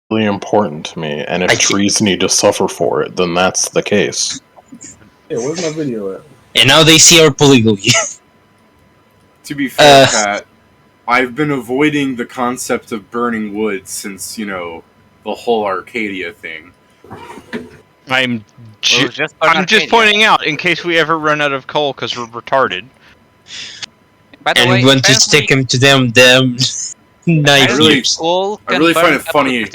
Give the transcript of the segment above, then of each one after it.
really important to me, and if trees need to suffer for it, then that's the case. Yeah, where's my video at? And now they see our polygamy. To be fair, Pat, I've been avoiding the concept of burning wood since, the whole Arcadia thing. I'm just pointing out, in case we ever run out of coal because we're retarded. By the And way, we want to stick him to them knife. I really find it funny.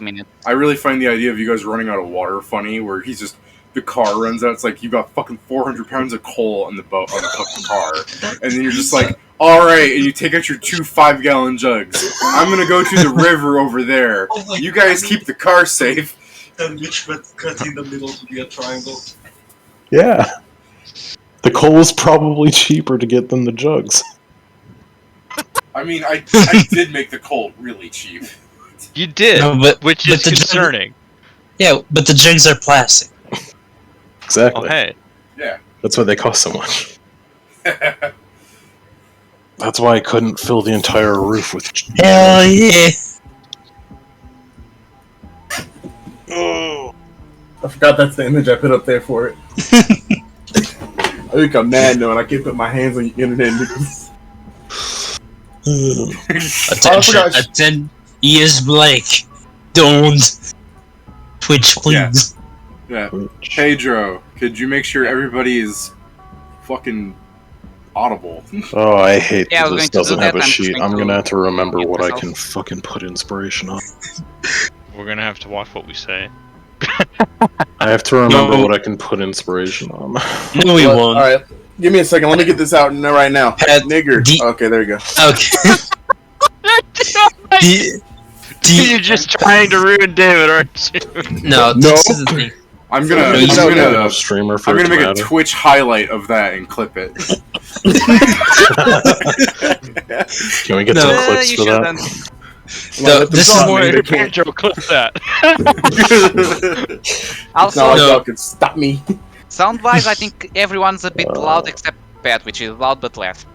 I really find the idea of you guys running out of water funny, where the car runs out. It's like you got fucking 400 pounds of coal on the boat on the fucking car, and then you're just like, all right, and you take out your 2 5-gallon jugs. I'm gonna go to the river over there. You guys keep the car safe. And which would cut in the middle to be a triangle. Yeah. The coal is probably cheaper to get than the jugs. I mean, I did make the coal really cheap. You did, which is concerning. Yeah, but the jugs are plastic. Exactly. Oh, hey. Yeah. That's why they cost so much. That's why I couldn't fill the entire roof with... Hell yeah! Oh. I forgot that's the image I put up there for it. I become mad now, and I can't put my hands on the internet because... Attention, he is Blake. Don't. Twitch, please. Yeah. Pedro, could you make sure everybody is fucking audible? Oh, I hate that this doesn't have a I'm sheet. going I'm to gonna have to remember mute what I myself. can fucking put inspiration on. We're gonna have to watch what we say. I have to remember what I can put inspiration on. No, we won't. Alright, give me a second. Let me get this out right now. Nigger. Okay, there you go. Okay. You're just trying to ruin David, aren't you? No, this is the thing. I'm gonna make a Twitch highlight of that and clip it. Can we get some clips for that? No, this is more. Pedro, clip that. Also, no, can stop me. sound-wise, I think everyone's a bit loud except Pat, which is loud but less.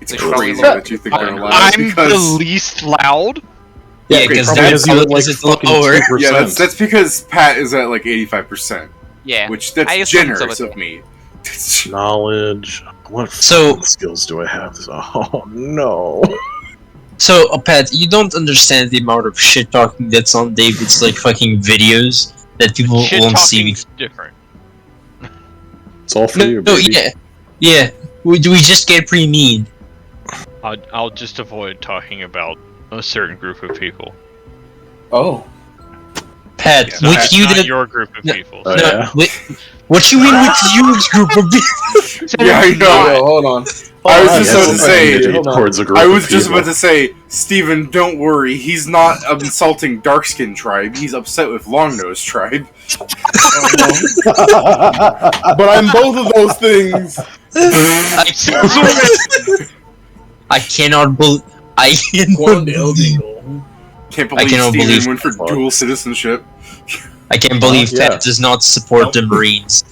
It's crazy that you think they're loud. I'm the least loud. Yeah, because that's lower. Yeah, that's because Pat is at like 85%. Yeah, which that's generous of me. Knowledge. What skills do I have? Oh no. So, Pat, you don't understand the amount of shit talking that's on David's like fucking videos that people won't see. Different. It's all for you, baby. Yeah. We just get pretty mean. I'll just avoid talking about a certain group of people. Oh. Pat, with you not your group of people. Oh, yeah? What you mean with your group of people? Yeah, I know. Hold on. I was just about to say, Steven, don't worry. He's not insulting dark-skinned tribe. He's upset with long-nosed tribe. But I'm both of those things. I cannot believe. Can't believe Steven went for dual citizenship. I can't believe Pat does not support the Marines.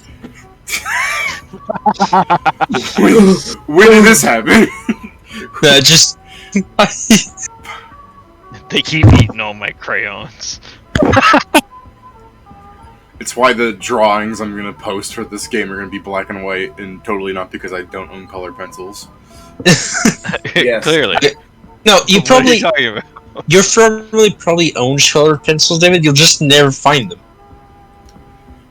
When did this happen? They keep eating all my crayons. It's why the drawings I'm gonna post for this game are gonna be black and white, and totally not because I don't own colored pencils. Yes. Clearly. No, you probably. What are you talking about? Your family probably owns colored pencils, David. You'll just never find them.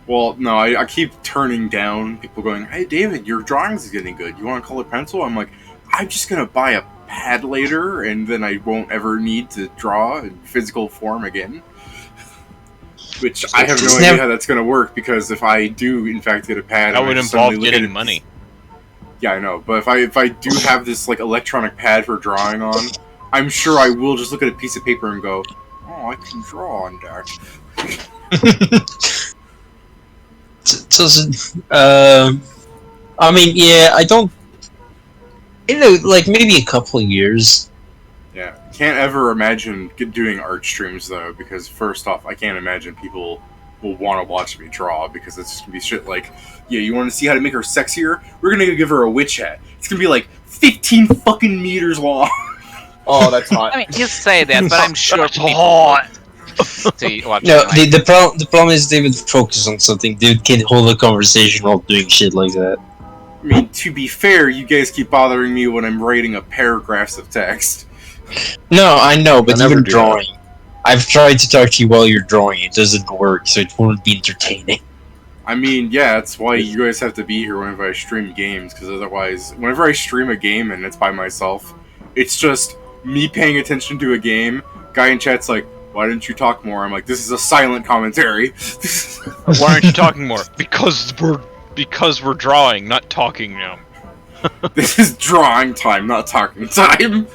Well, no, I keep turning down people going, "Hey, David, your drawings is getting good. You want a colored pencil?" I'm like, I'm just gonna buy a pad later, and then I won't ever need to draw in physical form again. Which I have no idea how that's gonna work, because if I do in fact get a pad, that would involve getting money. Yeah, I know, but if I do have this like electronic pad for drawing on, I'm sure I will just look at a piece of paper and go, "Oh, I can draw on that." I mean, yeah, I don't. Like maybe a couple of years. Yeah, can't ever imagine doing art streams though, because first off, I can't imagine people will want to watch me draw, because it's just gonna be shit like, yeah, you want to see how to make her sexier? We're gonna give her a witch hat. It's gonna be like 15 fucking meters long. Oh, that's hot. I mean, you say that, but I'm sure people... hot. to watch. No, the problem is they would focus on something. They can hold a conversation while doing shit like that. I mean, to be fair, you guys keep bothering me when I'm writing a paragraphs of text. No, I know, but never even do drawing. I've tried to talk to you while you're drawing. It doesn't work, so it won't be entertaining. I mean, yeah, that's why you guys have to be here whenever I stream games, because otherwise, whenever I stream a game and it's by myself, it's just me paying attention to a game. Guy in chat's like, why didn't you talk more? I'm like, this is a silent commentary. Why aren't you talking more? Because we're drawing, not talking now. This is drawing time, not talking time.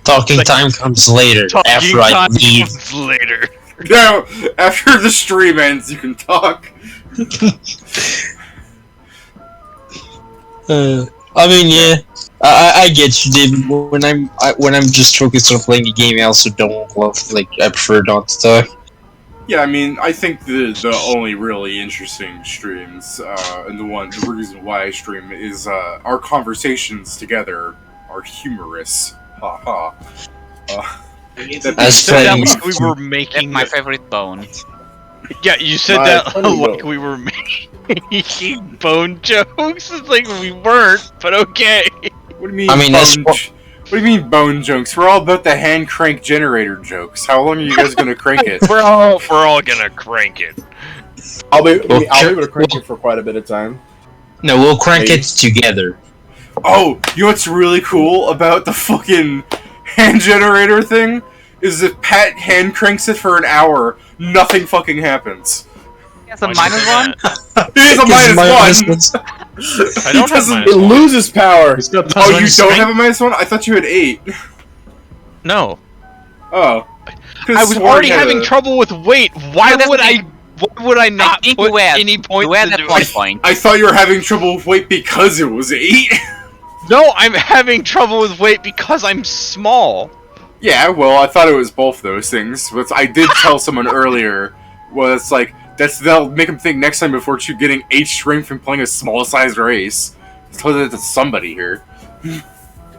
Talking time comes later, after I leave. Comes later. No, after the stream ends, you can talk. I mean, yeah, I get you, David. When I'm just focused on playing a game, I also don't love, like, I prefer not to talk. Yeah, I mean, I think the only really interesting streams, and the reason why I stream is our conversations together are humorous. Ha ha. We were making my favorite bone. Yeah, you said that like we were making bone jokes. It's like we weren't, but okay. What do you mean? What do you mean bone jokes? We're all about the hand crank generator jokes. How long are you guys gonna crank it? We're all gonna crank it. I'll be able to crank it for quite a bit of time. No, we'll crank it together. Oh, you know what's really cool about the fucking hand generator thing? Is if Pat hand cranks it for an hour, nothing fucking happens. He has a -1? He has a -1! I don't have -1. It loses power. Oh, you don't have a -1? I thought you had 8. No. Oh. I was already having trouble with weight. Why would I not put any points into it? I thought you were having trouble with weight because it was 8. No, I'm having trouble with weight because I'm small. Yeah, well, I thought it was both those things. But I did tell someone earlier, well, it's like, that'll make them think next time before you getting 8 strength from playing a small-sized race. Tell that to somebody here.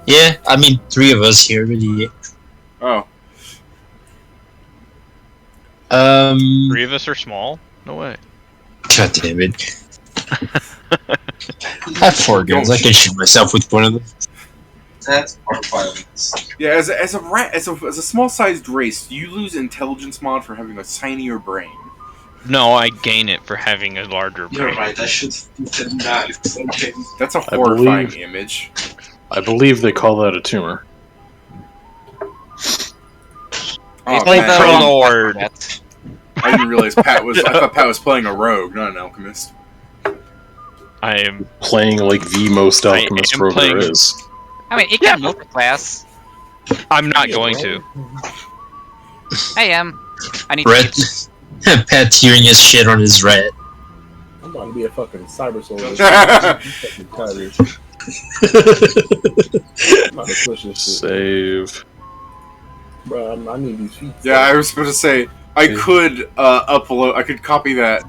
Yeah, I mean, 3 of us here, really. Oh. 3 of us are small? No way. God damn it. I have 4 guns. I can shoot myself with one of them. That's part violence. Yeah, as a small-sized race, you lose intelligence mod for having a tinier brain. No, I gain it for having a larger brain. You're right. I should put a knife. Okay. That's a horrifying image. I believe they call that a tumor. Oh, man. Lord. I didn't realize Pat was. I thought Pat was playing a rogue, not an alchemist. I am playing like the most alchemist rogue there is. I mean, it can multi-class. I'm not going to. I am. I need Red. Pat hearing his shit on his rat. I'm going to be a fucking cyber soldier. Save. Bro, I need these feet. Yeah, I was supposed to say I could upload. I could copy that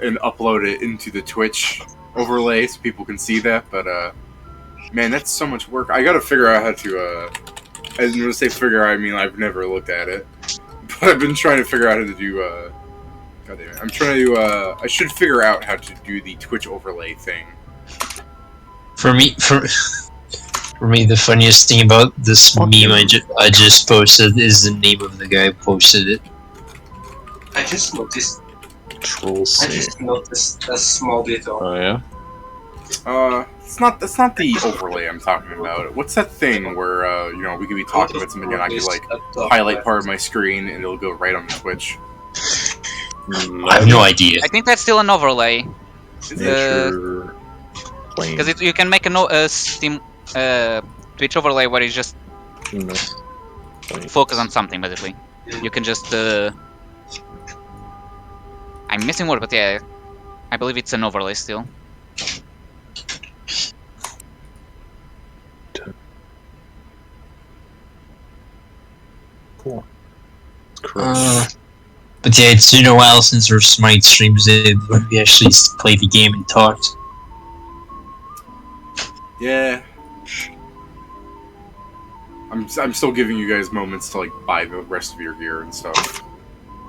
and upload it into the Twitch overlay so people can see that. But man, that's so much work. I gotta figure out how to. I didn't want to say figure out. I mean, I've never looked at it, but I've been trying to figure out how to do. God damn it! I'm trying to. I should figure out how to do the Twitch overlay thing. For me, the funniest thing about this meme I just posted is the name of the guy who posted it. I just noticed. Control C. I just noticed a small detail. Oh yeah. That's not the overlay I'm talking about. What's that thing where you know, we could be talking about something and I could like highlight part of my screen and it'll go right on the Twitch. I have no idea. I think that's still an overlay. Because you can make a Steam Twitch overlay where you just focus on something, basically. You can just I'm missing word, but yeah, I believe it's an overlay still. Cool. But yeah, it's been a while since our Smite streams did when we actually played the game and talked. Yeah. I'm still giving you guys moments to like buy the rest of your gear and stuff.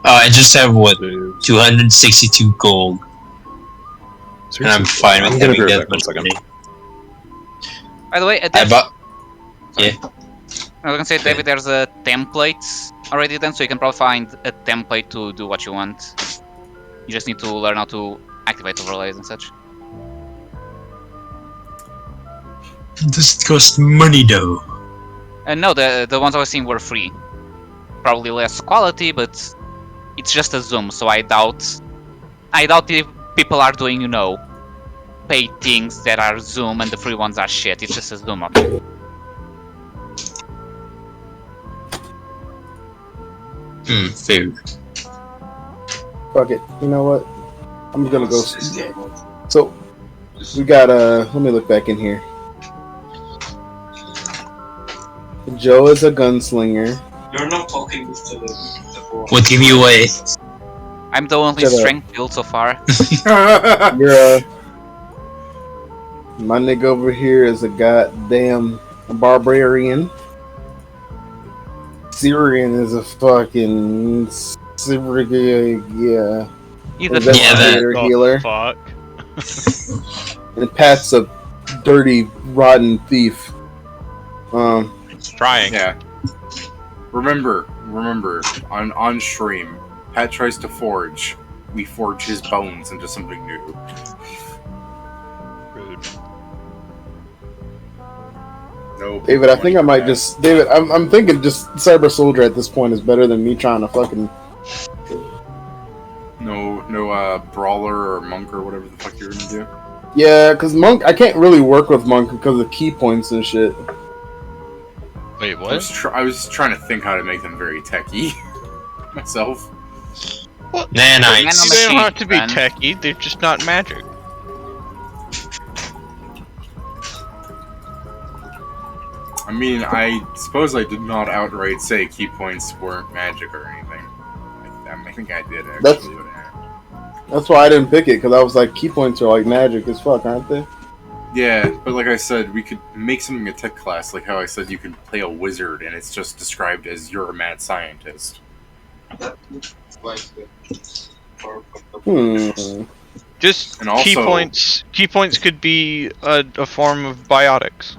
I just have 262 gold, and I'm fine with having that much money. By the way, I bought. Yeah. I was gonna say, David, there's a template already done, so you can probably find a template to do what you want. You just need to learn how to activate overlays and such. This costs money though. No, the ones I was seeing were free. Probably less quality, but it's just a zoom, so I doubt if people are doing, paid things that are zoom and the free ones are shit. It's just a zoom option. Fair. Fuck it. You know what? I'm just gonna go. So we got let me look back in here. Joe is a gunslinger. You're not talking with the boy. What give you away? I'm the only strength build so far. You're my nigga over here is a goddamn barbarian. Syrian is a fucking yeah. He's a healer. Fuck. And Pat's a dirty, rotten thief. Trying. Yeah. Remember, on stream, Pat tries to forge. We forge his bones into something new. Rude. No. David, I think I might just I'm thinking just Cyber Soldier at this point is better than me trying to fucking No brawler or monk or whatever the fuck you're gonna do. Yeah, because monk I can't really work with monk because of key points and shit. Wait, what? I was trying to think how to make them very techy myself. What? Nanites. They don't have to be techy, they're just not magic. I mean, I suppose I did not outright say key points weren't magic or anything. I think I did actually. That's why I didn't pick it, because I was like, key points are like magic as fuck, aren't they? Yeah, but like I said, we could make something a tech class, like how I said you can play a wizard and it's just described as you're a mad scientist. Just and also, key points could be a form of biotics.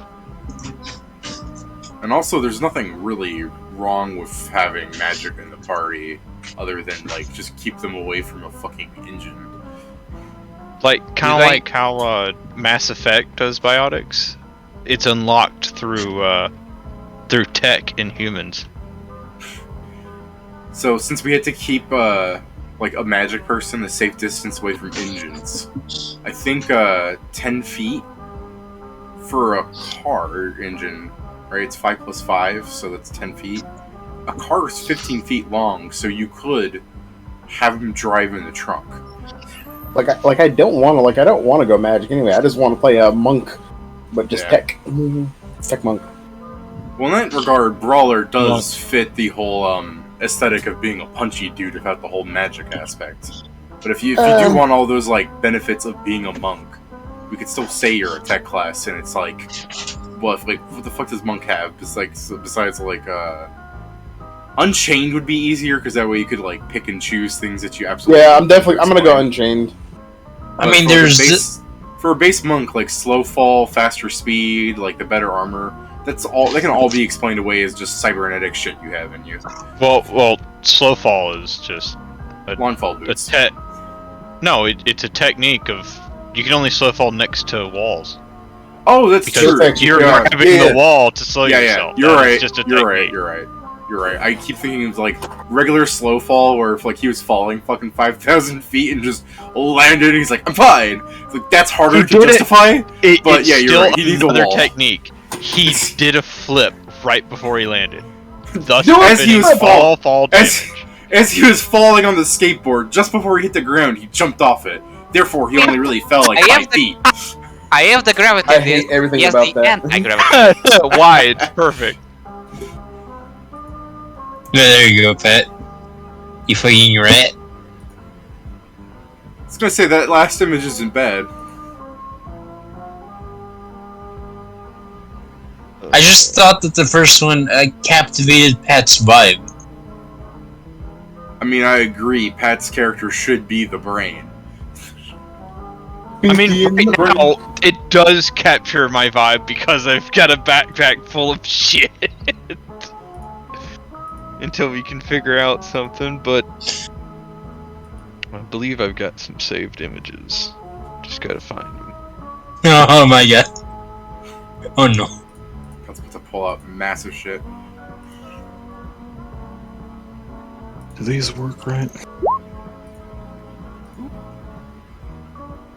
And also, there's nothing really wrong with having magic in the party, other than like just keep them away from a fucking engine. Like kind of like how Mass Effect does biotics. It's unlocked through tech in humans. So since we had to keep like a magic person a safe distance away from engines, I think 10 feet for a car engine. Right, it's 5 plus 5, so that's 10 feet. A car is 15 feet long, so you could have him drive in the trunk. I don't want to go magic anyway. I just want to play a monk, but just tech monk. Well, in that regard, Brawler does fit the whole aesthetic of being a punchy dude without the whole magic aspect. But if you do want all those like benefits of being a monk, we could still say you're a tech class, and it's like. What the fuck does monk have? Besides like Unchained would be easier because that way you could like pick and choose things that you absolutely. Yeah, I'm gonna go Unchained. I mean, for a base monk like slow fall, faster speed, like the better armor. That's all. They can all be explained away as just cybernetic shit you have in you. Well, slow fall is just lawn fall boots. No, it's a technique of you can only slow fall next to walls. Oh, that's because true. You're grabbing the wall to slow yourself. You're right. You're right. I keep thinking of like regular slow fall, where if like he was falling fucking 5,000 feet and just landed, and he's like, "I'm fine." It's like that's harder to justify. But yeah, you're right. He needs another a wall. technique. He did a flip right before he landed. Thus, as he was fall damage. As he was falling on the skateboard, just before he hit the ground, he jumped off it. Therefore, he only really fell like 5 feet. I have the gravity. I hate everything about that. Anti-gravity. Why? It's perfect. Yeah, there you go, Pat. You fucking rat. I was gonna say that last image isn't bad. I just thought that the first one captivated Pat's vibe. I mean, I agree. Pat's character should be the brain. I mean, right now, it does capture my vibe because I've got a backpack full of shit. Until we can figure out something, but I believe I've got some saved images. Just gotta find them. Oh my god. Oh no. That's about to pull out massive shit. Do these work right?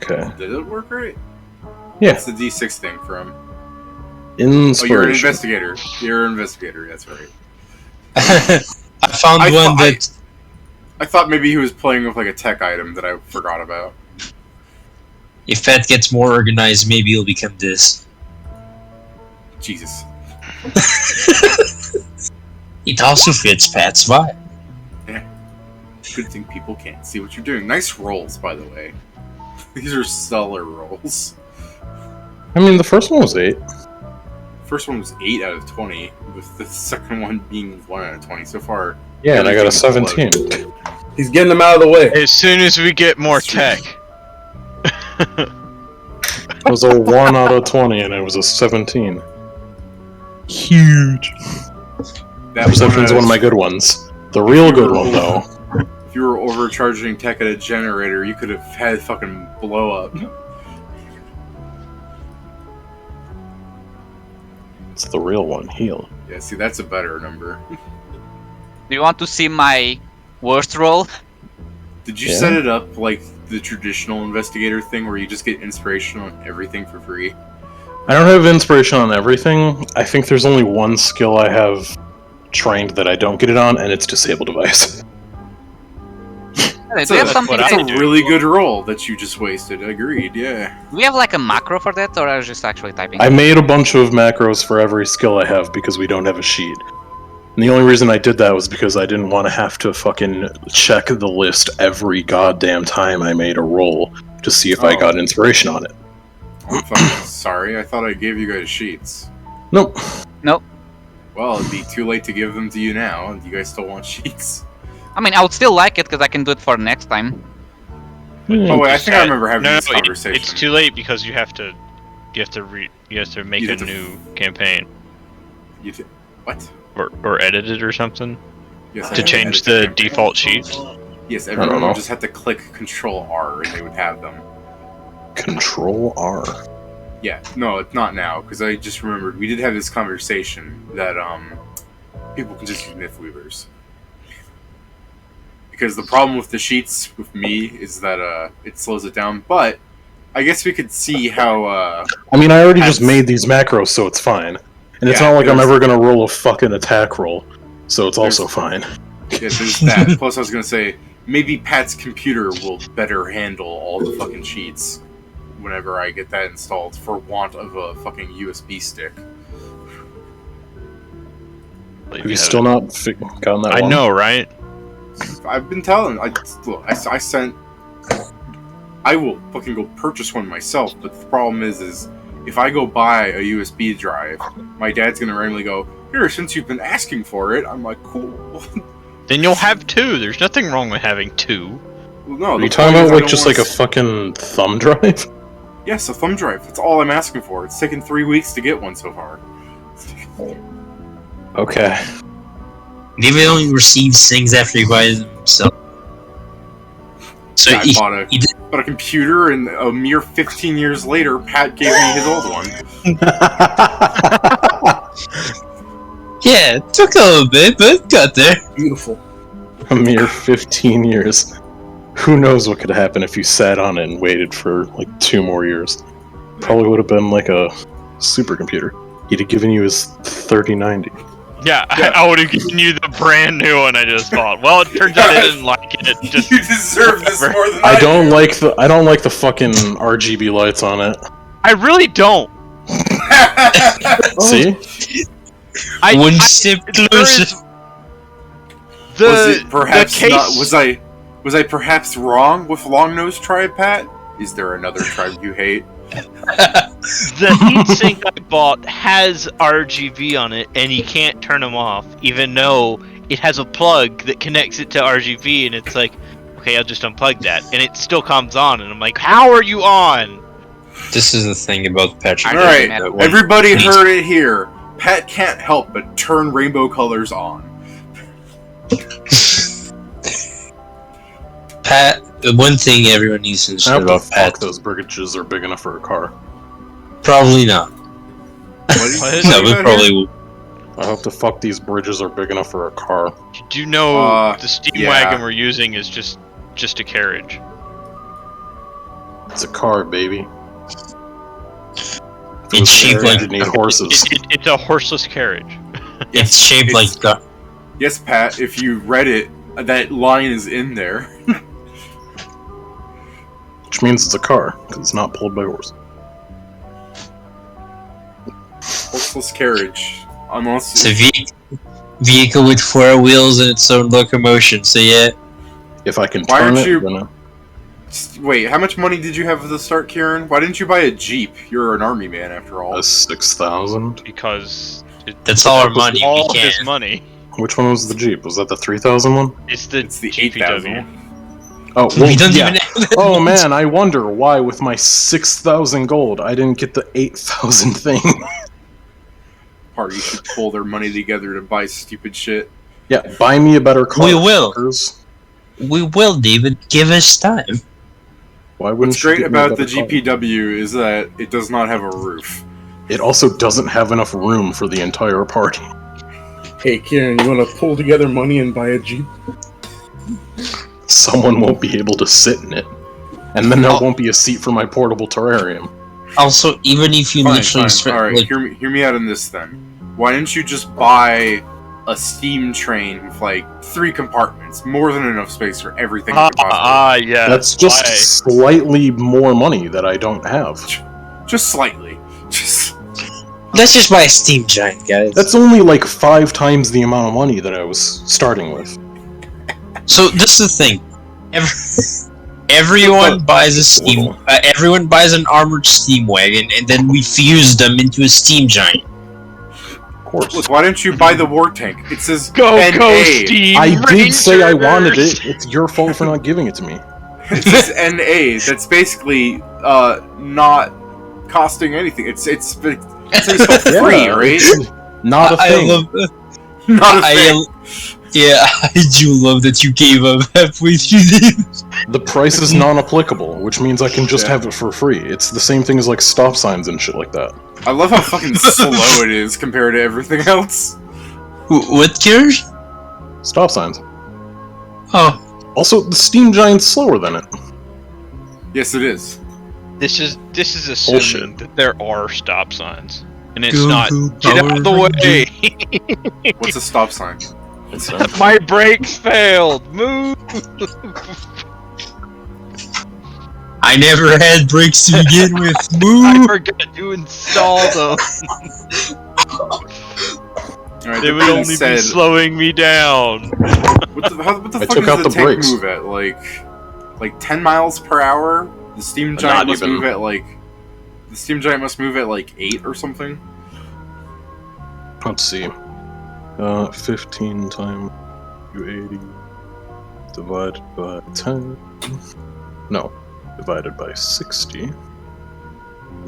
Okay. Did it work right? Yeah. That's the D6 thing from... Inspiration. Oh, you're an investigator. You're an investigator, that's right. I found one that... I thought maybe he was playing with like a tech item that I forgot about. If Pat gets more organized, maybe he'll become this. Jesus. It also fits Pat's vibe. Yeah. Good thing people can't see what you're doing. Nice rolls, by the way. These are stellar rolls. I mean, the first one was 8. First one was 8 out of 20, with the second one being 1 out of 20 so far. Yeah, and I got a 17. He's getting them out of the way. As soon as we get more tech. It was a 1 out of 20, and it was a 17. Huge. That Perception's one of my good ones. The real good one, though. If you were overcharging tech at a generator, you could have had fucking blow up. It's the real one. Heal. Yeah, see, that's a better number. Do you want to see my worst roll? Did you set it up like the traditional investigator thing where you just get inspiration on everything for free? I don't have inspiration on everything. I think there's only one skill I have trained that I don't get it on, and it's disable device. Do we have something? That's a really good roll that you just wasted. Agreed, yeah. Do we have like a macro for that, or are you just actually typing? I made a bunch of macros for every skill I have because we don't have a sheet. And the only reason I did that was because I didn't want to have to fucking check the list every goddamn time I made a roll to see if I got inspiration on it. I'm fucking sorry. I thought I gave you guys sheets. Nope. Nope. Well, it'd be too late to give them to you now, and you guys still want sheets. I mean, I would still like it because I can do it for next time. Oh wait, I think I remember having this No, conversation. it's too late because you have to make a new campaign. What? Or edit it or something. Yes, to change the default sheets. Yes, everyone would just have to click Control R and they would have them. Control R. Yeah, no, it's not now because I just remembered we did have this conversation that people can just use Mythweavers. Because the problem with the sheets with me is that it slows it down, but I guess we could see how I mean, I already just made these macros, so it's fine. And it's not like I'm ever gonna roll a fucking attack roll, so it's also fine. Yeah, there's that. Plus, I was gonna say, maybe Pat's computer will better handle all the fucking sheets whenever I get that installed, for want of a fucking USB stick. Have you still not gotten that one? I know, right? I've been telling. I sent. I will fucking go purchase one myself, but the problem is if I go buy a USB drive, my dad's gonna randomly go, "Here, since you've been asking for it," I'm like, "Cool." Then you'll have 2. There's nothing wrong with having 2. Well, no, are you talking about like just like a fucking thumb drive? Yes, a thumb drive. That's all I'm asking for. It's taken 3 weeks to get one so far. Okay. David only receives things after he buys them himself. So yeah, I bought a computer, and a mere 15 years later, Pat gave me his old one. Yeah, it took a little bit, but got there. Beautiful. A mere 15 years. Who knows what could happen if you sat on it and waited for like 2 more years. Probably would have been like a supercomputer. He'd have given you his 3090. Yeah, I would have given you the brand new one I just bought. Well, it turns out I didn't like it. Just you deserve this more than I don't like the fucking RGB lights on it. I really don't. See? One step closer. Was it perhaps not? Was I perhaps wrong with Long Nose Tribe, Pat? Is there another tribe you hate? The heatsink I bought has RGB on it, and you can't turn them off, even though it has a plug that connects it to RGB, and it's like, okay, I'll just unplug that, and it still comes on, and I'm like, how are you on? This is the thing about Patrick. Alright, everybody heard it here. Pat can't help but turn rainbow colors on. Pat, one thing everyone needs to understand about Pat. Those bridges are big enough for a car. Probably not. No, we probably will. I hope the fuck these bridges are big enough for a car. Do you know the steam wagon we're using is just a carriage? It's a car, baby. It's shaped like need horses. It's a horseless carriage. It's shaped like the. Yes, Pat. If you read it, that line is in there. Which means it's a car because it's not pulled by horse. Horseless carriage. Almost. It's a vehicle with 4 wheels and its own locomotion. So yeah. If I can turn it, then Wait, how much money did you have at the start, Kieran? Why didn't you buy a Jeep? You're an army man, after all. 6,000. Because that's all our money. All his money. Which one was the Jeep? Was that the 3,000 one? It's the 8,000 one. Oh, well, yeah. Oh man, I wonder why with my 6,000 gold I didn't get the 8,000 thing. Party should pull their money together to buy stupid shit. Yeah, buy me a better car. We will. Fuckers. We will, David. Give us time. Why wouldn't What's great you give me a about the better car? GPW is that it does not have a roof. It also doesn't have enough room for the entire party. Hey, Kieran, you want to pull together money and buy a Jeep? Someone won't be able to sit in it. And then there won't be a seat for my portable terrarium. Also, even if you literally spend, Alright, like, hear me out on this then. Why didn't you just buy a steam train with like 3 compartments? More than enough space for everything. Yeah. That's just slightly more money that I don't have. Just slightly. Just. let's just buy a steam giant, guys. That's only like 5 times the amount of money that I was starting with. So this is the thing. Everyone buys a steam. Everyone buys an armored steam wagon, and then we fuse them into a steam giant. Of course. Look, why didn't you buy the war tank? It says Go NA. Steam I did say I wanted Rangers! it. It's your fault for not giving it to me. It says NA. That's basically not costing anything. It's for free, right? Not a thing. I love. Not a thing. Yeah, I do love that you gave up halfway through this. The price is non-applicable, which means I can just have it for free. It's the same thing as like stop signs and shit like that. I love how fucking slow it is compared to everything else. What, Kieran? Stop signs. Oh. Also, the steam giant's slower than it. Yes, it is. This is assuming Bullshit. that there are stop signs, and it's Go, not. go, Get out of the Power way! What's a stop sign? It's, My brakes failed. Move. I never had brakes to begin with. I Move. forgot to install them. Alright, They would only be slowing me down. What the I fuck took out does the the tank brakes. move at? Like 10 miles per hour? The steam giant Not must even. move at like. The steam giant must move at like 8 or something. let's see. 15 times 280 divided by 10. No, divided by 60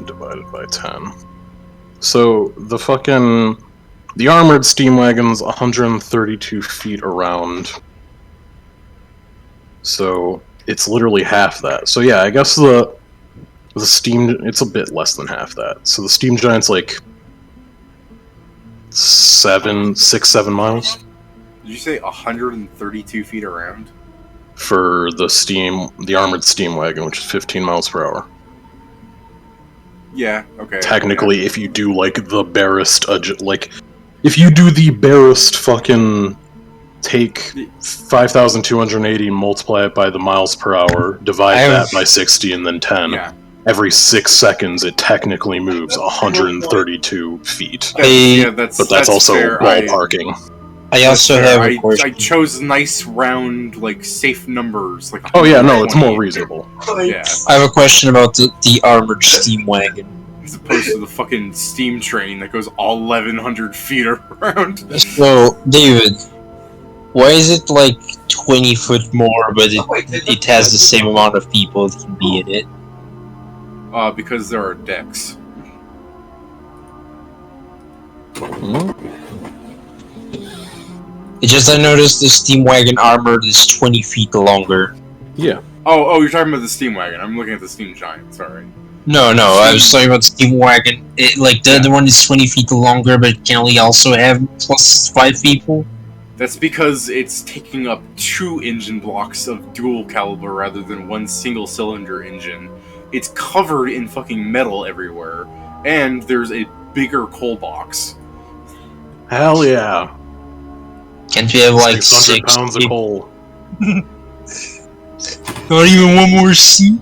divided by 10. So the armored steam wagon's 132 feet around. So it's literally half that. So yeah, I guess the steam, it's a bit less than half that. So the steam giant's like 7 miles Did you say 132 feet around? for the armored steam wagon, which is 15 miles per hour. Yeah, okay. Technically, if you do like the barest, like if you do the barest fucking take 5,280, multiply it by the miles per hour, divide that by 60, and then 10. Yeah. Every 6 seconds, it technically moves 132 feet. But that's also fair. ballparking. I also have a I question. chose nice round, like safe numbers. Like Oh yeah, no, it's 120. more reasonable. Yeah. I have a question about the armored steam wagon. As opposed to the fucking steam train that goes all 1,100 feet around. So, David, why is it like 20 foot more, but it has the same amount of people that can be in it? Because there are decks. It's just I noticed the steam wagon armor is 20 feet longer. Yeah. Oh, you're talking about the steam wagon. I'm looking at the steam giant. Sorry. No, I was talking about the steam wagon. The other one is 20 feet longer, but it can only also have plus 5 people. That's because it's taking up 2 engine blocks of dual caliber rather than 1 single cylinder engine. It's covered in fucking metal everywhere, and there's a bigger coal box. Hell yeah. Can't we have like 600 6 pounds of coal. Not even one more seat?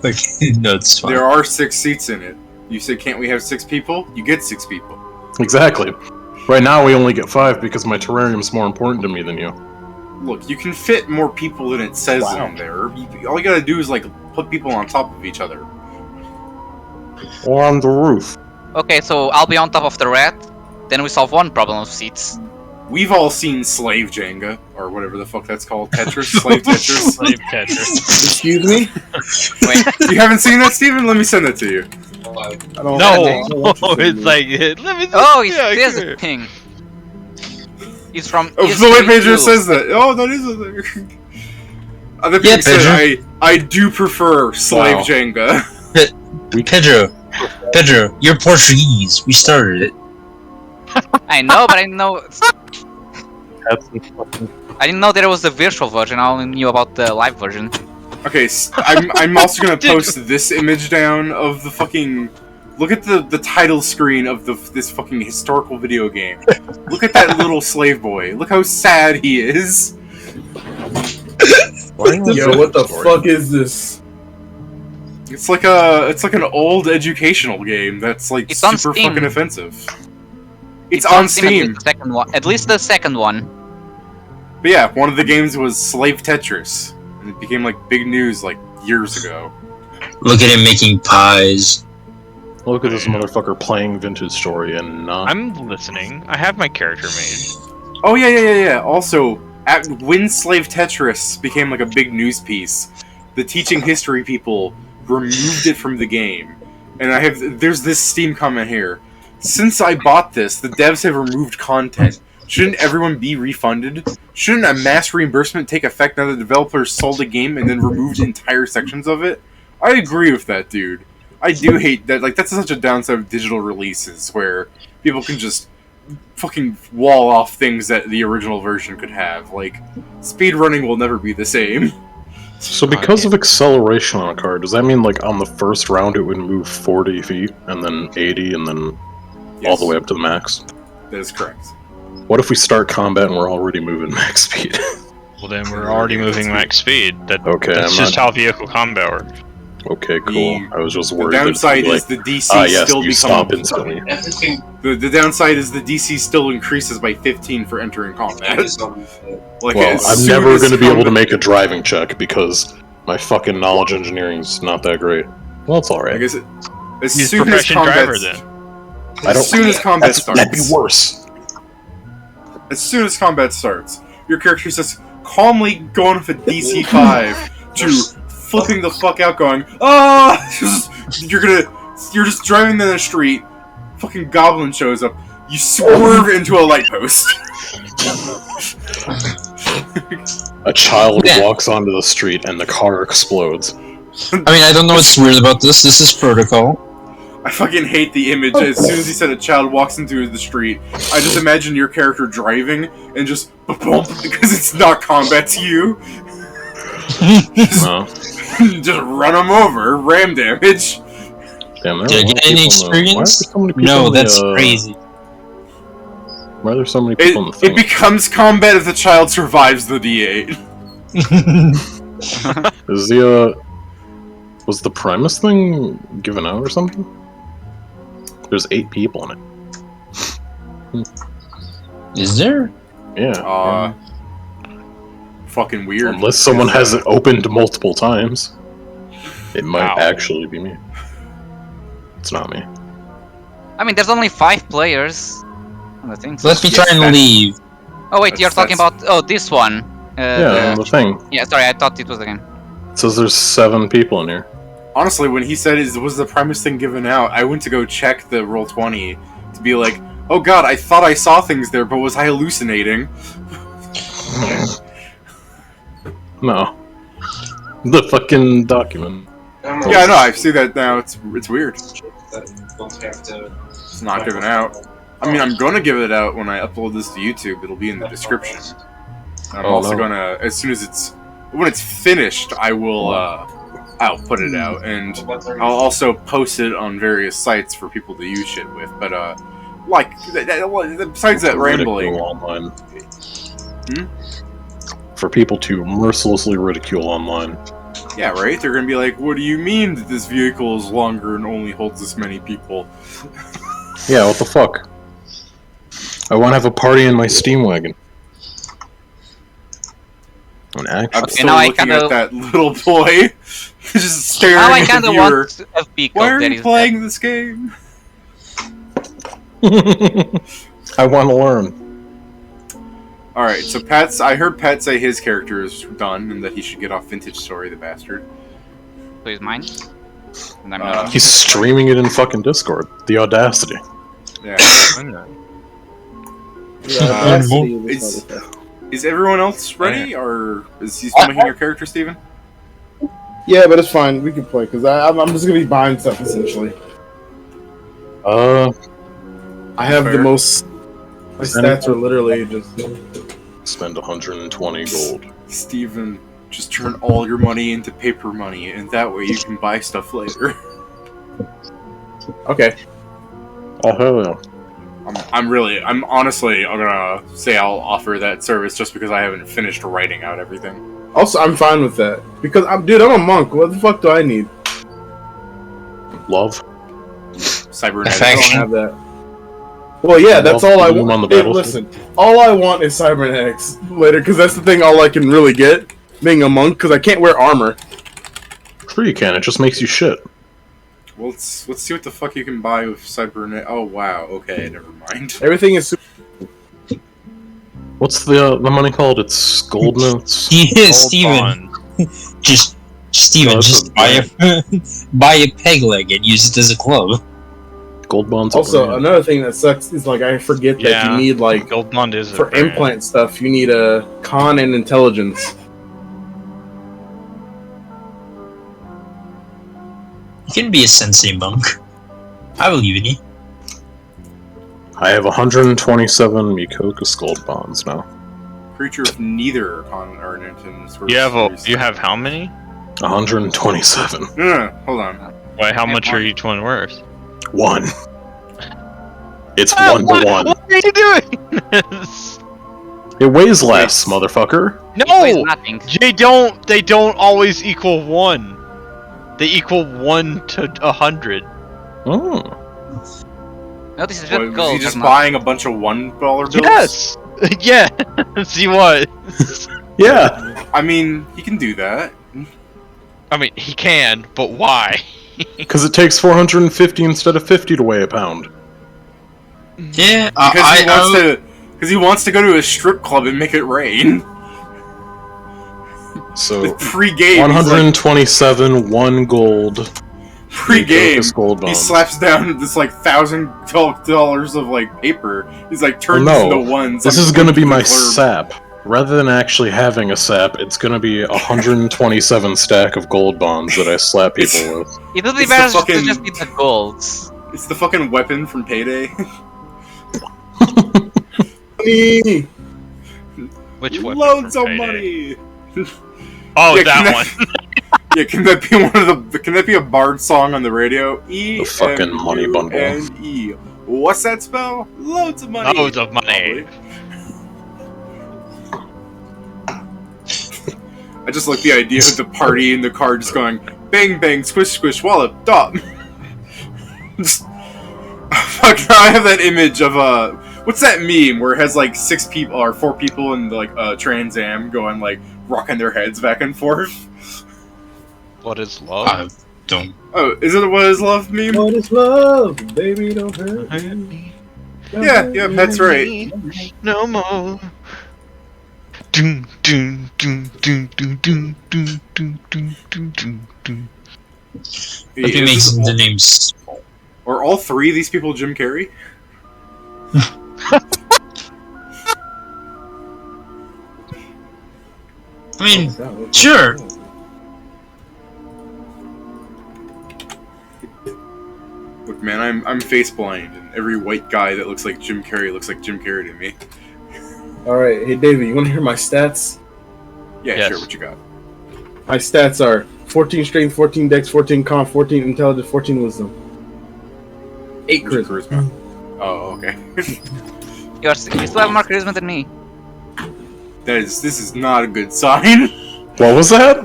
Like, no, it's fine. There are 6 seats in it. You said, can't we have 6 people? You get 6 people. Exactly. Right now we only get 5 because my terrarium's more important to me than you. Look, you can fit more people than it says in there. All you gotta do is, like, put people on top of each other. Or on the roof. Okay, so I'll be on top of the rat. Then we solve one problem of seats. We've all seen Slave Jenga, or whatever the fuck that's called. Tetris? Slave Tetris? Slave Tetris. Excuse me? Wait, You haven't seen that, Steven? Let me send it to you. I don't No, I don't want you to it's do like let me. oh, it's yeah, this here. thing. It's from. Oh, It's the way Primus Pedro II. says that. Oh, that is a thing. Other Yeah, people say I do prefer Slave Wow. Jenga. Pedro, you're Portuguese. We started it. I know, but I know. That's I didn't know there was a virtual version. I only knew about the live version. Okay, I'm also gonna post this image down of the fucking. Look at the title screen of this fucking historical video game. Look at that little slave boy. Look how sad he is. Yo, what the fuck is this? It's like an old educational game that's like It's on super Steam. fucking offensive. It's on Steam. At least the second one. But yeah, one of the games was Slave Tetris, and it became like big news like years ago. Look at him making pies. Look at this motherfucker playing Vintage Story and not. I'm listening. I have my character made. Oh yeah. Also, when Slave Tetris became like a big news piece, the teaching history people removed it from the game. And there's this Steam comment here. Since I bought this, the devs have removed content. Shouldn't everyone be refunded? Shouldn't a mass reimbursement take effect now that developers sold the game and then removed entire sections of it? I agree with that, dude. I do hate that. Like, that's such a downside of digital releases, where people can just fucking wall off things that the original version could have. Like, speedrunning will never be the same. So because of acceleration on a car, does that mean like on the first round it would move 40 feet, and then 80, and then all the way up to the max? That is correct. What if we start combat and we're already moving max speed? Well, then we're already moving max speed. Okay, That's I'm just not- how vehicle combat works. Okay, cool. I was just The worried. downside that is the DC yes, still you becomes... stop instantly. Everything The downside is the DC still increases by 15 for entering combat. is on Like, Well, as I'm soon never as going to be able to combat- make a driving check because my fucking knowledge engineering's not that great. Well, it's I alright. guess as He's soon as profession combat... driver, then. I don't- As soon as combat starts... That'd be worse. As soon as combat starts, your character says calmly going with a DC 5 to flipping the fuck out, going, ah! You're just driving down the street. Fucking goblin shows up. You swerve into a light post. A child Yeah. walks onto the street and the car explodes. I mean, I don't know what's weird about this. This is protocol. I fucking hate the image. As soon as he said a child walks into the street, I just imagine your character driving and just bump because it's not combat to you. No. Just run him over. Ram damage. Damn, there are Did I a lot get of any people in the- Why are experience? there so many people No, in the, that's crazy. Why are there so many people in the It thing? becomes combat if the child survives the D8. Is the was the Primus thing given out or something? There's 8 people in it. Is there? Yeah. Fucking weird. Unless someone has it opened multiple times, it might Wow. actually be me. It's not me. I mean, there's only 5 players. I think so. Let me try and leave. Oh wait, you're talking about this one. Yeah, the thing. Yeah, sorry, I thought it was the game. It says there's 7 people in here. Honestly, when he said, was the Primus thing given out, I went to go check the Roll20 to be like, oh god, I thought I saw things there, but was I hallucinating? No. The fucking document. Yeah, no, I see that now. It's weird. Don't have to. It's not given out. I mean, I'm gonna give it out when I upload this to YouTube. It'll be in the description. I'm also gonna, as soon as when it's finished, I will, I'll put it out, and I'll also post it on various sites for people to use shit with. But like, besides that rambling, online. For people to mercilessly ridicule online. Yeah, right? They're gonna be like, what do you mean that this vehicle is longer and only holds this many people? Yeah, what the fuck? I want to have a party in my steam wagon. I'm still looking at that little boy, just staring now at the viewer. Want a vehicle Why are you playing this game? I want to learn. Alright, so I heard Pat say his character is done and that he should get off Vintage Story, the bastard. So is mine? He's streaming it in fucking Discord. The audacity. Yeah. Is everyone else ready, or is he still making your character, Steven? Yeah, but it's fine. We can play, because I'm just going to be buying stuff, essentially. I have the most... My stats are literally just... Spend 120 gold. Steven, just turn all your money into paper money, and that way you can buy stuff later. Okay. Oh, hell yeah. I'm honestly gonna say I'll offer that service just because I haven't finished writing out everything. Also, I'm fine with that. Because, I'm a monk. What the fuck do I need? Love. Cybernetics. I don't have that. Well, yeah, that's all I want. Hey, listen, all I want is cybernetics later, because that's the thing all I can really get, being a monk, because I can't wear armor. Sure you can, it just makes you shit. Well, let's see what the fuck you can buy with cybernet. Oh, wow, okay, never mind. Everything is super... What's the money called? It's gold notes? Yeah, Steven. just buy a peg leg and use it as a club. Gold bonds. Also, another thing that sucks is like I forget that you need like gold bond is for implant stuff. You need a con and intelligence. You can be a sensei monk. I believe in you. I have 127 Mikokus gold bonds now. Creature of neither con or intelligence. You have how many? 127. No, hold on. Why? How much are each one worth? 1. It's 1 to 1. What are you doing? It weighs less, motherfucker. No, they don't always equal 1. They equal 1 to 100. Oh. No, this is just gold. Is he just buying a bunch of $1 bills? Yes. Yes, he was. Yeah. I mean, he can do that. I mean, he can, but why? Because it takes 450 instead of 50 to weigh a pound. Yeah, because he wants to go to a strip club and make it rain. So pre-game, 127, 1 gold. Pre-game, gold he slaps down this like $1,000 of like paper. He's like turns into ones. This is gonna be my sap. Rather than actually having a sap, it's gonna be 127 stack of gold bonds that I slap people with. It would be better to just need the golds. It's the fucking weapon from Payday. Which weapon? Loads of money. Oh, yeah, that one. Yeah, can that be one of the? Can that be a bard song on the radio? The fucking money bundle. E. What's that spell? Loads of money. Loads of money. I just like the idea of the party in the car just going bang bang squish squish wallop dot. Fuck, I have that image of what's that meme where it has like 6 people or 4 people in like Trans Am going like rocking their heads back and forth. What is love? Don't. Oh, is it what is love meme? What is love? Baby, don't hurt me. Yeah, that's right. No more. Doom, doom, doom, doom, doom, doom, doom, doom, doom, doom, doom, doom. Let me make some the names. Are all three of these people Jim Carrey? I mean, sure. Look, man, I'm face blind, and every white guy that looks like Jim Carrey looks like Jim Carrey to me. Alright, hey David, you want to hear my stats? Yeah, Yes. sure. What you got? My stats are 14 strength, 14 dex, 14 con, 14 intelligence, 14 wisdom. 8 Where's your charisma. Oh, okay. You still have more charisma than me. This is not a good sign. What was that?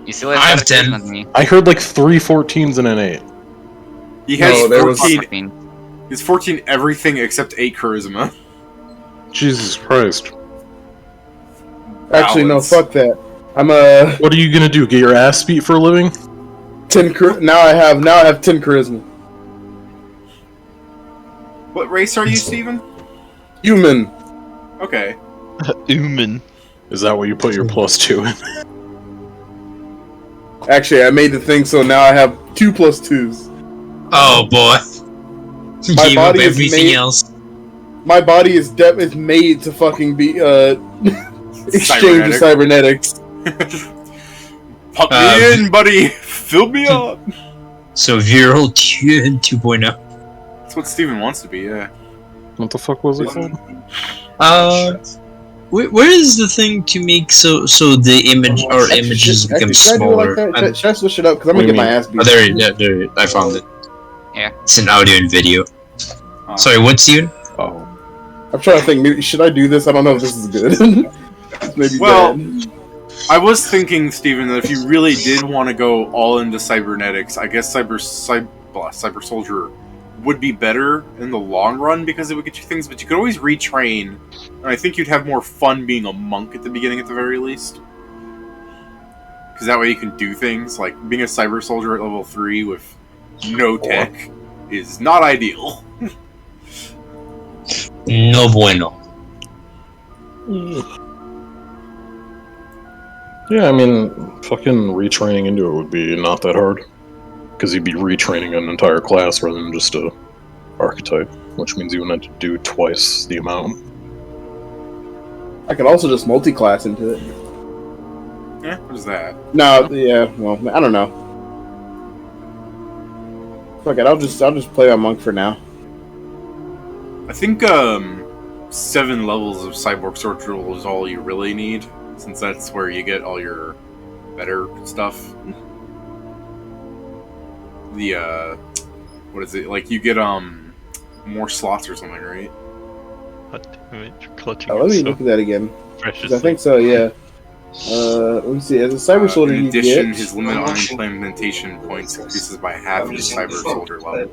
You still have I have better 10. charisma than me. I heard like 3 14s and an 8. He has No, there was- 14. He's 14 everything except 8 charisma. Jesus Christ. Actually, no, Balance. fuck that. I'm What are you gonna do? Get your ass beat for a living? 10 now I have 10 charisma. What race are you, Steven? Human. Okay. Human. Is that what you put your +2 in? Actually, I made the thing so now I have 2 plus 2s. Oh boy. My Gave up body is everything made- else. My body is made to fucking be exchange with cybernetics. Pop me in, buddy. Fill me up. So Viral 2.0. That's what Steven wants to be, yeah. What the fuck was it called? Where is the thing to make so the image or images become Should I do it smaller? like that? Should I switch it up? Because I'm What gonna do get you my ass beat. Oh, there it is. I found it. Yeah. It's an audio and video. Sorry, what's Steven? Oh. I'm trying to think. Maybe, should I do this? I don't know if this is good. Maybe Well, bad. I was thinking, Steven, that if you really did want to go all into cybernetics, I guess Cyber Soldier would be better in the long run because it would get you things, but you could always retrain, and I think you'd have more fun being a monk at the beginning at the very least. Because that way you can do things, like being a Cyber Soldier at level 3 with no tech is not ideal. No bueno. Yeah, I mean, fucking retraining into it would be not that hard. Because you'd be retraining an entire class rather than just a archetype, which means you wouldn't have to do twice the amount. I could also just multi-class into it. Yeah, what is that? No, yeah, well, I don't know. Fuck it, I'll just play a monk for now. I think 7 levels of Cyborg Sorcerer is all you really need, since that's where you get all your better stuff. What is it? Like, you get, more slots or something, right? God damn it, you're clutching Let me it so look at that again. 'Cause preciously. I think so, yeah. Let me see. As a Cyber Soldier, in you addition, get... his limit on implementation points increases by half his Cyber Soldier level.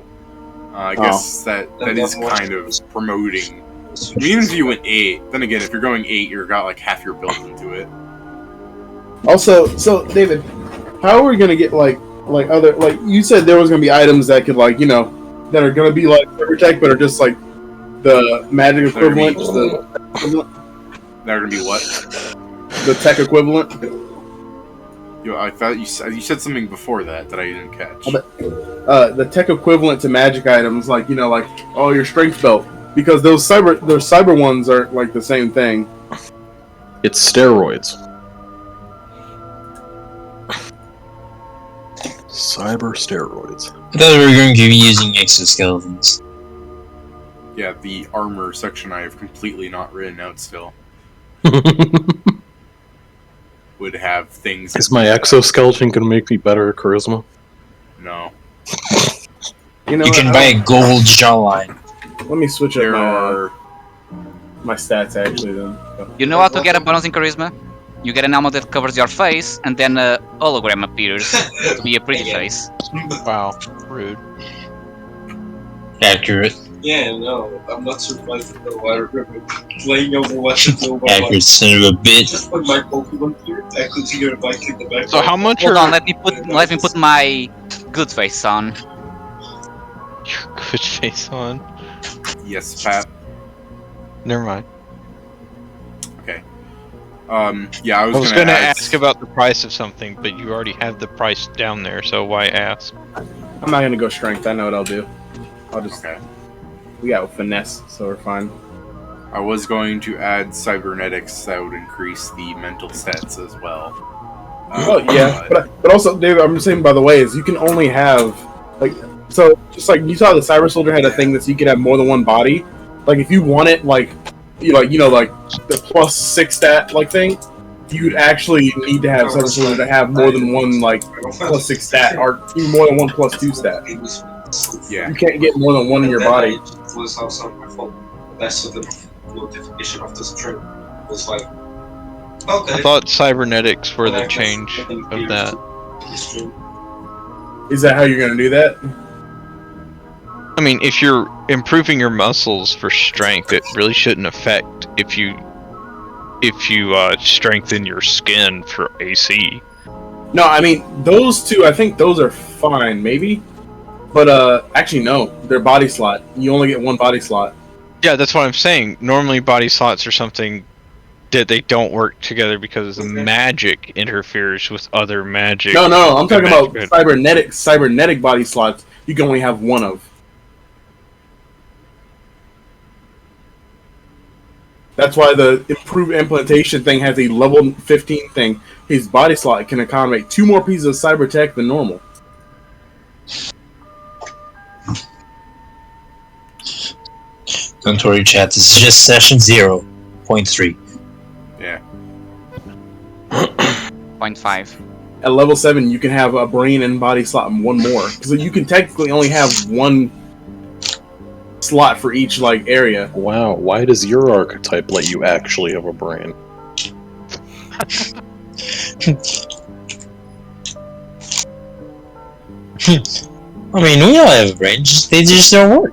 I guess that is kind of promoting. I mean, even if you went 8, then again, if you're going 8, you've got like half your build into it. Also, so David, how are we gonna get like other you said there was gonna be items that could that are gonna be like Cyber Tech but are just like the magic equivalent, just the They're gonna be what? the tech equivalent. Yo, I thought you said something before that I didn't catch. The tech equivalent to magic items, like your strength belt, because those cyber ones are like the same thing. It's steroids. Cyber steroids. I thought we were going to be using exoskeletons. Yeah, the armor section I have completely not written out still. Would have things. Is my exoskeleton gonna make me better at charisma? No. You can buy a gold jawline. Let me switch up There are. my stats actually then. You know how to get a bonus in charisma? You get an helmet that covers your face, and then a hologram appears to be a pretty face. Wow, rude. Accurate. Yeah, no, I'm not surprised at all. I remember playing Overwatch until my Accurate son of a bitch. just when my Pokemon appeared, I could hear a bike in the background. So how much Hold are on, let me put my good face on. your good face on? Yes, Pat. Never mind. Okay. Yeah, I I was gonna gonna add- ask about the price of something, but you already have the price down there, so why ask? I'm not gonna go strength. I know what I'll do. I'll just. Okay. We got finesse, so we're fine. I was going to add cybernetics that would increase the mental stats as well. Oh yeah, but also, David, I'm just saying. By the way, is you can only have like so just like you saw the Cyber Soldier had a thing that you could have more than one body. Like if you want it, like like the +6 stat like thing, you'd actually need to have Cyber Soldier to have more than one like +6 stat or even more than one +2 stat. Yeah. You can't get more than one in your body. It was also my fault. I saw the notification of the string. It was like, okay. I thought cybernetics were the change of that. Is that how you're gonna do that? I mean, if you're improving your muscles for strength, it really shouldn't affect if you strengthen your skin for AC. No, I mean those two. I think those are fine, maybe. But actually no, they're body slot. You only get one body slot. Yeah, that's what I'm saying. Normally, body slots are something that they don't work together because the magic interferes with other magic. No, I'm talking about cybernetic body slots. You can only have one of. That's why the improved implementation thing has a level 15 thing. His body slot can accommodate 2 more pieces of cyber tech than normal. Don't worry, chat. This is just session 0.3. Yeah. 0.5. At level 7, you can have a brain and body slot and one more. So you can technically only have one slot for each like area. Wow, why does your archetype let you actually have a brain? I mean, we all have a brain, they just don't work.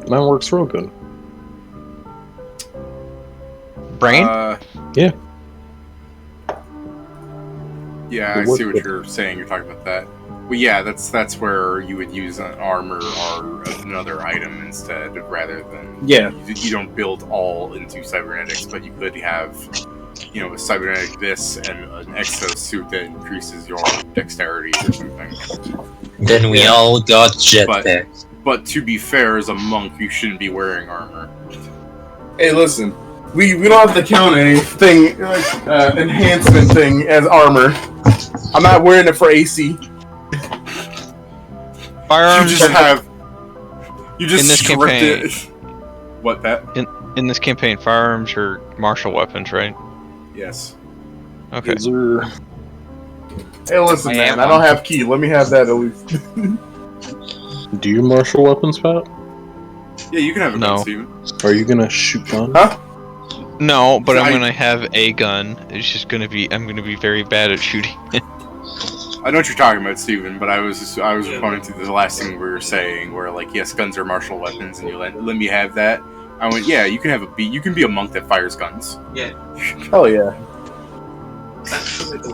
Mine works real good. Brain? Yeah. Yeah, I see what you're saying. You're talking about that. Well, yeah, that's where you would use an armor or another item instead, rather than you don't build all into cybernetics, but you could have a cybernetic this and an exosuit that increases your dexterity or something. Then we all got jetpacks. But to be fair, as a monk, you shouldn't be wearing armor. Hey, listen, we don't have to count anything enhancement thing as armor. I'm not wearing it for AC. Firearms you just in this campaign. What, Pat? In this campaign, firearms are martial weapons, right? Yes. Okay. Hey, listen, man, I don't have key. Let me have that at least. Do you martial weapons, Pat? Yeah, you can have a gun, Steven. Are you gonna shoot guns? Huh? No, but I'm gonna have a gun. It's just I'm gonna be very bad at shooting it. I know what you're talking about, Steven, but I was responding to the last thing we were saying, where like, yes, guns are martial weapons, and you let me have that. I went, yeah, you can be a monk that fires guns. Yeah. Hell yeah.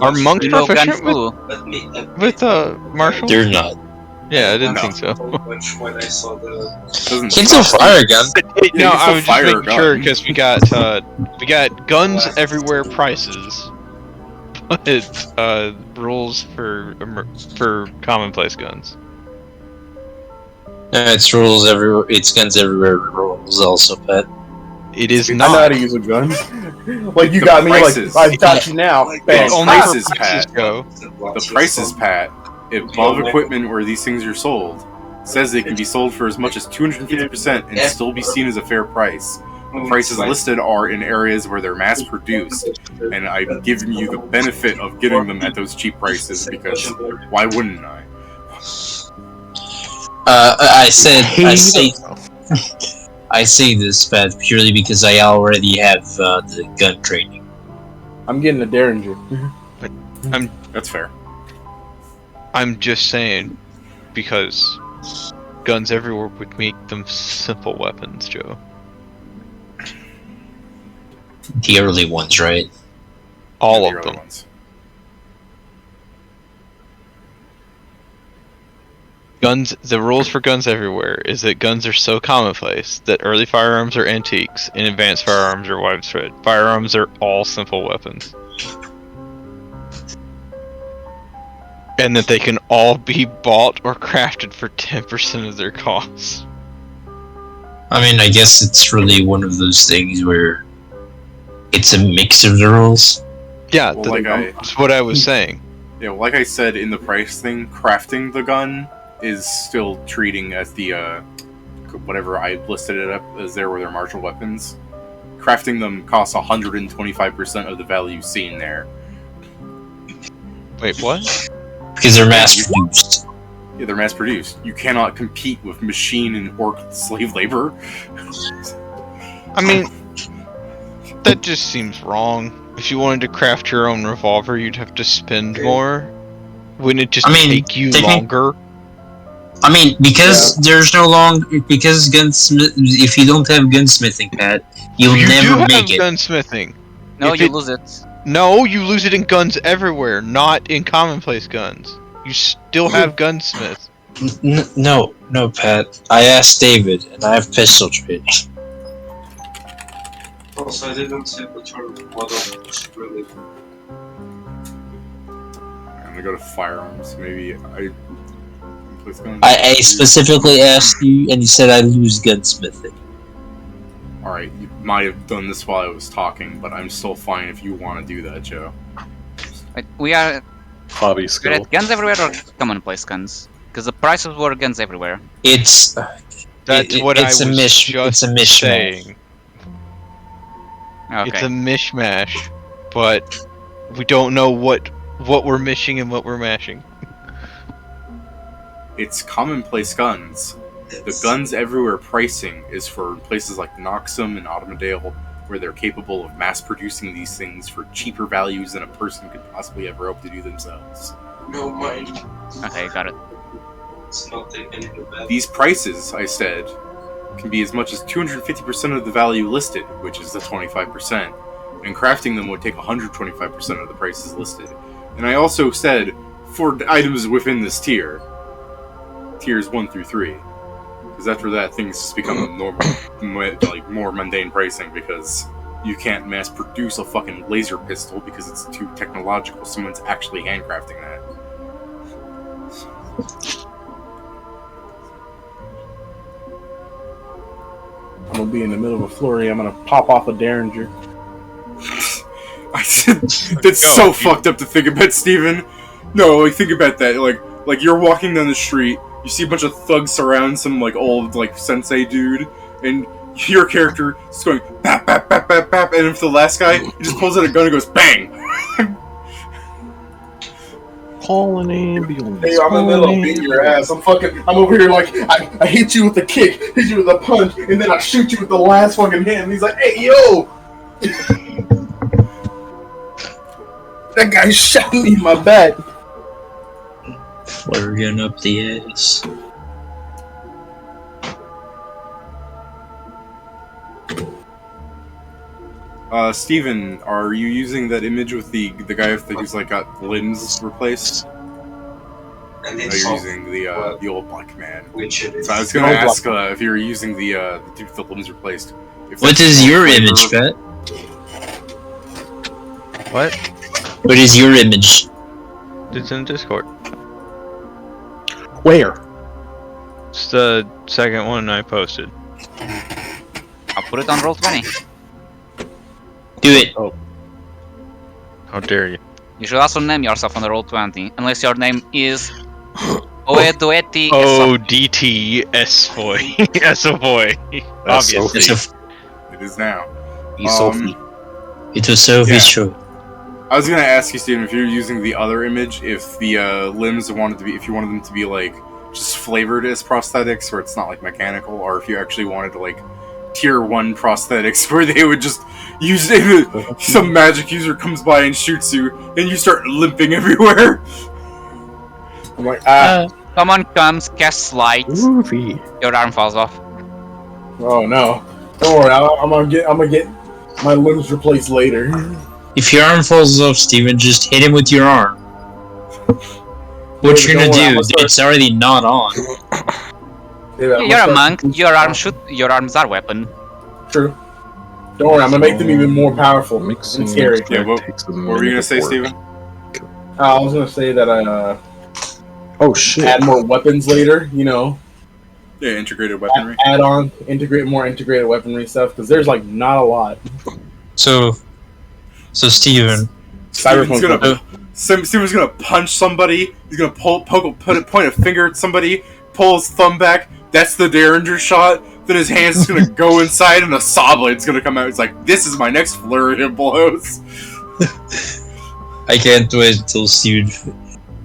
Are monks proficient with martial? They're not. Yeah, I didn't think so. When I saw the Can still fire a gun. No, I was just making sure because we got guns everywhere prices, but rules for commonplace guns. It's rules everywhere. It's guns everywhere. Rules also, Pat. It is I know how not. to use a gun. Like you got me, like I've got you now. Bang. Only prices, for prices Pat. go. The prices, Pat. Above equipment where these things are sold, says they can be sold for as much as 250% and still be seen as a fair price. The prices listed are in areas where they're mass produced, and I'm giving you the benefit of getting them at those cheap prices because why wouldn't I? I say this, Pat, purely because I already have the gun training. I'm getting a Derringer. That's fair. I'm just saying, because guns everywhere would make them simple weapons, Joe. The early ones, right? All The of early them. ones. Guns. The rules for guns everywhere is that guns are so commonplace that early firearms are antiques and advanced firearms are widespread. Firearms are all simple weapons. And that they can all be bought or crafted for 10% of their cost. I mean, I guess it's really one of those things where it's a mix of the rules. Yeah, Well, that's what I was saying. Yeah, well, like I said in the price thing, crafting the gun is still treating as the, whatever I listed it up as there were their martial weapons. Crafting them costs 125% of the value seen there. Wait, what? Because they're mass produced. Yeah, they're mass produced. You cannot compete with machine and orc slave labor. I mean, that just seems wrong. If you wanted to craft your own revolver, you'd have to spend more. Wouldn't it just take you longer? I mean, because there's no because gunsmith. If you don't have gunsmithing, Pat, you'll never make it. Gunsmithing. No, you lose it. No, you lose it in guns everywhere, not in commonplace guns. You still have gunsmiths. No, Pat. I asked David, and I have pistol trade. Also, I didn't have the term model, really. I'm gonna go to firearms. Maybe I specifically asked you, and you said I lose gunsmithing. Alright, you might have done this while I was talking, but I'm still fine if you want to do that, Joe. Wait, we are Hobby skill. at guns everywhere or commonplace guns? Because the prices were guns everywhere. It's That's what I was just it's a mishmash. saying. Okay. It's a mishmash, but we don't know what we're mishing and what we're mashing. It's commonplace guns. The guns everywhere pricing is for places like Noxum and Automodale, where they're capable of mass producing these things for cheaper values than a person could possibly ever hope to do themselves. No mind. Okay, got it. It's not taking the bad. These prices, I said, can be as much as 250% of the value listed, which is the 25%, and crafting them would take 125% of the prices listed. And I also said, for items within this tier, tiers 1 through 3. Because after that, things just become normal, like more mundane pricing, because you can't mass produce a fucking laser pistol because it's too technological. Someone's actually handcrafting that. I'm gonna be in the middle of a flurry. I'm gonna pop off a Derringer. That's so fucked up to think about, Steven. No, like, think about that. Like you're walking down the street, you see a bunch of thugs surround some, like, old, like, sensei dude, and your character is going, bap, bap, bap, bap, bap, and if the last guy, he just pulls out a gun and goes, bang! Call an ambulance. Hey, I'm in the middle of beating your ass. I'm over here like, I hit you with a kick, hit you with a punch, and then I shoot you with the last fucking hit, and he's like, hey, yo! That guy shot me in my back. Flurrying up the ass. Steven, are you using that image with the guy who's, like, got limbs replaced? And No, it's you're off. using the old black man. Which it is. So I was gonna ask if you were using the dude with the limbs replaced. What is your image, Pat? What? What is your image? It's in Discord. Where? It's the second one I posted. I'll put it on Roll20. Do it. How dare you? You should also name yourself on the Roll20, unless your name is Oedueti. O-D-T S-Boy. S-Boy. Obviously. It is now. Sophie. It was Sophie's show. I was gonna ask you, Steven, if you're using the other image, if the limbs wanted to be, if you wanted them to be like just flavored as prosthetics, where it's not like mechanical, or if you actually wanted to like tier 1 prosthetics, where they would just use it. Some magic user comes by and shoots you, and you start limping everywhere. I'm like, Someone comes, casts light, Groovy. your arm falls off. Oh no! Don't worry, I'm gonna get my limbs replaced later. If your arm falls off, Steven, just hit him with your arm. What you're gonna do? It's already not on. You're a monk. Your arms are weapon. True. Don't worry, I'm gonna make them even more powerful and scary. Yeah, what were you gonna say, Steven? I was gonna say that oh shit! Add more weapons later. You know. Yeah, integrated weaponry. Add on, more integrated weaponry stuff because there's like not a lot. So Steven. Steven's gonna punch somebody. He's gonna point a finger at somebody, pull his thumb back. That's the Derringer shot. Then his hand's just gonna go inside, and a saw blade's gonna come out. It's like, this is my next flurry of blows. I can't wait until Steven.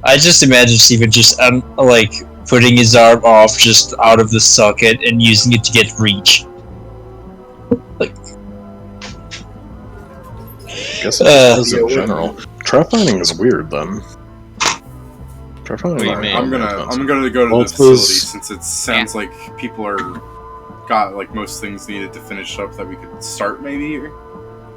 I just imagine Steven just like putting his arm off just out of the socket and using it to get reach. Like, I guess it is in general. Trap mining is weird then. Trap mining. I'm gonna go to the facility since it sounds like people got like most things needed to finish up that we could start maybe.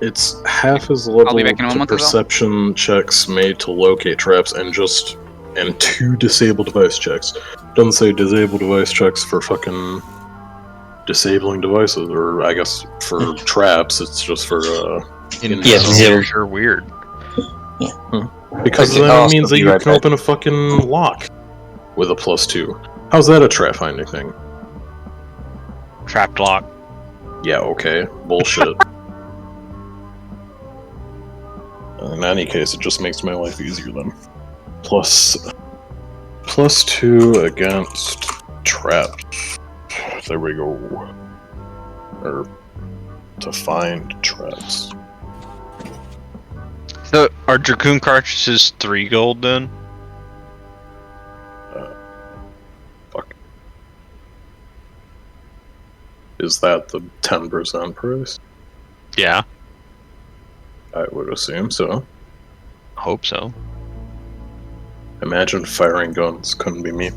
It's half as level to perception checks made to locate traps and 2 disable device checks. Doesn't say disable device checks for fucking disabling devices, or I guess for traps. It's just for You're weird. Because that means that you can open a fucking lock with a +2. How's that a trap finding thing? Trapped lock. Yeah, okay. Bullshit. In any case, it just makes my life easier then. +2 against traps. There we go. Or to find traps. So, are Dracoon cartridges 3 gold then? Fuck. Is that the 10% price? Yeah. I would assume so. Hope so. Imagine firing guns. Couldn't be me.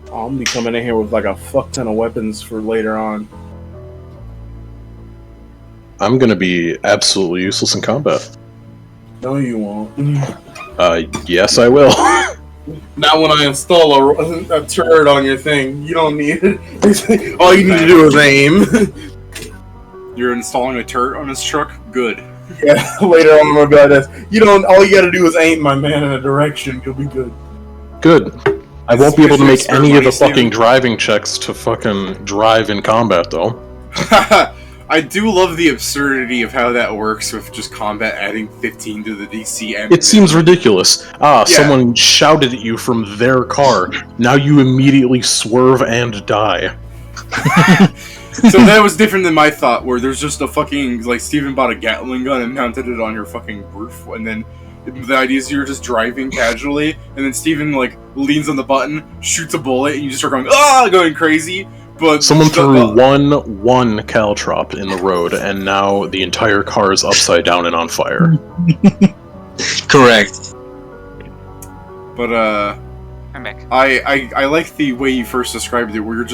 I'm gonna be coming in here with like a fuck ton of weapons for later on. I'm gonna be absolutely useless in combat. No, you won't. Yes, I will. Not when I install a turret on your thing. You don't need it. All you need to do is aim. You're installing a turret on his truck? Good. Yeah, later on I'm gonna be like this. All you gotta do is aim, my man, in a direction. You'll be good. Good. I won't be able to make any of the fucking driving checks to fucking drive in combat, though. I do love the absurdity of how that works with just combat adding 15 to the DC. It seems ridiculous. Someone shouted at you from their car. Now you immediately swerve and die. So that was different than my thought, where there's just a fucking, like, Steven bought a Gatling gun and mounted it on your fucking roof, and then the idea is you're just driving casually, and then Steven, like, leans on the button, shoots a bullet, and you just start going crazy. But someone threw one caltrop in the road, and now the entire car is upside down and on fire. Correct. But I'm back. I like the way you first described it, where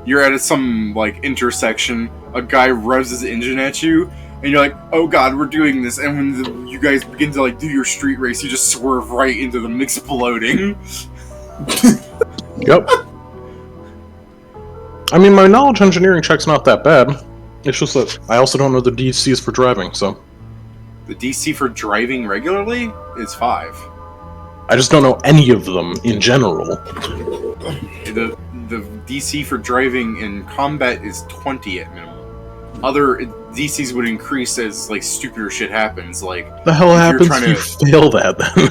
you're at some like intersection, a guy revs his engine at you, and you're like, oh god, we're doing this, and when you guys begin to like do your street race, you just swerve right into them exploding. Yep. I mean, my knowledge engineering check's not that bad. It's just that I also don't know the DCs for driving, so... The DC for driving regularly is 5. I just don't know any of them in general. The DC for driving in combat is 20 at minimum. Other DCs would increase as, like, stupider shit happens, like... The hell happens if you fail that, then?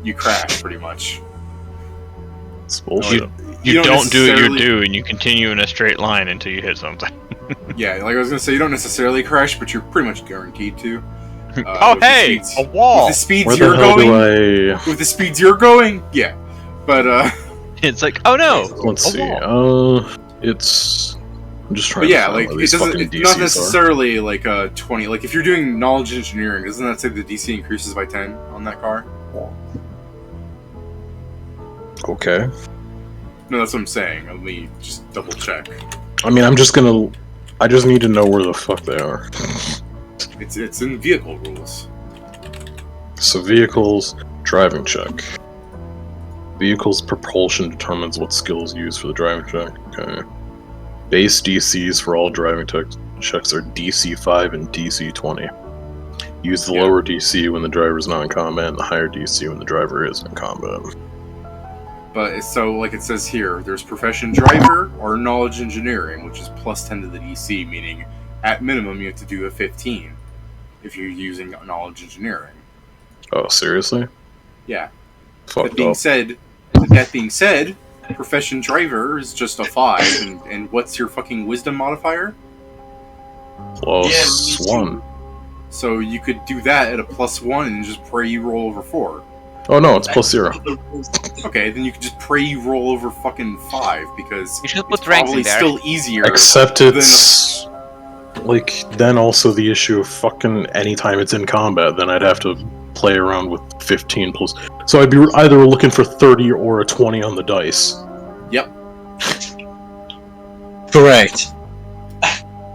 You crash, pretty much. It's bullshit. You don't do what you do, and you continue in a straight line until you hit something. Yeah, like I was gonna say, you don't necessarily crash, but you're pretty much guaranteed to. Oh, hey! A wall! With the speeds you're going... With the speeds you're going, yeah. But, It's like, oh no! Let's see, it's... I'm just trying But to yeah, find like where it these doesn't. fucking It's DCs not are. necessarily like a 20. Like if you're doing knowledge engineering, doesn't that say the DC increases by 10 on that car? Okay. No, that's what I'm saying. Let me just double check. I mean, I just need to know where the fuck they are. It's in vehicle rules. So vehicles, driving check. Vehicles propulsion determines what skills used for the driving check. Okay. Base DCs for all driving checks are DC 5 and DC 20. Use the lower DC when the driver is not in combat, and the higher DC when the driver is in combat. But it's so, like it says here, there's profession driver or knowledge engineering, which is plus 10 to the DC, meaning at minimum you have to do a 15 if you're using knowledge engineering. Oh, seriously? Yeah. Fucked That being said, profession driver is just a 5, and what's your fucking wisdom modifier? Plus 1. So you could do that at a plus 1 and just pray you roll over 4. Oh no, it's plus 0. Okay, then you could just pray you roll over fucking 5, because You should it's put ranks probably in there. still easier. Except it's... like, then also the issue of fucking anytime it's in combat, then I'd have to play around with 15 plus... So I'd be either looking for 30 or a 20 on the dice. Yep. Correct.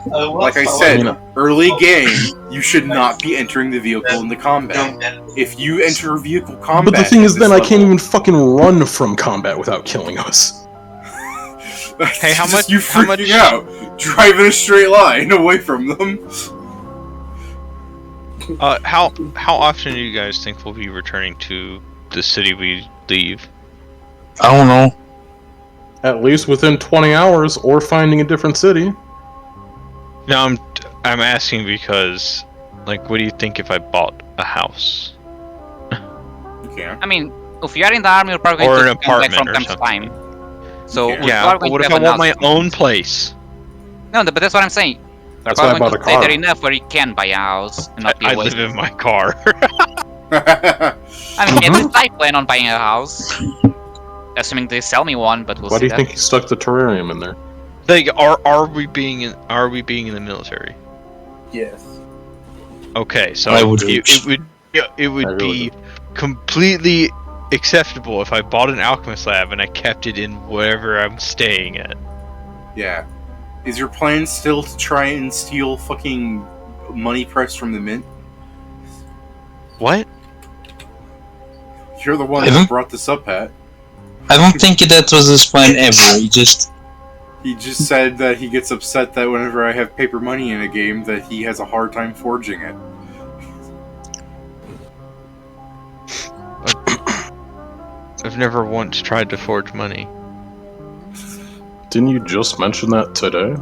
Like I said, early game, you should not be entering the vehicle into combat. If you enter vehicle combat... But the thing is, then I can't even fucking run from combat without killing us. Hey, how much? You freaking out, driving a straight line away from them. How often do you guys think we'll be returning to the city we leave? I don't know. At least within 20 hours, or finding a different city. No, I'm asking because, like, what do you think if I bought a house? Yeah. I mean, if you are in the army, you're probably Or going an to come back from apartment time or to time. So Yeah. we're Yeah, probably but what going if to I have want my an own place? No, but that's what I'm saying. You're That's why I probably bought going a to stay there car. enough where you can buy a house and not be I away. live in my car. I mean, at least I plan on buying a house. Assuming they sell me one, but we'll Why see do you that. think he stuck the terrarium in there? Like, are we being in the military? Yes. Okay, so I would it would be completely acceptable if I bought an alchemist lab and I kept it in wherever I'm staying at. Yeah. Is your plan still to try and steal fucking money press from the mint? What? You're the one Mhm. that brought this up, Pat. I don't think that was his plan ever. He just said that he gets upset that whenever I have paper money in a game that he has a hard time forging it. I've never once tried to forge money. Didn't you just mention that today?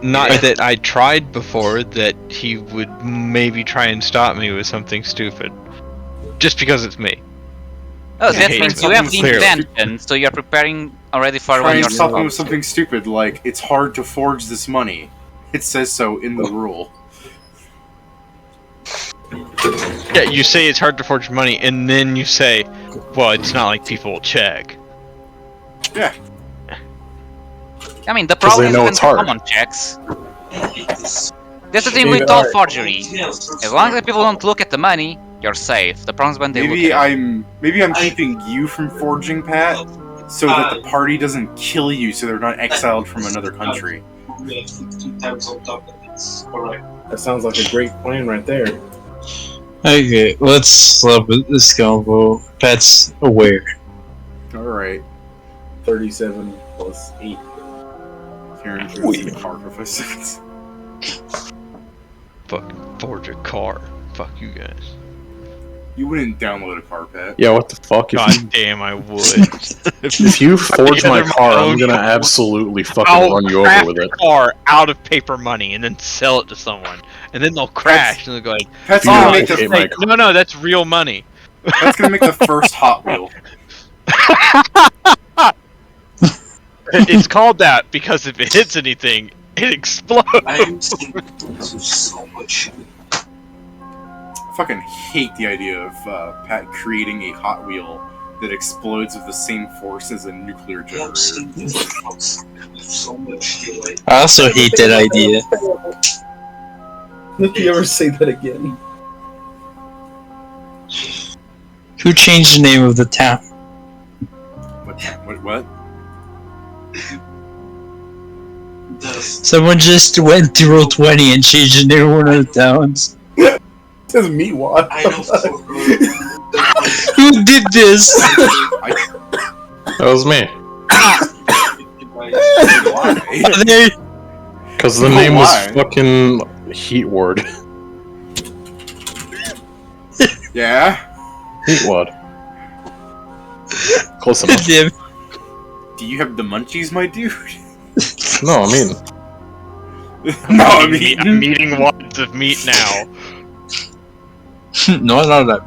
Not that I tried before, that he would maybe try and stop me with something stupid. Just because it's me. Oh, He that hates means me. you have the Clearly. intention, so you're preparing already for Try when and you're stop him stopped. with something stupid like, it's hard to forge this money. It says so in the rule. Yeah, you say it's hard to forge money, and then you say, well, it's not like people will check. Yeah. I mean, the 'Cause they problem know is it's when hard. someone checks. That's the thing with all forgery. As long as people don't look at the money, you're safe. The problem is when they look Maybe at it. maybe I'm keeping you from forging, Pat, so that the party doesn't kill you so they're not exiled from another country. That sounds like a great plan right there. okay. Let's stop this convo. Pat's aware. Alright. 37 plus 8. Karen goes in the car for 5 seconds. Fucking forge a car. Fuck you guys. You wouldn't download a car, Pat. Yeah, what the fuck? God damn, I would. If you forge my Either my car, I'm own gonna car- absolutely fucking I'll run you over craft with a it. car out of paper money and then sell it to someone, and then they'll crash and they'll go like, That's You gonna know, make I hate the my "No, no, that's real money." first Hot Wheel. It's called that because if it hits anything, it explodes. so much. I fucking hate the idea of Pat creating a Hot Wheel that explodes with the same force as a nuclear generator. I also hate that idea. If you ever say that again. Who changed the name of the town? What? Someone just went to Roll20 and changed the name of one of the towns. It says Meatwad. Who did this? That was me. Because the name was fucking Heat Ward. Yeah? Heat Wad. Close enough. Do you have the munchies, my dude? No, I mean... No, I mean... I'm eating wads of meat now. No, not that.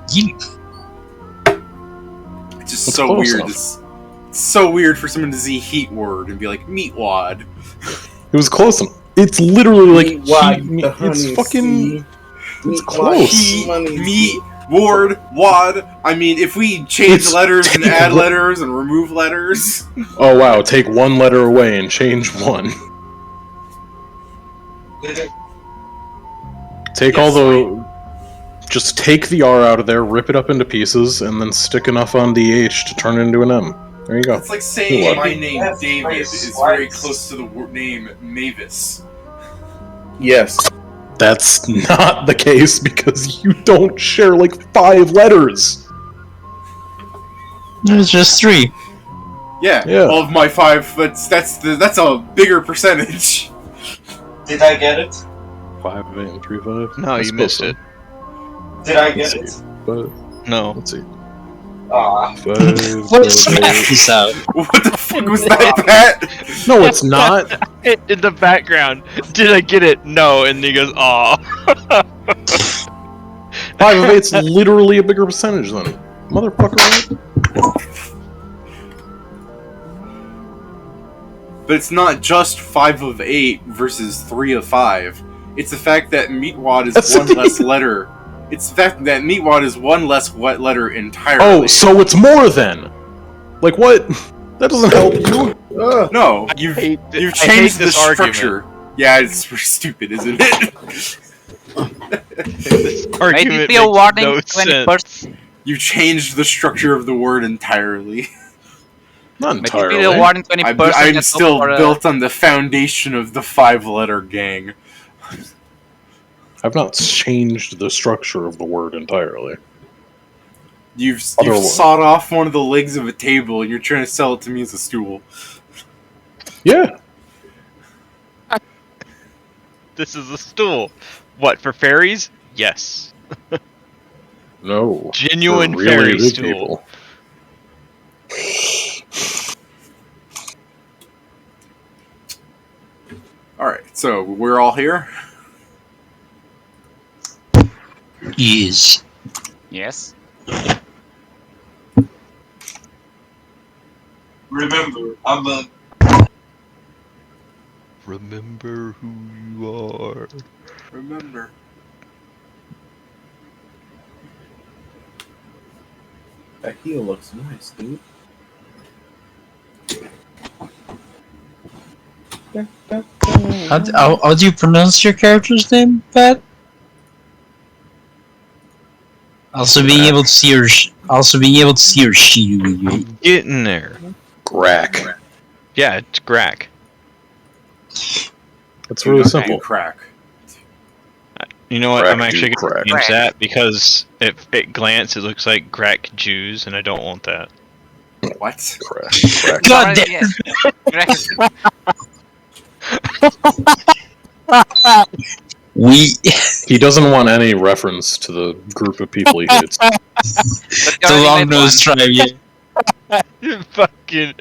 It's just That's so close weird. enough. It's so weird for someone to see Heat Word and be like, meat wad. It was close enough. It's literally like Meatwad, heat, the it's honey fucking... sea. It's Meatwad, close. Heat, money. meat, ward, wad. I mean, if we change It's- letters and add letters and remove letters... Oh wow, take one letter away and change one. Take all the... Just take the R out of there, rip it up into pieces, and then stick enough on the H to turn it into an M. There you go. It's like saying What? my name, David, is very close to the name Mavis. Yes. That's not the case because you don't share like 5 letters. There's just 3. Yeah, Yeah. all of my 5, but that's a bigger percentage. Did I get it? 5, 8, and 3, 5. No, you missed it. Did I get it? But No. let's see. Ah. 5, Let's 7, map 8. this out. What the fuck was that, Pat? No, it's not. In the background. Did I get it? No. And he goes, aw. 5 of 8's literally a bigger percentage than motherfucker. But it's not just 5 of 8 versus 3 of 5. It's the fact that meatwad is That's one the- less letter. It's the fact that meatwad is one less wet letter entirely. Oh, so it's more then. Like what? That doesn't help you. No, you've I hate changed the this argument. structure. Yeah, it's pretty stupid, isn't it? This May argument it be a makes warning no to any sense. person. You changed the structure of the word entirely. Not May it be entirely. a warning to any person. I'm that still look for, built on the foundation of the 5-letter gang. I've not changed the structure of the word entirely. You've Other one. sawed off one of the legs of a table and you're trying to sell it to me as a stool. Yeah. This is a stool. What, for fairies? Yes. No. Genuine For really fairy big stool. people. Alright, so we're all here? Yes. Yes. Remember, I'm a. Remember who you are. Remember. That heel looks nice, dude. How do you pronounce your character's name, Pat? Also being able to see your sheet. Getting there. Grack. Yeah, it's Grack. It's really And simple. crack. You know what? Crack I'm actually dude, going to crack. change that because at glance it looks like Grack Jews, and I don't want that. What? Crack. Crack. God damn. Yes. Grass. He doesn't want any reference to the group of people he hates. But you The already long made nosed tribe, yeah. You fucking.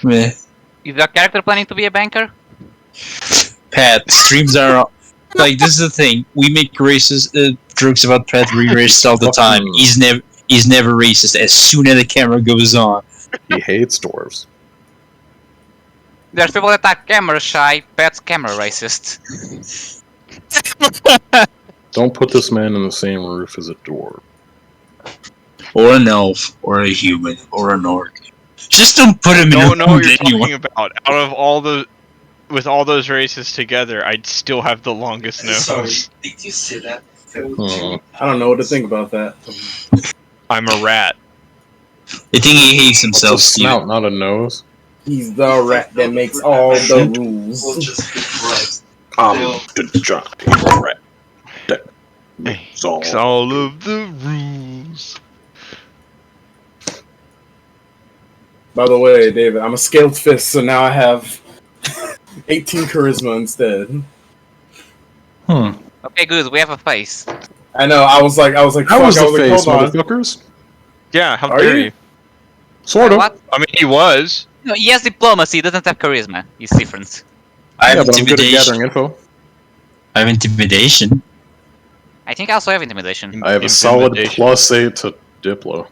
Meh. Is your character planning to be a banker? Pat, streams are like this is the thing. We make racist jokes about Pat being racist all the time. He's never racist. As soon as the camera goes on, He hates dwarves. There's people that are camera shy, Pat's camera racist. Don't put this man in the same roof as a dwarf. or an elf, or a human, or an orc. Just don't put him in a Don't know what mood you're anyway. talking about. Out of all the, with all those races together, I'd still have the longest Sorry, nose. did you say that? I don't know what to think about that. I'm a rat. I think he hates What's himself, a snout, not a nose? He's the rat that makes all the rules. We'll just be right. I'm the giant rat that makes It's all of the rules. By the way, David, I'm a scaled fist, so now I have 18 charisma instead. Okay, good. We have a face. I know. I was like, How fuck, was I the was like, face, hold on. motherfuckers? Yeah, how Are dare you? you? Sort of. What? I mean, he was. No, he has diplomacy. He doesn't have charisma. It's different. I have Yeah, but I'm good at intimidation. gathering info. I have intimidation. I think I also have intimidation. I have a solid Intimidation. +8 to Diplo.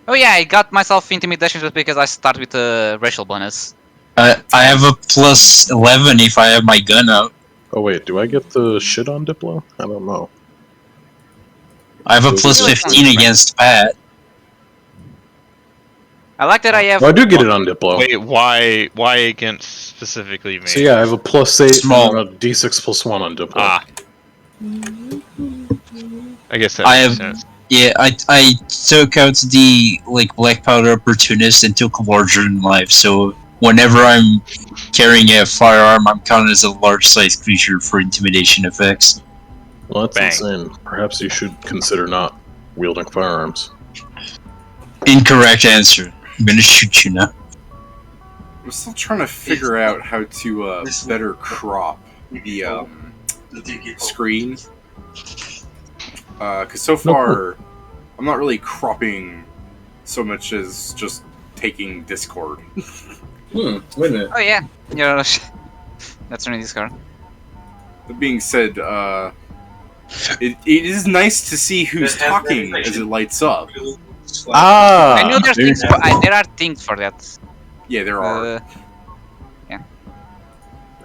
Oh yeah, I got myself intimidation just because I start with a racial bonus. I have a +11 if I have my gun out. Oh wait, do I get the shit on Diplo? I don't know. I have a Those are +15 against Pat. I like that I have. Oh, I do get it on Diplo. Wait, why against specifically me? So yeah, I have a +8 Small. and a D6 +1 on Diplo. Ah. I guess that I makes have- sense. Yeah, I took out the black powder opportunist and took larger in life. So whenever I'm carrying a firearm, I'm counted as a large-sized creature for intimidation effects. Well, that's Bang. insane. Perhaps you should consider not wielding firearms. Incorrect answer. I'm gonna shoot you now. I'm still trying to figure out how to better crop the screen. Because so far, I'm not really cropping so much as just taking Discord. Wait a minute. Oh yeah, you're. That's running this car. That being said, it is nice to see who's talking as it lights up. Ah! I know there's things. There are things for that. Yeah, there are.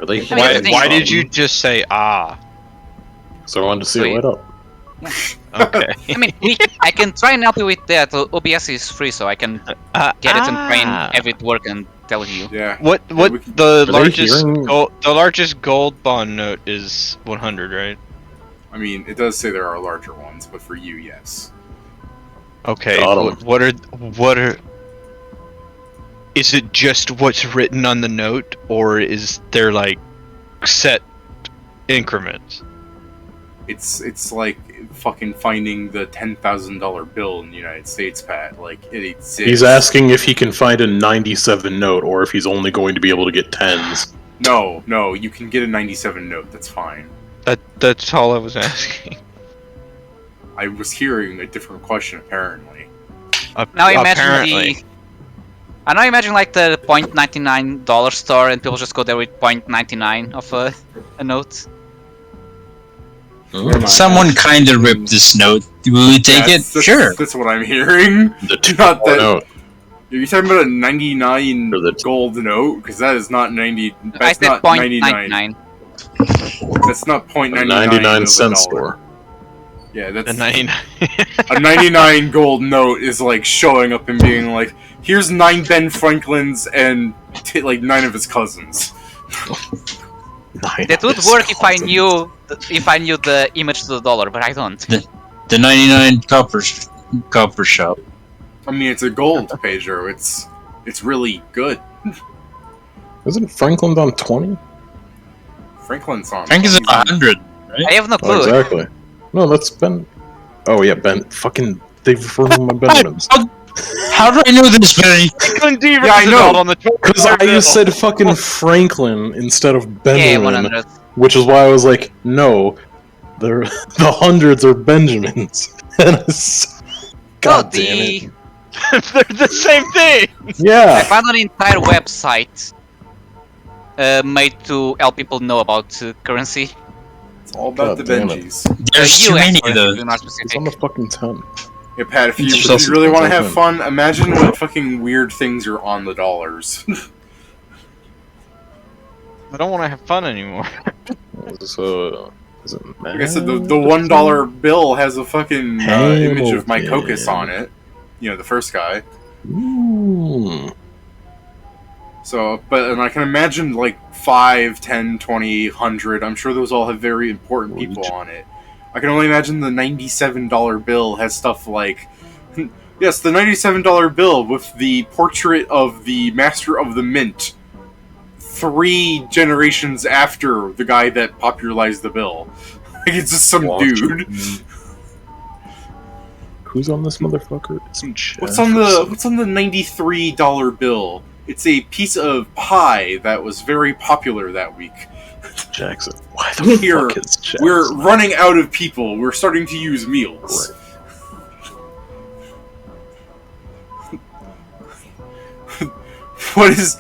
Are they I mean, the Why thing- did you just say ah? So I wanted to see Wait. it light up. Okay. I mean, I can try and help you with that. OBS is free, so I can get it and try and have it work and tell you. Yeah. What we can- the they largest hearing- the largest gold bond note is 100, right? I mean, it does say there are larger ones, but for you, yes. Okay. Got 'em. What are? Is it just what's written on the note, or is there like set increments? It's like fucking finding the $10,000 bill in the United States, Pat. Like, it exists. He's asking if he can find a 97 note, or if he's only going to be able to get 10s. No, you can get a 97 note, that's fine. That's all I was asking. I was hearing a different question, apparently. Now imagine Apparently. the. I now imagine like the $0.99 store, and people just go there with $0.99 of a note. Never mind. Someone kinda ripped this note. Will we take it? That's, Sure. That's what I'm hearing. The 2 Not that- note. Are you talking about a 99 Or the- gold note? Because that is not 90. I That's said not 99. $0.99. That's not A 0.99 99 of a cent dollar. store. Yeah, The that's 99. a 99 gold note is like showing up and being like, here's 9 Ben Franklins and like 9 of his cousins. That would work if I knew the image to the dollar, but I don't. The 99 copper shop. I mean, it's a gold, Pedro. It's really good. Isn't Franklin on 20? Franklin's on. Frank is at he's on- 100. I have no Oh, clue. exactly. No, that's Ben. Oh yeah, Ben. Fucking. They've removed my Benjamins. How do I know this, Benny? Yeah, I know. On the Because I just said fucking Franklin instead of Yeah, Benjamin, 100. which is why I was like, no, the hundreds are Benjamins. And it's, God damn it. They're the same thing. I Yeah. found an entire website made to help people know about currency. It's all about God the damn it. Benjis. There's too many US, of those. to be more It's on specific. the fucking 10. Yeah, Pat, if you It's really want to have something. fun, imagine what fucking weird things are on the dollars. I don't want to have fun anymore. So, is it Like I said, the $1 bill has a fucking image of my cocos on it. the first guy. Ooh. So, and I can imagine like 5, 10, 20, 100. I'm sure those all have very important people on it. I can only imagine the $97 bill has stuff like, yes, the $97 bill with the portrait of the Master of the Mint, 3 generations after the guy that popularized the bill. Like, it's just some dude. Who's on this motherfucker? What's on the $93 bill? It's a piece of pie that was very popular that week. Jackson. Why the fuck is Jackson? We're running out of people. We're starting to use meals. What is...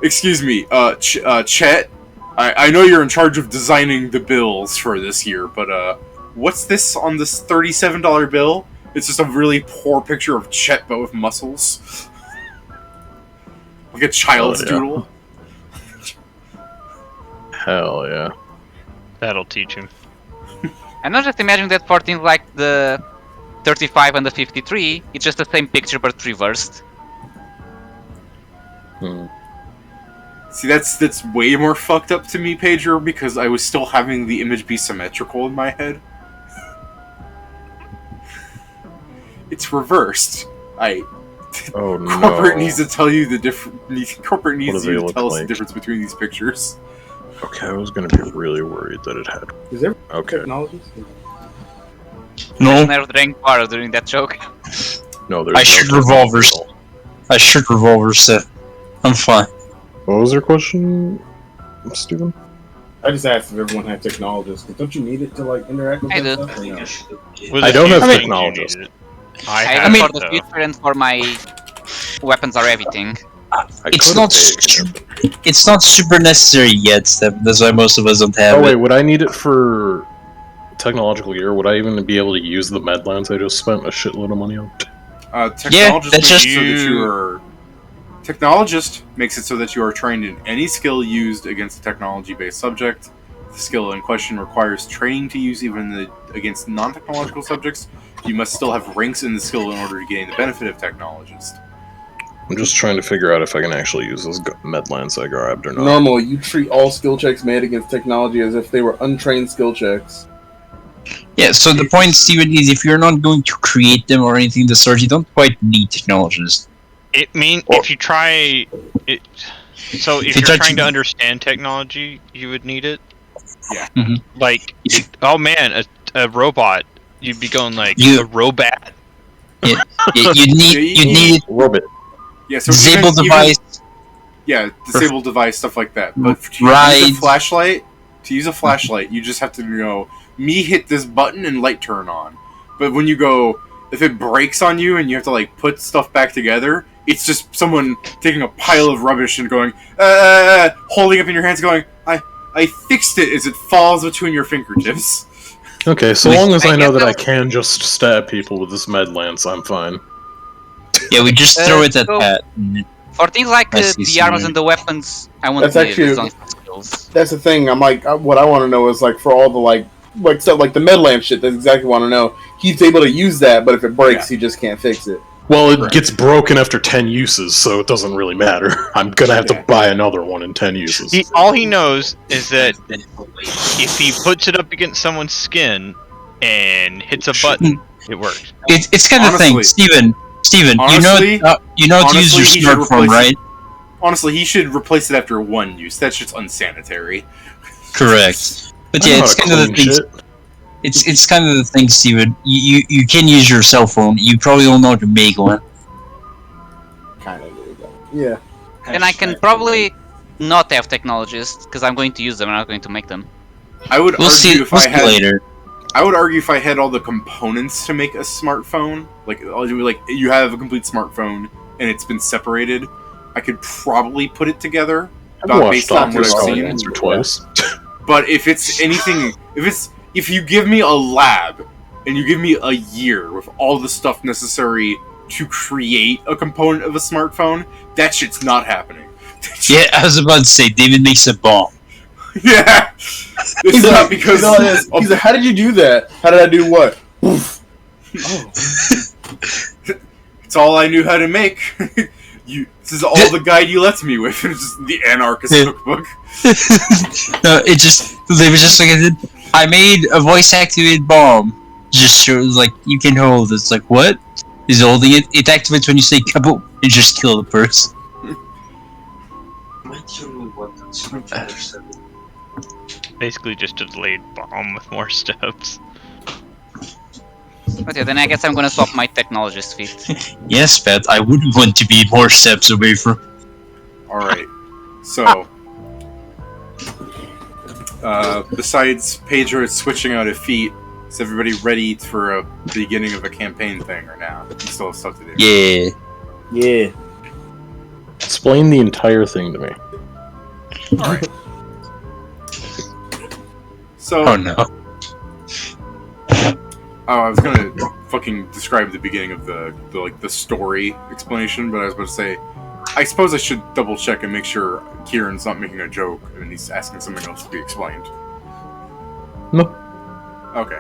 Excuse me, Chet? I know you're in charge of designing the bills for this year, but, what's this on this $37 bill? It's just a really poor picture of Chet, but with muscles. Like a child's doodle. Hell yeah. That'll teach him. I'm not just imagining that for things like the 35 and the 53, it's just the same picture but reversed. See, that's way more fucked up to me, Pedro, because I was still having the image be symmetrical in my head. It's reversed. Oh no. Corporate needs to tell you the difference. Corporate needs you to tell us the difference between these pictures. Okay, I was gonna be really worried that it had. Is there okay? Technologies? No. Never drank water during that joke. No, there's. I shoot revolvers. I shoot revolvers, so I'm fine. What was your question, Steven? I just asked if everyone had technologists, but don't you need it to like interact with I that do. stuff? Or no? With I a don't few have things technologists. you need it. I have for the though. future and for my weapons are everything. It's not super necessary yet. That's why most of us don't have Oh wait, it. would I need it for technological gear? Would I even be able to use the Medlands I just spent a shitload of money on? Technologist that's makes just it so that you are. Technologist makes it so that you are trained in any skill used against a technology-based subject. The skill in question requires training to use even against non-technological subjects. You must still have ranks in the skill in order to gain the benefit of technologist. I'm just trying to figure out if I can actually use those Medlands I grabbed or not. Normally, you treat all skill checks made against technology as if they were untrained skill checks. Yeah, so the point, Steven, is if you're not going to create them or anything of the sort, you don't quite need technologists. It means if you try it. So if you're trying to understand technology, you would need it. Yeah. Mm-hmm. Like, oh man, a robot. You'd be going like a robot. Yeah, you need Robot. Yeah, so disable device. Disable device, stuff like that. But to use a flashlight, you just have to go, me hit this button and light turn on. But when you go, if it breaks on you and you have to like put stuff back together, it's just someone taking a pile of rubbish and going, holding up in your hands going, I fixed it as it falls between your fingertips. Okay, so long as I know that I can just stab people with this Medlance, I'm fine. Yeah, we just throw it at that. For things like the armors and the weapons, I want to use skills. That's the thing. I'm like, what I want to know is like for all the like stuff like the Medlamp shit. That's exactly what I want to know. He's able to use that, but if it breaks, he just can't fix it. Well, it gets broken after 10 uses, so it doesn't really matter. I'm gonna have to buy another one in 10 uses. All he knows is that if he puts it up against someone's skin and hits a button, it works. It's kind of thing, Steven, honestly, you know to use your smartphone, right? Honestly, he should replace it after one use. That shit's unsanitary. Correct. But yeah, it's kind of the thing. It's kind of the thing, Steven. You can use your cell phone. You probably don't know how to make one. Kind of do that. Yeah. And I can probably not have technologists because I'm going to use them. I'm not going to make them. I would we'll argue see, if we'll I had later. I would argue if I had all the components to make a smartphone, like you have a complete smartphone and it's been separated, I could probably put it together based on what I've seen. Once or twice. But if it's anything, if you give me a lab and you give me a year with all the stuff necessary to create a component of a smartphone, that shit's not happening. Yeah, I was about to say, David makes a bomb. Yeah! It's not because... He's like, how did you do that? How did I do what? Oh. It's all I knew how to make. This is all the guide you left me with. It's just the anarchist cookbook. No, they were just like, I made a voice-activated bomb. Just shows like you can hold. It's like what? He's holding it. It activates when you say kaboom. You just kill the person. Might you know what that's from Anderson? Basically, just a delayed bomb with more steps. Okay, then I guess I'm gonna swap my technologist feat. Yes, Pat. I wouldn't want to be more steps away from. All right. So, besides Pedro switching out a feat, is everybody ready for a beginning of a campaign thing, or now? You still have stuff to do. Yeah. Yeah. Explain the entire thing to me. All right. So. Oh no. Oh, I was gonna fucking describe the beginning of the story explanation, but I was about to say, I suppose I should double check and make sure Kieran's not making a joke and he's asking something else to be explained. No. Okay.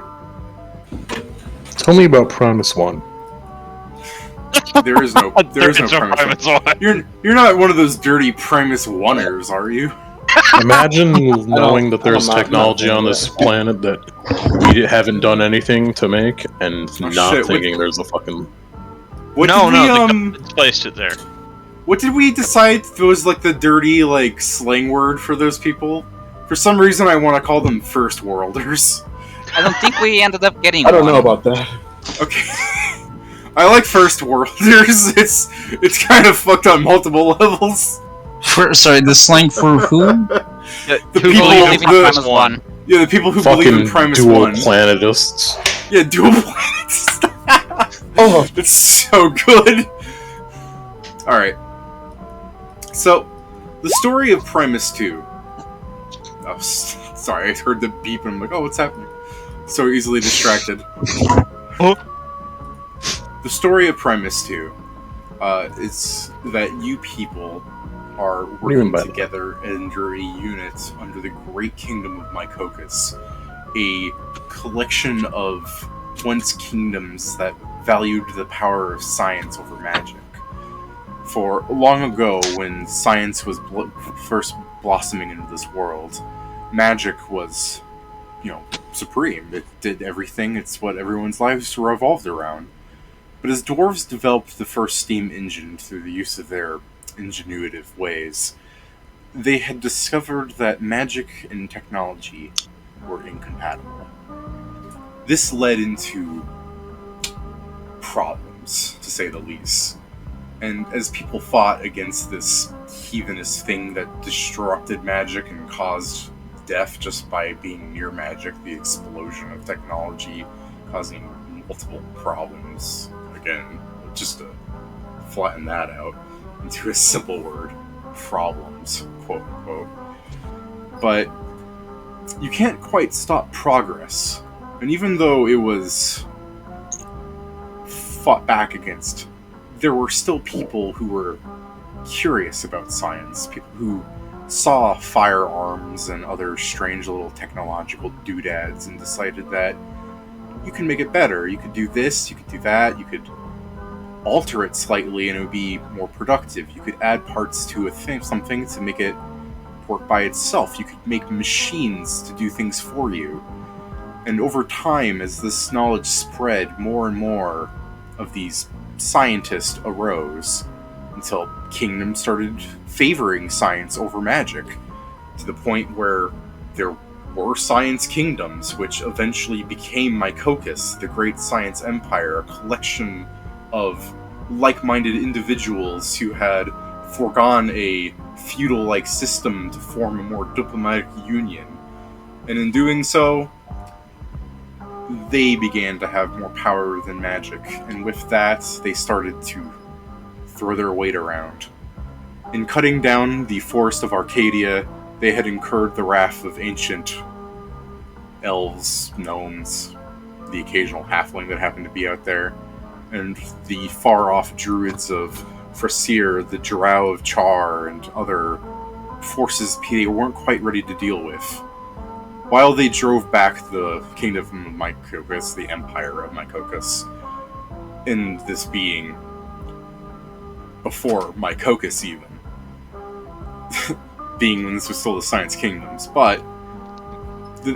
Tell me about Primus I. There is no Primus I. You're not one of those dirty Primus Oneers, are you? Imagine knowing that there's technology on this planet that we haven't done anything to make, and thinking there's a fucking... They placed it there. What did we decide was like the dirty slang word for those people? For some reason, I want to call them first worlders. I don't think we ended up getting I don't know about that. Okay. I like first worlders. It's kind of fucked on multiple levels. Sorry, the slang for who? The people believe in Primus I. Yeah, the people who fucking believe in Primus dual I. planetists. Yeah, dual planets. Oh, it's so good. Alright. So, the story of Primus II. Oh, sorry, I heard the beep and I'm like, oh, what's happening? So easily distracted. The story of Primus II is that you people are working together under a unit under the great kingdom of Mycocus, a collection of once kingdoms that valued the power of science over magic. For long ago, when science was first blossoming into this world, magic was, supreme. It did everything. It's what everyone's lives revolved around. But as dwarves developed the first steam engine through the use of their ingenuitive ways, they had discovered that magic and technology were incompatible. This led into problems, to say the least. And as people fought against this heathenous thing that disrupted magic and caused death just by being near magic, the explosion of technology causing multiple problems. Again, just to flatten that out into a simple word, problems, quote unquote. But you can't quite stop progress. And even though it was fought back against, there were still people who were curious about science, people who saw firearms and other strange little technological doodads and decided that you can make it better. You could do this, you could do that, you could alter it slightly and it would be more productive. You could add parts to something to make it work by itself. You could make machines to do things for you. And over time, as this knowledge spread, more and more of these scientists arose until kingdoms started favoring science over magic, to the point where there were science kingdoms, which eventually became Mycocus, the great science empire, a collection of like-minded individuals who had foregone a feudal-like system to form a more diplomatic union. And in doing so, they began to have more power than magic, and with that, they started to throw their weight around. In cutting down the forest of Arcadia, they had incurred the wrath of ancient elves, gnomes, the occasional halfling that happened to be out there, and the far-off druids of Frasir, the Drow of Char, and other forces they weren't quite ready to deal with. While they drove back the kingdom of Mycocus, the empire of Mycocus, in this being, before Mycoccus even. Being when this was still the Science Kingdoms. But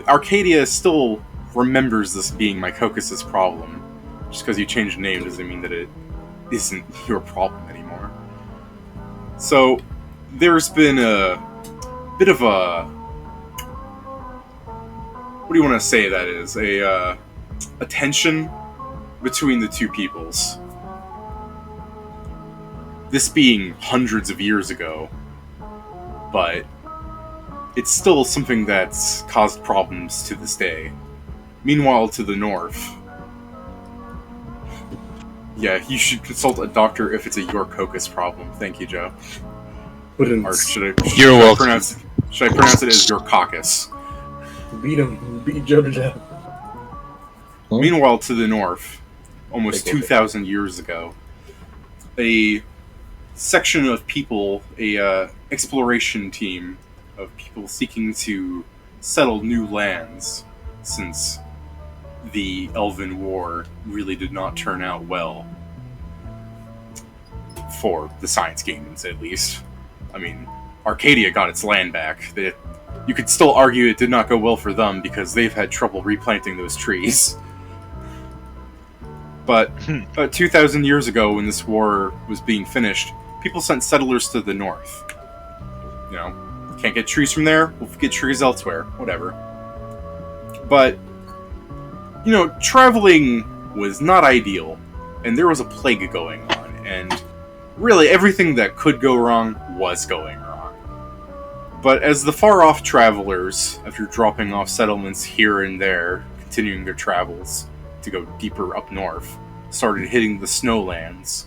Arcadia still remembers this being Mycoccus' problem. Just because you change the name doesn't mean that it isn't your problem anymore. So, there's been a bit of a... What do you want to say that is? A tension between the two peoples. This being hundreds of years ago, but it's still something that's caused problems to this day. Meanwhile, to the north... Yeah, you should consult a doctor if it's a Yorkokus problem. Thank you, Joe. Or should I pronounce it as Yorkokus? Beat him. Beat Joe to death. Meanwhile, to the north, almost 2,000 years ago, a section of people, a exploration team of people seeking to settle new lands, since the Elven War really did not turn out well. For the Science Kingdoms, at least. I mean, Arcadia got its land back. You could still argue it did not go well for them, because they've had trouble replanting those trees. But 2,000 years ago, when this war was being finished, people sent settlers to the north. You know, can't get trees from there, we'll get trees elsewhere, whatever. But, you know, traveling was not ideal, and there was a plague going on, and really everything that could go wrong was going wrong. But as the far-off travelers, after dropping off settlements here and there, continuing their travels to go deeper up north, started hitting the snowlands,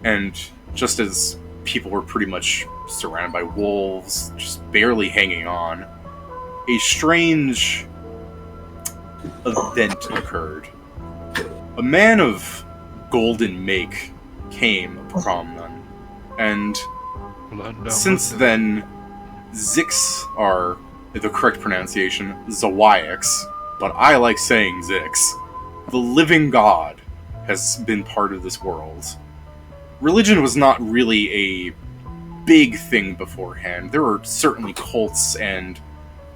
and just as people were pretty much surrounded by wolves, just barely hanging on, a strange event occurred. A man of golden make came upon them, and since then, Zix are the correct pronunciation, Zawaiix, but I like saying Zix. The living god has been part of this world. Religion was not really a big thing beforehand. There were certainly cults and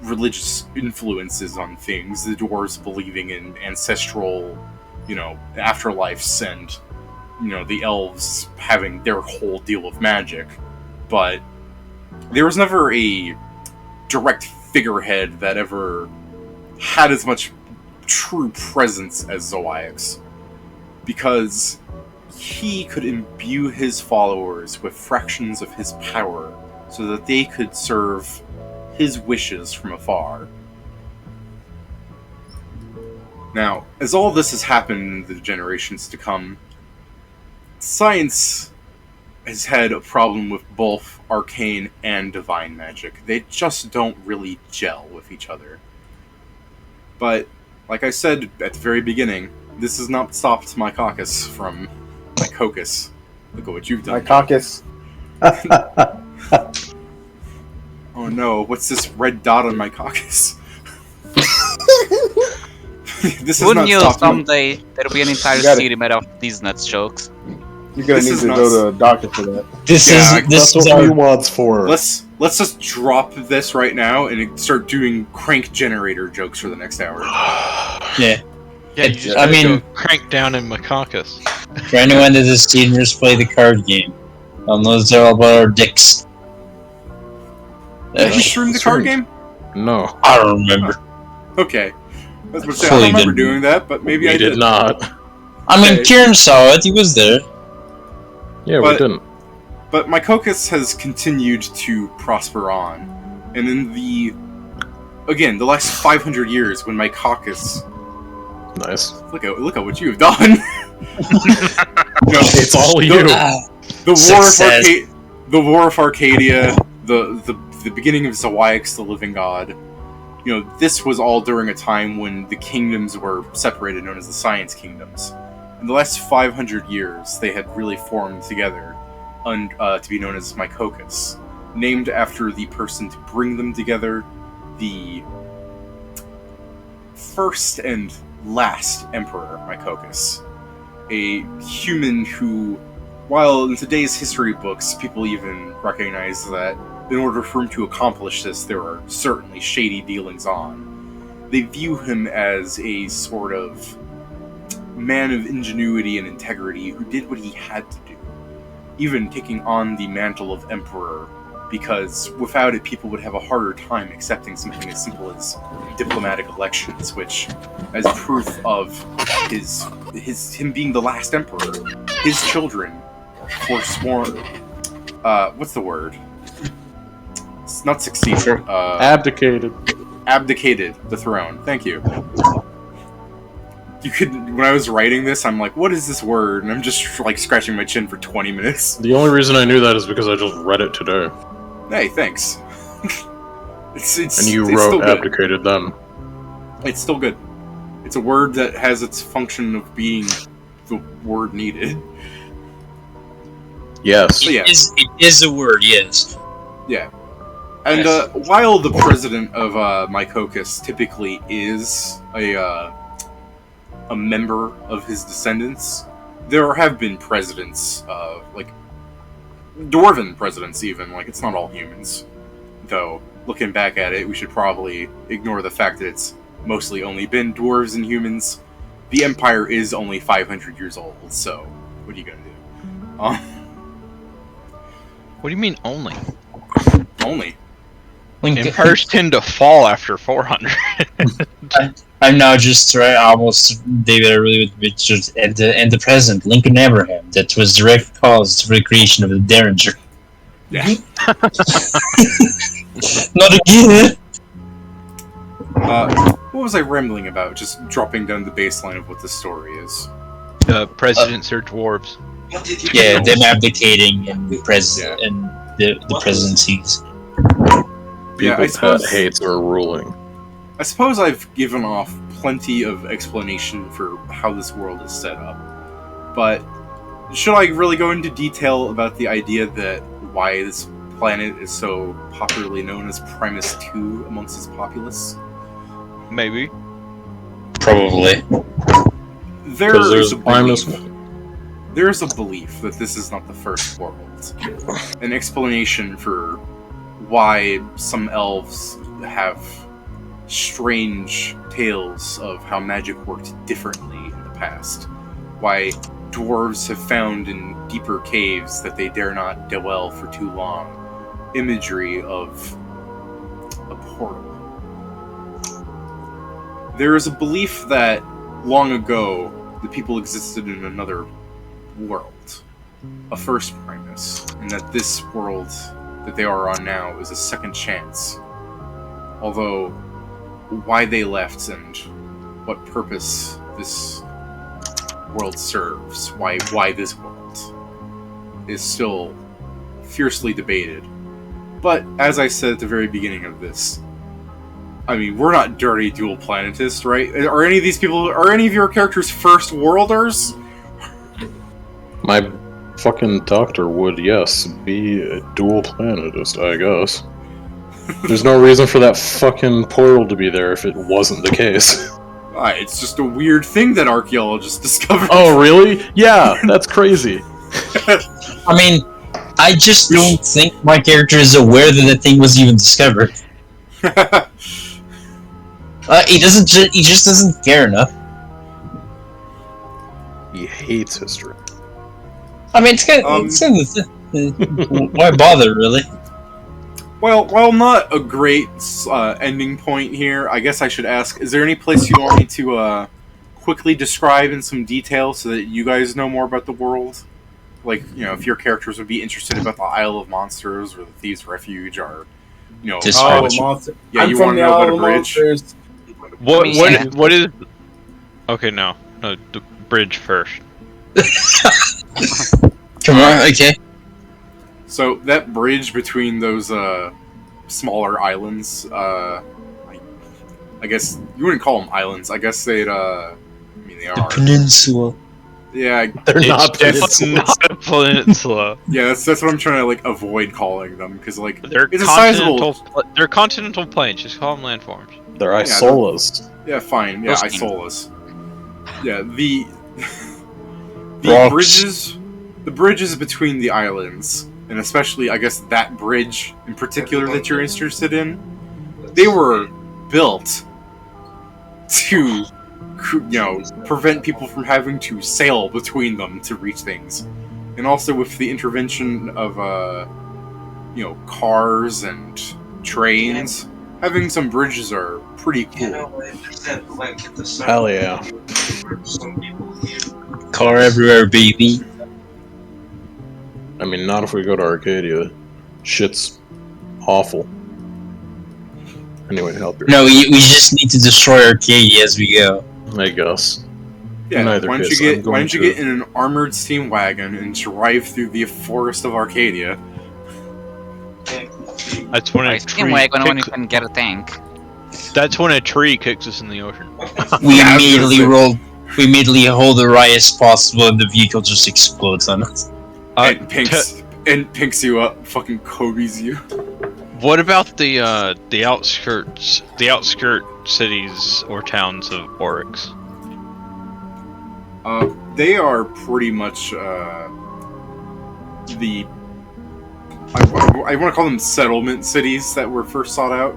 religious influences on things. The dwarves believing in ancestral, afterlives, and, the elves having their whole deal of magic. But there was never a direct figurehead that ever had as much true presence as Zawaiix, because he could imbue his followers with fractions of his power so that they could serve his wishes from afar. Now, as all this has happened in the generations to come, science has had a problem with both arcane and divine magic. They just don't really gel with each other. But, like I said at the very beginning, this has not stopped Mycoccus from Mycoccus. Look at what you've done. Mycoccus. Oh no, what's this red dot on Mycoccus? This is Wouldn't not you stopped someday there'll be an entire city made of these nuts jokes? You're gonna need to go to a doctor for that. This That's is what our nuance for. Let's just drop this right now and start doing crank generator jokes for the next hour. yeah. Yeah, you just I gotta mean- go crank down in Mycoccus. For anyone that has seen us play the card game, knows they're all about our dicks. Did you stream the card game? No, I don't remember. Okay. I was about to say, I Fully don't remember didn't. doing that, but maybe we I did not. I mean, Okay. Kieran saw it. He was there. Yeah, But- we didn't. But Mycoccus has continued to prosper on. And in the last 500 years, when Mycoccus... Nice. Look at what you have done! It's all you. The War of Arcadia, the beginning of Zawaiix, the living god. This was all during a time when the kingdoms were separated, known as the Science Kingdoms. In the last 500 years, they had really formed together to be known as Mycoccus, named after the person to bring them together, the first and last emperor, Mycoccus, a human who while in today's history books, people even recognize that in order for him to accomplish this, there are certainly shady dealings on. They view him as a sort of man of ingenuity and integrity who did what he had to do, even taking on the mantle of emperor, because without it, people would have a harder time accepting something as simple as diplomatic elections, which, as proof of him being the last emperor, his children forsworn. What's the word? It's not succeeded. Abdicated. Abdicated the throne. Thank you. You could. When I was writing this, I'm like, "What is this word?" And I'm just like scratching my chin for 20 minutes. The only reason I knew that is because I just read it today. Hey, thanks. And you wrote abdicated then. It's still good. It's a word that has its function of being the word needed. Yes. Yeah. It is a word, yes. Yeah. And while the president of Mycocus typically is a member of his descendants, there have been presidents, like dwarven presidents even, like it's not all humans. Though, looking back at it, we should probably ignore the fact that it's mostly only been dwarves and humans. The Empire is only 500 years old, so what are you gonna do? What do you mean only? Only. Empires tend to fall after 400. I'm now just almost David. I really would be just and the president Lincoln Abraham. That was direct cause for the creation of the Derringer. Yeah. Not again. What was I rambling about? Just dropping down the baseline of what the story is. The presidents are dwarves. What did you Yeah, do? them abdicating and the presidencies. People Pat hates are ruling. I suppose I've given off plenty of explanation for how this world is set up, but should I really go into detail about the idea that why this planet is so popularly known as Primus II amongst its populace? Maybe. Probably. There's Primus. There is a belief that this is not the first world. An explanation for why some elves have strange tales of how magic worked differently in the past. Why dwarves have found in deeper caves that they dare not dwell for too long imagery of a portal. There is a belief that long ago the people existed in another world, a first Primus, and that this world that they are on now is a second chance. Although, why they left and what purpose this world serves, why this world, is still fiercely debated. But, as I said at the very beginning of this, I mean, we're not dirty dual planetists, right? Are any of your characters first worlders? My fucking doctor would, yes, be a dual planetist, I guess. There's no reason for that fucking portal to be there if it wasn't the case. It's just a weird thing that archaeologists discovered. Oh, really? Yeah, that's crazy. I mean, I just don't think my character is aware that thing was even discovered. He just doesn't care enough. He hates history. I mean, it's kind of why bother, really? Well, while not a great ending point here, I guess I should ask, is there any place you want me to quickly describe in some detail so that you guys know more about the world? Like, you know, if your characters would be interested about the Isle of Monsters or the Thieves' Refuge or, you know... Describe it. Monster. Yeah, I'm you from want to the know Isle about a of bridge? Monsters. What is... Okay, no. No, the bridge first. Come on, okay. So, that bridge between those smaller islands, I guess you wouldn't call them islands. I guess they'd, I mean, they are. Peninsula. Yeah, They're not Definitely not a peninsula. yeah, that's what I'm trying to, like, avoid calling them, because, like, They're it's a sizable... They're continental plains. Just call them landforms. They're isolas. Yeah, fine. Yeah, Those isolas. Yeah, the Rocks. bridges the bridges between the islands, and especially, I guess, that bridge in particular that you're interested in, they were built to, prevent people from having to sail between them to reach things. And also with the intervention of, cars and trains, having some bridges are pretty cool. Hell yeah. Car everywhere, baby. I mean, not if we go to Arcadia. Shit's awful. Anyway, help you. No, we just need to destroy Arcadia as we go. I guess. Yeah, In either why don't case, you I'm get going in an armored steam wagon and drive through the forest of Arcadia? That's when a Steam tree wagon when you kicks, can get a tank. that's when a tree kicks us in the ocean. We Yeah, I was immediately gonna say. roll. We immediately hold the riot's possible, and the vehicle just explodes on us. And pinks you up, fucking Kobe's you. What about the outskirt cities or towns of Oryx? They are pretty much the I want to call them settlement cities that were first sought out,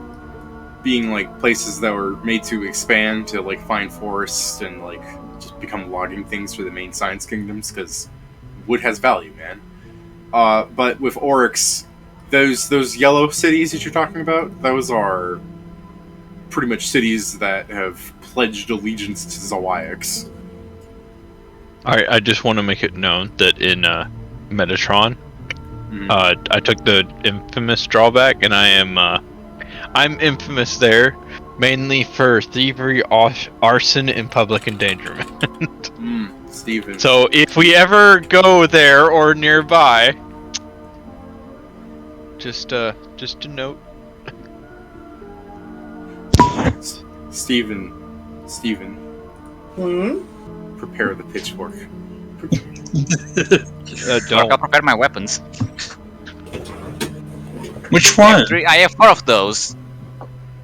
being like places that were made to expand to like find forests and like just become logging things for the main science kingdoms because wood has value, man. But with Oryx, those yellow cities that you're talking about, those are pretty much cities that have pledged allegiance to Zawaix. Alright, I just want to make it known that in Metatron, I took the infamous drawback, and I'm infamous there, mainly for thievery, arson, and public endangerment. Steven. So if we ever go there or nearby, just a note. Steven. Prepare the pitchfork. Don't. I'll prepare my weapons. Which one? I have 4 of those.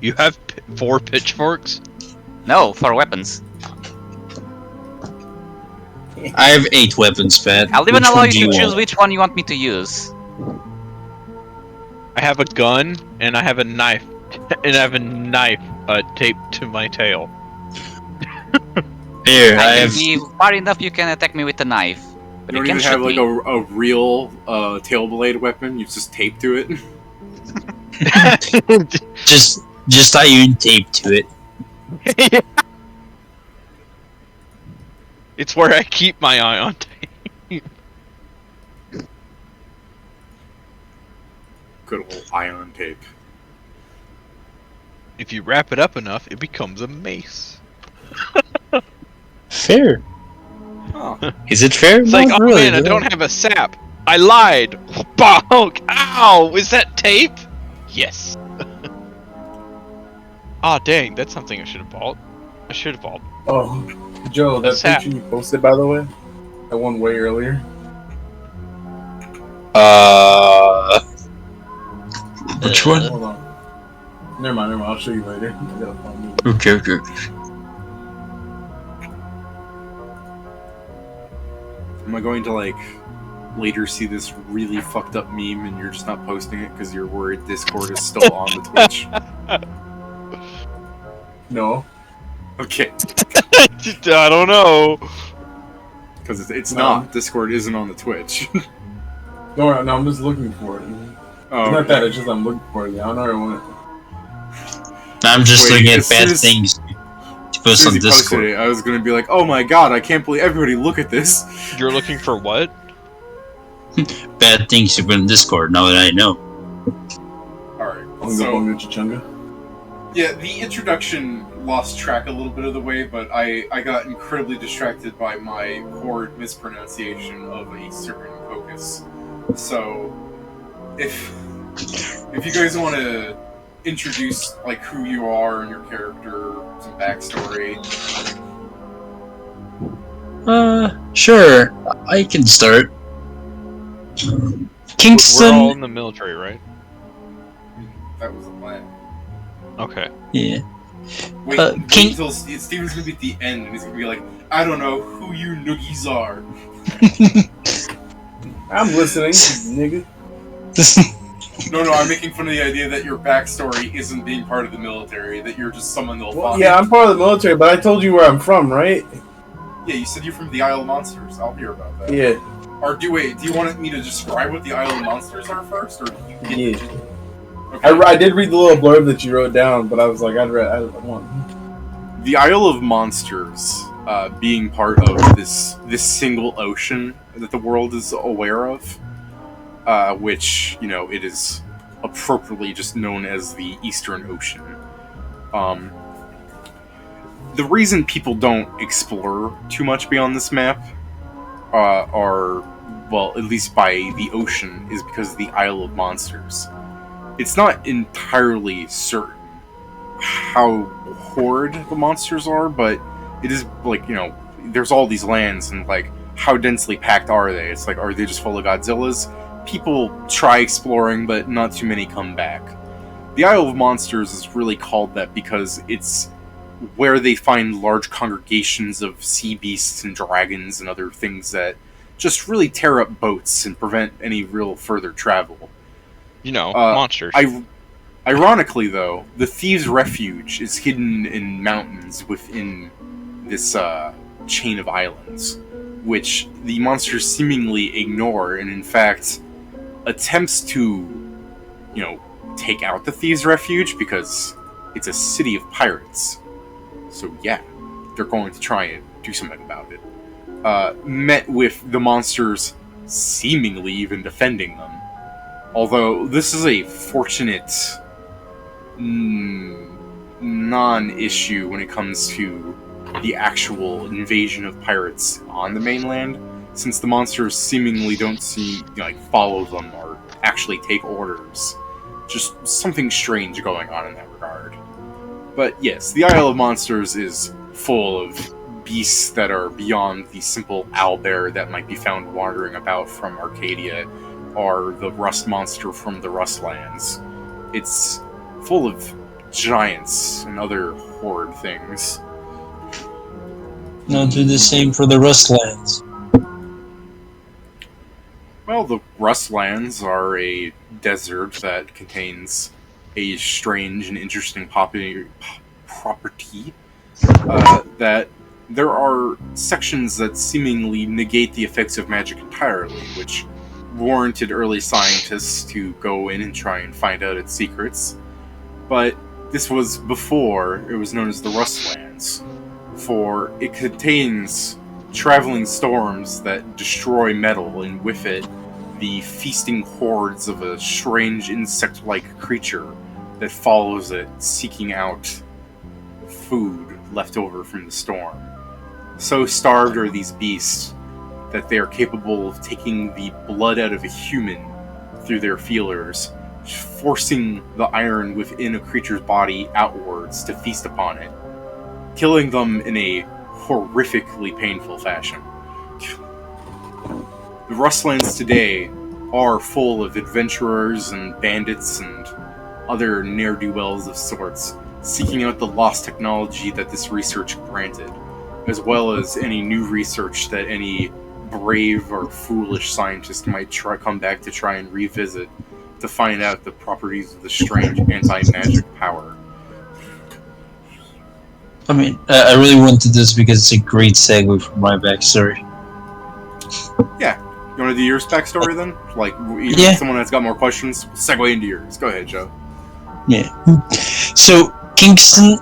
You have 4 pitchforks? No, 4 weapons. I have 8 weapons, Pat. I'll even Which allow one you do to choose want? which one you want me to use. I have a gun, and I have a knife, and I have a knife taped to my tail. Here, I I can have. be far enough you can attack me with a knife. But You you don't can't even have shoot like me. a real tail blade weapon. You just tape to it. Just iron tape to it. It's where I keep my eye on tape. Good old ion tape. If you wrap it up enough, it becomes a mace. Fair. Oh. Is it fair? It's Not like, oh really, man, I don't have a sap. I lied. Bonk! Ow! Is that tape? Yes. Aw, dang, that's something I should have bought. I should have bought. Oh, Joe, that Sap. picture you posted, by the way, that one way earlier. Which one? Hold on. Never mind. I'll show you later. I gotta find it. Okay. Am I going to like later see this really fucked up meme and you're just not posting it because you're worried Discord is still on the Twitch? No. Okay, I don't know. because it's No. not. Discord isn't on the Twitch. Don't worry. No, I'm just looking for it. Oh, It's not that. It's just I'm looking for it. I don't know where I want it. I'm just Wait, looking at as soon bad as- things to As post soon on as he posted Discord. it, I was gonna be like, "Oh my god, I can't believe everybody look at this." You're looking for what? Bad things to put in Discord. Now that I know. All right, Bunga so bunga chunga. yeah, the introduction lost track a little bit of the way, but I got incredibly distracted by my horrid mispronunciation of a certain focus. So, if you guys want to introduce like who you are and your character, some backstory. Sure. I can start. We're Kingston. all in the military, right? That was the plan. Okay. Yeah. Wait, King- until Steven's gonna be at the end and he's gonna be like, I don't know who you noogies are. I'm listening, nigga. No, I'm making fun of the idea that your backstory isn't being part of the military, that you're just someone they'll find. Yeah, I'm part of the military, but I told you where I'm from, right? Yeah, you said you're from the Isle of Monsters. I'll hear about that. Yeah. Or do you want me to describe what the Isle of Monsters are first, or do you get Yeah. Okay. I did read the little blurb that you wrote down, but I was like, I want. The Isle of Monsters, being part of this single ocean that the world is aware of, which, it is appropriately just known as the Eastern Ocean. The reason people don't explore too much beyond this map are, well, at least by the ocean, is because of the Isle of Monsters. It's not entirely certain how horrid the monsters are, but it is, like, there's all these lands, and, like, how densely packed are they? It's like, are they just full of Godzillas? People try exploring, but not too many come back. The Isle of Monsters is really called that because it's where they find large congregations of sea beasts and dragons and other things that just really tear up boats and prevent any real further travel. Monsters. Ironically, though, the Thieves' Refuge is hidden in mountains within this chain of islands, which the monsters seemingly ignore, and in fact attempts to, take out the Thieves' Refuge because it's a city of pirates. So yeah, they're going to try and do something about it. Met with the monsters seemingly even defending them. Although this is a fortunate non-issue when it comes to the actual invasion of pirates on the mainland, since the monsters seemingly don't follow them or actually take orders. Just something strange going on in that regard. But yes, the Isle of Monsters is full of beasts that are beyond the simple owlbear that might be found wandering about from Arcadia, or the rust monster from the Rustlands. It's full of giants and other horrid things. Now do the same for the Rustlands. Well, the Rustlands are a desert that contains a strange and interesting property that there are sections that seemingly negate the effects of magic entirely, which warranted early scientists to go in and try and find out its secrets. But this was before it was known as the Rustlands, for it contains traveling storms that destroy metal, and with it, the feasting hordes of a strange insect-like creature that follows it, seeking out food left over from the storm. So starved are these beasts that they are capable of taking the blood out of a human through their feelers, forcing the iron within a creature's body outwards to feast upon it, killing them in a horrifically painful fashion. The Rustlands today are full of adventurers and bandits and other ne'er-do-wells of sorts, seeking out the lost technology that this research granted, as well as any new research that any brave or foolish scientist might come back to try and revisit to find out the properties of the strange anti-magic power. I mean, I really wanted this because it's a great segue from my backstory. Yeah. You want to do yours backstory then? Like, yeah. Someone that's got more questions, segue into yours. Go ahead, Joe. Yeah. So, Kingston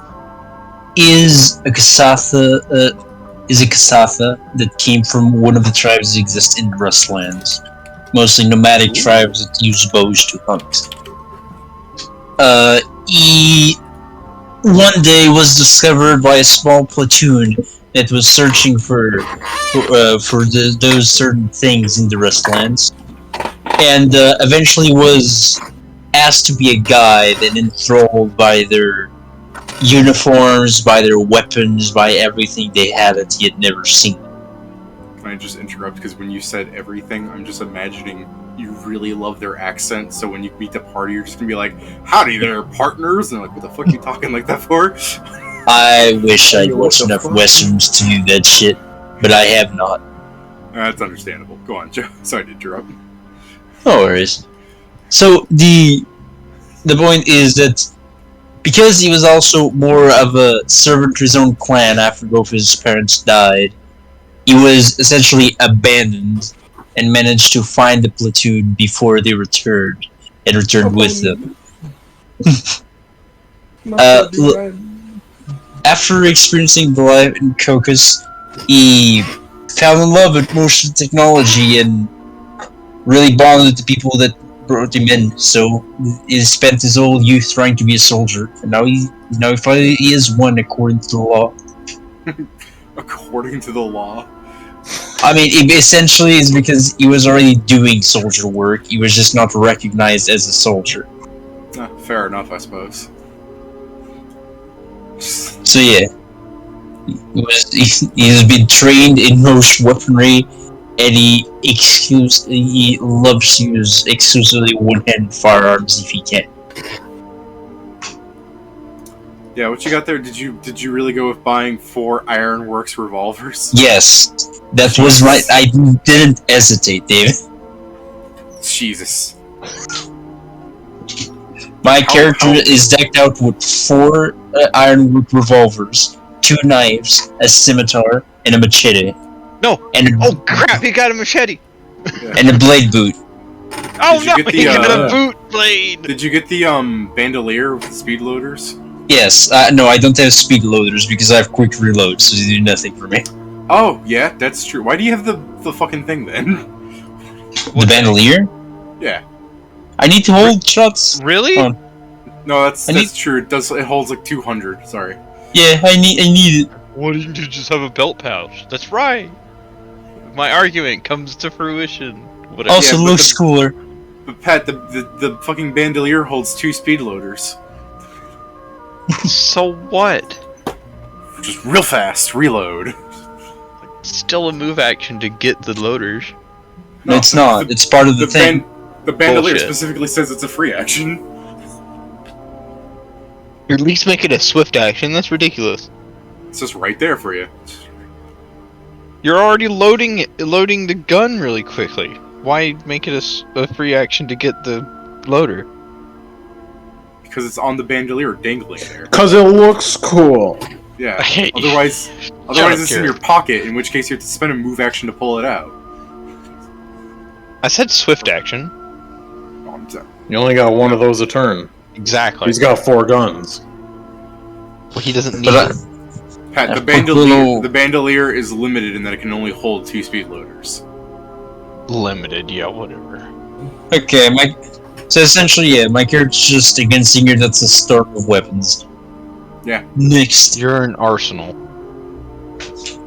is a Kasatha, that came from one of the tribes that exist in the Rustlands. Mostly nomadic tribes that use bows to hunt. He one day was discovered by a small platoon that was searching for those certain things in the Rustlands, and eventually was asked to be a guide and enthralled by their uniforms, by their weapons, by everything they had that he had never seen. Can I just interrupt? Because when you said everything, I'm just imagining you really love their accent, so when you meet the party, you're just gonna be like, howdy there, partners! And they're like, what the fuck are you talking like that for? I wish I'd watched enough westerns to do that shit, but I have not. That's understandable. Go on, Joe. Sorry to interrupt. No worries. So the point is that because he was also more of a servant to his own clan after both his parents died, he was essentially abandoned and managed to find the platoon before they returned and returned with them. After experiencing the life in Caucasus, he fell in love with motion technology and really bonded with the people that brought him in. So he spent his whole youth trying to be a soldier, and now he finally is one according to the law. According to the law. I mean, it essentially is because he was already doing soldier work. He was just not recognized as a soldier. Fair enough, I suppose. So yeah, he's been trained in most weaponry, and he loves to use exclusively one-hand firearms if he can. Yeah, what you got there? Did you really go with buying 4 Ironworks revolvers? Yes, that was right. I didn't hesitate, David. Jesus. My character is decked out with 4 Ironwork revolvers, 2 knives, a scimitar, and a machete. No! Oh crap, he got a machete! And a blade boot. Oh no, he got a boot blade! Did you get the bandolier with the speed loaders? Yes, no, I don't have speed loaders because I have quick reload, so they do nothing for me. Oh, yeah, that's true. Why do you have the fucking thing then? The bandolier? Yeah. I need to hold shots. Really? No, that's true. It holds like 200. Sorry. Yeah, I need it. Why didn't you just have a belt pouch? That's right. My argument comes to fruition. Whatever. Also looks cooler. But Pat, the fucking bandolier holds 2 speed loaders. So what? Just real fast reload. Still a move action to get the loaders. No, it's not. It's part of the thing. The bandolier specifically says it's a free action. At least make it a swift action. That's ridiculous. It's just right there for you. You're already loading the gun really quickly. Why make it a free action to get the loader? Because it's on the bandolier dangling there. Because it looks cool. Yeah. Otherwise it's in your pocket, in which case you have to spend a move action to pull it out. I said swift action. You only got one of those a turn. Exactly. He's got 4 guns. Well, he doesn't need it. Pat, the bandolier is limited in that it can only hold 2 speed loaders. Limited, yeah, whatever. Okay, so essentially, yeah, my character's just a gunslinger that's a store of weapons. Yeah. Next. You're an arsenal.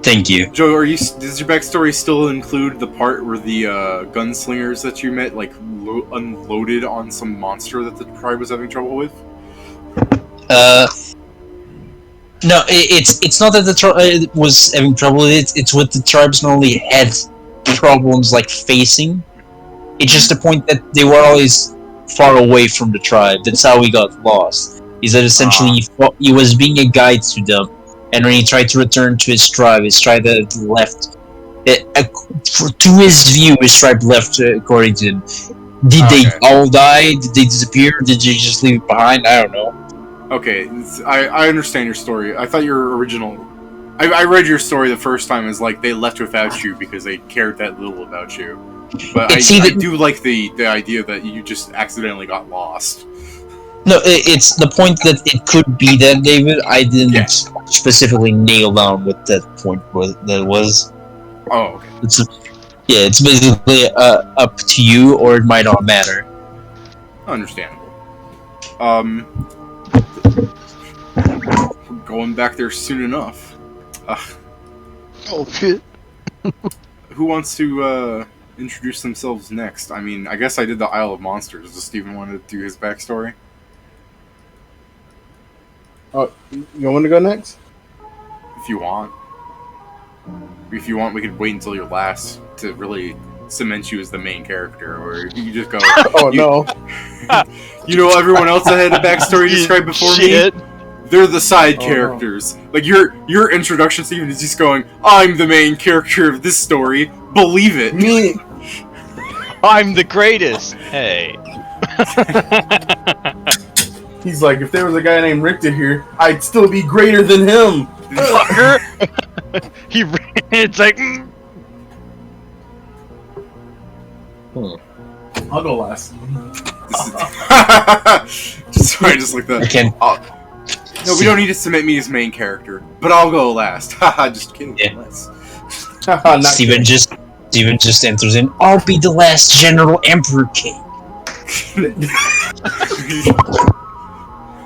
Thank you. Joe, does your backstory still include the part where the gunslingers that you met, like, unloaded on some monster that the tribe was having trouble with? No, it's not that the tribe was having trouble with it, it's what the tribes normally had problems, like, facing. It's just the point that they were always far away from the tribe. That's how he got lost. Is that essentially he was being a guide to them, and when he tried to return to his tribe had left. To his view, his tribe left, according to him. Did they all die? Did they disappear? Did you just leave it behind? I don't know. Okay, I understand your story. I thought your original... I read your story the first time as, like, they left without you because they cared that little about you. But I do like the idea that you just accidentally got lost. No, it's the point that it could be that, David. I didn't specifically nail down what that point was. Oh, okay. It's basically up to you, or it might not matter. Understandable. We're going back there soon enough. Oh shit. Who wants to introduce themselves next? I mean, I guess I did the Isle of Monsters. Does Steven want to do his backstory? Oh, you want to go next? If you want. If you want, we could wait until you're last to really cement you as the main character, or you could just go. No! You know, everyone else that had a backstory described before me. They're the side characters. No. Like your introduction, Steven, is just going, "I'm the main character of this story. Believe it. Me. I'm the greatest. Hey. He's like, if there was a guy named Richter here, I'd still be greater than him. Fucker. It's like. I'll go last. Sorry, just like that. I can. No, we don't need to submit me as main character, but I'll go last. Haha, just kidding. Yeah. Steven just enters in. I'll be the last General Emperor King.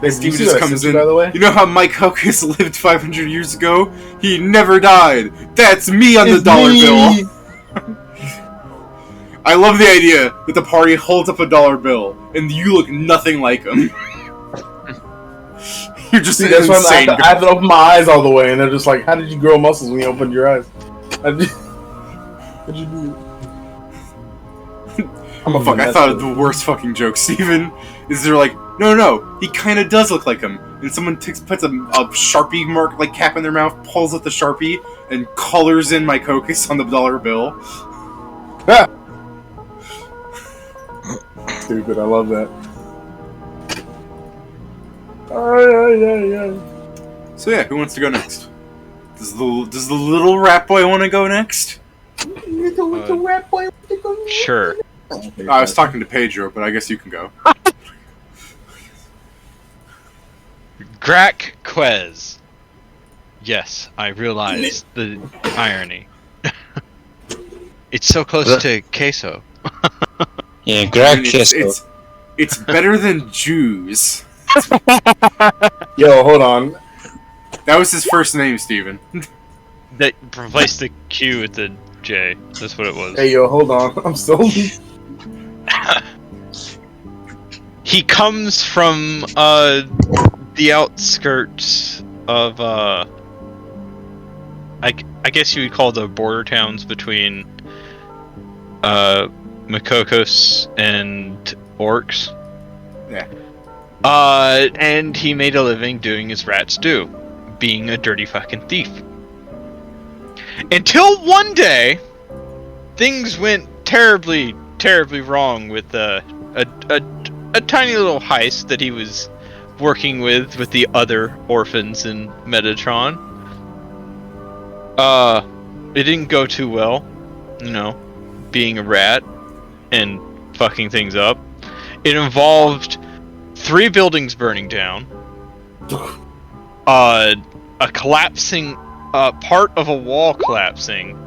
Steven just comes in. By the way? You know how Mike Hocus lived 500 years ago? He never died. That's me on the dollar bill. I love the idea that the party holds up a dollar bill and you look nothing like him. You're just that's insane. why I have to open my eyes all the way, and they're just like, "How did you grow muscles when you opened your eyes? How'd you do?" Fuck! I thought of the worst fucking joke, Steven. Is they're like, no, he kind of does look like him, and someone puts a Sharpie mark like cap in their mouth, pulls out the Sharpie, and colors in my Hocus on the dollar bill. Stupid! I love that. So yeah, who wants to go next? Does the little rat boy want to go next? Little rat boy want to go next? Sure. I was talking to Pedro, but I guess you can go. Grak Quez. Yes, I realize the irony. It's so close to queso. Yeah, Grak queso. It's better than Jews. Yo, hold on. That was his first name, Steven. That replaced the Q with the J. That's what it was. Hey, yo, hold on. I'm so... He comes from the outskirts of I guess you would call the border towns between Makokos and Orcs. Yeah. And he made a living doing as rats do, being a dirty fucking thief. Until one day, things went terribly wrong with a tiny little heist that he was working with the other orphans in Metatron. It didn't go too well, being a rat and fucking things up. It involved 3 buildings burning down, a collapsing, part of a wall collapsing,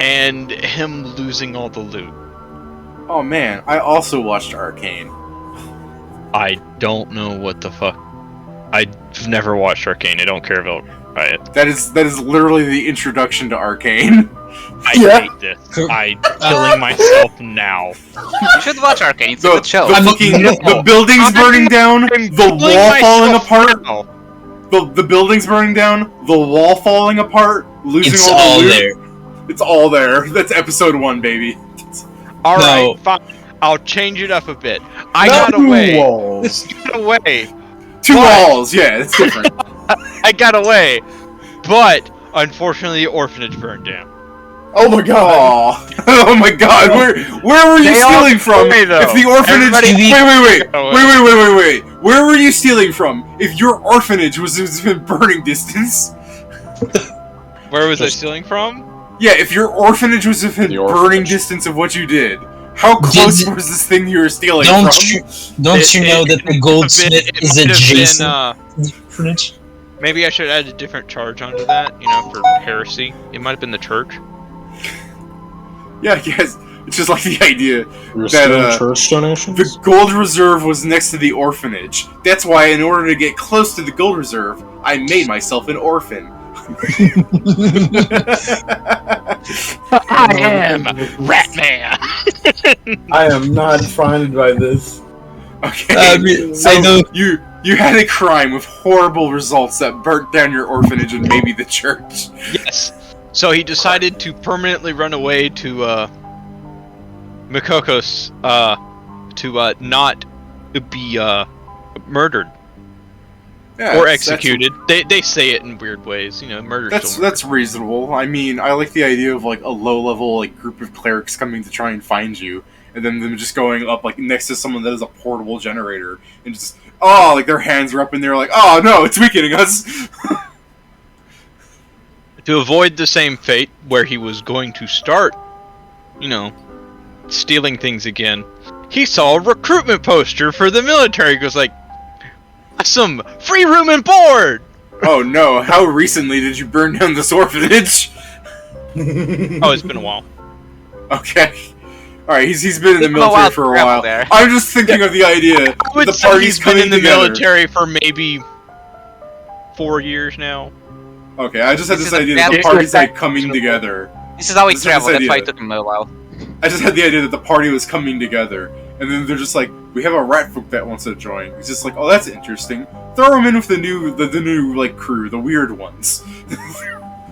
and him losing all the loot. Oh man, I also watched Arcane. I don't know what the fuck. I've never watched Arcane. I don't care about it. That is literally the introduction to Arcane. I hate this. I'm killing myself now. You should watch Arcane. It's a good show. The buildings burning down, the wall falling apart. The buildings burning down, the wall falling apart, losing all the loot. There. It's all there. That's episode 1, baby. Alright, fine. I'll change it up a bit. I got away. Got away. 2 walls, yeah, it's different. I got away. But, unfortunately, the orphanage burned down. Oh my god! Oh my god! Where were you stealing from? If the orphanage, wait! Where were you stealing from? If your orphanage was within burning distance? Where was I stealing from? Yeah, if your orphanage was within burning distance of what you did, how close was this thing you were stealing from? Don't you know that the goldsmith is adjacent to the orphanage? Maybe I should add a different charge onto that, for heresy. It might have been the church. Yeah, I guess. It's just like the idea that church donations? The gold reserve was next to the orphanage. That's why, in order to get close to the gold reserve, I made myself an orphan. I am Ratman. I am not frightened by this. Okay, so you had a crime with horrible results that burnt down your orphanage and maybe the church. Yes. So he decided to permanently run away to Makokos to not be murdered. Yeah, or that's- executed. They say it in weird ways. You know, murder. That's reasonable. I mean, I like the idea of like a low level like group of clerics coming to try and find you, and then them just going up like next to someone that is a portable generator and just like their hands are up and they're like, oh no, it's weakening us. To avoid the same fate where he was going to start, stealing things again, he saw a recruitment poster for the military. He goes like, "Awesome, free room and board." Oh no! How recently did you burn down this orphanage? Oh, it's been a while. Okay. Alright, he's been in the It's been a military while for a to travel while. there. I'm just thinking of the idea I would the say party's he's been coming in the together. military for maybe 4 years now. Okay, I just had This this is a idea that the bad- party's like coming together. This is how we This is travel. this That's why idea. it took him a while. I just had the idea that the party was coming together, and then they're just like, we have a rat folk that wants to join. It's just like, oh, that's interesting. Throw him in with the new like crew, the weird ones.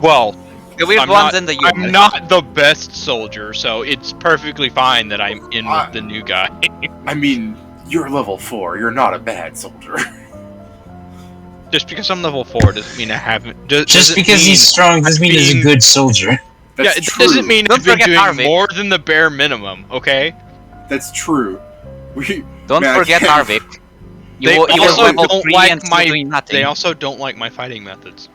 Well, The weird I'm ones not, and the I'm not the best soldier, so it's perfectly fine that I'm in with the new guy. I mean, you're level 4. You're not a bad soldier. Just because I'm level 4 doesn't mean I haven't. Just because he's strong doesn't mean he's a good soldier. That's it true. doesn't mean Don't I've been forget doing Harvick. more than the bare minimum. Okay. That's true. Don't Man, I forget can't- Harvick. They You were also level don't 3 like and still my. doing nothing. They also don't like my fighting methods,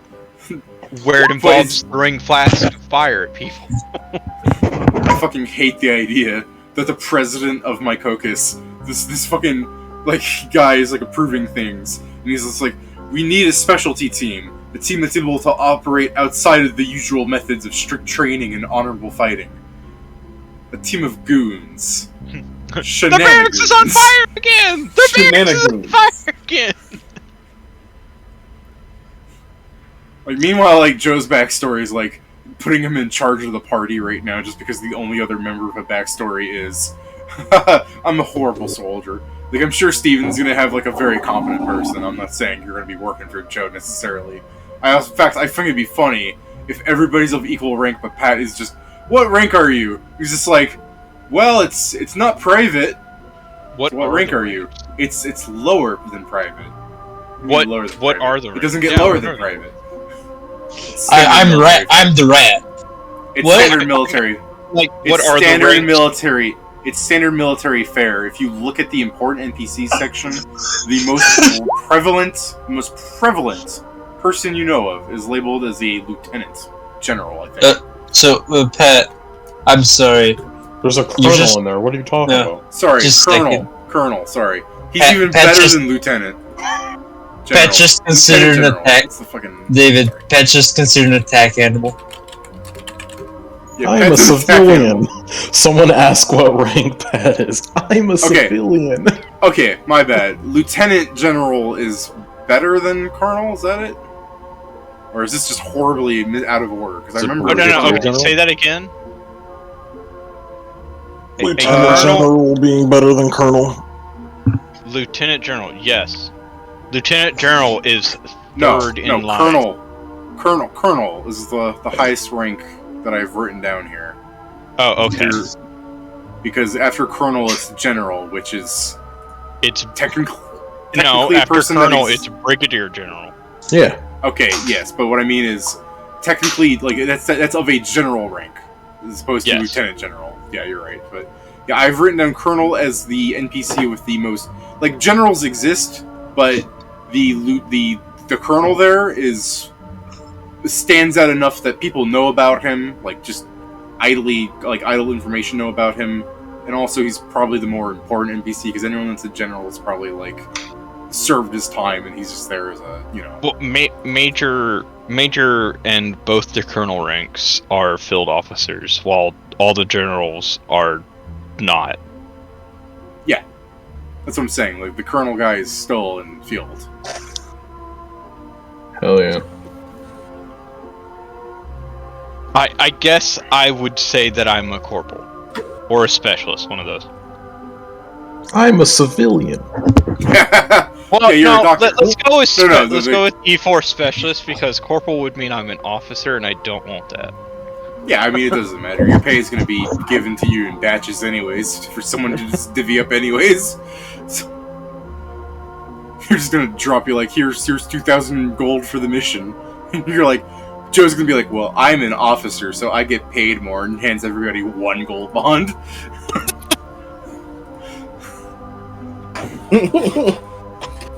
where it But involves throwing flasks of fire at people. I fucking hate the idea that the president of my caucus, this fucking like guy is like approving things, and he's just like, we need a specialty team, a team that's able to operate outside of the usual methods of strict training and honorable fighting. A team of goons. The barracks is on fire again. The barracks is on fire again. Like, meanwhile, like Joe's backstory is like putting him in charge of the party right now, just because the only other member of a backstory is, I'm a horrible soldier. Like, I'm sure Steven's gonna have like a very competent person. I'm not saying you're gonna be working for Joe necessarily. In fact, I think it'd be funny if everybody's of equal rank, but Pat is just, what rank are you? He's just like, well, it's not private. What rank are you? It's lower than private. What Lower than what private. are the It ranks? doesn't get Yeah, lower what than are they? private. I'm rat. I'm the rat. It's What? standard military. Like It's what are the standard ranks? military. It's standard military fare. If you look at the important NPC section, the most prevalent person you know of is labeled as a lieutenant general, I think. So, Pat, I'm sorry. There's a You colonel just- in there. What are you talking Yeah. about? Sorry, just Colonel, sorry. He's Pat- even Pat better just- than lieutenant. Pat just considered an Lieutenant attack. It's the fucking... David, sorry. Pat just considered an attack animal. Yeah, I'm a Pat's an attack civilian. animal. Someone ask what rank Pat is. I'm a civilian. Okay, my bad. Lieutenant General is better than Colonel, is that it? Or is this just horribly out of order? Because I Is it remember... Oh, no, Brigadier okay, General? say that again. Lieutenant Colonel? General being better than Colonel. Lieutenant General, yes. Lieutenant General is third in line. Colonel is the highest rank that I've written down here. Oh, okay. Because after Colonel, it's General, which is It's technically no a after person that Colonel, is- it's Brigadier General. Yeah. okay. Yes, but what I mean is technically, like that's of a general rank as opposed to Yes. Lieutenant General. Yeah, you're right. But yeah, I've written down Colonel as the NPC with the most. Like generals exist, but the Colonel there stands out enough that people know about him. Like just idle information know about him, and also he's probably the more important NPC because anyone that's a general is probably like served his time and he's just there as a Well, major and both the colonel ranks are field officers, while all the generals are not. That's what I'm saying. Like the colonel guy is still in field. Hell yeah. I guess I would say that I'm a corporal or a specialist, one of those. I'm a civilian. Well, you're a no, doctor. let's go with No, let's go with E4 specialist because corporal would mean I'm an officer, and I don't want that. Yeah, I mean, it doesn't matter. Your pay is going to be given to you in batches anyways, for someone to just divvy up anyways. So, They're just gonna drop you like, here's 2,000 gold for the mission. And you're like, Joe's gonna be like, well, I'm an officer, so I get paid more, and hands everybody 1 gold bond.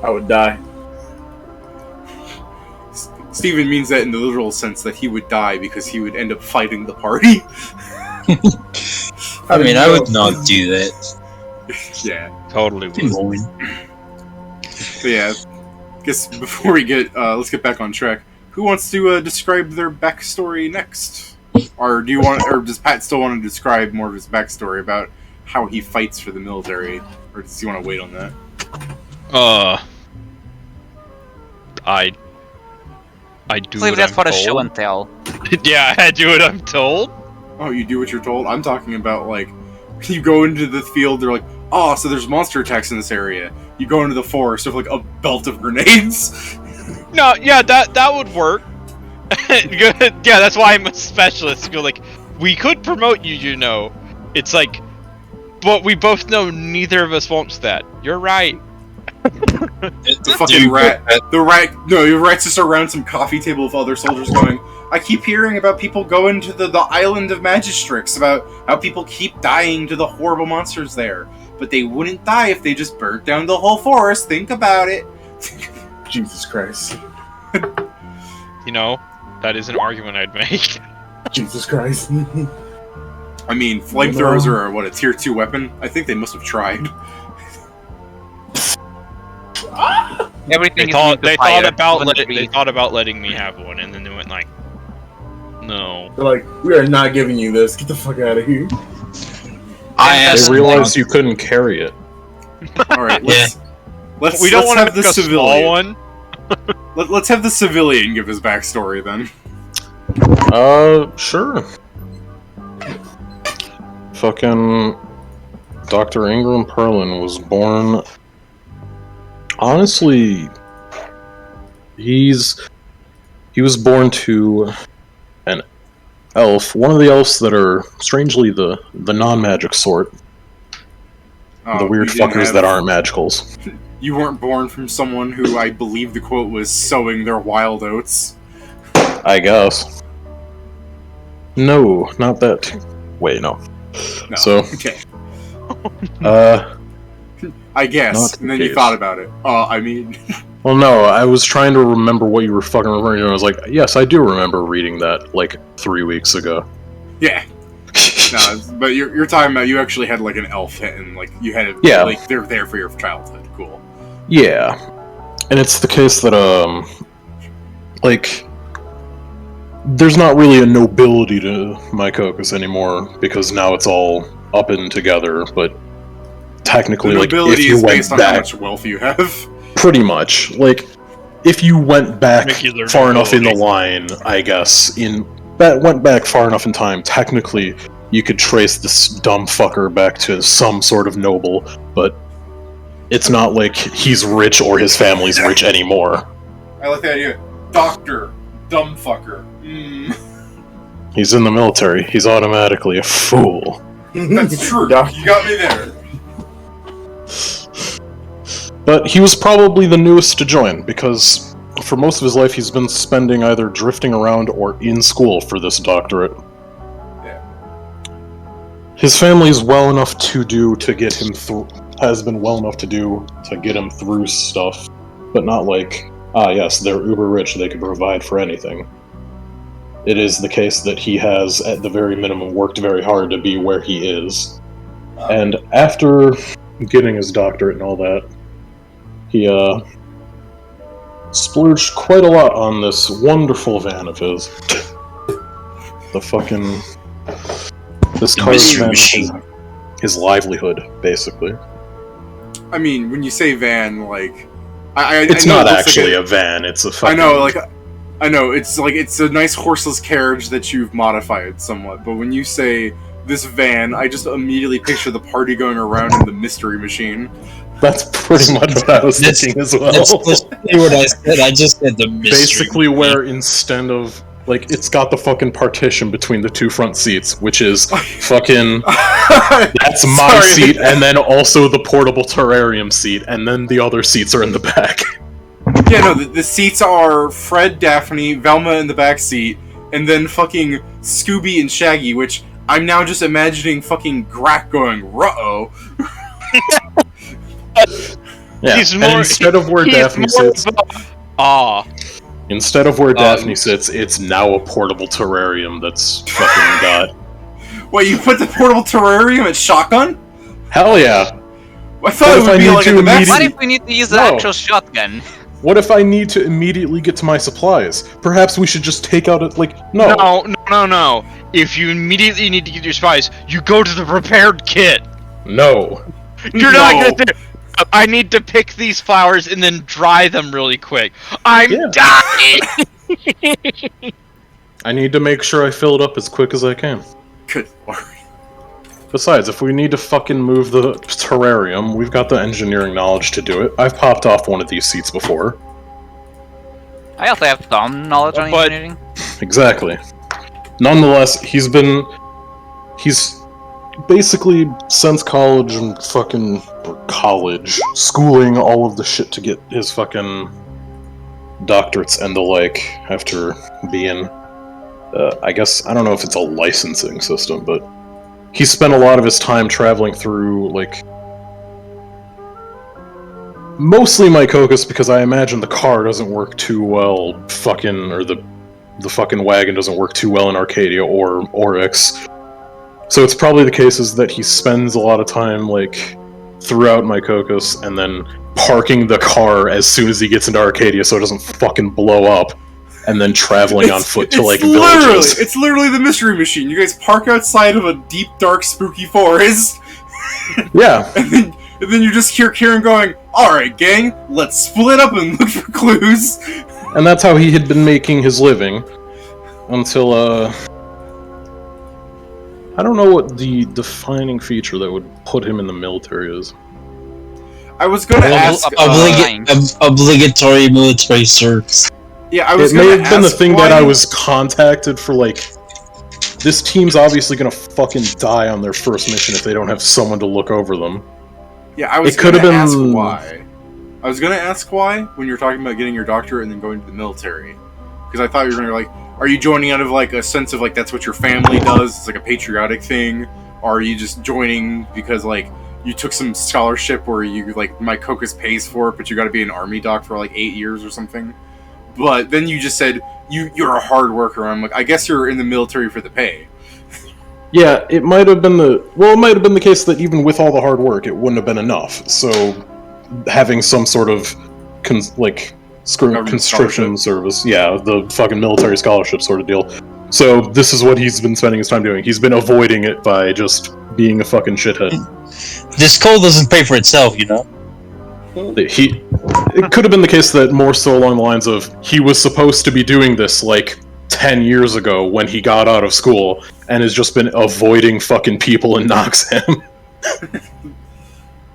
I would die. Steven means that in the literal sense that he would die because he would end up fighting the party. I mean, I would not do that. Yeah. Totally would. But yeah, I guess before we get, let's get back on track. Who wants to describe their backstory next? Or does Pat still want to describe more of his backstory about how he fights for the military? Or does he want to wait on that? I do Leave what that I'm for a told. show and tell. Yeah, I do what I'm told. Oh, you do what you're told? I'm talking about, like, you go into the field, they're like, oh, so there's monster attacks in this area. You go into the forest with, like, a belt of grenades. No, yeah, that would work. Good. Yeah, that's why I'm a specialist. You're like, we could promote you, you know. It's like, but we both know neither of us wants that. You're right. The fucking rat. The rat's just around some coffee table with other soldiers going, I keep hearing about people going to the island of Magistrix, about how people keep dying to the horrible monsters there. But they wouldn't die if they just burnt down the whole forest. Think about it. Jesus Christ. You know, that is an argument I'd make. Jesus Christ. I mean, flamethrowers are, what, a tier 2 weapon? I think they must have tried. Everything They thought about letting me have one, and then they went like, no. They're like, we are not giving you this. Get the fuck out of here. They realized you couldn't carry it. Alright, let's We don't want to have the make a small civilian. one. Let's have the civilian give his backstory then. Sure. Fucking Dr. Ingram Perlin was born. Honestly, he was born to an elf, one of the elves that are strangely the non-magic sort. The weird fuckers that aren't magicals. You weren't born from someone who I believe the quote was sowing their wild oats. I guess. No, not that. Wait, no. No. So, okay. I Not guess. the And then you case. thought about it. I mean... Well, no, I was trying to remember what you were fucking referring to, and I was like, yes, I do remember reading that, like, 3 weeks ago. Yeah. No, but you're talking about you actually had, like, an elf hit, and, like, you had... Yeah. Like, they're there for your childhood. Cool. Yeah. And it's the case that, like, there's not really a nobility to my caucus anymore, because now it's all up and together, but technically, The like, if nobility you is went based on how back... much wealth you have. Pretty much. Like, if you went back Regular far enough in the nobility. line, I guess, went back far enough in time, technically, you could trace this dumb fucker back to some sort of noble, but it's not like he's rich or his family's rich anymore. I like the idea. Doctor. Dumb fucker. Mm. He's in the military. He's automatically a fool. That's true. Doc- You got me there. But he was probably the newest to join, because for most of his life he's been spending either drifting around or in school for this doctorate. Yeah. His family's well enough to do to get him through, has been well enough to do to get him through stuff, but not like, yes, they're uber rich, they could provide for anything. It is the case that he has, at the very minimum, worked very hard to be where he is. And after getting his doctorate and all that, he, splurged quite a lot on this wonderful van of his. The fucking... This car is his livelihood, basically. I mean, when you say van, like... It's I know not it looks actually like a van, it's a fucking... I know, it's a nice horseless carriage that you've modified somewhat, but when you say this van, I just immediately picture the party going around in the mystery machine. That's pretty much what I was thinking as well. That's what I said. I just said the mystery. Basically, where instead of Like, it's got the fucking partition between the two front seats, which is fucking... that's my seat, and then also the portable terrarium seat, and then the other seats are in the back. Yeah, no, the seats are Fred, Daphne, Velma in the back seat, and then fucking Scooby and Shaggy, which I'm now just imagining fucking Grak going, ruh-oh. Yeah, and instead of where Daphne sits... Instead of where Daphne sits, it's now a portable terrarium that's fucking got... Wait, you put the portable terrarium at shotgun? Hell yeah! I thought it would be like in the back. What if we need to use the actual shotgun? What if I need to immediately get to my supplies? Perhaps we should just take out it, like, No. If you immediately need to get your supplies, you go to the prepared kit. No. You're not gonna do... I need to pick these flowers and then dry them really quick. I'm dying! I need to make sure I fill it up as quick as I can. Good lord. Besides, if we need to fucking move the terrarium, we've got the engineering knowledge to do it. I've popped off one of these seats before. I also have some knowledge on engineering. Exactly. Nonetheless, he's basically, since college and fucking schooling all of the shit to get his fucking doctorates and the like after being, I guess, I don't know if it's a licensing system, but he spent a lot of his time traveling through, like, mostly Mycokus, because I imagine the car doesn't work too well, or the fucking wagon doesn't work too well in Arcadia or Oryx. So it's probably the case is that he spends a lot of time, like, throughout Mycokus, and then parking the car as soon as he gets into Arcadia so it doesn't fucking blow up, and then traveling on foot to, like, villages. It's literally the Mystery Machine. You guys park outside of a deep, dark, spooky forest. Yeah. And then you just hear Kieran going, "Alright, gang, let's split up and look for clues." And that's how he had been making his living, until, I don't know what the defining feature that would put him in the military is. I was gonna ask... obligatory military service. Yeah, I was It may have been the thing that I was contacted for, like, this team's obviously gonna fucking die on their first mission if they don't have someone to look over them. Yeah, I was gonna ask why. I was gonna ask why when you were talking about getting your doctorate and then going to the military. Because I thought you were gonna, like, are you joining out of, like, a sense of, like, that's what your family does? It's like a patriotic thing? Or are you just joining because, like, you took some scholarship where you, like, Mycokus pays for it, but you gotta be an army doc for, like, 8 years or something? But then you just said, you're a hard worker. I'm like, I guess you're in the military for the pay. Yeah, it might have been the case that even with all the hard work, it wouldn't have been enough. So, having some sort of, conscription service, yeah, the fucking military scholarship sort of deal. So, this is what he's been spending his time doing. He's been avoiding it by just being a fucking shithead. This coal doesn't pay for itself, you know? It could have been the case that more so along the lines of, he was supposed to be doing this, like, 10 years ago when he got out of school, and has just been avoiding fucking people in Noxham.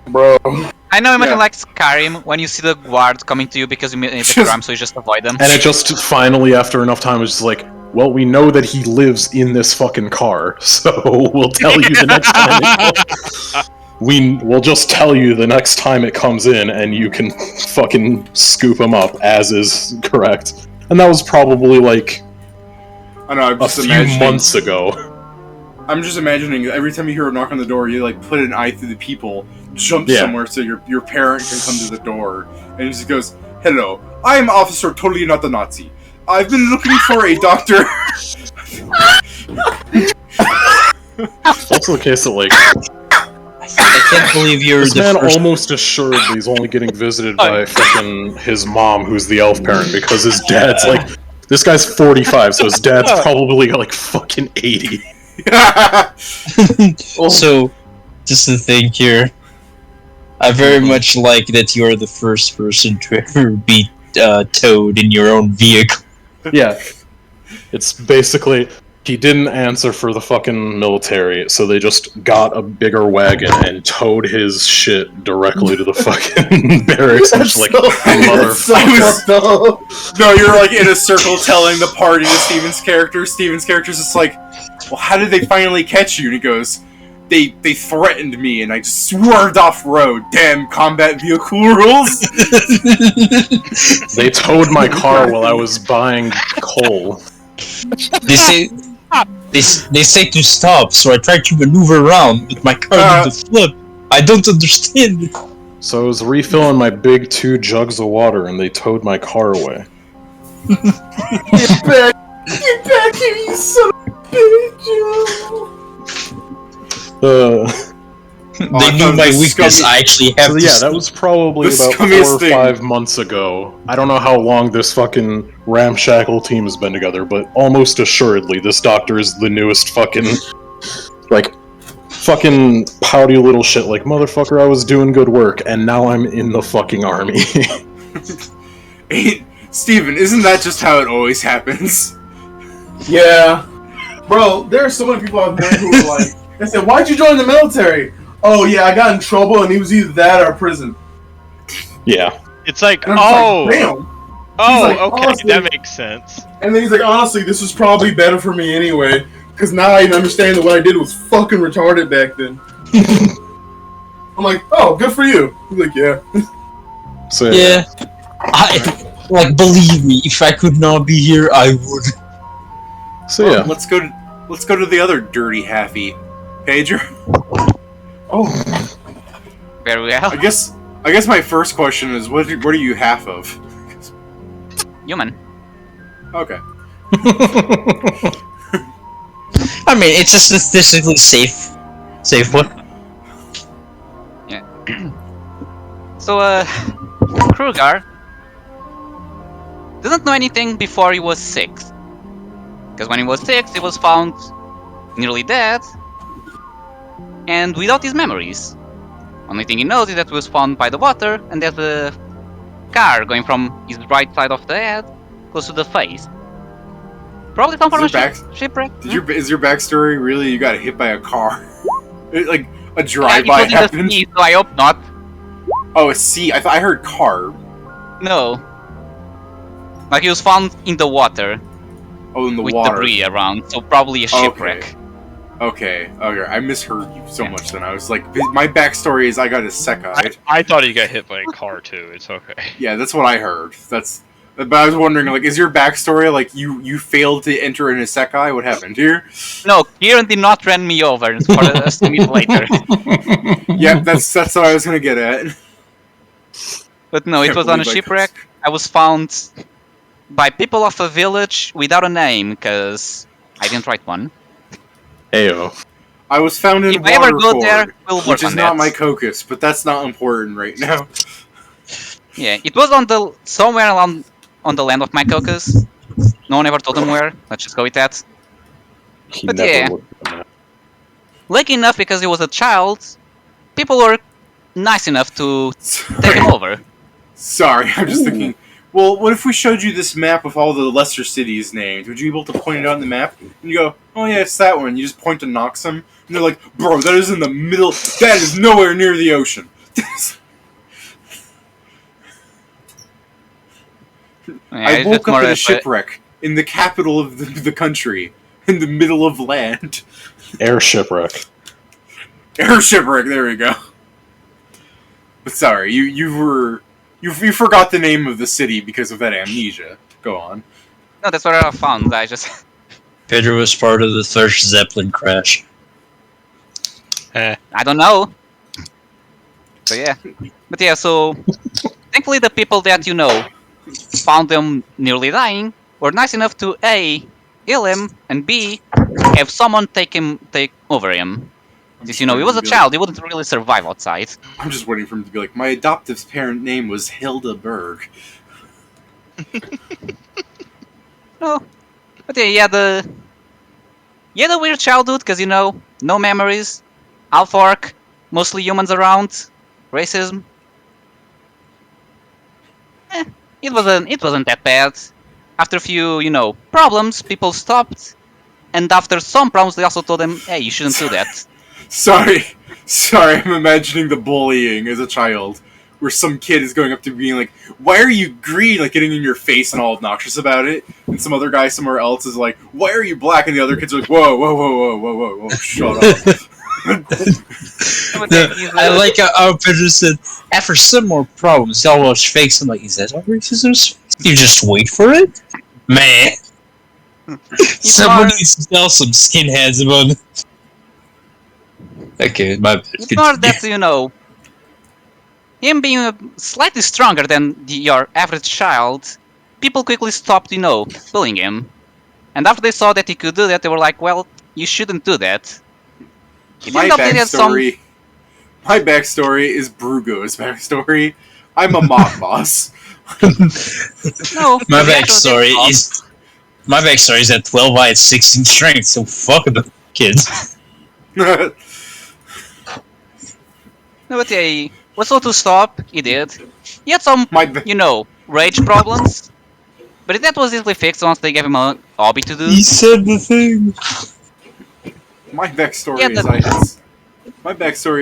Bro. I know, imagine like Skyrim, when you see the guards coming to you because you made a crime, so you just avoid them. And it just finally, after enough time, was just like, well, we know that he lives in this fucking car, so we'll tell you the next time we'll just tell you the next time it comes in, and you can fucking scoop him up, as is correct. And that was probably, like, I know, I'm just a few months ago. I'm just imagining every time you hear a knock on the door, you like put an eye through the people, jump somewhere so your parent can come to the door, and he just goes, "Hello, I am Officer Totally Not the Nazi. I've been looking for a doctor." It's also the case that, like, I can't believe you're this man almost assuredly is only getting visited by fucking his mom, who's the elf parent, because his dad's like, this guy's 45, so his dad's probably like fucking 80. So, just to think here, I very much like that you are the first person to ever be towed in your own vehicle. Yeah. It's basically, He didn't answer for the fucking military, so they just got a bigger wagon and towed his shit directly to the fucking barracks. And just like, No, you're like in a circle telling the party to Steven's character. Steven's character's just like, well, how did they finally catch you? And he goes, they threatened me and I just swerved off road. Damn combat vehicle rules. They towed my car while I was buying coal. They say to stop, so I tried to maneuver around, but my car did the flip. I don't understand. So I was refilling my big 2 jugs of water, and they towed my car away. Get back here, you son of a bitch! They knew my weakness. I actually have. So yeah, that was probably about 4 or 5 months ago. I don't know how long this fucking ramshackle team has been together, but almost assuredly, this doctor is the newest fucking, like, fucking pouty little shit. Like, motherfucker, I was doing good work, and now I'm in the fucking army. Hey, Steven, isn't that just how it always happens? Yeah. Bro, there are so many people I've met who are like, they said, why'd you join the military? Oh yeah, I got in trouble and he was either that or prison. Yeah. It's like, Like, damn. okay, honestly, that makes sense. And then he's like, honestly, this was probably better for me anyway, because now I understand that what I did was fucking retarded back then. I'm like, oh, good for you. He's like, yeah. So yeah. Like, believe me, if I could not be here, I would. So yeah. Let's go to the other dirty halfy, Pager. Oh. Very well. I guess my first question is, what are you half of? Human. Okay. I mean, it's a statistically safe one. Yeah. So, Kruger didn't know anything before he was 6. Because when he was 6, he was found nearly dead and without his memories. Only thing he knows is that he was found by the water and there's a car going from his right side of the head close to the face. Probably come from a shipwreck. Is your backstory really you got hit by a car? Like a Yeah, drive-by it was in the happened? sea, so I hope not. Oh, a sea. I heard car. No. Like he was found in the water. Oh, in the with water. Debris around, so probably a shipwreck. Okay. I misheard you so much then. I was like, my backstory is I got a Sekai. I thought he got hit by a car too. It's okay. Yeah, that's what I heard. But I was wondering, like, is your backstory like you failed to enter an Isekai? What happened here? No, Kieran did not run me over for a minute later. Yeah, that's what I was gonna get at. But no, it was on a shipwreck. I was found by people of a village without a name, because I didn't write one. Ayo. I was found in If I ever go there, Waterford, we'll work which is on not that. my caucus, but that's not important right now. Yeah, it was on the somewhere along on the land of my caucus. No one ever told them where. Let's just go with that. But yeah, lucky enough because he was a child, people were nice enough to take him over. Sorry, I'm just thinking. Well, what if we showed you this map with all the lesser cities named? Would you be able to point it out on the map? And you go, oh yeah, it's that one. You just point to Noxum, and they're like, bro, that is in the middle. That is nowhere near the ocean. I woke up in a shipwreck in the capital of the country, in the middle of land. Air shipwreck. Air shipwreck. There we go. But sorry, you forgot the name of the city because of that amnesia. Go on. No, that's what I found. I just Pedro was part of the first Zeppelin crash. I don't know. So yeah, but yeah. So thankfully, the people that you know found them nearly dying were nice enough to A, heal him, and B, have someone take over him. Since, you know, he was a child, he wouldn't really survive outside. I'm just waiting for him to be like, my adoptive parent name was Hilda Berg. No, but yeah, he had a weird childhood, because, you know, no memories, half orc, mostly humans around, racism. It wasn't that bad. After a few, you know, problems, people stopped and after some problems, they also told him, "Hey, you shouldn't do that." Sorry, I'm imagining the bullying as a child, where some kid is going up to being like, "Why are you green?" Like getting in your face and all obnoxious about it, and some other guy somewhere else is like, "Why are you black?" And the other kids are like, "Whoa, shut up." I like how Pedro said, after some more problems, y'all watch fakes. I'm like, is that all racism? You just wait for it? Man. Someone needs to tell some skinheads about it. Okay, my bad. It's more that, him being slightly stronger than your average child, people quickly stopped, bullying him. And after they saw that he could do that, they were like, well, you shouldn't do that. My backstory is Brugo's backstory. I'm a mob boss. No, my backstory is that 12 I had 16 strength, so fuck the kids. No, but yeah, he was told to stop, he did. He had some, rage problems, but that was easily fixed once they gave him a hobby to do. He said the thing. My backstory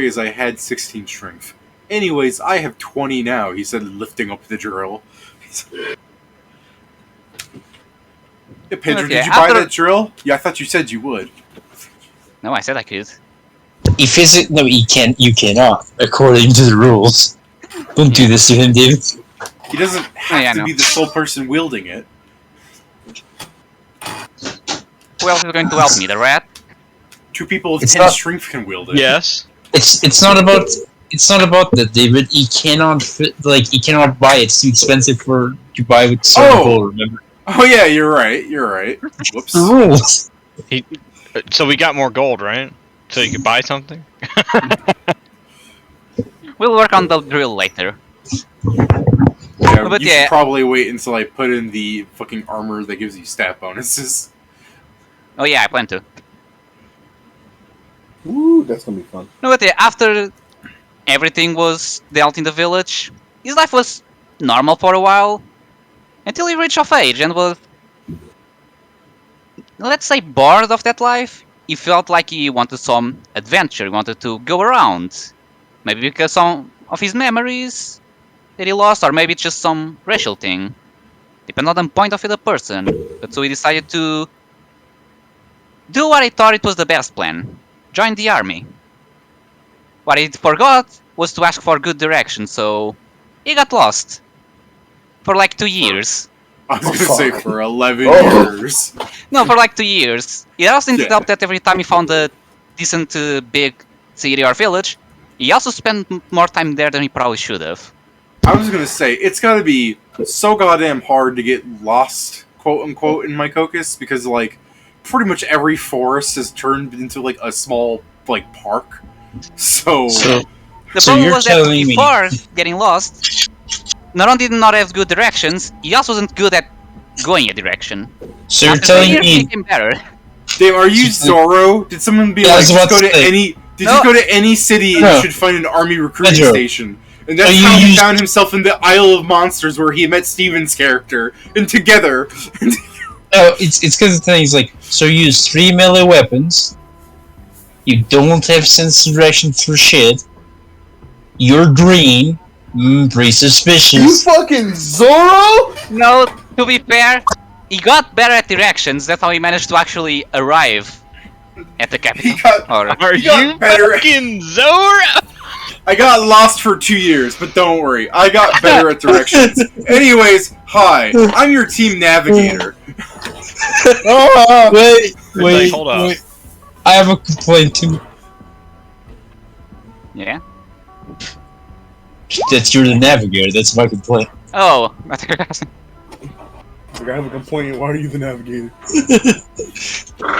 is I had 16 strength. Anyways, I have 20 now, he said, lifting up the drill. Yeah, Pedro, did you buy that drill? Yeah, I thought you said you would. No, I said I could. No, you cannot, according to the rules. Don't do this to him, David. He doesn't have to be the sole person wielding it. Who else is going to help me, the rat? 2 people with 10 strength can wield it. Yes. It's not about that, David. He cannot buy it. It's too expensive to buy with gold, remember? Oh yeah, you're right. Whoops. The rules. So we got more gold, right? So you could buy something? We'll work on the drill later. Yeah, but you should probably wait until I put in the fucking armor that gives you stat bonuses. Oh yeah, I plan to. Ooh, that's gonna be fun. No, but after everything was dealt in the village, his life was normal for a while, until he reached of age and was, let's say, bored of that life. He felt like he wanted some adventure, he wanted to go around. Maybe because some of his memories that he lost, or maybe it's just some racial thing. Depends on the point of view of the person. But so he decided to do what he thought it was the best plan. Join the army. What he forgot was to ask for good direction, so he got lost. For like 2 years. I was gonna say for 11 years. No, for like 2 years. He also ended up that every time he found a decent big city or village, he also spent more time there than he probably should have. I was gonna say, it's gotta be so goddamn hard to get lost, quote unquote, in Mycokus, because like, pretty much every forest has turned into like a small, like, park. So the problem was that before getting lost, not only did he not have good directions, he also wasn't good at going a direction. So you're telling me... became better. Dave, are you Zorro? Did someone be like, just go to any city and you should find an army recruiting station? And that's how he found himself in the Isle of Monsters, where he met Steven's character, and together... it's because the thing is like, so you use 3 melee weapons, you don't have sense of direction for shit, you're green, pretty suspicious. You fucking Zorro? No, to be fair, he got better at directions, that's how he managed to actually arrive at the capital. Are you fucking Zorro? I got lost for 2 years, but don't worry, I got better at directions. Anyways, hi, I'm your team navigator. Wait, hold on. Wait. I have a complaint too. Yeah? That you're the navigator, that's my complaint. Oh, I have a complaint, why are you the navigator?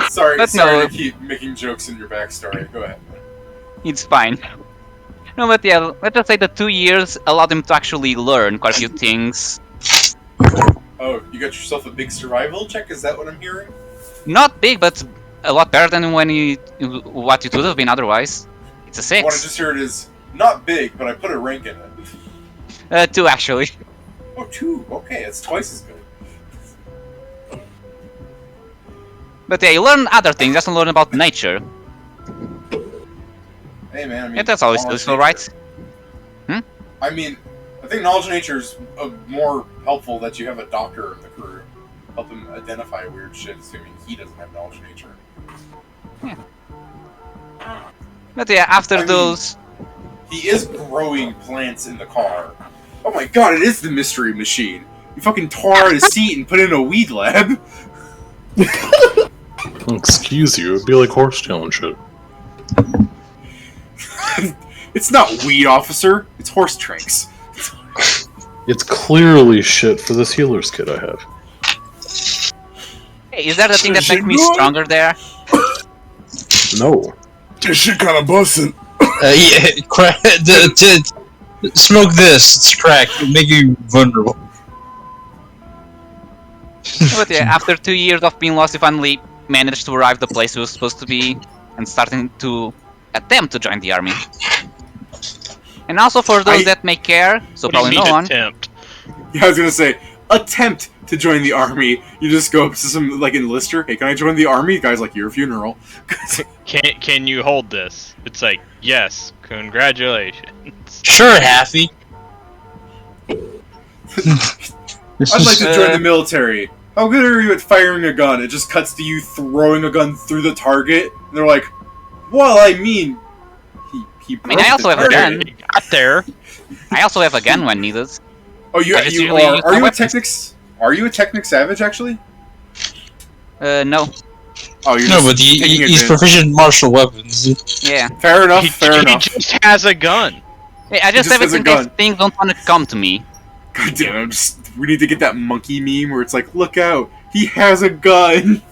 Sorry to keep making jokes in your backstory, go ahead. It's fine. No, but yeah, let's just say the 2 years allowed him to actually learn quite a few things. Oh, you got yourself a big survival check? Is that what I'm hearing? Not big, but a lot better than what it would have been otherwise. It's a 6. What I just heard is, not big, but I put a rank in it. 2 actually. Oh, 2? Okay, it's twice as good. But yeah, you learn other things. You also learn about nature. Hey man, I mean, Yeah, that's always knowledge useful, nature. right? I mean, I think knowledge of nature is more helpful that you have a doctor in the crew. Help him identify weird shit, assuming he doesn't have knowledge of nature. But yeah, after I mean- those... He is growing plants in the car. Oh my god, it is the mystery machine. You fucking tore out his seat and put in a weed lab. Excuse you, it'd be like horsetail and shit. It's not weed, officer. It's horse tranks. It's clearly shit for this healer's kit I have. Hey, is that the thing that makes me Shit, stronger there? No. This shit kind of busting. Yeah, smoke this. It's crack. It'll make you vulnerable. But yeah, after 2 years of being lost, you finally managed to arrive the place you were supposed to be and starting to attempt to join the army. And also for those that may care, so What do you probably mean no one. attempt? Yeah, I was gonna say, attempt to join the army. You just go up to some, like, enlister. Hey, can I join the army? The guy's like, your funeral. Can you hold this? It's like, yes, congratulations. Sure, Happy. I'd like to join the military. How good are you at firing a gun? It just cuts to you throwing a gun through the target. And they're like, well, I mean, he I mean, I also have a gun. You got there. I also have a gun when needed. Oh, you I just you usually use are my you a weapons. Technics? Are you a Technic Savage actually? No. Oh, you're No, just but taking he's advantage. proficient in martial weapons. Yeah. Fair enough. He Fair enough. just has a gun. Hey, I just just have it has a in case gun. things don't want to come to me. God damn! We need to get that monkey meme where it's like, look out, he has a gun.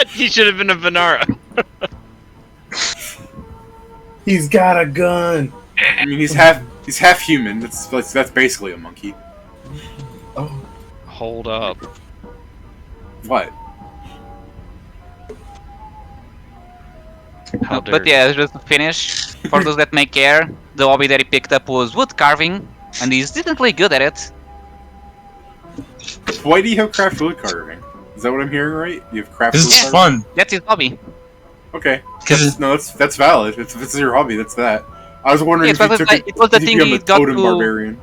He should have been a Venara. He's got a gun. I mean, he's half human. That's basically a monkey. Oh, Hold up. What? How But dare yeah, just to finish, for those that may care, the hobby that he picked up was wood carving, and he's decently good at it. Why do you have craft wood carving? Is that what I'm hearing right? You have craft wood Because it's carving? fun. That's his hobby. Okay. Because No, that's valid. If it's your hobby, that's that. I was wondering Yeah, if you took it was the if you thing become he a got totem to- barbarian.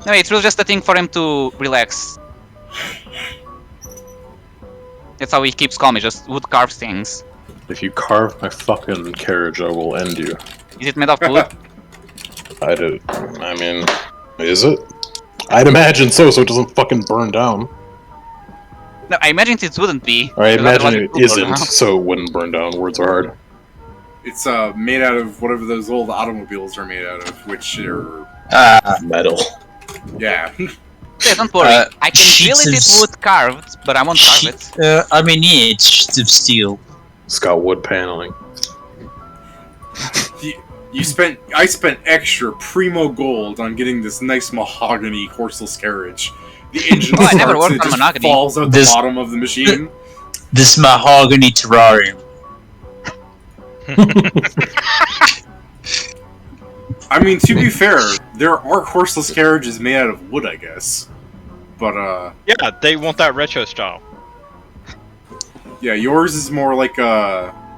No, it was just a thing for him to relax. That's how he keeps calm, he just wood carves things. If you carve my fucking carriage, I will end you. Is it made of wood? I mean, is it? I'd imagine so it doesn't fucking burn down. No, I imagine it wouldn't be. Or I because otherwise imagine it would burn isn't, down. so it wouldn't burn down. Words are hard. It's made out of whatever those old automobiles are made out of, which are Metal. yeah. Yeah, don't worry. I can sheets feel it of is wood carved, but I won't carve it. I mean, yeah, it's sheets of steel. It's got wood paneling. I spent extra primo gold on getting this nice mahogany horseless carriage. The engine Oh, I never starts worked and it on just mahogany. falls out This- the bottom of the machine. This mahogany terrarium. I mean, to be fair, there are horseless carriages made out of wood, I guess. But Yeah, they want that retro style. yeah, yours is more like I'm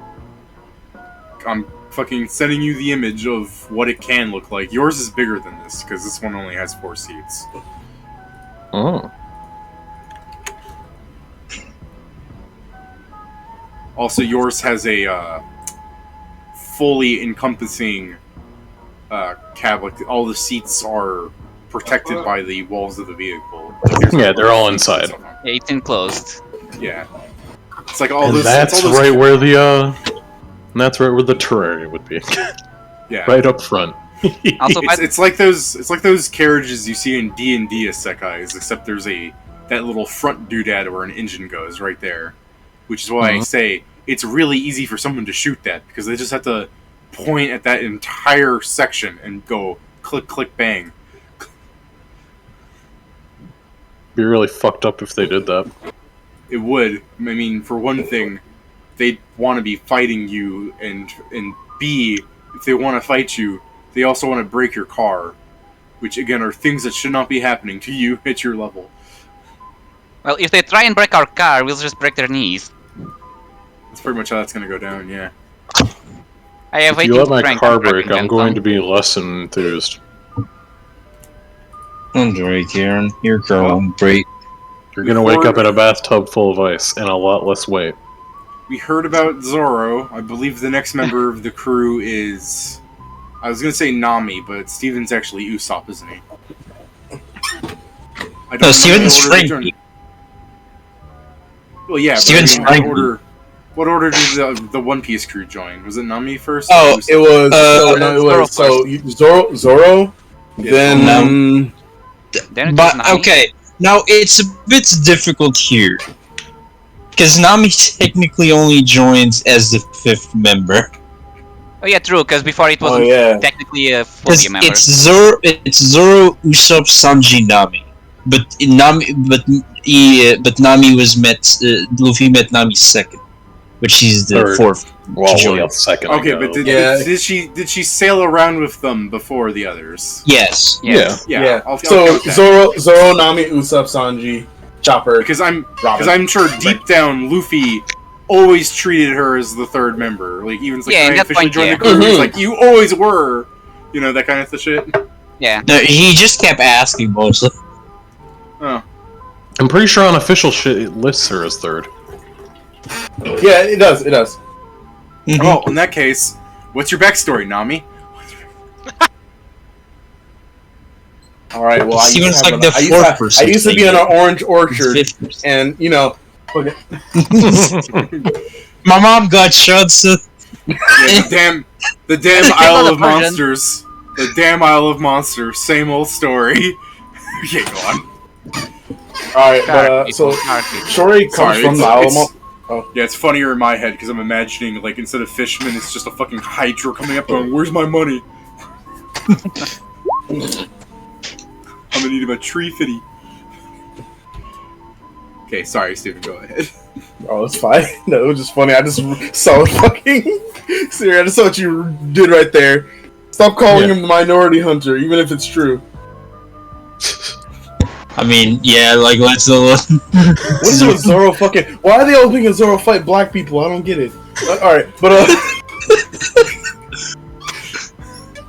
fucking sending you the image of what it can look like. Yours is bigger than this because this one only has 4 seats. Oh. Also, yours has a fully encompassing cab. Like all the seats are protected by the walls of the vehicle. Like, there's Yeah, they're all inside. Yeah, it's enclosed. Yeah, it's like all And those. that's it's all those, right where the that's right where the terrarium would be. Yeah, Right up front. Also, It's like those carriages you see in D&D isekais, except there's that little front doodad where an engine goes right there, which is why I say it's really easy for someone to shoot that because they just have to point at that entire section and go click click bang. Be really fucked up if they did that. It would. I mean, for one thing, they want to be fighting you, and B, if they want to fight you, they also want to break your car, which again are things that should not be happening to you at your level. Well, if they try and break our car, we'll just break their knees. That's pretty much how that's gonna go down. Yeah. I have If you let my strength, car I'm break, breaking I'm them. going to be less enthused. Don't worry, Karen. Your car won't break. You're gonna wake up in a bathtub full of ice and a lot less weight. We heard about Zoro. I believe the next member of the crew is... I was gonna say Nami, but Steven's actually Usopp, isn't he? I No, Steven's what order they Frankie. joined. Well, yeah, Steven's but Frankie. what order did the One Piece crew join? Was it Nami first? Oh, or it was. Zoro Zoro. Yeah, Then Then it was But Nami. okay, now it's a bit difficult here. Because Nami technically only joins as the 5th member. Oh yeah, true. Because before it wasn't technically a fully Because a member. it's Zoro, Usopp, Sanji, Nami. But Nami was Luffy met Nami second, which is the Third. 4th. Well, Join. second. Okay, ago. but did she sail around with them before the others? Yes. Yeah. Yeah. I'll So count that. Zoro, Nami, Usopp, Sanji, Chopper. Because I'm Robin. sure deep down Luffy always treated her as the 3rd member. Like even like Yeah, when I at that officially point, joined yeah. the crew, he's Mhm. like, you always were. You know, that kind of shit. Yeah. No, he just kept asking mostly. Oh. I'm pretty sure on official shit it lists her as 3rd. Yeah, it does. It does. Oh, in that case, what's your backstory, Nami? All right. Well, Steven's like the I 4th person. I used to be in an orange orchard, He's 5th person. and you know, okay. My mom got shot, so... Yeah, the damn Isle of Monsters. The damn Isle of Monsters. Same old story. Okay, go on. All right. But, so Shori comes Sorry, from the Isle of Monsters. Yeah, it's funnier in my head because I'm imagining, like, instead of fisherman, it's just a fucking hydra coming up going, where's my money? I'm gonna need a tree fitty. Okay, sorry, Steven, go ahead. Oh, it's fine. No, it was just funny. I just saw fucking Siri. I just saw what you did right there. Stop calling him the minority hunter, even if it's true. I mean, yeah, like, let's... What is it with Zoro fucking... Why are they all thinking Zoro fight black people? I don't get it. Alright, but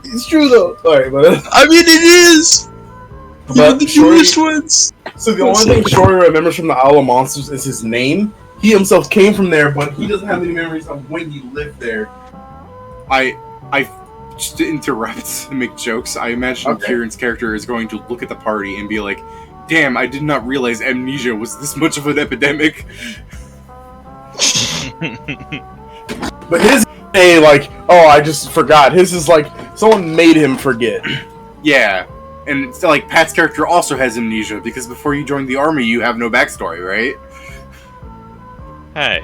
it's true though. Alright, but I mean, it is! But Even the Shori- Jewish ones! So the only thing Shori remembers from the Isle of Monsters is his name. He himself came from there, but he doesn't have any memories of when he lived there. I just to interrupt and make jokes, I imagine Kieran's character is going to look at the party and be like, damn, I did not realize amnesia was this much of an epidemic. But his like, oh, I just forgot. His is like, someone made him forget. Yeah. And it's like Pat's character also has amnesia because before you joined the army, you have no backstory, right? Hey,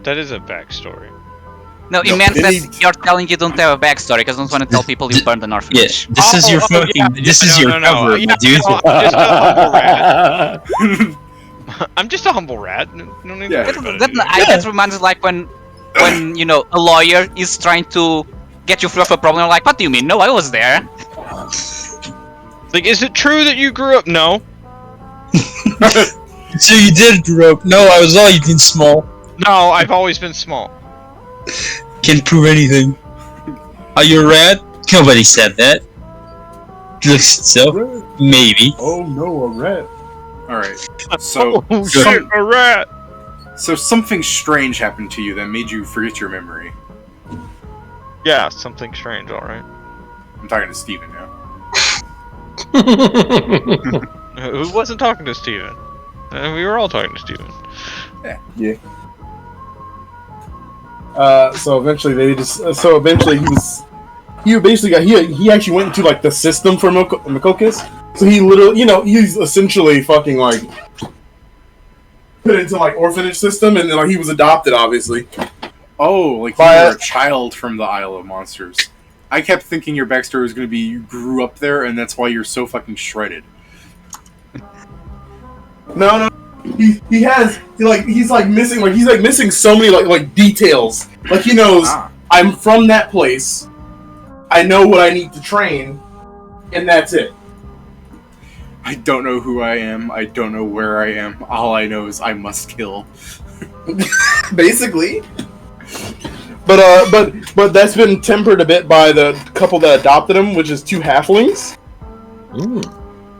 that is a backstory. No, it meant that you're telling you don't have a backstory because I don't want to tell people you burned an orphanage. This is your fucking... This is your cover, Yeah, dude. no, I'm just a humble rat. I'm just a humble rat. No need to worry about it. That reminds me like when you know a lawyer is trying to get you through of a problem. You're like, what do you mean? No, I was there. Like, is it true that you grew up? No. So you did grow up. No, I was always been small. No, I've always been small. Can't prove anything. Are you a rat? Nobody said that. Looks so. Maybe. Oh no, a rat. Alright. So, Oh shit, a rat! so something strange happened to you that made you forget your memory. Yeah, something strange, alright. I'm talking to Steven now. Who wasn't talking to Steven? We were all talking to Steven. Yeah. So eventually they just. So eventually he was. He basically got. He actually went into like the system for Mikokis. So he literally, you know, he's essentially fucking like put into like orphanage system, and then like he was adopted, obviously. Oh, like you were a child from the Isle of Monsters. I kept thinking your backstory was going to be you grew up there, and that's why you're so fucking shredded. No. He's missing so many like details. Like he knows I'm from that place. I know what I need to train, and that's it. I don't know who I am. I don't know where I am. All I know is I must kill. Basically. But that's been tempered a bit by the couple that adopted him, which is 2 halflings. Ooh.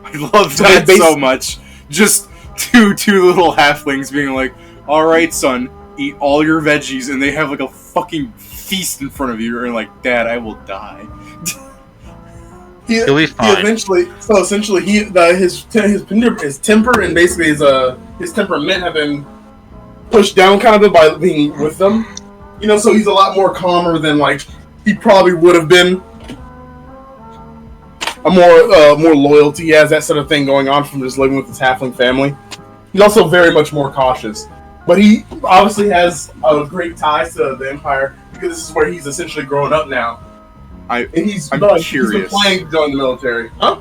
I love that so much. Just two little halflings being like, "Alright, son, eat all your veggies," and they have like a fucking feast in front of you, and like, "Dad, I will die." He'll be fine. His temper and basically his temperament have been pushed down kind of bit by being with them. You know, so he's a lot more calmer than like he probably would have been. A more loyalty. He has that sort of thing going on from just living with his halfling family. He's also very much more cautious, but he obviously has a great ties to the Empire because this is where he's essentially grown up now. I'm curious. He's been planning to join the military. Huh?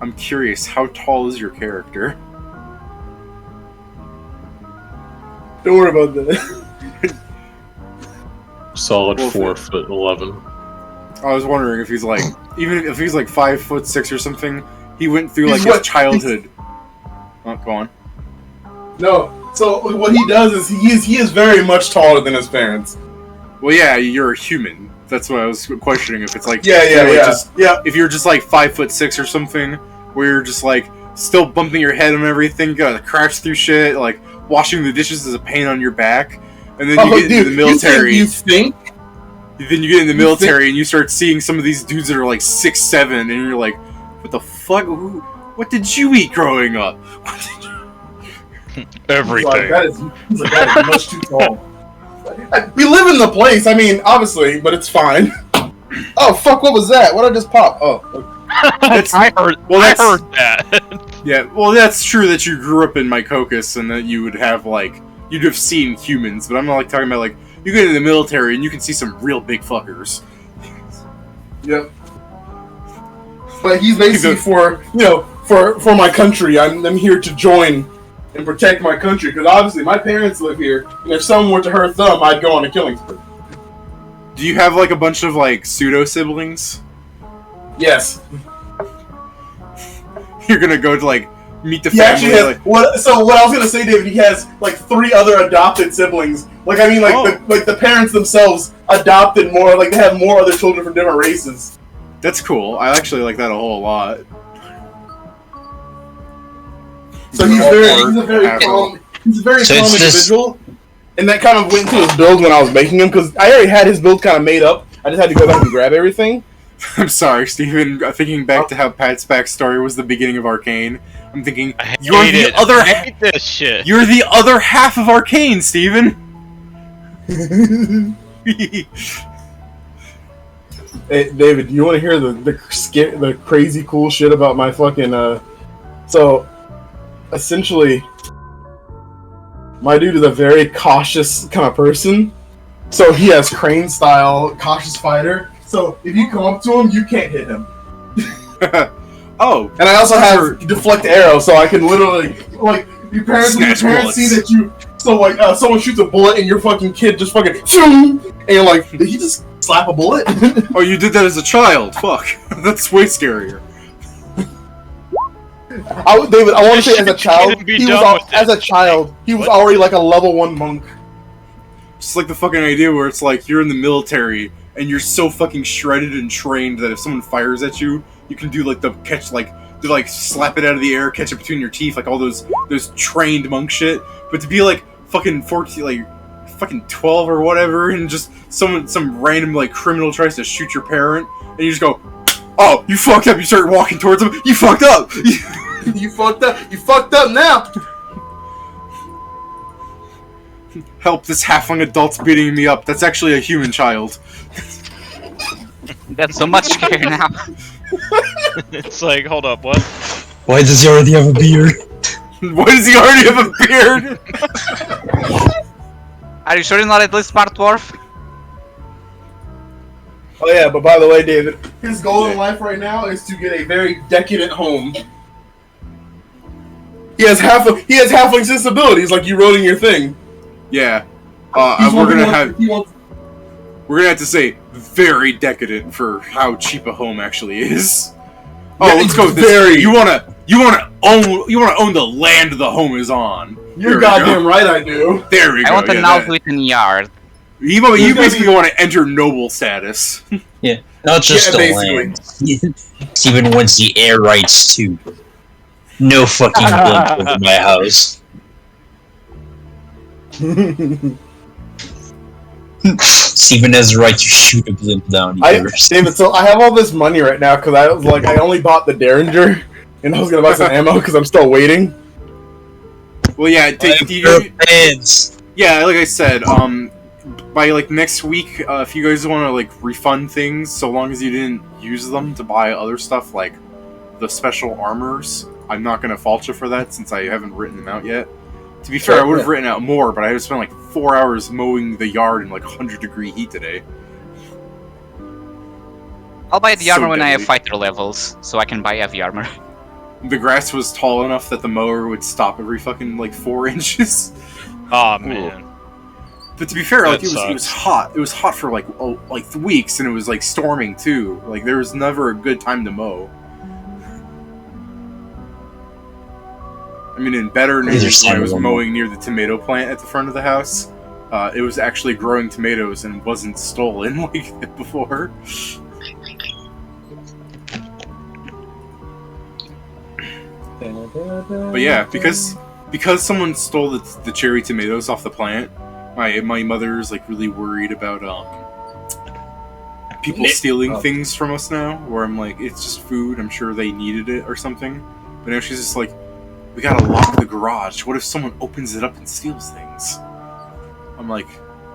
I'm curious. How tall is your character? Don't worry about that. Solid 4'11". I was wondering if he's like, even if he's like 5'6" or something, he went through like his childhood. Oh, go on. No, so what he does is he is very much taller than his parents. Well, yeah, you're a human. That's what I was questioning. If it's like, yeah. If you're just like 5'6" or something, where you're just like still bumping your head on everything, you gotta crash through shit, like washing the dishes is a pain on your back, and then you get into the military. Then you get in the military and you start seeing some of these dudes that are like 6'7", and you're like, "What the fuck? What did you eat growing up?" Everything. He's like, that is much too tall. We live in the place. I mean, obviously, but it's fine. Oh fuck! What was that? What did I just pop? Oh, I heard that. Yeah, well, that's true that you grew up in Mycocus and that you would have like you'd have seen humans, but I'm not like talking about like. You get in the military and you can see some real big fuckers. Yep. But he's basically for my country. I'm here to join and protect my country because obviously my parents live here, and if someone were to hurt them, I'd go on a killing spree. Do you have like a bunch of like pseudo siblings? Yes. You're gonna go to like meet the he family. Actually has, what I was gonna say, David, he has like 3 other adopted siblings. Like I mean, the parents themselves adopted more. Like they have more other children from different races. That's cool. I actually like that a whole lot. So he's a very calm individual, and that kind of went into his build when I was making him because I already had his build kind of made up. I just had to go back and grab everything. I'm sorry, Steven. Thinking back to how Pat's backstory was the beginning of Arcane, I'm thinking I hate this shit. You're the other half of Arcane, Steven. Hey, David, do you want to hear the crazy cool shit about my fucking So, essentially, my dude is a very cautious kind of person. So he has Crane style cautious fighter. So if you come up to him, you can't hit him. Oh, and I also have deflect arrow, so I can literally like your parents see that you. So like someone shoots a bullet and your fucking kid just fucking and you're like, did he just slap a bullet? Oh, you did that as a child. Fuck, that's way scarier. David, I want to say as a child, he was already like a level 1 monk. Just like the fucking idea where it's like you're in the military and you're so fucking shredded and trained that if someone fires at you, you can do like the catch, like to like slap it out of the air, catch it between your teeth, like all those trained monk shit. But to be like fucking 14, like fucking 12 or whatever, and just some random like criminal tries to shoot your parent, and you just go, "Oh, you fucked up." You start walking towards him. You fucked up. You fucked up. You fucked up now. Help! This halfling adult's beating me up. That's actually a human child. That's so much scary now. It's like, hold up, what? Why does he already have a beard? Why does he already have a beard? Are you sure you're not at least part dwarf? Oh yeah, but by the way, David, his goal in life right now is to get a very decadent home. He has halfling disabilities, like you wrote in your thing. Yeah, we're gonna have to say very decadent for how cheap a home actually is. Oh, let's go with this. You You want to own the land the home is on. You're goddamn right, I do. There we go. I want an outfit in yard. You basically want to enter noble status. Yeah, not just the land. Steven wants the air rights too. No fucking blimp over my house. Steven has the right to shoot a blimp down here. David, so I have all this money right now because I was like, I only bought the Derringer, and I was gonna buy some ammo because I'm still waiting. Well, yeah, yeah, like I said, by like next week, if you guys want to like refund things, so long as you didn't use them to buy other stuff like the special armors, I'm not gonna fault you for that since I haven't written them out yet. To be fair, I would have written out more, but I had to spend like 4 hours mowing the yard in like 100-degree heat today. I'll buy the armor when I have fighter levels, so I can buy heavy armor. The grass was tall enough that the mower would stop every fucking like 4 inches. Oh man. But to be fair, like it was hot. It was hot for like weeks, and it was like storming too. Like there was never a good time to mow. I mean, in better news, when I was mowing near the tomato plant at the front of the house, it was actually growing tomatoes and wasn't stolen like before. But yeah, because someone stole the cherry tomatoes off the plant, my mother's like really worried about people stealing things from us now. Where I'm like, it's just food. I'm sure they needed it or something. But now she's just like, we gotta lock the garage. What if someone opens it up and steals things? I'm like,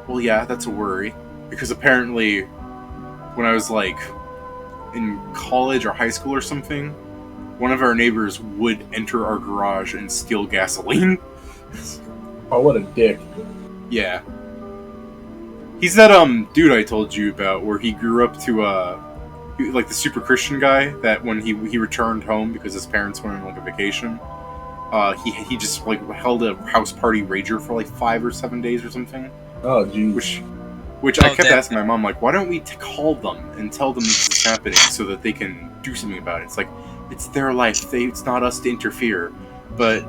well, yeah, that's a worry. Because apparently, when I was like in college or high school or something, one of our neighbors would enter our garage and steal gasoline. Oh, what a dick. Yeah. He's that dude I told you about where he grew up to like the super Christian guy that when he returned home because his parents went on like a vacation, he just like held a house party rager for like 5 or 7 days or something. Oh, geez. Which I kept asking my mom, like, why don't we call them and tell them this is happening so that they can do something about it? It's like, it's their life. It's not us to interfere. But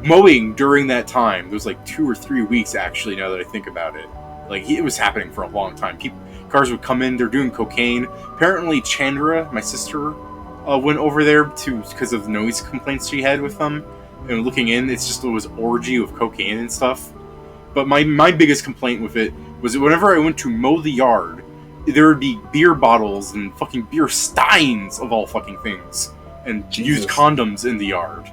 mowing during that time, there was like 2 or 3 weeks actually, now that I think about it. Like, it was happening for a long time. Cars would come in, they're doing cocaine. Apparently Chandra, my sister, went over there because of the noise complaints she had with them. And looking in, it was orgy of cocaine and stuff. But my biggest complaint with it was that whenever I went to mow the yard, there would be beer bottles and fucking beer steins of all fucking things. And used condoms in the yard.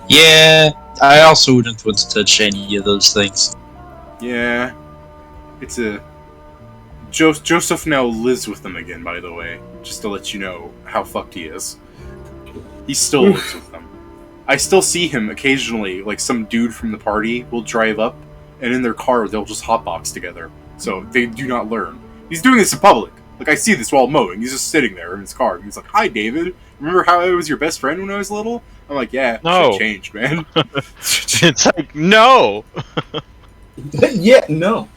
Yeah, I also wouldn't want to touch any of those things. Yeah. It's Joseph now lives with them again, by the way. Just to let you know how fucked he is. He still lives with them. I still see him occasionally, like some dude from the party will drive up, and in their car they'll just hotbox together. So they do not learn. He's doing this in public. Like, I see this while mowing. He's just sitting there in his car. And he's like, "Hi, David. Remember how I was your best friend when I was little?" I'm like, "Yeah, no. Shit changed, man." It's like, no. Yeah, no.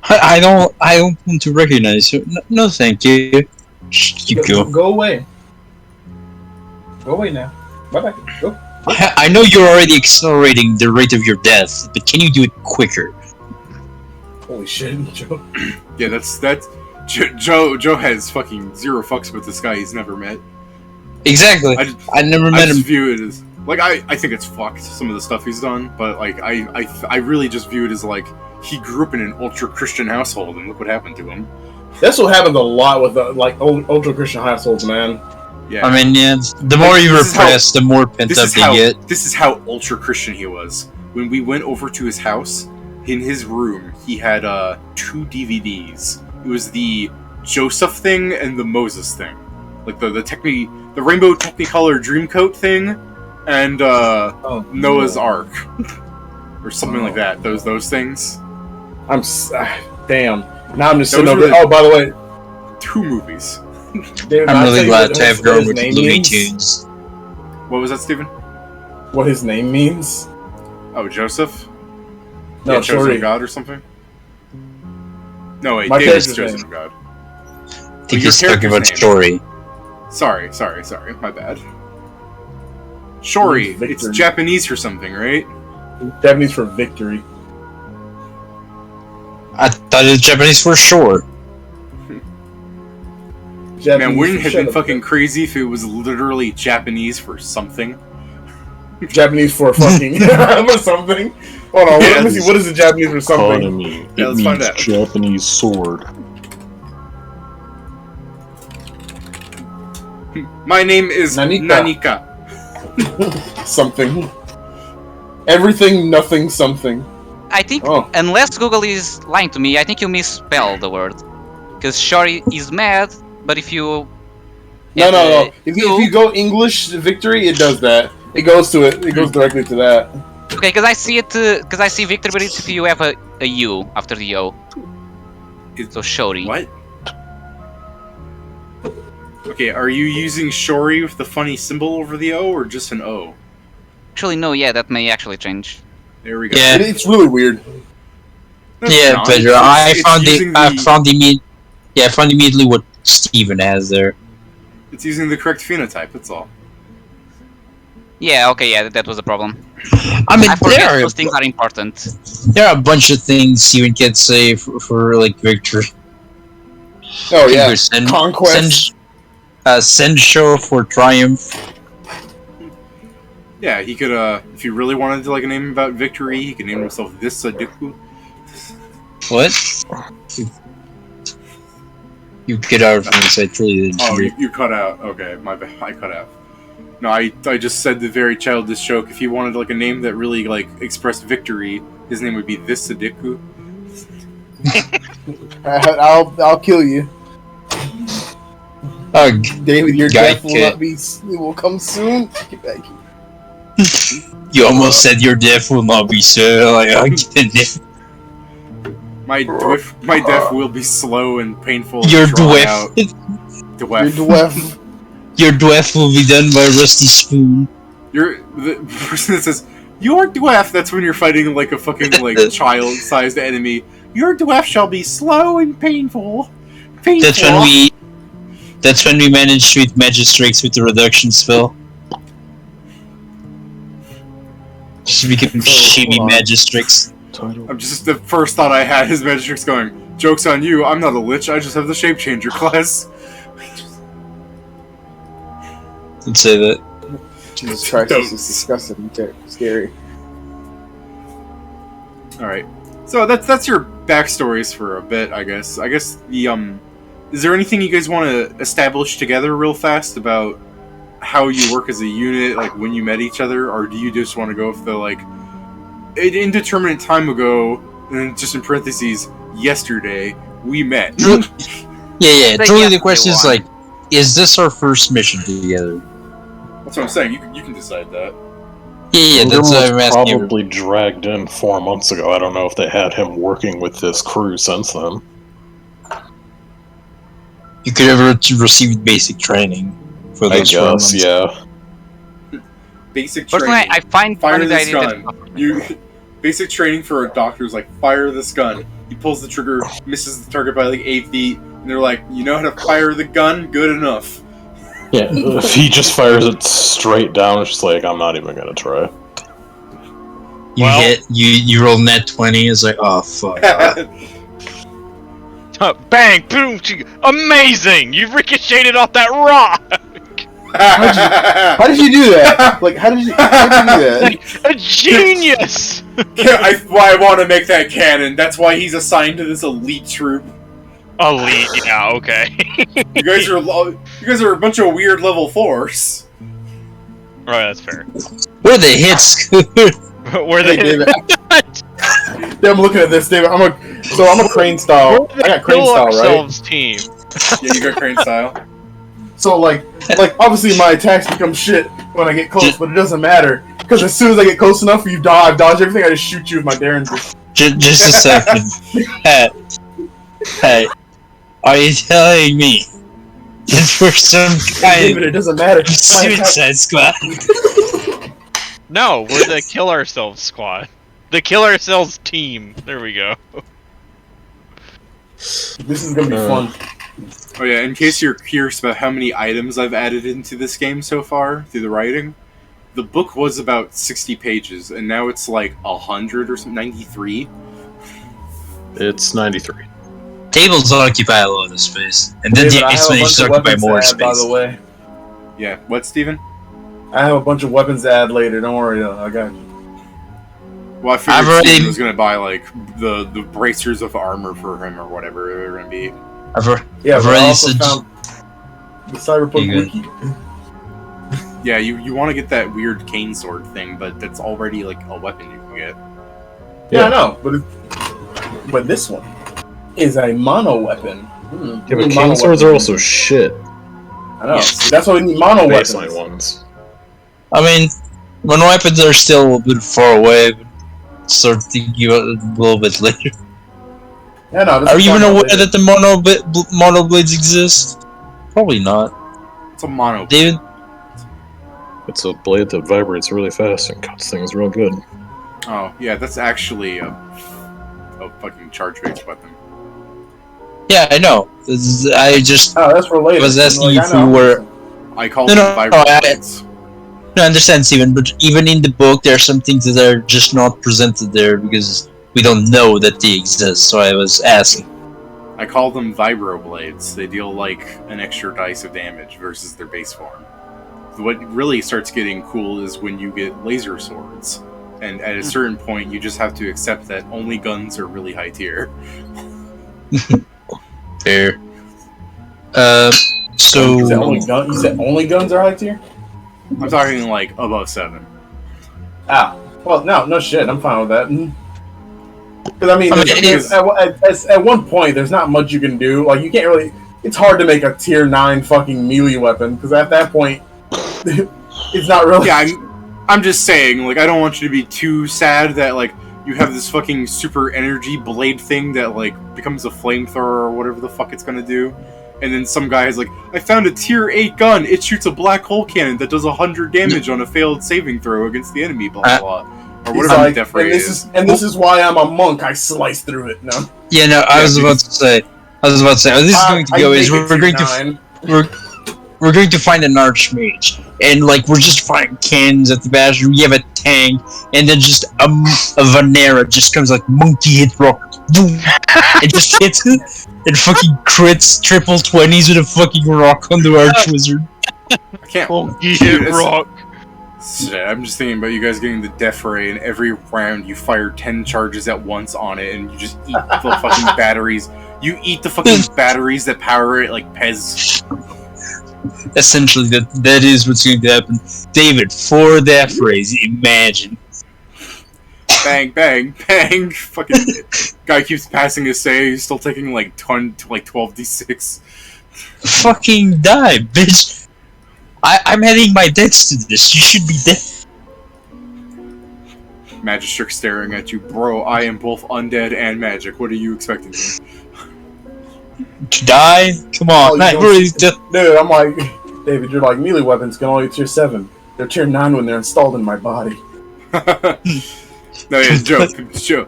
I don't want to recognize you. No, thank you. You go. Go away. Go away now. Bye-bye. Go. I know you're already accelerating the rate of your death, but can you do it quicker? Holy shit, Joe. Yeah, that's Joe has fucking zero fucks with this guy he's never met. Exactly. I never met him. I just view it as like I think it's fucked, some of the stuff he's done, but like I really just view it as like he grew up in an ultra Christian household and look what happened to him. That's what happens a lot with like ultra Christian households, man. Yeah. I mean, yeah, the more you repress, the more pent up they get. This is how ultra Christian he was. When we went over to his house, in his room, he had 2 DVDs. It was the Joseph thing and the Moses thing, like the Rainbow Technicolor Dreamcoat thing, and Noah's Ark, or something like that. Those things. Damn. Now I'm just sitting over. Oh, by the way, 2 movies. David, I'm really glad to have grown with Looney Tunes. What was that, Steven? What his name means? Oh, Joseph? No, yeah, chosen sorry. of God or something? No, wait, My David's character's chosen name. of God. I think he's talking about story. Sorry, my bad. Shori, it's Japanese for something, right? Japanese for victory. I thought it was Japanese for sure. Man, wouldn't it have been fucking crazy if it was literally Japanese for something? Japanese for fucking for something. Hold on, let me see. What is the Japanese for something? Economy. Yeah, let's find out. Japanese sword. My name is Nanika. Something. Everything, nothing, something. I think, unless Google is lying to me, I think you misspelled the word. Because Shori is mad, but if you... No. If you go English victory, it does that. It goes to it. It goes directly to that. Okay, because I see it. Because I see victory, but it's if you have a U after the O. So Shori. What? Okay, are you using Shori with the funny symbol over the O, or just an O? Actually, no. Yeah, that may actually change. There we go. Yeah, it's really weird. Yeah, Pedro. I found immediately what Steven has there. It's using the correct phenotype. That's all. Yeah. Okay. Yeah, that was the problem. I mean, I forget those things are important. There are a bunch of things Steven can say for like victory. Oh yeah, conquest. Sensho for triumph. Yeah, he could, if he really wanted to, like, name him about victory, he could name himself this Sadiku. What? You get out of this, I truly didn't. Oh, you cut out. Okay, my bad. I cut out. No, I just said the very childish joke. If he wanted, like, a name that really, like, expressed victory, his name would be this Sadiku. I'll kill you. David, your death will come soon. Get back here. You almost said your death will not be so. My death will be slow and painful. Your dwarf. Your dwarf will be done by Rusty Spoon. The person that says your dwarf. That's when you're fighting like a fucking like child-sized enemy. Your dwarf shall be slow and painful. That's when we managed to hit Magistrix with the reduction spell. Just became shitty Magistrix. I'm just the first thought I had is Magistrix going, "Joke's on you, I'm not a lich, I just have the shape changer class." Don't say that. Jesus Christ, this is disgusting. Scary. Alright. So that's your backstories for a bit, I guess. I guess the is there anything you guys want to establish together real fast about how you work as a unit, like when you met each other, or do you just want to go with the like an indeterminate time ago, and then just in parentheses, yesterday we met? Yeah. Truly, the question is like, is this our first mission together? That's what I'm saying. You can decide that. Yeah. That's what I'm asking. Probably dragged in 4 months ago. I don't know if they had him working with this crew since then. You could have received basic training for those 4 months. Yeah. Basic training. Personally, I find fire this gun. Basic training for a doctor is like, fire this gun. He pulls the trigger, misses the target by like 8 feet, and they're like, you know how to fire the gun? Good enough. Yeah, if he just fires it straight down, it's just like, I'm not even gonna try. You roll net 20, it's like, oh fuck. Bang! Boom! Amazing! You ricocheted off that rock! How did you do that? Like, how did you do that? Like, a genius! I want to make that canon. That's why he's assigned to this elite troop. Elite, yeah, okay. You guys are a bunch of weird level 4s. Right, that's fair. Where the hits? Where the hits? I'm looking at this, David. I'm a crane style. I got crane style, right? Team. Yeah, you got crane style. So like obviously my attacks become shit when I get close, but it doesn't matter because as soon as I get close enough, you dodge everything. I just shoot you with my Derringer. Just a second. Hey, are you telling me that for some kind David, it doesn't matter. Suicide Squad? No, we're the Kill Ourselves Squad. The Kill Ourselves team. There we go. This is gonna be fun. Oh yeah, in case you're curious about how many items I've added into this game so far through the writing, the book was about 60 pages, and now it's like 100 or something, 93. It's 93. Tables occupy a lot of space, and then the explanations occupy more space. By the way, Yeah, what, Steven? I have a bunch of weapons to add later. Don't worry, though. I got you. Well, I figured Steven was gonna buy like the bracers of armor for him or whatever they're gonna be. I've Found the Cyberpunk wiki. Yeah, you want to get that weird cane sword thing, but that's already like a weapon you can get. Yeah, I know, but this one is a mono weapon. Yeah, but cane swords are also shit. I know. Yes. That's why we need mono baseline weapons. ones. I mean, mono weapons are still a little bit far away. But start thinking about it a little bit later. Yeah, no, are you even aware that the mono blades exist? Probably not. It's a mono. David. It's a blade that vibrates really fast and cuts things real good. Oh, yeah, that's actually a fucking charge-based weapon. Yeah, I know. I just that's related. was asking if you were... I call them vibrating blades. No, I understand, Steven, but even in the book, there are some things that are just not presented there because we don't know that they exist, so I was asking. I call them vibroblades. They deal like an extra dice of damage versus their base form. What really starts getting cool is when you get laser swords. And at a certain point, you just have to accept that only guns are really high tier. Fair. So... You said only guns are high tier? I'm talking like above 7. Ah. Well, no shit. I'm fine with that. Because I mean, at one point, there's not much you can do. Like, you can't really... It's hard to make a tier 9 fucking melee weapon, because at that point, it's not really... Yeah, I'm just saying, like, I don't want you to be too sad that, like, you have this fucking super energy blade thing that, like, becomes a flamethrower or whatever the fuck it's gonna do. And then some guy is like, I found a tier 8 gun. It shoots a black hole cannon that does 100 damage on a failed saving throw against the enemy, blah, blah. Or whatever the death rate is. And this is why I'm a monk. I slice through it. No. Yeah, no, I was about to say. How this is going to go is we're going to find an archmage, and like we're just fighting cannons at the bash. We have a tank, and then just a Vanera just comes like monkey hit rock, boom, and just hits it, and fucking crits triple 20s with a fucking rock on the archwizard. I can't. Monkey hit rock. Shit, I'm just thinking about you guys getting the death ray, and every round you fire 10 charges at once on it, and you just eat the fucking batteries. You eat the fucking batteries that power it like Pez. Essentially, that is what's going to happen. David, for that phrase, imagine. Bang, bang, bang. Fucking guy keeps passing his say. He's still taking like 12d6. Fucking die, bitch. I'm adding my deaths to this. You should be dead. Magistrix staring at you. Bro, I am both undead and magic. What are you expecting me? To die? Come on. Dude, I'm like, David, you're like, melee weapons can only tier 7. They're tier 9 when they're installed in my body. No, yeah, Joe,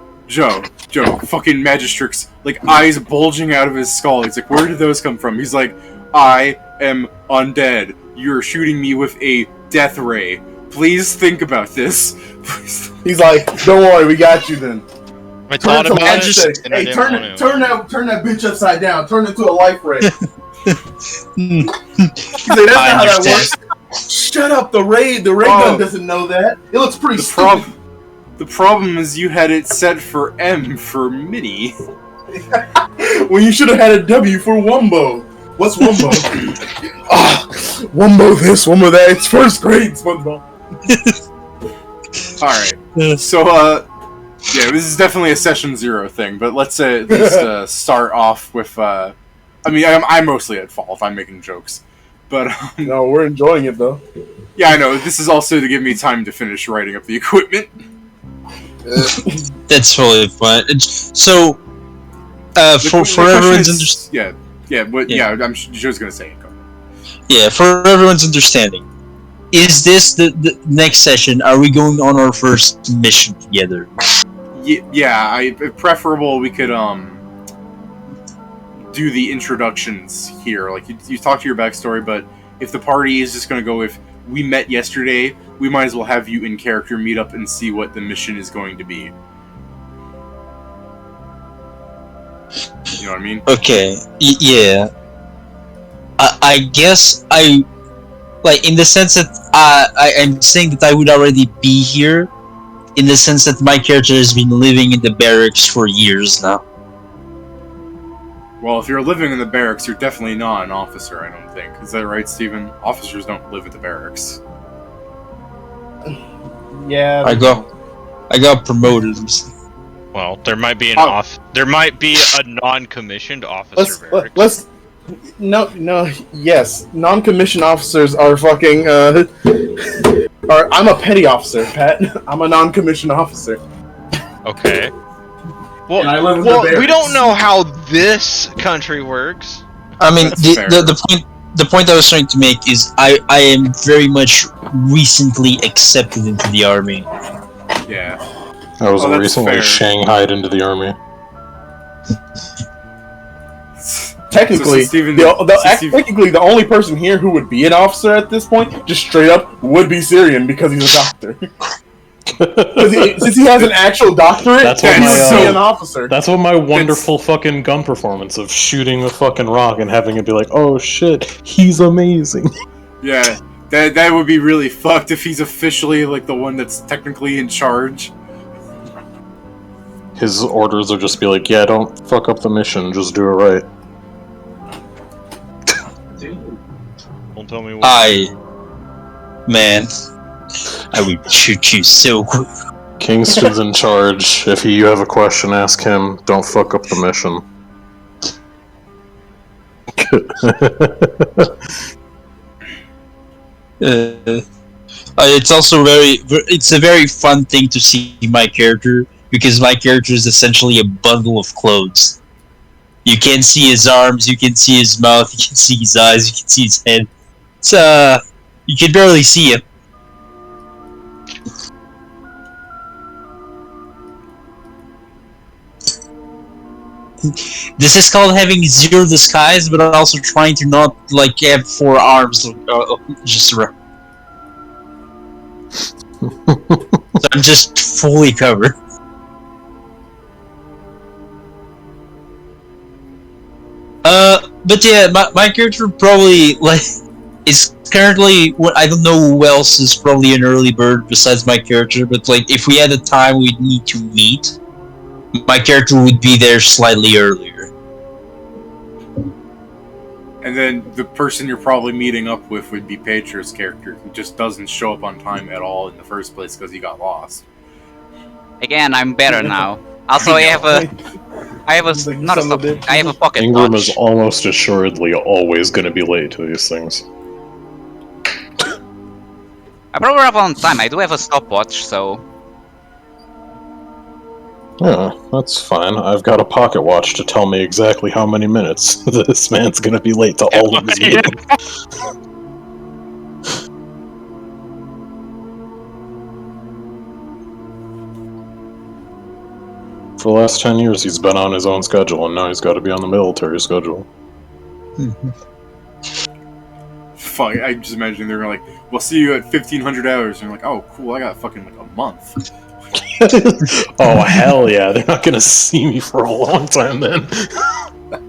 fucking Magistrix, like, eyes bulging out of his skull. He's like, where did those come from? He's like, I am undead. You're shooting me with a death ray. Please think about this. He's like, don't worry, we got you then. I thought about it. Hey, turn that bitch upside down. Turn it to a life ray. He's like, that's not how that works. Shut up, the ray gun doesn't know that. It looks pretty stupid. The problem is you had it set for M for mini. When you should have had a W for Wumbo. What's Wumbo? Wumbo this, Wumbo that. It's first grade, SpongeBob. Alright. So, yeah, this is definitely a session 0 thing, but let's at least start off with, I mean, I'm mostly at fault. I'm making jokes. But, no, we're enjoying it, though. Yeah, I know. This is also to give me time to finish writing up the equipment. That's totally fine. So, for everyone's understanding... Yeah, I'm just gonna say it. Yeah, for everyone's understanding, is this the next session? Are we going on our first mission together? Yeah, if preferable, we could, do the introductions here. Like, you talk to your backstory, but if the party is just going to go with, we met yesterday, we might as well have you in character meet up and see what the mission is going to be. You know what I mean? Okay, yeah. I guess like, in the sense that I'm saying that I would already be here, in the sense that my character has been living in the barracks for years now. Well, if you're living in the barracks, you're definitely not an officer, I don't think. Is that right, Steven? Officers don't live at the barracks. Yeah. I got promoted. Well, there might be there might be a non-commissioned officer barracks. Yes, non-commissioned officers are fucking. I'm a petty officer, Pat. I'm a non-commissioned officer. Okay. Well, And I live in the we barracks. don't know how this country works. I mean, That's fair. the point I was trying to make is I am very much recently accepted into the army. Yeah. I was that's recently fair. shanghaied into the army. Technically, Steven- technically, the only person here who would be an officer at this point, just straight up, would be Syrian because he's a doctor. Since he has an actual doctorate, That's what he my, would be an officer. That's what my wonderful fucking gun performance of shooting the fucking rock and having it be like, oh shit, he's amazing. Yeah. That would be really fucked if he's officially, like, the one that's technically in charge. His orders will just be like, yeah, don't fuck up the mission, just do it right. Don't tell me what. Man, I would shoot you so quick. Kingston's in charge. If you have a question, ask him. Don't fuck up the mission. It's also it's a very fun thing to see my character, because my character is essentially a bundle of clothes. You can see his arms, you can see his mouth, you can see his eyes, you can see his head. It's you can barely see him. This is called having zero disguise, but also trying to not like have 4 arms just around. So I'm just fully covered. But yeah, my character probably like is currently I don't know who else is probably an early bird besides my character, but like if we had a time we'd need to meet, my character would be there slightly earlier. And then the person you're probably meeting up with would be Pedro's character, who just doesn't show up on time at all in the first place because he got lost. Again, I'm better now. Also, I have a not a stop. I have a pocket Ingram watch. is almost assuredly always going to be late to these things. I probably arrive on time. I do have a stopwatch, so Yeah, that's fine. I've got a pocket watch to tell me exactly how many minutes this man's going to be late to all of his meetings. For the last 10 years, he's been on his own schedule, and now he's got to be on the military schedule. Fuck, I just imagine they're like, we'll see you at 1500 hours. And you're like, oh, cool, I got fucking like a month. Oh, hell yeah, they're not going to see me for a long time then.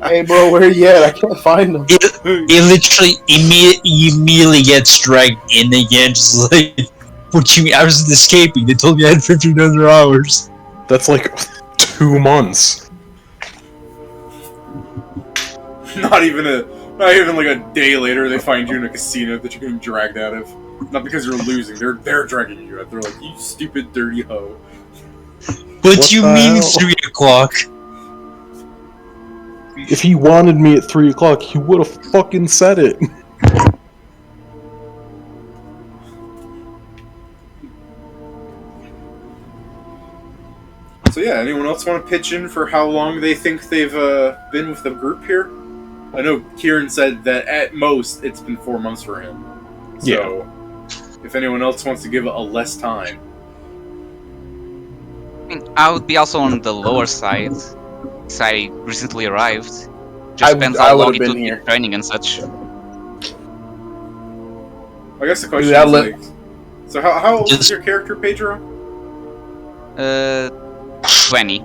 Hey, bro, where you at? I can't find them. It literally immediately gets dragged in again, just like, what you mean? I was escaping. They told me I had 1500 hours. That's like 2 months. Not even like a day later, they find you in a casino that you're getting dragged out of. Not because you're losing, they're dragging you out. They're like, you stupid dirty hoe. What you the mean hell? 3 o'clock? If he wanted me at 3 o'clock, he would have fucking said it. So yeah, anyone else want to pitch in for how long they think they've been with the group here? I know Kieran said that at most it's been 4 months for him. So, if anyone else wants to give it a less time. I would be also on the lower side, since I recently arrived. Just depends I how would long have it been would here. be training and such. I guess the question Dude, is, like, so how old is your character, Pedro? 20.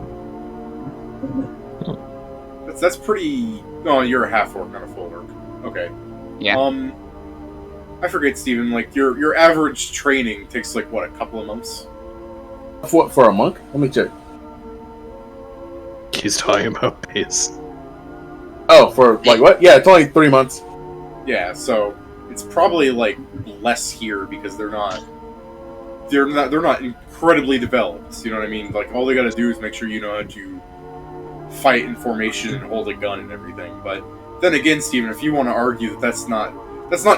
That's pretty. Oh, you're a half orc, not a full orc. Okay. Yeah. I forget, Steven. Like your average training takes like what, a couple of months? What, for a monk? Let me check. He's talking about pace. Oh, for like what? Yeah, it's only 3 months. Yeah, so it's probably like less here because they're not incredibly developed. You know what I mean? Like all they gotta do is make sure you know how to fight in formation and hold a gun and everything. But then again, Steven, if you want to argue that that's not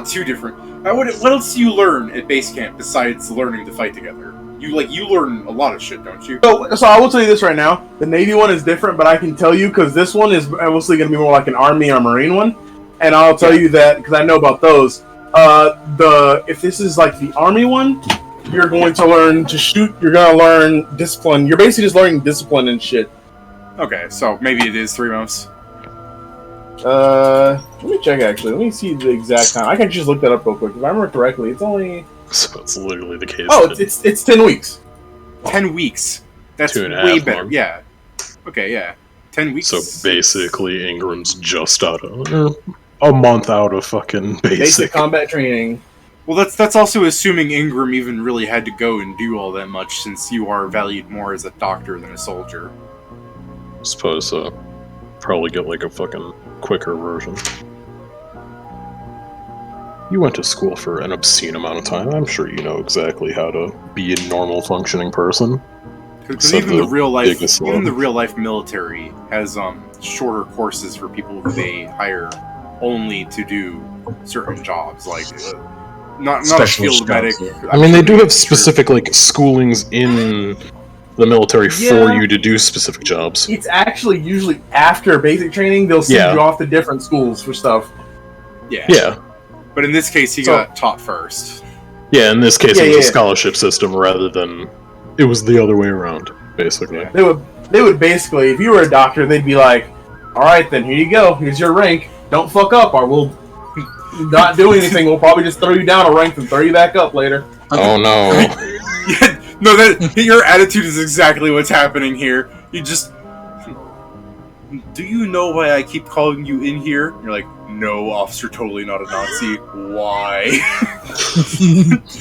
too different, what else do you learn at base camp besides learning to fight together? You learn a lot of shit, don't you? So I will tell you this right now. The Navy one is different, but I can tell you because this one is obviously going to be more like an Army or Marine one, and I'll tell you that because I know about those. If this is like the Army one, you're going to learn to shoot. You're going to learn discipline. You're basically just learning discipline and shit. Okay, so maybe it is 3 months. Let me check actually. Let me see the exact time. I can just look that up real quick. If I remember correctly, it's only. So it's literally the case. Oh, it's 10 weeks. 10 weeks. That's 2.5 way better. months. Yeah. Okay, yeah. 10 weeks. So basically, Ingram's just out of a month out of fucking Basic combat training. Well, that's also assuming Ingram even really had to go and do all that much, since you are valued more as a doctor than a soldier. I suppose probably get like a fucking quicker version. You went to school for an obscene amount of time. I'm sure you know exactly how to be a normal functioning person. Because even the real life military has shorter courses for people who they hire only to do certain jobs, like not a field medic. I mean, they do have specific like schoolings in the military for you to do specific jobs. It's actually usually after basic training they'll send you off to different schools for stuff. Yeah. But in this case, he got taught first. Yeah, in this case, it was a scholarship system rather than it was the other way around, basically. They would basically, if you were a doctor, they'd be like, "All right, then here you go. Here's your rank. Don't fuck up, or we'll not do anything. We'll probably just throw you down a rank and throw you back up later." Oh no! No, your attitude is exactly what's happening here. You just, do you know why I keep calling you in here? And you're like, no, officer, totally not a Nazi. Why?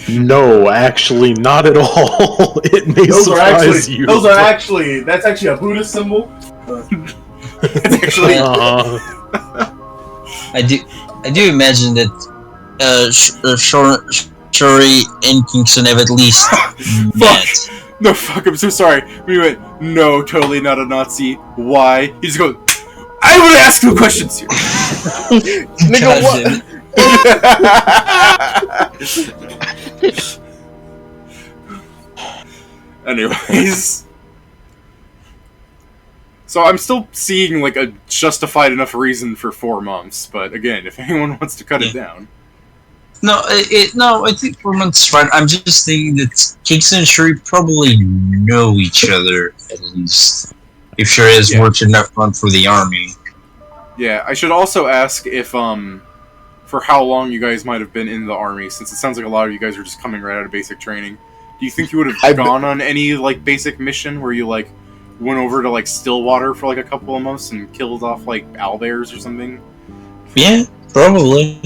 No, actually, not at all. It may surprise you. That's actually a Buddhist symbol. It's actually. I do imagine that Shuri and Kingston have at least met. No, fuck, I'm so sorry. We went, no, totally not a Nazi. Why? He just goes, I want to ask you questions here. Nigga, what? Anyways. So I'm still seeing like a justified enough reason for 4 months, but again, if anyone wants to cut it down. No, I think 4 months is fine. I'm just thinking that Kingston and Shuri probably know each other, at least. If Shuri has worked enough fun for the army. Yeah, I should also ask if, for how long you guys might have been in the army, since it sounds like a lot of you guys are just coming right out of basic training. Do you think you would have gone on any, like, basic mission where you, like, went over to, like, Stillwater for, like, a couple of months and killed off, like, owlbears or something? Yeah, probably.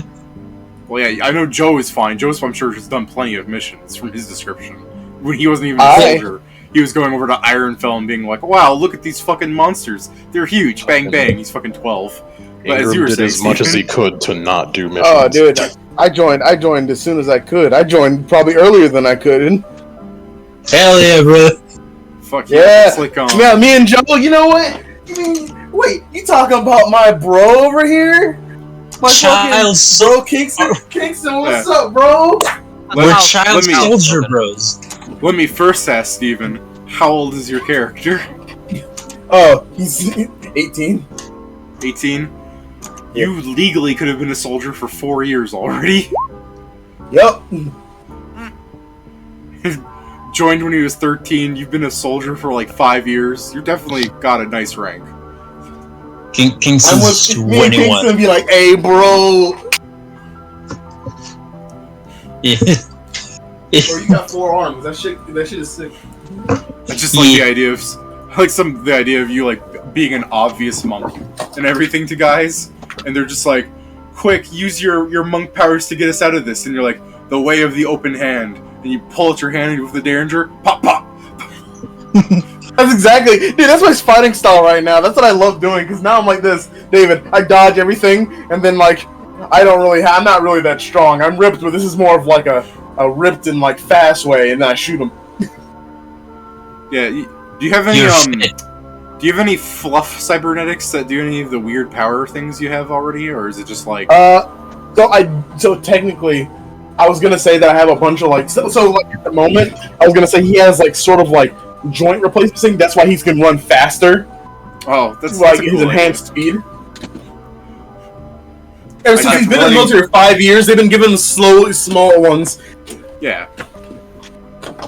Well, yeah, I know Joe is fine. Joe, I'm sure, has done plenty of missions from his description. When he wasn't even a soldier, he was going over to Ironfell and being like, wow, look at these fucking monsters. They're huge. Bang, bang. He's fucking 12. But as you were did saying, as much as he could to not do missions. Oh, dude, I joined as soon as I could. I joined probably earlier than I could. Hell yeah, bro. Fuck yeah. It's like, yeah, me and Joe, you know what? Wait, you talking about my bro over here? My fucking bro Kingston, what's up, bro? We're child soldier bros. Let me first ask Steven, how old is your character? Oh, he's 18. 18? You legally could have been a soldier for 4 years already. Yep. Joined when he was 13, you've been a soldier for like 5 years. You definitely got a nice rank. Kingston's me and 21. Kingston be like, "Hey, bro." Yeah. Or you got 4 arms. That shit is sick. I just like the idea of the idea of you like being an obvious monk and everything to guys, and they're just like, "Quick, use your monk powers to get us out of this." And you're like, "The way of the open hand," and you pull out your hand with the derringer, pop, pop. That's exactly, dude. That's my fighting style right now. That's what I love doing. Because now I'm like this, David. I dodge everything, and then like, I'm not really that strong. I'm ripped, but this is more of like a ripped and like fast way, and then I shoot him. Yeah. Do you have any Do you have any fluff cybernetics that do any of the weird power things you have already, or is it just like? So technically, I was gonna say that I have a bunch of like so like at the moment I was gonna say he has like sort of like joint replacement thing. That's why he can run faster. Oh, that's like cool his enhanced idea. speed. Ever since he's been in the military for 5 years, they've been giving him smaller ones. Yeah.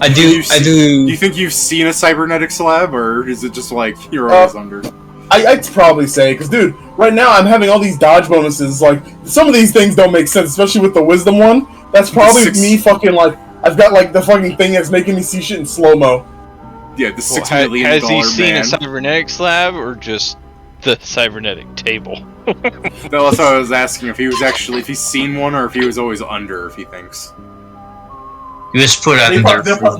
I do. Do you think you've seen a cybernetics lab, or is it just like you're always under? I'd probably say, because dude, right now I'm having all these dodge bonuses. Like some of these things don't make sense, especially with the wisdom one. That's probably me fucking like I've got like the fucking thing that's making me see shit in slow mo. Yeah, the $6 million Has he seen man. a cybernetics lab or just the cybernetic table? No, that's what I was asking, if he's seen one, or if he was always under, if he thinks. He was put out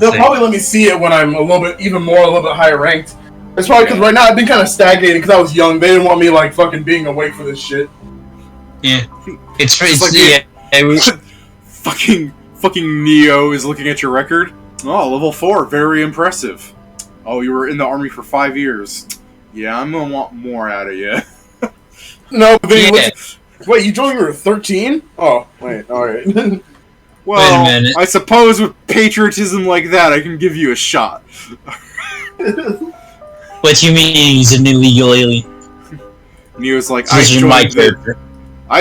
They'll probably let me see it when I'm a little bit higher ranked. It's probably because right now I've been kind of stagnating because I was young. They didn't want me like fucking being awake for this shit. Yeah, it's like fucking Neo is looking at your record. Oh, level 4, very impressive. Oh, you were in the army for 5 years. Yeah, I'm gonna want more out of you. No, but then wait, you joined when you were 13? Oh, wait, alright. Well, wait a minute. I suppose with patriotism like that, I can give you a shot. What you mean he's an illegal alien? Neo's like, I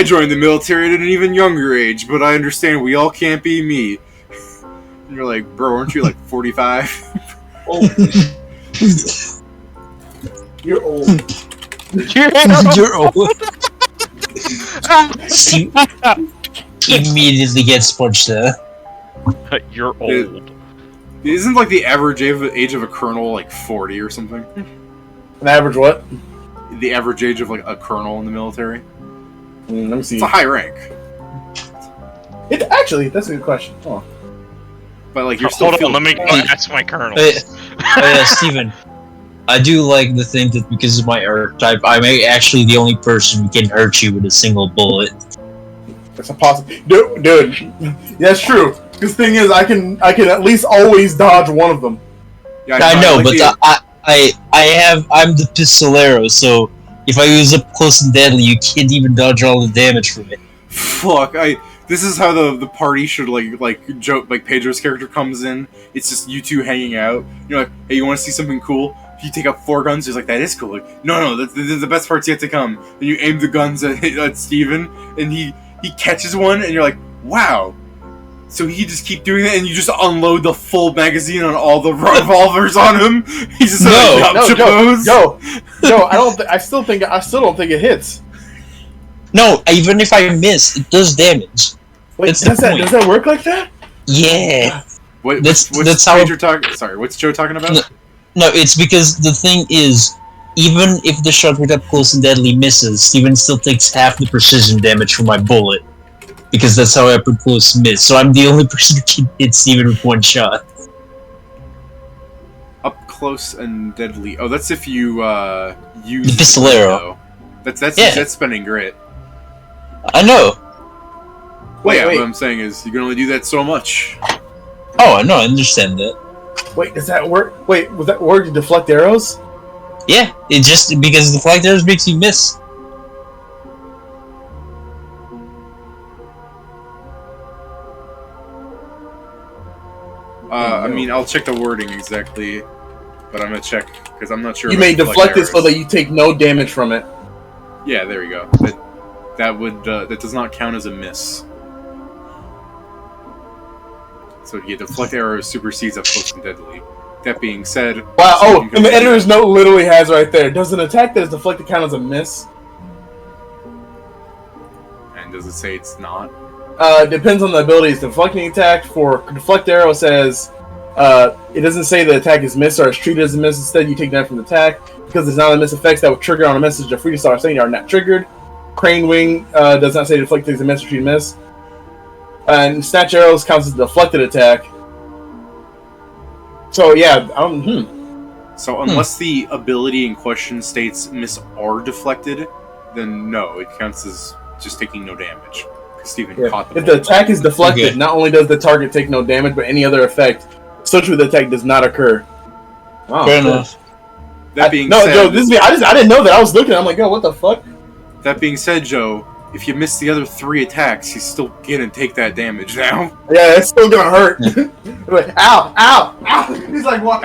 joined the military at an even younger age, but I understand we all can't be me. And you're like, bro, aren't you like 45? You're old. You're old. Steve immediately gets punched there. You're old. Isn't like the average age of a colonel like 40 or something? An average what? The average age of like a colonel in the military. Let me see. It's a high rank. Actually, that's a good question. Oh. But like you're still. Hold on, let me go ask my colonel. Steven, I do like the thing that because of my archetype, I'm actually the only person who can hurt you with a single bullet. That's a possibility, dude. That's true. Because the thing is, I can at least always dodge one of them. Yeah, I know, but I'm the pistolero, so if I use up close and deadly, you can't even dodge all the damage from it. Fuck! This is how the party should like joke. Like Pedro's character comes in, it's just you two hanging out. You're like, hey, you want to see something cool? If you take out 4 guns, he's like, that is cool. Like, no, the best part's yet to come. And you aim the guns at Steven, and he catches one, and you're like, wow. So he just keep doing that, and you just unload the full magazine on all the revolvers on him. He's just I still don't think it hits. No, even if I miss, it does damage. Wait, does that work like that? Yeah. That's how you're talking. Sorry, what's Joe talking about? No, it's because the thing is, even if the shot with up close and deadly misses, Steven still takes half the precision damage from my bullet. Because that's how up close miss. So I'm the only person who can hit Steven with 1 shot. Up close and deadly. Oh, that's if you use the pistolero. That's spending grit. I know. Wait. What I'm saying is, you can only do that so much. Oh, I know. I understand that. Wait, does that work? Wait, was that work to deflect arrows? Yeah, it just because deflect arrows makes you miss. I mean, I'll check the wording exactly, but I'm gonna check because I'm not sure. You may deflect it so that you take no damage from it. Yeah, there you go. That does not count as a miss. So yeah, deflect arrow supersedes up close and deadly. That being said, wow. Oh, and the editor's note literally has right there. Does an attack that is deflected count as a miss? Does it say it's not? Depends on the abilities. Deflecting attack for deflect arrow says it doesn't say the attack is missed or is treated as a miss. Instead, you take damage from the attack because there's not a miss effects that would trigger on a message of free to start saying are not triggered. Crane wing does not say deflect is a miss or treat miss. And snatch arrows counts as a deflected attack. So yeah, So unless the ability in question states miss or deflected, then no, it counts as just taking no damage. Steven caught the if the attack is deflected, not only does the target take no damage, but any other effect such with the attack does not occur. Wow, Fair enough. That being said, Joe, I didn't know that. I was looking. I'm like, yo, what the fuck? That being said, Joe, if you miss the other 3 attacks, he's still gonna take that damage now. Yeah, it's still gonna hurt. Like, ow, ow, ow. He's like, what?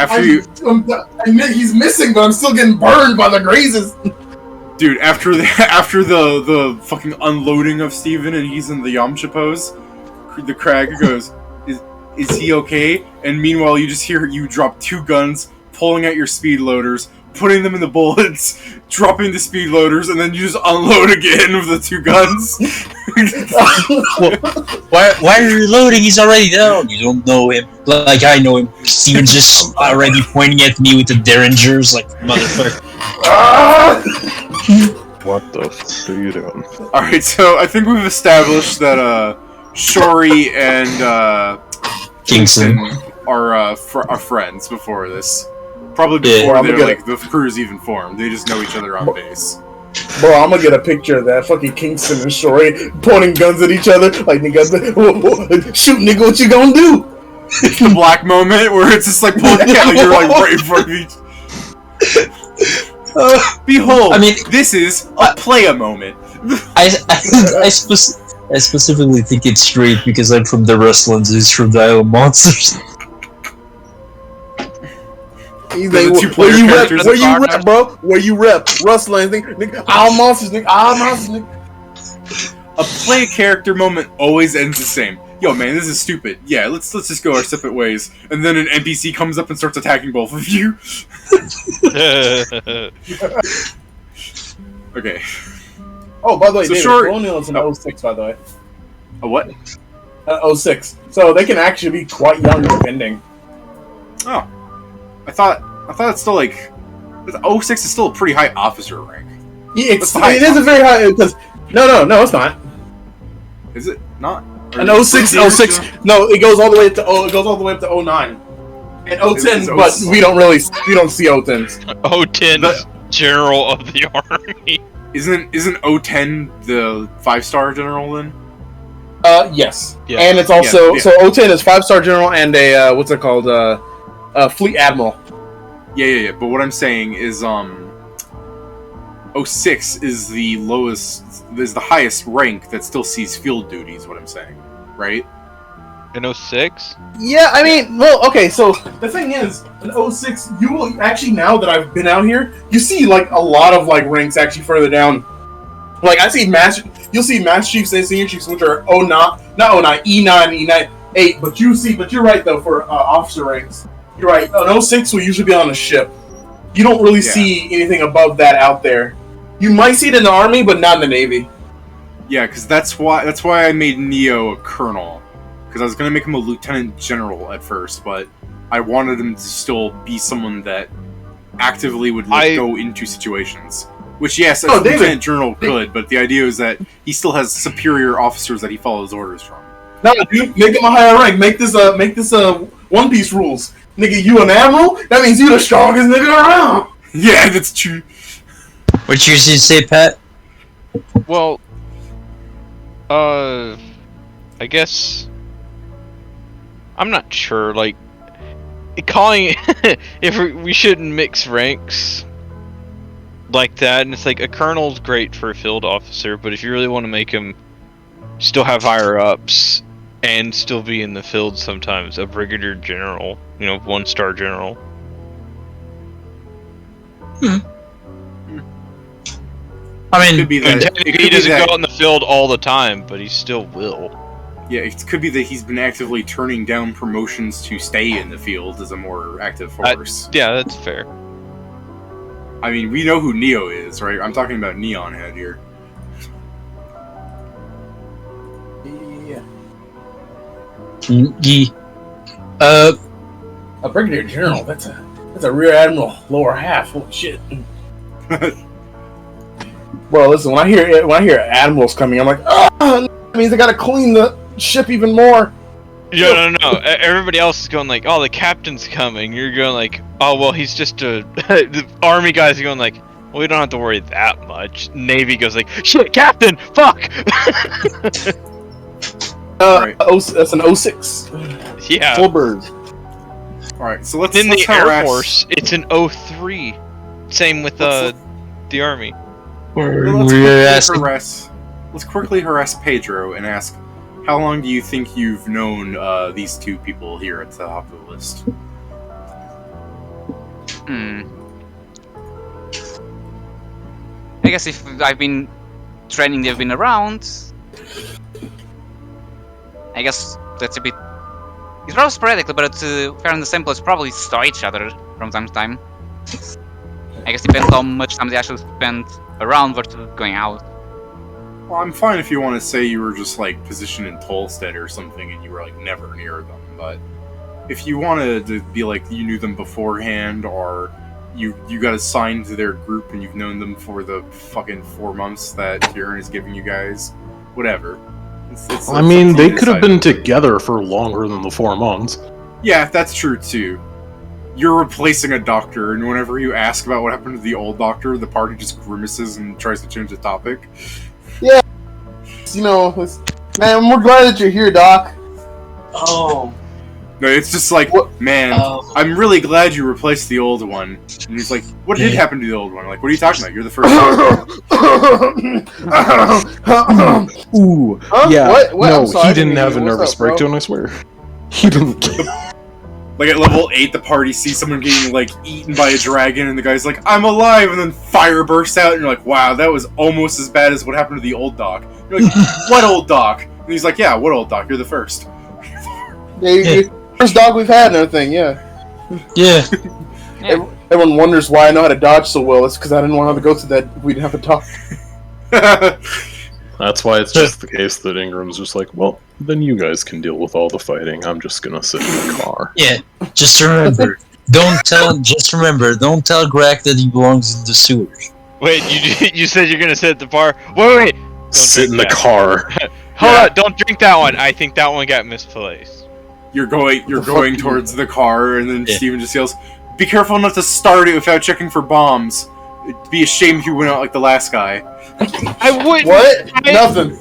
He's missing, but I'm still getting burned by the grazes. Dude, after the fucking unloading of Steven and he's in the Yamcha pose, the Crag goes, is he okay? And meanwhile, you just hear you drop 2 guns, pulling out your speed loaders, putting them in the bullets, dropping the speed loaders, and then you just unload again with the 2 guns. Why are you reloading? He's already down. You don't know him. Like I know him. Steven's just already pointing at me with the derringers, like motherfucker. What the f*** are you doing? Alright, so I think we've established that Shori and Kingston are friends before this. Probably before the crew's even formed. They just know each other on base. Bro, I'm gonna get a picture of that fucking Kingston and Shori pointing guns at each other. Like, nigga, shoot, nigga, what you gonna do? It's the black moment where it's just like pulling out, you're like right in front of each. Behold, this is a playa moment. I specifically think it's straight because I'm from the Rustlands, who's from the Isle of Monsters. Where you rep, bro? Where you rep? Rustlands, nigga. All monsters, nigga. All monsters, nigga. A play character moment always ends the same. Yo, man, this is stupid. Yeah, let's just go our separate ways. And then an NPC comes up and starts attacking both of you. Okay. Oh, by the way, David, Colonial is an 06, by the way. A what? 06. So they can actually be quite young, depending. Oh. I thought it's still like... 06 is still a pretty high officer rank. Yeah, it is a very high... Because no, it's not. Is it not? An 06, no, it goes all the way up to it goes all the way up to 09. And 010, but we don't see 010s. 010 General of the Army. Isn't 010 the 5-star general then? Yes. Yeah. And it's also so 010 is 5-star general and a what's it called? Fleet admiral. Yeah. But what I'm saying is 06 is the highest rank that still sees field duty, is what I'm saying. Right? In 06? Yeah, I mean, well, okay, so the thing is, in 06, you will actually, now that I've been out here, you see, like, a lot of, like, ranks actually further down. Like, you'll see Master Chiefs and Senior Chiefs, which are not 09, E9, 8, but you're right, though, for officer ranks. You're right, an 06 will usually be on a ship. You don't really see anything above that out there. You might see it in the Army, but not in the Navy. Yeah, because that's why I made Neo a colonel. Because I was going to make him a lieutenant general at first, but I wanted him to still be someone that actively would go into situations. Which, yes, as a lieutenant general could, but the idea is that he still has superior officers that he follows orders from. No, dude, make him a higher rank. Make this One Piece rules. Nigga, you an admiral? That means you the strongest nigga around. Yeah, that's true. What you say, Pat? Well, I guess I'm not sure. Like, calling if we shouldn't mix ranks like that, and it's like a colonel's great for a field officer, but if you really want to make him still have higher ups and still be in the field, sometimes a brigadier general, 1-star general. I mean, he doesn't go out in the field all the time, but he still will. Yeah, it could be that he's been actively turning down promotions to stay in the field as a more active force. Yeah, that's fair. I mean, we know who Neo is, right? I'm talking about Neon Head here. A brigadier general. That's a rear admiral, lower half. Holy shit. Well, listen. When I hear admirals coming, I'm like, that means I gotta clean the ship even more. Yeah, no. Everybody else is going like, oh, the captain's coming. You're going like, oh, well, he's just a. The army guys are going like, well, we don't have to worry that much. Navy goes like, shit, captain, fuck. Right. That's an 06. Yeah. Full bird. All right, so let's In the harass... Air Force, it's an 03. Same with the Army. Let's quickly harass Pedro and ask, how long do you think you've known these two people here at the top of the list? I guess if I've been training, they've been around. I guess that's a bit. It's probably sporadically, but if we're in the same place, probably saw each other from time to time. I guess depends how much time they actually spend around versus going out. Well, I'm fine if you want to say you were just like positioned in Tolstead or something and you were like never near them, but if you wanted to be like you knew them beforehand or you got assigned to their group and you've known them for the fucking 4 months that Kieran is giving you guys, whatever. I mean, they could have been together for longer than the 4 months. Yeah, that's true too. You're replacing a doctor, and whenever you ask about what happened to the old doctor, the party just grimaces and tries to change the topic. Yeah, man, we're glad that you're here, Doc. Oh. No, it's just like, man, I'm really glad you replaced the old one. And he's like, what did happen to the old one? I'm like, what are you talking about? You're the first Ooh, yeah. What? No, sorry, he didn't have a nervous breakdown, I swear. He didn't. Like at level 8, the party sees someone getting like eaten by a dragon, and the guy's like, "I'm alive!" And then fire bursts out, and you're like, "Wow, that was almost as bad as what happened to the old doc." You're like, "What old doc?" And he's like, "Yeah, what old doc? You're the first." Yeah, first dog we've had and everything. Yeah. Yeah. Everyone wonders why I know how to dodge so well. It's because I didn't want to go to that. We didn't have a dog. That's why it's just the case that Ingram's just like, well, then you guys can deal with all the fighting. I'm just gonna sit in the car. Yeah, just remember, don't tell Greg that he belongs in the sewers. Wait, you said you're gonna sit at the bar? Wait. Sit in the car. Hold on, don't drink that one. I think that one got misplaced. You're going towards the car, and then Steven just yells, "Be careful not to start it without checking for bombs. It'd be a shame if you went out like the last guy." I wouldn't. What? Nothing.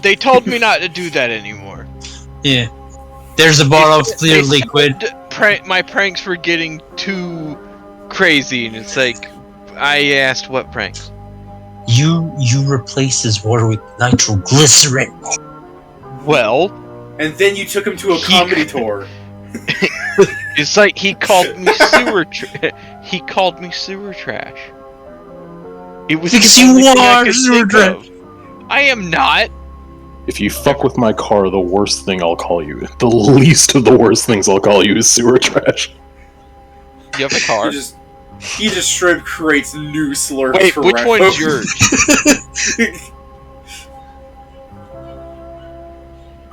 They told me not to do that anymore. Yeah. There's a bottle of clear liquid. My pranks were getting too crazy, and it's like, I asked what pranks. You replace his water with nitroglycerin. Well. And then you took him to a comedy tour. It's like he called me sewer. He called me sewer trash. It was because you are sewer trash. I am not. If you fuck with my car, the worst thing I'll call you, the least of the worst things I'll call you, is sewer trash. You have a car. He just straight creates new slurs. Wait, for which rap. one's yours?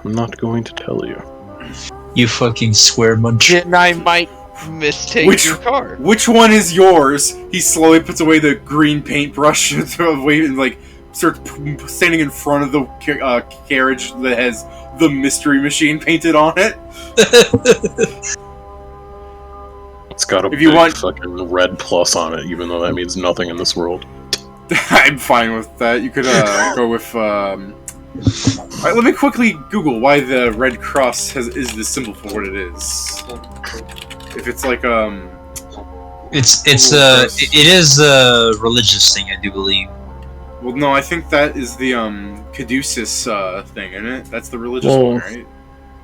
I'm not going to tell you. You fucking square muncher. Then I might mistake your car. Which one is yours? He slowly puts away the green paintbrush and like starts standing in front of the carriage that has the mystery machine painted on it. It's got a big fucking red plus on it, even though that means nothing in this world. I'm fine with that. You could go with. Alright, let me quickly Google why the Red Cross is the symbol for what it is. If it's like it is a religious thing, I do believe. Well, no, I think that is the caduceus thing, isn't it? That's the religious one, right?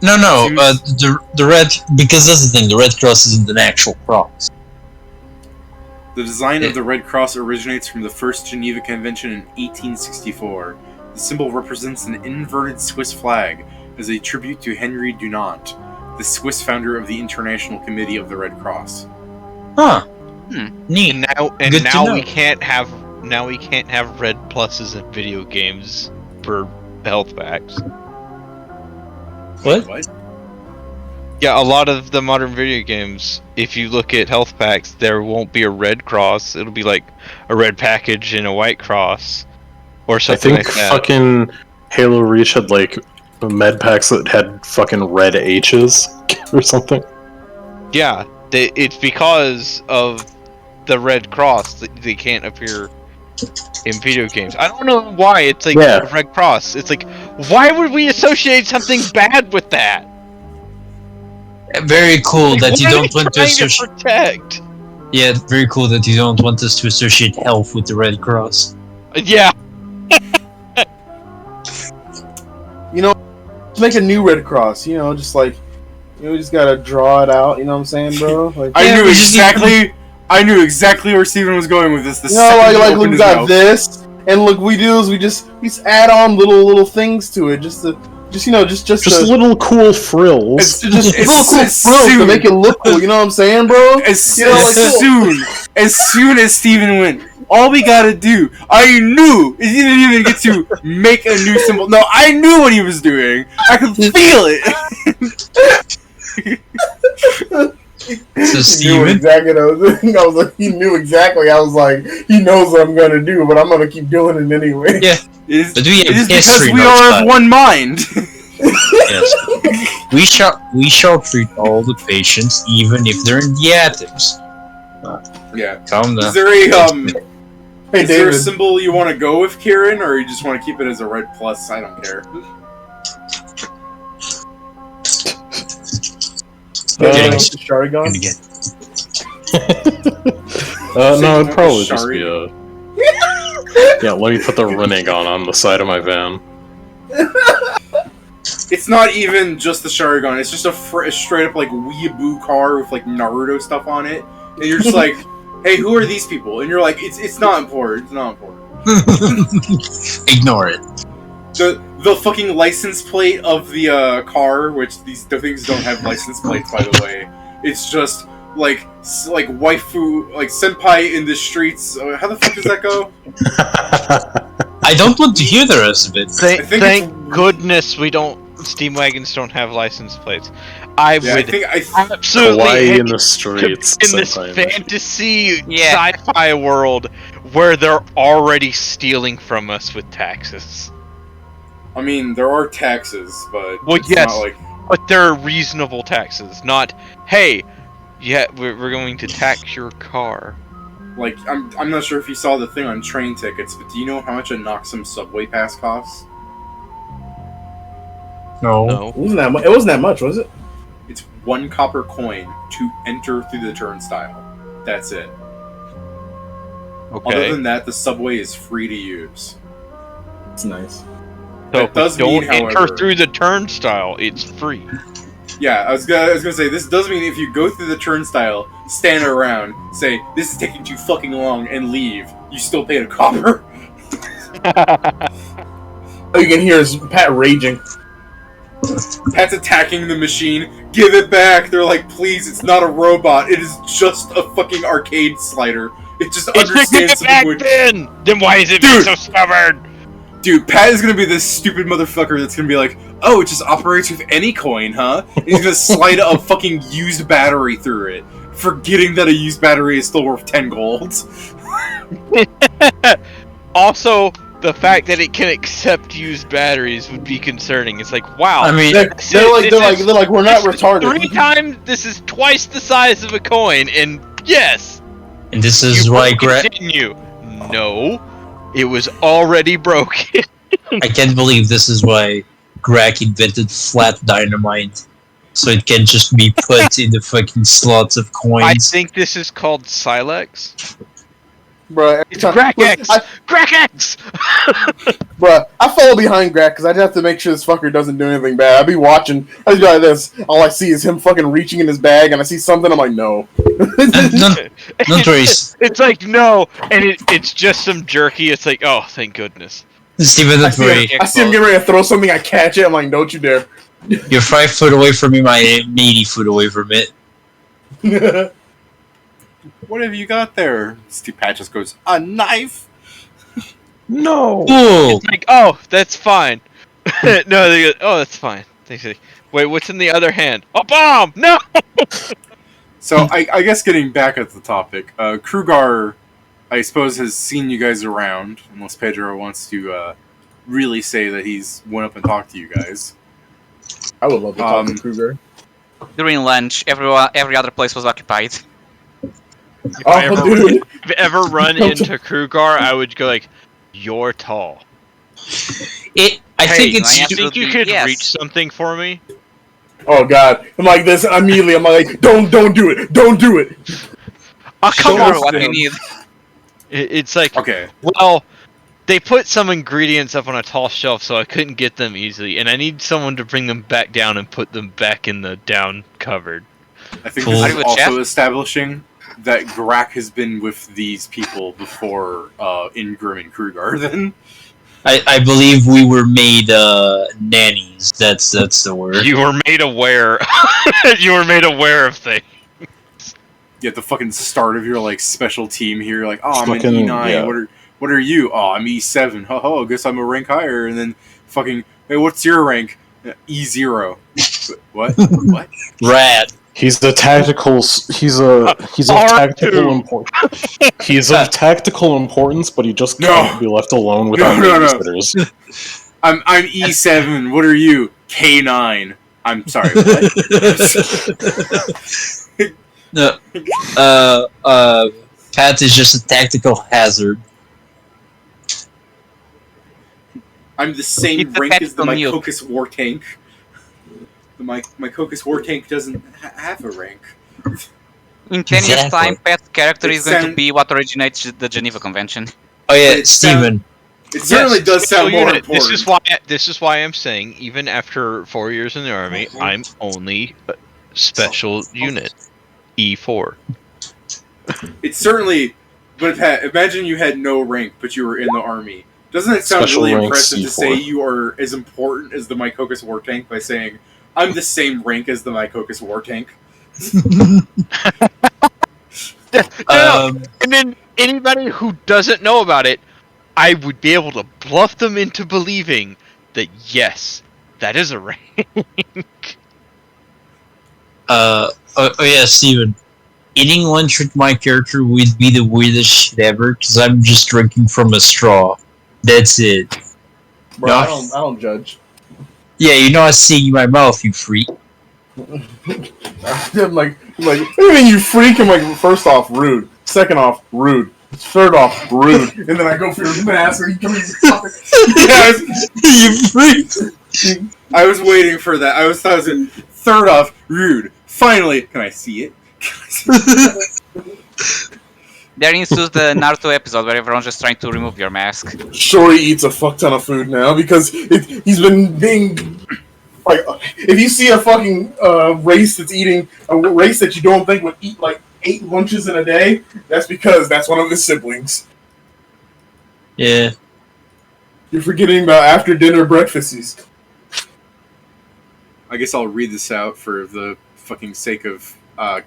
No, the red, because that's the thing. The Red Cross isn't an actual cross. The design of the Red Cross originates from the First Geneva Convention in 1864. The symbol represents an inverted Swiss flag as a tribute to Henry Dunant, the Swiss founder of the International Committee of the Red Cross. Huh. Neat. Now we can't have red pluses in video games for health packs. What? Yeah, a lot of the modern video games, if you look at health packs, there won't be a red cross. It'll be like a red package and a white cross, or I something think like that. fucking Halo Reach had like med packs that had fucking red H's or something. Yeah, it's because of the red cross that they can't appear in video games. I don't know why it's like a red cross. It's like, why would we associate something bad with that? Very cool Like, that you what are don't they want to trying associate. protect. Yeah, very cool that you don't want us to associate health with the Red Cross. Yeah. Make a new Red Cross. Just like we just gotta draw it out. You know what I'm saying, bro? Like, I knew exactly where Steven was going with this. Like we got this, and look, we just add on little things to it, just little cool frills. It's little cool frills to make it look cool. You know what I'm saying, bro? As soon as Steven went, all we gotta do, I knew, he didn't even get to make a new symbol. No, I knew what he was doing. I could feel it. So Steven, exactly what I was doing. I was like, he knew exactly. I was like, he knows what I'm gonna do, but I'm gonna keep doing it anyway. Yeah, it but we have is because we are of one mind. Yes. We shall treat all the patients, even if they're in the attics. Yeah. Calm down. Is there is there a symbol you want to go with, Kieran, or you just want to keep it as a red plus? I don't care. Sharingan? No, it'd probably just be a... Yeah, let me put the Rinnegan on the side of my van. It's not even just the Sharingan, it's just a straight up like weeaboo car with like Naruto stuff on it. And you're just like, hey, who are these people? And you're like, it's not important, it's not important. Ignore it. The fucking license plate of the car, which the things don't have license plates, by the way. It's just like waifu, like senpai in the streets. How the fuck does that go? I don't want to hear the rest of it. Thank goodness Steam wagons don't have license plates. I would absolutely hate in the streets in this fantasy sci-fi world where they're already stealing from us with taxes. I mean, there are taxes, but it's not like... but they're reasonable taxes, not, hey, we're going to tax your car. Like, I'm not sure if you saw the thing on train tickets, but do you know how much a Noxum subway pass costs? No. It wasn't that much, was it? It's 1 copper coin to enter through the turnstile. That's it. Okay. Other than that, the subway is free to use. That's nice. So don't enter through the turnstile. It's free. Yeah, I was gonna say, this does mean if you go through the turnstile, stand around, say, this is taking too fucking long, and leave, you still paid a copper. Oh, you can hear his Pat raging. Pat's attacking the machine. Give it back. They're like, please, it's not a robot. It is just a fucking arcade slider. It just understands the language. Then why is it being so stubborn? Dude, Pat is gonna be this stupid motherfucker that's gonna be like, oh, it just operates with any coin, huh? And he's gonna slide a fucking used battery through it, forgetting that a used battery is still worth 10 gold. Also, the fact that it can accept used batteries would be concerning. It's like, wow. I mean, they're like, we're not retarded. This is twice the size of a coin, and yes. And this is why continue. No, it was already broken. I can't believe this is why Greg invented flat dynamite, so it can just be put in the fucking slots of coins. I think this is called Silex. Bruh, it's Grack-X! Grack-X! Bruh, I follow behind Grack because I just have to make sure this fucker doesn't do anything bad. I'll be watching, I just go like this. All I see is him fucking reaching in his bag, and I see something, I'm like, no. Don't worry. It's like, no, and it's just some jerky. It's like, oh, thank goodness. Steven, don't worry. I see him getting ready to throw something, I catch it, I'm like, don't you dare. You're 5 foot away from me, I'm 80 foot away from it. What have you got there? Steve Pat just goes, a knife? No. Ooh. It's like, oh, that's fine. No, they go, oh, that's fine. They say, Wait, what's in the other hand? A bomb! No! So I guess getting back at the topic, Krugar, I suppose, has seen you guys around, unless Pedro wants to really say that he's went up and talked to you guys. I would love to talk to Kruger. During lunch, every other place was occupied. If I ever run into Krugar, I would go like, "You're tall. I think you could reach something for me." Oh God! I'm like this immediately. I'm like, don't do it! Don't do it! Oh, come on! What we need. It's like, okay. Well, they put some ingredients up on a tall shelf, so I couldn't get them easily, and I need someone to bring them back down and put them back in the down cupboard. I think this is also establishing that Grak has been with these people before Ingrim and Krugar. Then I believe we were made nannies. That's the word. You were made aware. You were made aware of things. You at the fucking start of your like special team here, you're like, oh, I'm an Fucking, E9. yeah. What are you? Oh, I'm E7. Oh, I guess I'm a rank higher. And then fucking, hey, what's your rank? E0. What? What? Rat. He's a tactical. He's of tactical importance. He's of tactical importance, but he just can't be left alone without babysitters. I'm E7. What are you? K9. I'm sorry. What? No. Pat is just a tactical hazard. I'm the same rank as the Mycoccus war tank. The Mycoccus war tank doesn't have a rank. In 10 years' time, Pat's character is going to be what originates the Geneva Convention. Oh yeah, Steven. It certainly does sound more important. This is why I'm saying, even after 4 years in the army, I'm only a special unit. E4. It's certainly, but Pat, imagine you had no rank, but you were in the army. Doesn't it sound Special really rank impressive C4. to say you are as important as the Mycoccus war tank by saying, I'm the same rank as the Mycoccus war tank? And then anybody who doesn't know about it, I would be able to bluff them into believing that yes, that is a rank. Oh yeah, Steven. Eating lunch with my character would be the weirdest shit ever, because I'm just drinking from a straw. That's it. Bro, no. I don't judge. Yeah, you're not seeing my mouth, you freak. I'm like, what do you mean you freak? I'm like, first off, rude. Second off, rude. Third off, rude. And then I go for your mask and you come in. You freak. I was waiting for that. I was third off, rude. Finally, can I see it? There ensues the Naruto episode where everyone's just trying to remove your mask. Shori eats a fuck ton of food now because he's been being like, if you see a fucking race that's eating a race that you don't think would eat like 8 lunches in a day, that's because that's one of his siblings. Yeah. You're forgetting about after dinner breakfasts. I guess I'll read this out for the fucking sake of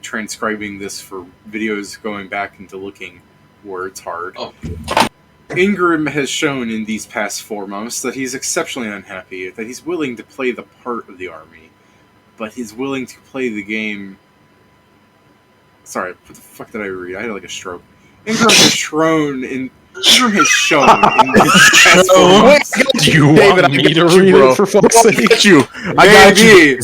transcribing this for videos going back into looking where it's hard. Oh. Ingrim has shown in these past 4 months that he's exceptionally unhappy, that he's willing to play the part of the army, but he's willing to play the game... Sorry, what the fuck did I read? I had like a stroke. Ingrim has shown in these past 4 months... Do you want me to read it, for fuck's sake? I got you.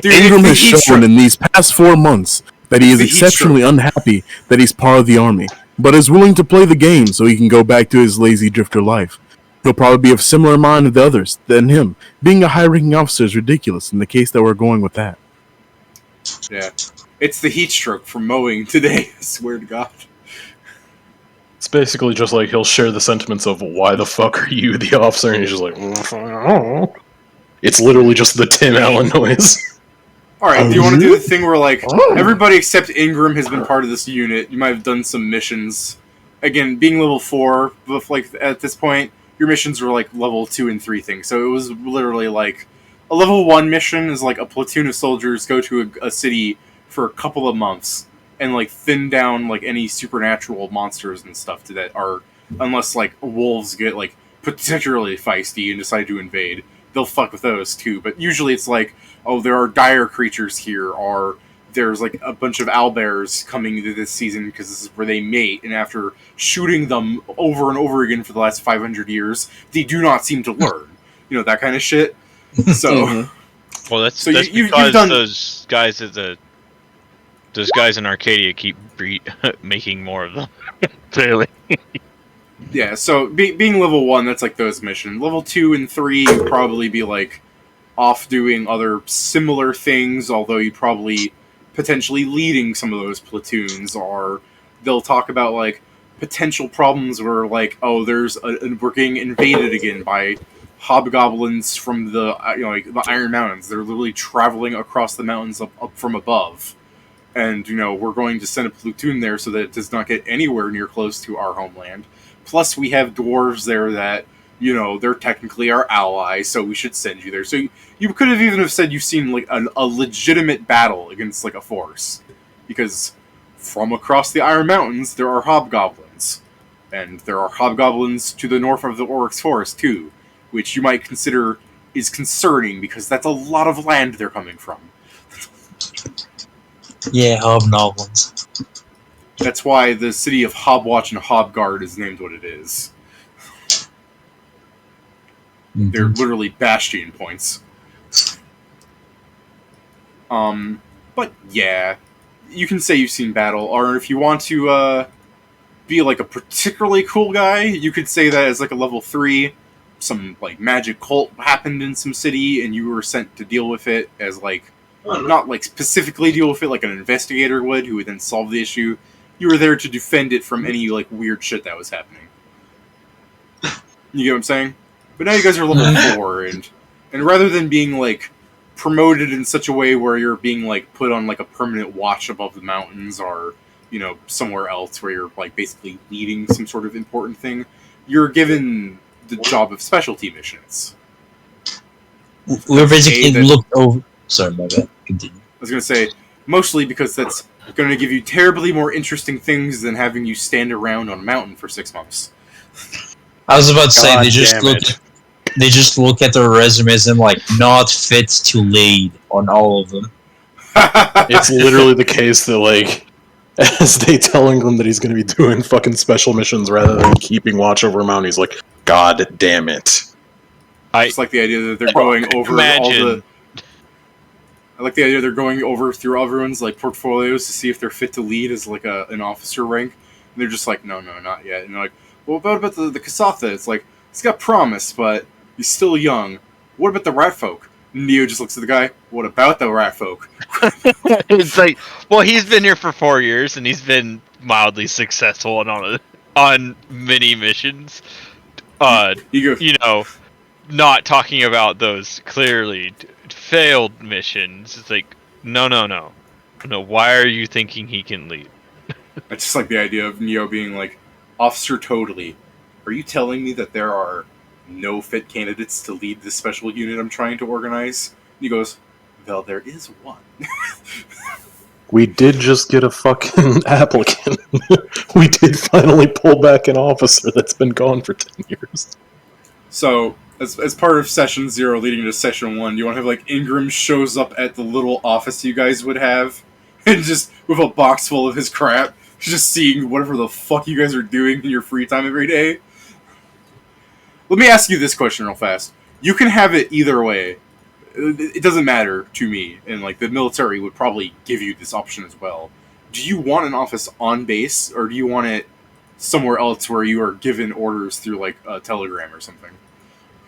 Dude, Ingrim has shown in these past 4 months that he is exceptionally unhappy that he's part of the army, but is willing to play the game so he can go back to his lazy drifter life. He'll probably be of similar mind to others than him. Being a high-ranking officer is ridiculous in the case that we're going with that. Yeah. It's the heat stroke from mowing today, I swear to God. It's basically just like he'll share the sentiments of why the fuck are you the officer, and he's just like, oh. It's literally just the Tim Allen noise. Alright, do you want to do the thing where, like, everybody except Ingrim has been part of this unit? You might have done some missions. Again, being level 4, but, like, at this point, your missions were, like, level 2 and 3 things. So it was literally, like, a level 1 mission is, like, a platoon of soldiers go to a city for a couple of months and, like, thin down, like, any supernatural monsters and stuff that are, unless, like, wolves get, like, particularly feisty and decide to invade. they'll fuck with those too. But usually it's like, oh, there are dire creatures here, or there's like a bunch of owlbears coming into this season because this is where they mate, and after shooting them over and over again for the last 500 years, they do not seem to learn. You know, that kind of shit. So, well, that's so because you've done... those guys in Arcadia keep making more of them. Clearly. Yeah, so being level 1, that's like those missions. Level 2 and 3, you'd probably be like off doing other similar things, although you'd probably potentially leading some of those platoons, or they'll talk about like potential problems where like, oh, we're getting invaded again by hobgoblins from the like the Iron Mountains. They're literally traveling across the mountains up from above, and we're going to send a platoon there so that it does not get anywhere near close to our homeland. Plus, we have dwarves there that they're technically our allies, so we should send you there. So you could have even said you've seen like a legitimate battle against like a force, because from across the Iron Mountains there are hobgoblins, and there are hobgoblins to the north of the Oryx Forest too, which you might consider is concerning because that's a lot of land they're coming from. Yeah, hobgoblins. That's why the city of Hobwatch and Hobguard is named what it is. Mm-hmm. They're literally bastion points. But yeah, you can say you've seen battle, or if you want to be like a particularly cool guy, you could say that as like a level 3, some like magic cult happened in some city, and you were sent to deal with it as like, not like specifically deal with it like an investigator would, who would then solve the issue. You were there to defend it from any like weird shit that was happening. You get what I'm saying? But now you guys are level 4, and rather than being like promoted in such a way where you're being like put on like a permanent watch above the mountains, or somewhere else where you're like basically leading some sort of important thing, you're given the job of specialty missions. We're basically looked over. Sorry, my bad. Continue. I was gonna say, mostly because that's going to give you terribly more interesting things than having you stand around on a mountain for 6 months. I was about to say they just look at their resumes and like not fit to lead on all of them. It's literally the case that like, as they telling him that he's going to be doing fucking special missions rather than keeping watch over a mountain, he's like, God damn it. I just like the idea that they're going over all the... I like the idea they're going over through everyone's like portfolios to see if they're fit to lead as like an officer rank, and they're just like, no, not yet. And they're like, well, what about the Kasatha? It's like, he's got promise, but he's still young. What about the rat folk? Neo just looks at the guy. What about the rat folk? It's like, well, he's been here for 4 years and he's been mildly successful on many missions. Not talking about those clearly failed missions. It's like, no. Why are you thinking he can lead? I just like the idea of Neo being like, Officer Totally, are you telling me that there are no fit candidates to lead this special unit I'm trying to organize? And he goes, well, there is one. We did just get a fucking applicant. We did finally pull back an officer that's been gone for 10 years. So, as part of Session 0 leading to Session 1, you want to have, like, Ingram shows up at the little office you guys would have, and just, with a box full of his crap, just seeing whatever the fuck you guys are doing in your free time every day? Let me ask you this question real fast. You can have it either way. It doesn't matter to me, and, like, the military would probably give you this option as well. Do you want an office on base, or do you want it somewhere else where you are given orders through, like, a telegram or something?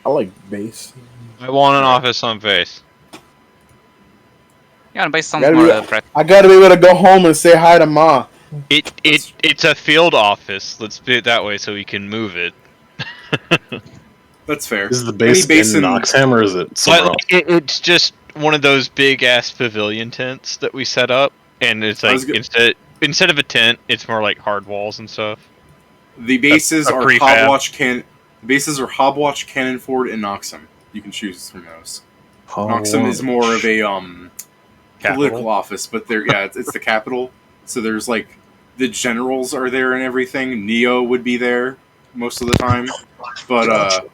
I like base. I want an office on base. Yeah, on base sounds more I gotta be able to go home and say hi to Ma. It's a field office. Let's do it that way so we can move it. That's fair. Is the base in Noxham, or is it somewhere else? It's just one of those big ass pavilion tents that we set up, and it's like instead of a tent, it's more like hard walls and stuff. The bases are Hobwatch, Cannonford, and Noxham. You can choose from those. Noxham is more of a political office, but it's the capital. So there's like the generals are there and everything. Neo would be there most of the time, but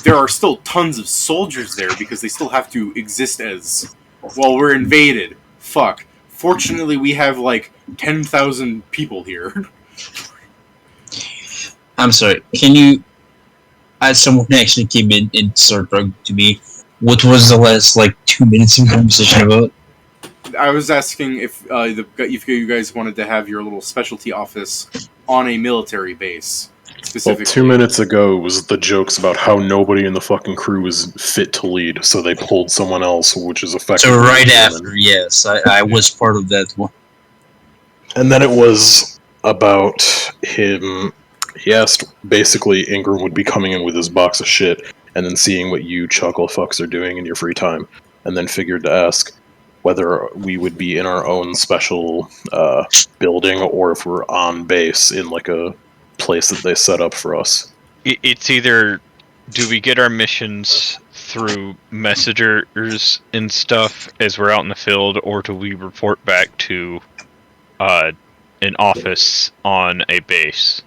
there are still tons of soldiers there because they still have to exist as, well, we're invaded. Fuck. Fortunately, we have like 10,000 people here. I'm sorry. Can you, as someone who actually came in and started talking to me, what was the last 2 minutes of conversation about? I was asking if you guys wanted to have your little specialty office on a military base. Specifically. Well, 2 minutes ago was the jokes about how nobody in the fucking crew is fit to lead, so they pulled someone else, which is effectively... So right after, yes, I was part of that one. And then it was about him... He asked, basically, Ingram would be coming in with his box of shit, and then seeing what you chuckle fucks are doing in your free time, and then figured to ask whether we would be in our own special building, or if we're on base in a place that they set up for us. It's either, do we get our missions through messengers and stuff as we're out in the field, or do we report back to an office on a base?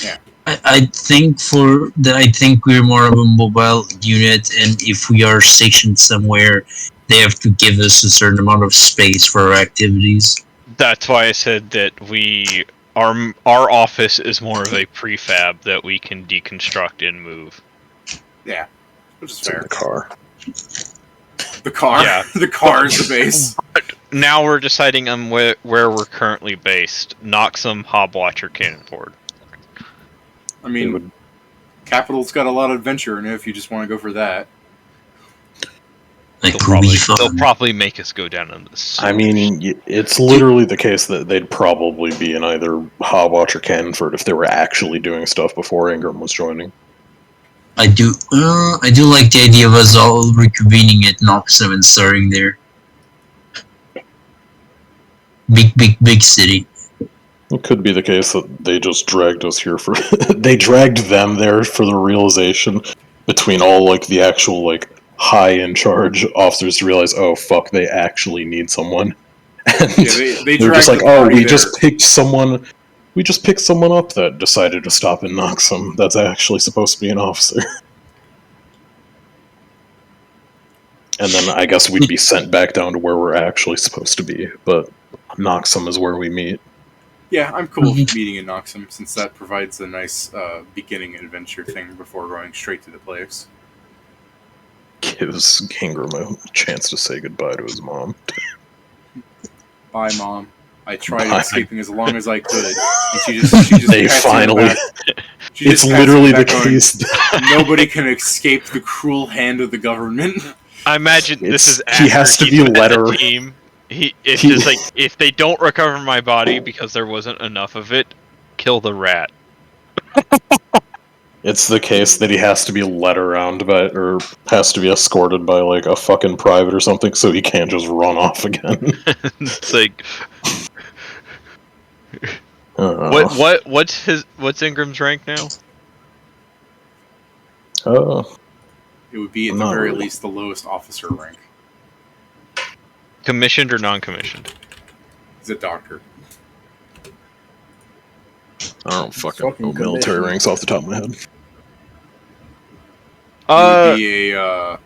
Yeah. I think we're more of a mobile unit, and if we are stationed somewhere, they have to give us a certain amount of space for our activities. That's why I said that our office is more of a prefab that we can deconstruct and move. Yeah, which is It's fair. in the car. The car? Yeah. The car is the base. Now we're deciding on where we're currently based. Noxum, Hobwatcher, Cannonford. I mean, Capital's got a lot of adventure in it if you just want to go for that. They'll probably make us go down on this. I mean, it's literally the case that they'd probably be in either Hobwatch or Cannonford if they were actually doing stuff before Ingram was joining. I do like the idea of us all reconvening at Noxum and starting there. Big city. It could be the case that they just dragged us here for... they dragged them there for the realization between all, the actual, high-in-charge officers to realize, oh, fuck, they actually need someone. And they they're just dragged the oh, party we there. just picked someone up that decided to stop and Noxum. That's actually supposed to be an officer. And then I guess we'd be sent back down to where we're actually supposed to be, but Noxum is where we meet. Yeah, I'm cool with meeting in Noxum, since that provides a nice beginning adventure thing before going straight to the place. Gives Ingram a chance to say goodbye to his mom. Bye, Mom. I tried escaping as long as I could, and she just They pats me on the finally... back. She just It's pats me literally on the back case... Nobody can escape the cruel hand of the government. I imagine this is after he has to he's be been let at her... the team. It's just if they don't recover my body because there wasn't enough of it, kill the rat. It's the case that he has to be led around by, or has to be escorted by, a fucking private or something, so he can't just run off again. It's what's Ingram's rank now? It would be at the very least the lowest officer rank. Commissioned or non-commissioned? He's a doctor. I don't fucking know military ranks off the top of my head. He would be a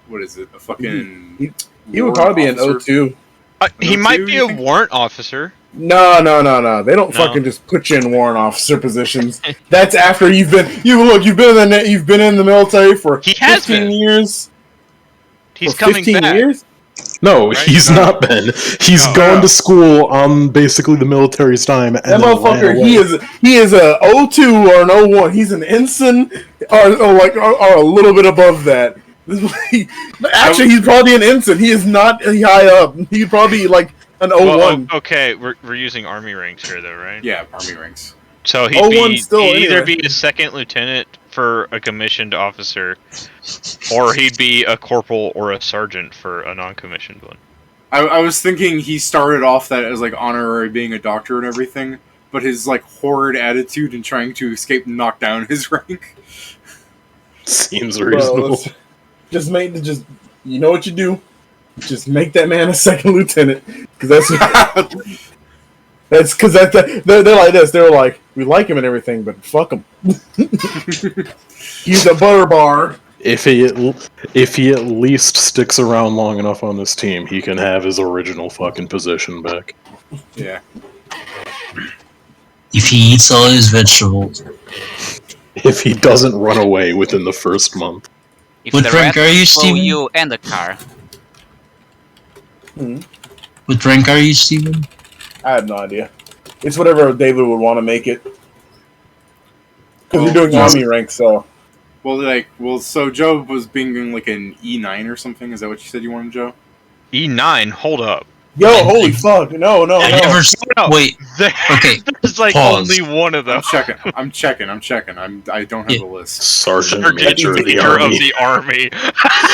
what is it? A fucking. He would probably be an O2. He might be a warrant officer. No. They don't fucking just put you in warrant officer positions. That's after you've been in the military for 15 years. He's coming back. Years? No, right? He's not been. He's gone to school on basically the military's time. And that motherfucker, he is a O2 or an O1. He's an ensign or a little bit above that. Actually, he's probably an ensign. He is not high up. He'd probably be an O1. Well, okay, we're using army ranks here, though, right? Yeah, army ranks. So he'd either be a second lieutenant for a commissioned officer, or he'd be a corporal or a sergeant for a non-commissioned one. I was thinking he started off that as honorary being a doctor and everything, but his horrid attitude in trying to escape knocked down his rank. Seems reasonable. Just you know what you do. Just make that man a second lieutenant, because they're like this. They're like, We like him and everything, but fuck him. He's a butter bar. If he at least sticks around long enough on this team, he can have his original fucking position back. Yeah. If he eats all his vegetables. If he doesn't run away within the first month. If What the rank rat are you, follow Steven? you and the car. What rank are you, Steven? I have no idea. It's whatever David would want to make it. Because you're doing yes. army rank, so. So Joe was being like an E9 or something. Is that what you said you wanted, Joe? E9. Hold up. Yo, holy fuck! No. I never. No. Wait. Okay. There's like Pause. only one of them. I'm checking. I don't have the list. Sergeant Major of the Army.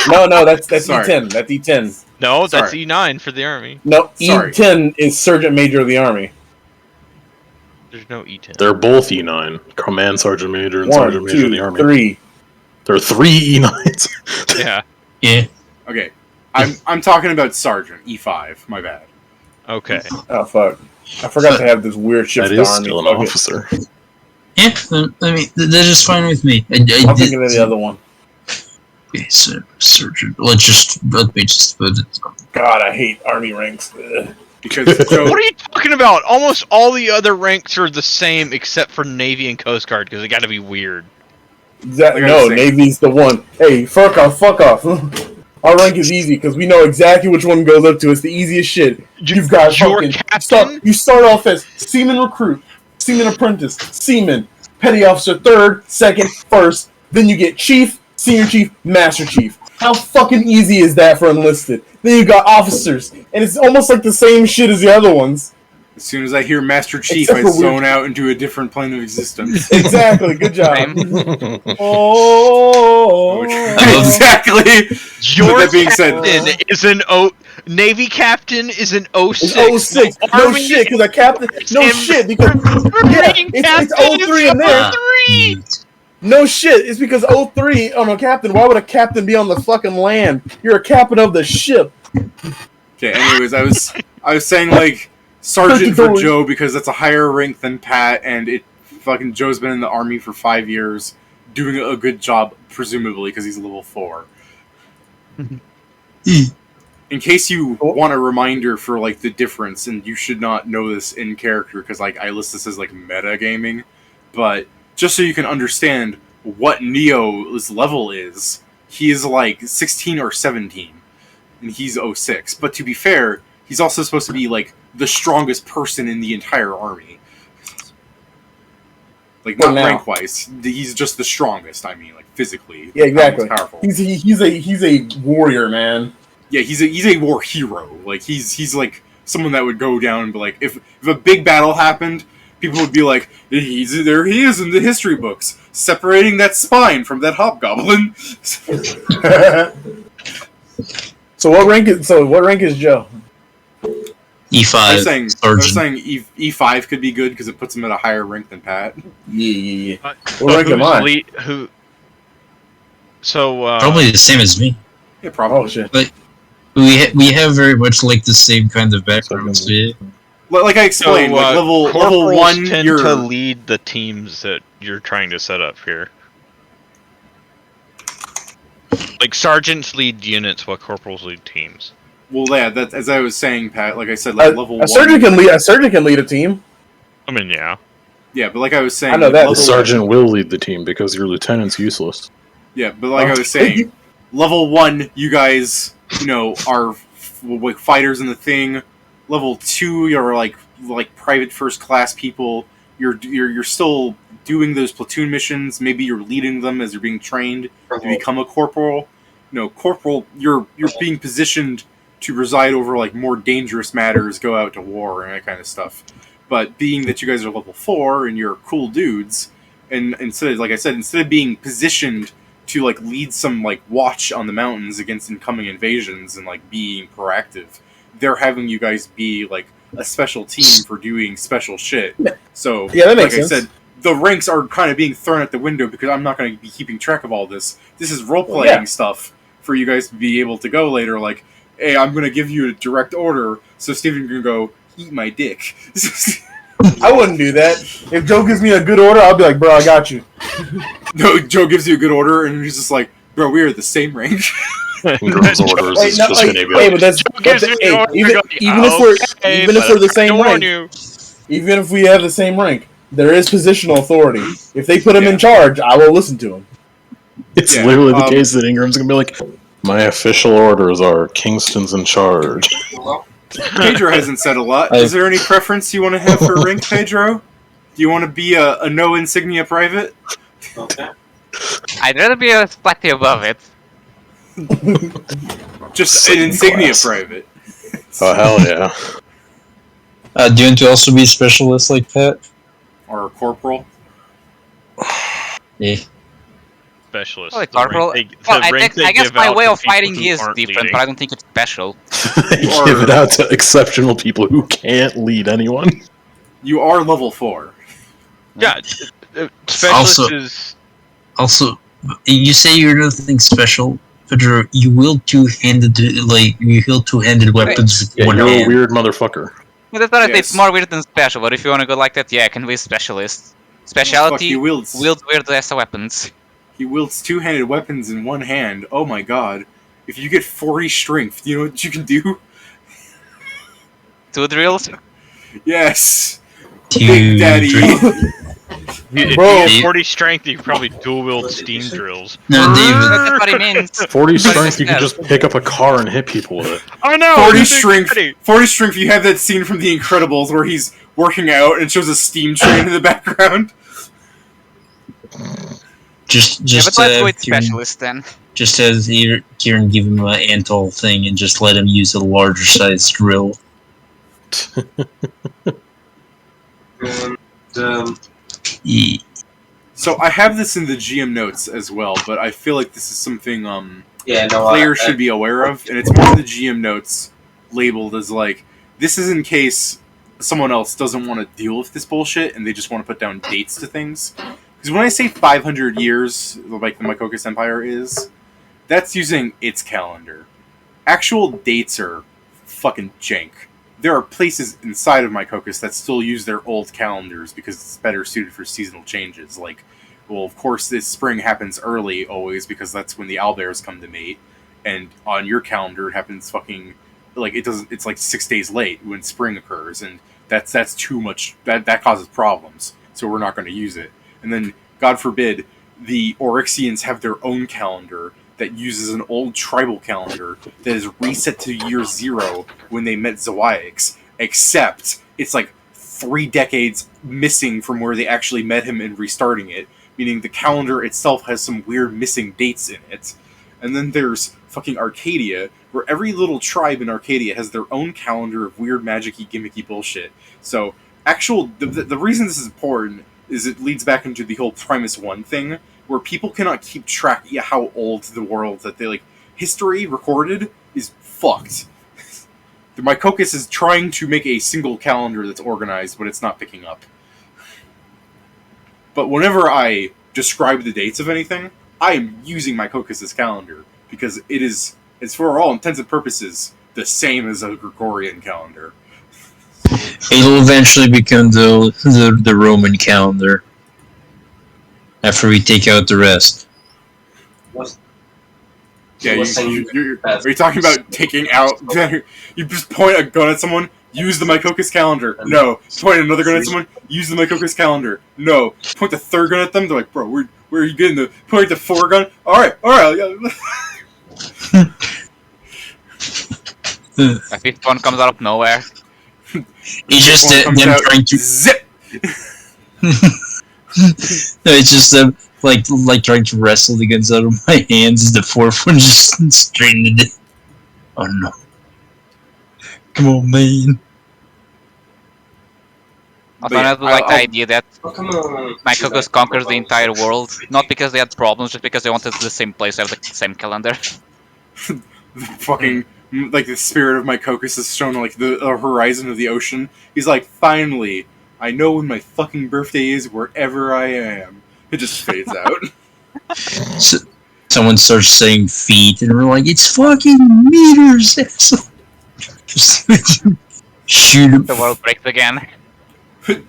No, that's Sorry. E10. That's E10. No, that's Sorry. E9 for the Army. No, Sorry. E10 is Sergeant Major of the Army. There's no E10. They're both E9. Command Sergeant Major and 1, Sergeant Major of the 2, Army. 3. There are 3 E9s. Yeah. Yeah. Okay. I'm talking about Sergeant E5. My bad. Okay. Oh fuck! I forgot to have this weird ship That to the is army. still an Fuck it. officer. Yeah. I mean, that is fine with me. I'm thinking of the other one. Okay, so surgeon. Let me just put it. God, I hate army ranks. Ugh. Because Joe, What are you talking about? Almost all the other ranks are the same except for Navy and Coast Guard because they got to be weird. Like I no, say- Navy's the one. Hey, fuck off. Our rank is easy because we know exactly which one goes up to. It's the easiest shit. You've got your fucking captain? You start off as seaman recruit, seaman apprentice, seaman, petty officer, third, second, first. Then you get chief, senior chief, master chief. How fucking easy is that for enlisted? Then you got officers, and it's almost like the same shit as the other ones. as soon as I hear Master Chief, Except I for zone out into a different plane of existence. Exactly. Good job. Same. Oh. Exactly. Your that being said- captain is an Navy captain is an 06. It's 06. No Army shit, because a captain. No and shit, because Marine it's captain 03 in is there. 03. No shit, it's because 03 on a captain. Why would a captain be on the fucking land? You're a captain of the ship. Okay. Anyways, I was saying like Sergeant for Joe because that's a higher rank than Pat, and fucking Joe's been in the army for 5 years, doing a good job, presumably because he's level 4. In case you want a reminder for like the difference, and you should not know this in character because like I list this as like meta gaming, but just so you can understand what Neo's level is, he is like 16 or 17, and he's 06. But to be fair, he's also supposed to be like the strongest person in the entire army. Like not rank wise, he's just the strongest. I mean, like physically. Yeah, exactly. Most powerful. He's a warrior, man. Yeah, he's a war hero. Like he's like someone that would go down and be like, if a big battle happened, people would be like, there he is in the history books, separating that spine from that hobgoblin. So what rank is Joe? E5. I was saying Sergeant. E5 could be good because it puts him at a higher rank than Pat. Yeah. But What rank am I? Probably the same as me. Yeah, probably. Oh shit. We have very much like the same kind of backgrounds. Yeah. Like I explained, like level corporals 1, tend you're to lead the teams that you're trying to set up here. Like sergeants lead units, while corporals lead teams. well, yeah. That as I was saying, Pat. Like I said, like level 1. A sergeant can lead a team. I mean, yeah. Yeah, but like I was saying, I know like, that. level The sergeant will lead the team because your lieutenant's useless. Yeah, but like I was saying, level 1, you guys, are like fighters in the thing. Level 2, you're like private first class people. You're still doing those platoon missions. Maybe you're leading them as you're being trained to become a corporal. Corporal, you're being positioned to preside over like more dangerous matters, go out to war and that kind of stuff. But being that you guys are level 4 and you're cool dudes, and instead of being positioned to like lead some like watch on the mountains against incoming invasions and like being proactive, they're having you guys be like a special team for doing special shit. So Yeah, that makes like sense. I said, the ranks are kind of being thrown out the window because I'm not going to be keeping track of all this. This is role playing stuff for you guys to be able to go later. Like, hey, I'm going to give you a direct order, so Steven can go eat my dick. I wouldn't do that. If Joe gives me a good order, I'll be like, bro, I got you. No, Joe gives you a good order, and he's just like, bro, we are the same range. Ingram's orders is just gonna be Hey, like, but that's gives me an order, even if we're the same rank, even if we have the same rank, there is positional authority. If they put him in charge, I will listen to him. it's literally the case that Ingram's gonna be like, my official orders are Kingston's in charge. Pedro hasn't said a lot. Is there any preference you want to have for rank, Pedro? Do you want to be a no insignia private? Okay. I'd rather be slightly above it. Just an insignia private. Oh hell yeah! Do you want to also be a specialist like Pat? Or a corporal? Yeah. Specialist. Like corporal. I guess my way of fighting is different, but I don't think it's special. Give it out to exceptional people who can't lead anyone. You are level 4. Yeah, specialist is... Also, you say you're nothing special, Pedro. You wield two-handed weapons with one You're hand. a weird motherfucker. Yeah, that's right. It's more weird than special, but if you want to go like that, yeah, I can be a specialist. Speciality, he wields weird ass weapons. He wields two-handed weapons in one hand. Oh my god. If you get 40 strength, you know what you can do? 2 drills? Yes! Two Big Daddy! If Bro. you have 40 strength, you probably dual-wield steam drills. No, David. That's what he means. 40 strength, you can just pick up a car and hit people with it. Oh no! 40 it's strength! pretty. 40 strength, you have that scene from The Incredibles where he's working out and it shows a steam train in the background. Just Yeah, but let's go with Kieran, specialist then. just as Kieran give him an Antol thing and just let him use a larger size drill. Yeah. So I have this in the GM notes as well, but I feel like this is something Yeah, no, players should be aware of, and it's more in the GM notes labeled as like, this is in case someone else doesn't want to deal with this bullshit and they just want to put down dates to things. Because when I say 500 years, like the Mycocus Empire is, that's using its calendar. Actual dates are fucking jank. There are places inside of Mycocus that still use their old calendars because it's better suited for seasonal changes. Like, well, of course, this spring happens early always because that's when the owlbears come to mate, and on your calendar it happens fucking like it doesn't. It's like 6 days late when spring occurs, and that's too much. That causes problems. So we're not going to use it. And then, God forbid, the Oryxians have their own calendar that uses an old tribal calendar that is reset to year 0 when they met Zoiax, except it's like 3 decades missing from where they actually met him and restarting it, meaning the calendar itself has some weird missing dates in it. And then there's fucking Arcadia, where every little tribe in Arcadia has their own calendar of weird magic-y, gimmicky bullshit. So, the reason this is important is it leads back into the whole Primus I thing, where people cannot keep track of how old the world that they, like, history recorded is fucked. The Mycocus is trying to make a single calendar that's organized, but it's not picking up. But whenever I describe the dates of anything, I am using Mycocus' calendar, because it's for all intents and purposes, the same as a Gregorian calendar. It'll eventually become the Roman calendar. After we take out the rest. Yeah, are you talking about taking out... You just point a gun at someone, use the Mycocus calendar. No. Point another gun at someone, use the Mycocus calendar. No. Point the third gun at them, they're like, bro, where are you getting the... Point the 4 gun, alright. A 5th one comes out of nowhere. It's just them trying to... Zip! No, it's just them like trying to wrestle the guns out of my hands. The 4th one just straight into it. Oh no! Come on, man! I like the idea that Mycocus conquers the entire world, not because they had problems, just because they wanted the same place to have the same calendar. Fucking, like, the spirit of Mycocus is shown, like, the horizon of the ocean. He's like, finally, I know when my fucking birthday is wherever I am. It just fades out. So, someone starts saying feet, and we're like, it's fucking meters! Just shoot him. The world breaks again.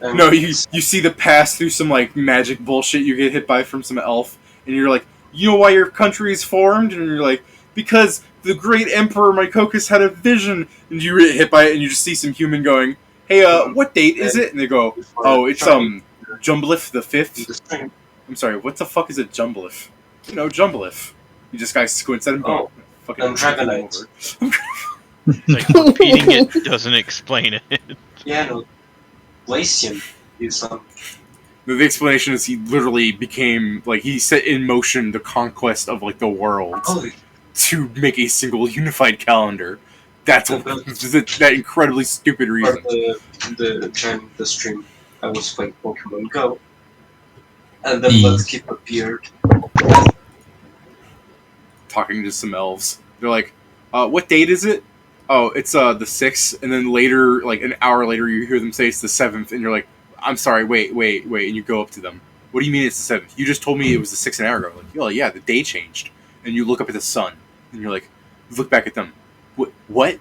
No, you see the pass through some like magic bullshit you get hit by from some elf, and you're like, you know why your country is formed? And you're like, because the great emperor Mycokus had a vision, and you get hit by it, and you just see some human going, hey, what date is it? And they go, oh, it's Jumblif the 5th. I'm sorry, what the fuck is a Jumblif? You know, Jumblif. You just guys squints at him. Oh, fucking Dragonite. Like, repeating it doesn't explain it. Yeah, no. Glacian is The explanation is he literally became, like, he set in motion the conquest of, like, the world to make a single unified calendar. That's what, that incredibly stupid reason. The stream, I was playing Pokemon Go, and then Mudskip appeared. Talking to some elves. They're like, what date is it? Oh, it's the 6th, and then later, like an hour later, you hear them say it's the 7th, and you're like, I'm sorry, wait, and you go up to them. What do you mean it's the 7th? You just told me it was the 6th an hour ago. Like, oh yeah, the day changed. And you look up at the sun, and you're like, look back at them. What?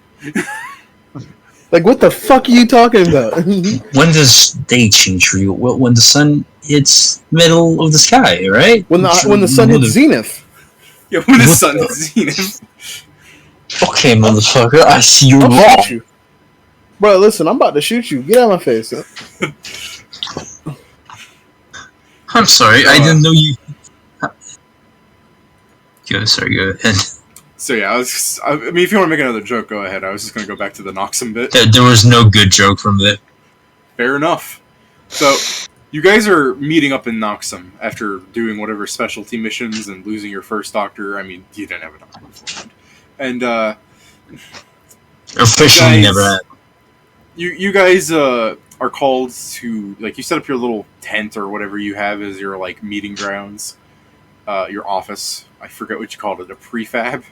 Like, what the fuck are you talking about? When does day change for you? Well, when the sun hits middle of the sky, right? When the sun hits zenith. Yeah, when the sun hits zenith. Okay, motherfucker, I see you're I'll wrong. shoot you. Bro, listen, I'm about to shoot you. Get out of my face. I'm sorry, I didn't know you... Go ahead. So yeah, I mean, if you want to make another joke, go ahead. I was just going to go back to the Noxum bit. There was no good joke from that. Fair enough. So, you guys are meeting up in Noxum after doing whatever specialty missions and losing your first doctor. I mean, you didn't have a doctor beforehand. And, officially never had. You guys, are called to, like, you set up your little tent or whatever you have as your, like, meeting grounds. Your office. I forget what you called it, a prefab.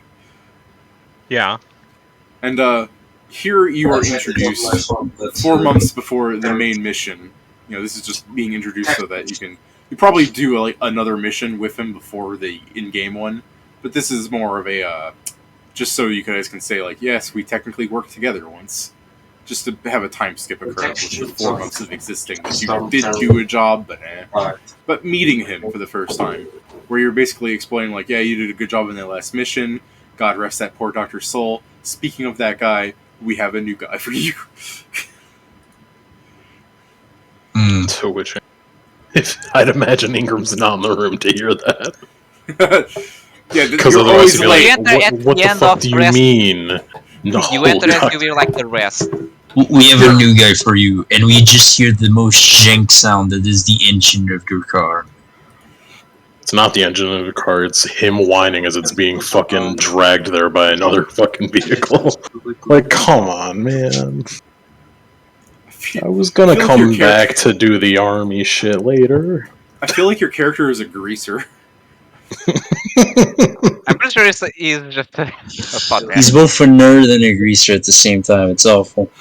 Yeah. And, here you are introduced 4 months before the main mission. You know, this is just being introduced so that you probably do another mission with him before the in-game one. But this is more of a, just so you guys can say, like, yes, we technically worked together once. Just to have a time skip occur with the 4 months of existing. That you did do a job, but But meeting him for the first time, where you're basically explaining, like, yeah, you did a good job in that last mission. God rest that poor doctor's soul. Speaking of that guy, we have a new guy for you. To which, if I'd imagine Ingram's not in the room to hear that. Yeah, because otherwise he'd be like, what the fuck do you mean? No, you enter as you were like the rest. We have a new guy for you, and we just hear the most jank sound that is the engine of your car. It's not the engine of the car, it's him whining as it's being fucking dragged there by another fucking vehicle. Like, come on, man. I was gonna come back to do the army shit later. I feel like your character is a greaser. I'm pretty sure he's just a pothead. He's both a nerd and a greaser at the same time. It's awful.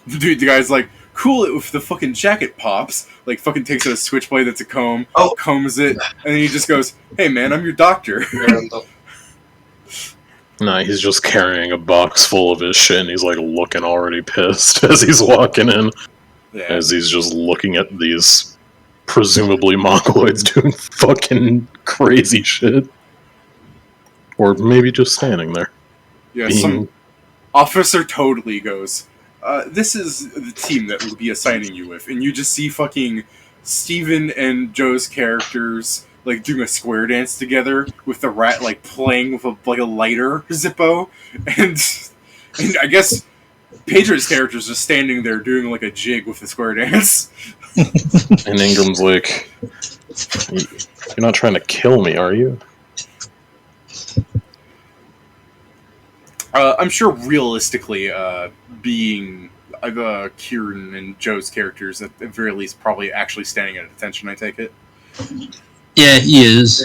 Dude, the guy's like, cool it if the fucking jacket pops. Like, fucking takes out a switchblade that's a comb, combs it, and then he just goes, hey man, I'm your doctor. Nah, he's just carrying a box full of his shit, and he's like looking already pissed as he's walking in. Yeah. As he's just looking at these presumably Mongoloids doing fucking crazy shit. Or maybe just standing there. Yeah, some officer totally goes, this is the team that we'll be assigning you with. And you just see fucking Steven and Joe's characters, like, doing a square dance together with the rat, like, playing with a lighter Zippo. And I guess Pedro's character's just standing there doing, like, a jig with the square dance. And Ingram's like, you're not trying to kill me, are you? I'm sure realistically, being Kieran and Joe's characters, at the very least, probably actually standing at attention, I take it. Yeah, he is.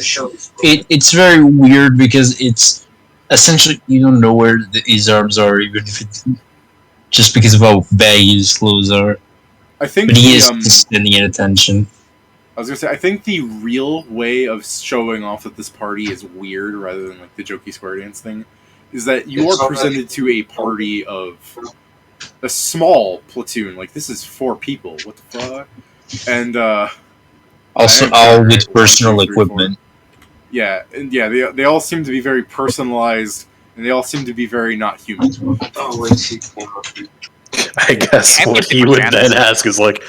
It's very weird because it's essentially you don't know where his arms are, even if it's just because of how baggy his clothes are. I think, but he is standing at attention. I was gonna say, I think the real way of showing off that this party is weird, rather than like the jokey square dance thing, is that you are presented to a party of a small platoon. Like, this is 4 people. What the fuck? And also all with personal equipment. Yeah, and yeah, they all seem to be very personalized, and they all seem to be very not human. Oh, wait, I guess what he would then ask is like,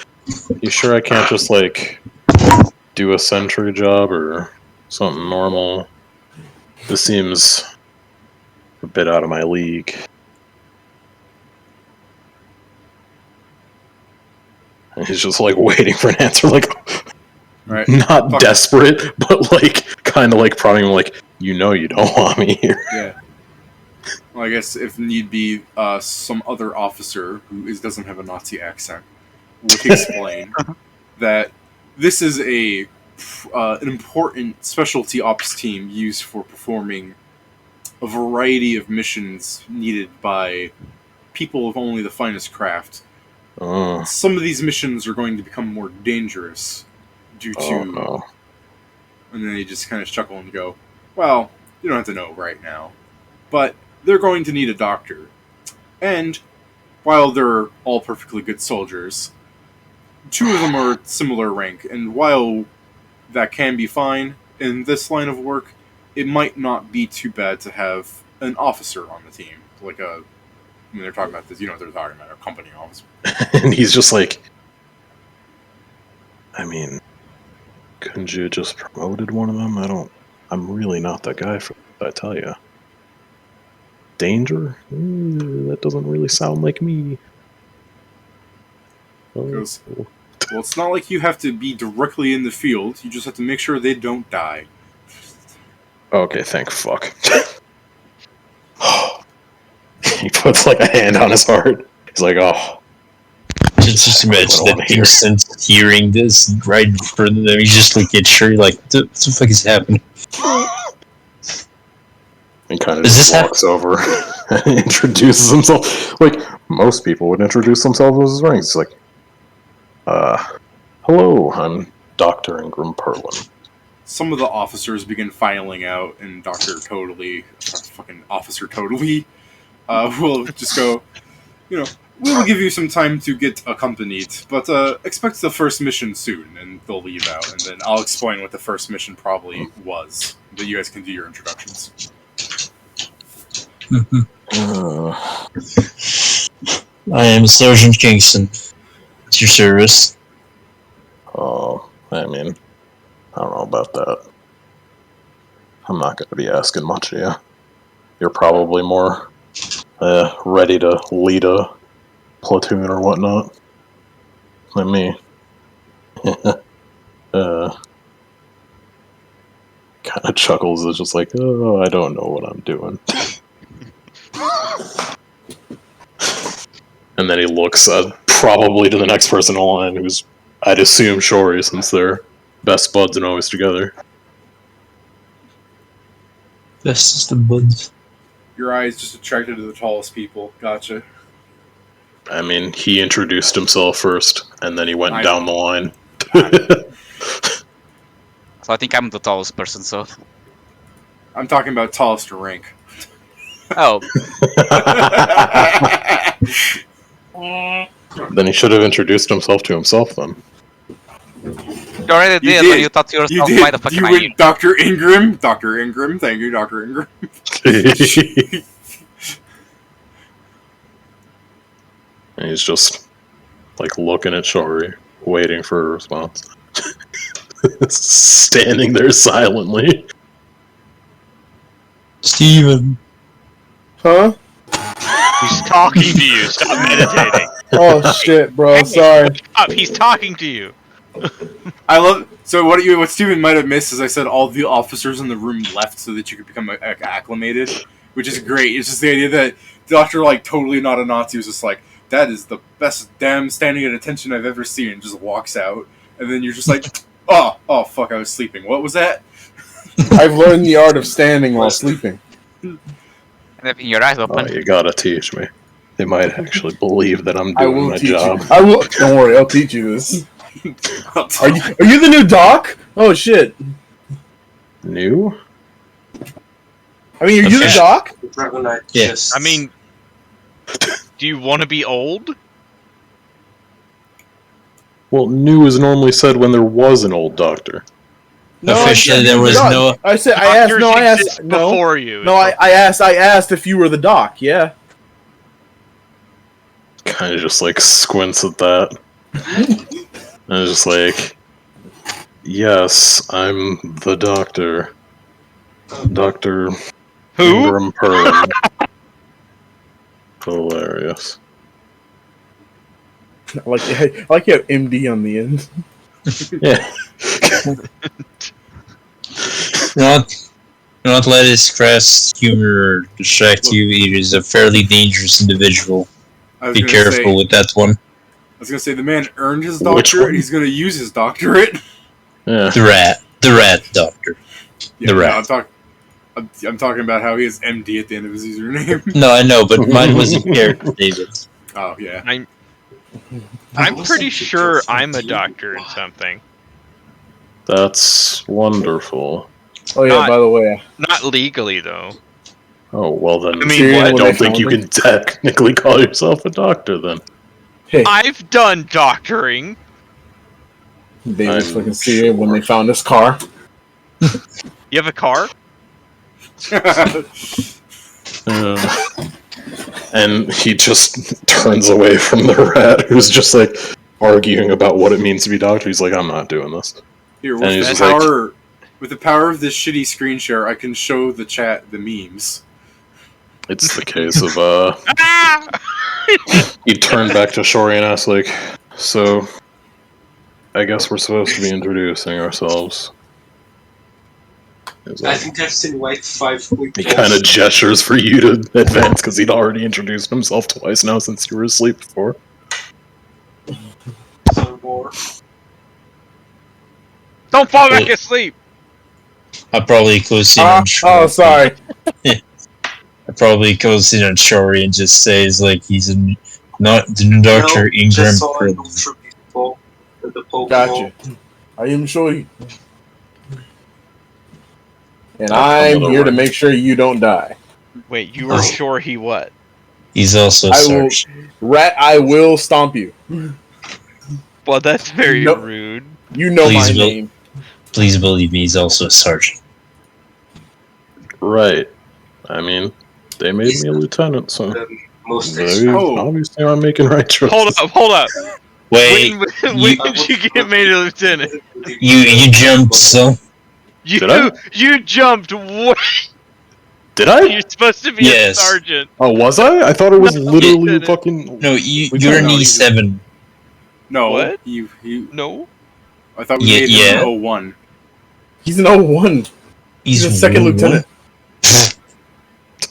you sure I can't just like do a sentry job or something normal? This seems a bit out of my league. And he's just like waiting for an answer, like Right. not desperate, but like kind of like prodding him, like, you know, you don't want me here. Yeah. Well, I guess if need be, some other officer who doesn't have a Nazi accent would explain that this is an important specialty ops team used for performing a variety of missions needed by people of only the finest craft. Some of these missions are going to become more dangerous due to... Oh, no. And then they just kind of chuckle and go, well, you don't have to know right now. But they're going to need a doctor. And while they're all perfectly good soldiers, 2 of them are similar rank. And while that can be fine in this line of work, it might not be too bad to have an officer on the team. Like when they're talking about this, you know what they're talking about, a company officer. And he's just like, I mean, couldn't you just promoted one of them? I'm really not the guy for that, I tell you. Danger? That doesn't really sound like me. Goes, well, it's not like you have to be directly in the field. You just have to make sure they don't die. Okay, thank fuck. He puts like a hand on his heart. He's like, oh. Just imagine that instant hearing this right in front of them. He's just like, get sure, like, what the fuck is happening? And kind of just walks over and introduces himself. Like, most people would introduce themselves as his ranks. It's like, hello, I'm Dr. Ingram Perlin. Some of the officers begin filing out, and Officer Totally, will just go, you know, we will give you some time to get accompanied, but expect the first mission soon, and they'll leave out, and then I'll explain what the first mission probably was, but you guys can do your introductions. I am Sergeant Kingston. It's your service. Oh, I mean, I don't know about that. I'm not going to be asking much of you. You're probably more ready to lead a platoon or whatnot than me. Kind of chuckles. It's just like, oh, I don't know what I'm doing. And then he looks probably to the next person in line, who's, I'd assume, Shory, since they're best buds and always together. Best of buds. Your eyes just attracted to the tallest people. Gotcha. I mean, he introduced himself first, and then he went down the line. So I think I'm the tallest person, so... I'm talking about tallest rank. Oh. Then he should have introduced himself to himself, then. You already did, when you thought to yourself, why the fuck am I here? Dr. Ingram? Dr. Ingram, thank you, Dr. Ingram. And he's just, like, looking at Shory, waiting for a response. Standing there silently. Steven. Huh? He's talking to you. Stop meditating. Oh shit, bro. Sorry. Stop. He's talking to you. I love. So what Steven might have missed is I said all the officers in the room left so that you could become acclimated, which is great. It's just the idea that Doctor, like, totally not a Nazi, was just like, that is the best damn standing at attention I've ever seen, and just walks out, and then you're just like, oh fuck, I was sleeping. What was that? I've learned the art of standing while sleeping. And having your eyes open. Oh, you gotta teach me. They might actually believe that I'm doing my job. I will. Don't worry, I'll teach you this. Are you the new doc? Oh shit. New? I mean, are you the doc? Yes. I mean, Do you want to be old? Well, new is normally said when there was an old doctor. No, Officially, there was no. I said. Doctors I asked. exist No. before you. No, I asked if you were the doc. Yeah. Kind of just like squints at that. And just like, yes, I'm the doctor. Dr. Who? Ingram Perlin. Hilarious. I like you have MD on the end. Yeah. Not let his crass humor distract you. He is a fairly dangerous individual. Be careful with that one. I was gonna say the man earned his Which doctorate. one? He's gonna use his doctorate. Yeah. The rat doctor. Yeah, The rat. No, I'm talking about how he has MD at the end of his username. No, I know, but mine was a character, David. Oh yeah. I'm pretty sure I'm a doctor in something. That's wonderful. Oh yeah. Not- By the way, Not legally though. Oh, well then, I mean, Syrian I when don't they think found you them. can technically call yourself a doctor then. hey, I've done doctoring. David's I'm fucking Syrian when sure. they found this car. You have a car? And he just turns away from the rat, who's just like arguing about what it means to be doctor. He's like, I'm not doing this. Here, And he's with just like- the power of this shitty screen share, I can show the chat the memes. It's the case of, Ah! he turned back to Shori and asked, like, so, I guess we're supposed to be introducing ourselves. He's I like- think I've seen White 5 quick He kind of gestures for you to advance because he'd already introduced himself twice now since you were asleep before. some more. Don't fall back asleep. I probably goes in on Oh, sorry. I probably goes in on Shori and just says like he's not the new Dr. No, Ingram just saw an Perlin. ultra people with the Pokemon. Gotcha. I am sure. And That's I'm another here to one. make sure you don't die. Wait, you were sure he what? He's also a I will, sergeant. rat. I will stomp you. Well, that's very Nope. rude. You know Please my will- name. Please believe me, he's also a sergeant. Right. I mean, they made me a lieutenant, so The most they Oh. obviously aren't making right choices. Hold up. Wait, When you- did you get made a lieutenant? you jumped so. Did I? You jumped way. Did I? You're supposed to be Yes. a sergeant. Oh, was I? I thought it was No, literally you didn't. fucking... No, We you're an found out E7. No, What? you. No. I thought we Yeah, made yeah. him an 01. He's an 01. He's a second lieutenant.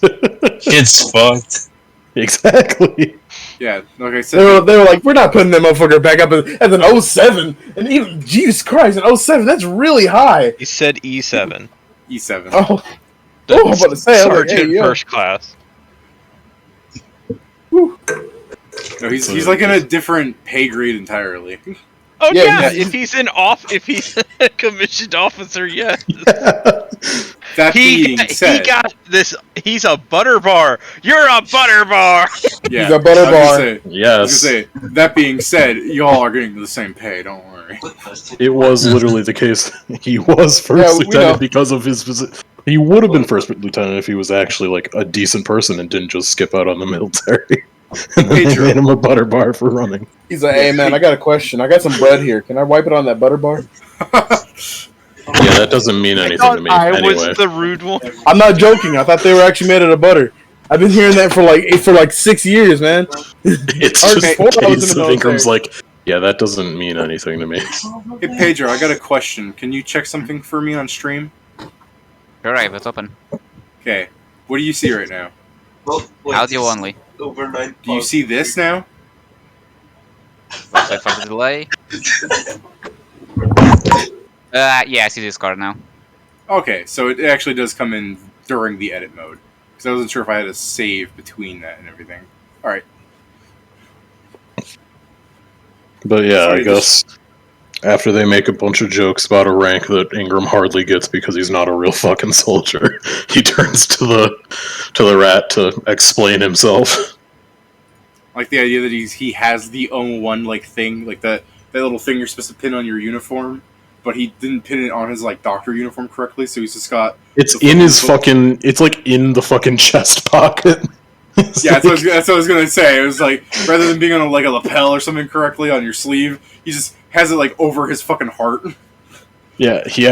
It's fucked. Exactly. Yeah, like I They said, were like, we're not putting that motherfucker back up as an 07. And even, Jesus Christ, an 07, that's really high. He said E7. E7. Oh, I'm about to say, I'm like, Sergeant hey, yo. first class. No, he's like in a different pay grade entirely. Oh Yeah, yeah, yeah. if he's a commissioned officer, yes. That being said, he got this. He's a butter bar. You're a butter bar. yeah, He's a butter I was bar. gonna Yes. say, that being said, y'all are getting the same pay. Don't worry. It was literally the case. He was first Yeah, we know. lieutenant because of his position. He would have been first lieutenant if he was actually like a decent person and didn't just skip out on the military. And then they Pedro. made him a butter bar for running. He's like, hey, man, I got a question. I got some bread here. Can I wipe it on that butter bar? Yeah, that doesn't mean anything to me. I Anyway, was the rude one. I'm not joking. I thought they were actually made out of butter. I've been hearing that for like 6 years, man. it's Or just before the I was case in the of Ingram's military. like, yeah, that doesn't mean anything to me. Hey Pedro, I got a question. Can you check something for me on stream? Sure, I have it open. Okay. What do you see right now? Well, wait, Audio it's only. Over 9. Do you see this now? Sorry for the delay. Yeah, I see this card now. Okay, so it actually does come in during the edit mode. Because I wasn't sure if I had to save between that and everything. Alright. But yeah, Sorry, I guess after they make a bunch of jokes about a rank that Ingram hardly gets because he's not a real fucking soldier, he turns to the rat to explain himself. Like the idea that he has the one like thing, like that little thing you're supposed to pin on your uniform, but he didn't pin it on his like doctor uniform correctly, so he's just got. It's in his fucking. It's like in the fucking chest pocket. Yeah, that's what I was gonna say. It was like rather than being on a lapel or something correctly on your sleeve, he just has it like over his fucking heart. Yeah, he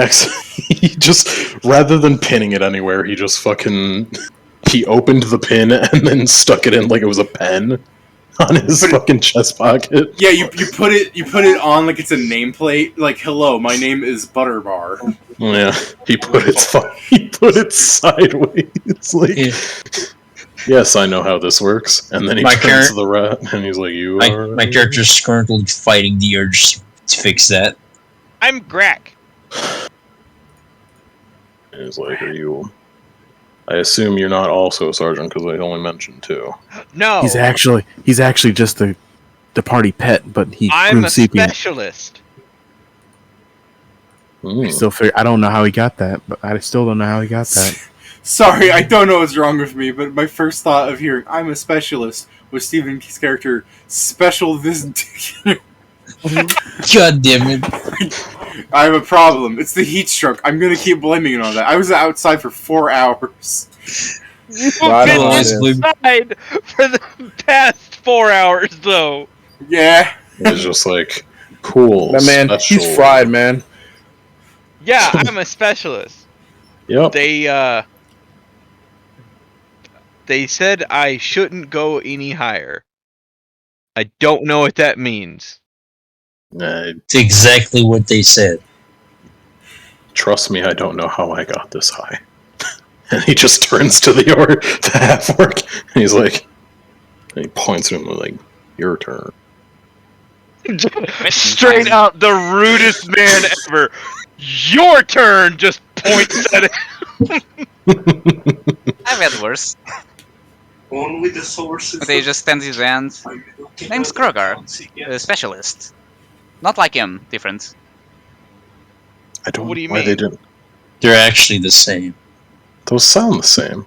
just rather than pinning it anywhere, he just fucking he opened the pin and then stuck it in like it was a pen on his fucking chest pocket. Yeah, you put it on like it's a nameplate. Like, hello, my name is Butterbar. Yeah, he put it sideways. Like, yes, I know how this works. And then he turns to the rat and he's like, My character's currently fighting the urge to fix that. I'm Grack. And he's like, are you... I assume you're not also a sergeant because I only mentioned 2. No. He's actually just the party pet, but I'm a specialist. I don't know how he got that, but I still don't know how he got that. Sorry, I don't know what's wrong with me, but my first thought of hearing "I'm a specialist" was Stephen's character special this. God damn it! I have a problem. It's the heat stroke. I'm gonna keep blaming it on that. I was outside for 4 hours. You've been inside for the past 4 hours, though. Yeah. It's just like, cool. That man, he's fried, man. Yeah, I'm a specialist. Yep. They said I shouldn't go any higher. I don't know what that means. It's exactly what they said. Trust me, I don't know how I got this high. And he just turns to the half orc, and he's like, and he points at him like, your turn. Straight out the rudest man ever. Your turn, just points at it. I've had worse. Only the sources. They just stand his hand. Name's Krogar, a specialist. Not like him, different. I don't What do you know why mean? they didn't. They're actually the same. Those sound the same.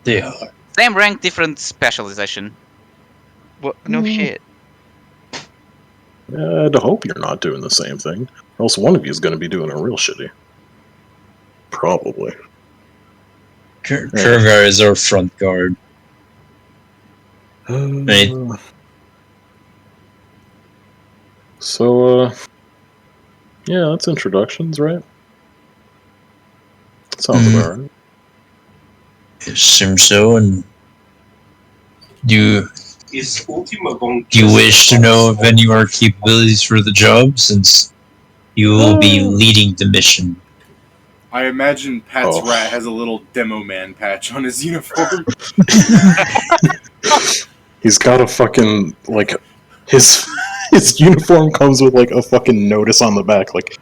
They are. Same rank, different specialization. What? No shit. I'd hope you're not doing the same thing. Or else one of you is going to be doing it real shitty. Probably. Kurgar is our front guard. Right. So, yeah, that's introductions, right? Sounds about right. Assume so, and do you wish to know of any of our capabilities for the job, since you will be leading the mission? I imagine Pat's rat has a little demo man patch on his uniform. He's got a fucking, like, his uniform comes with, like, a fucking notice on the back, like,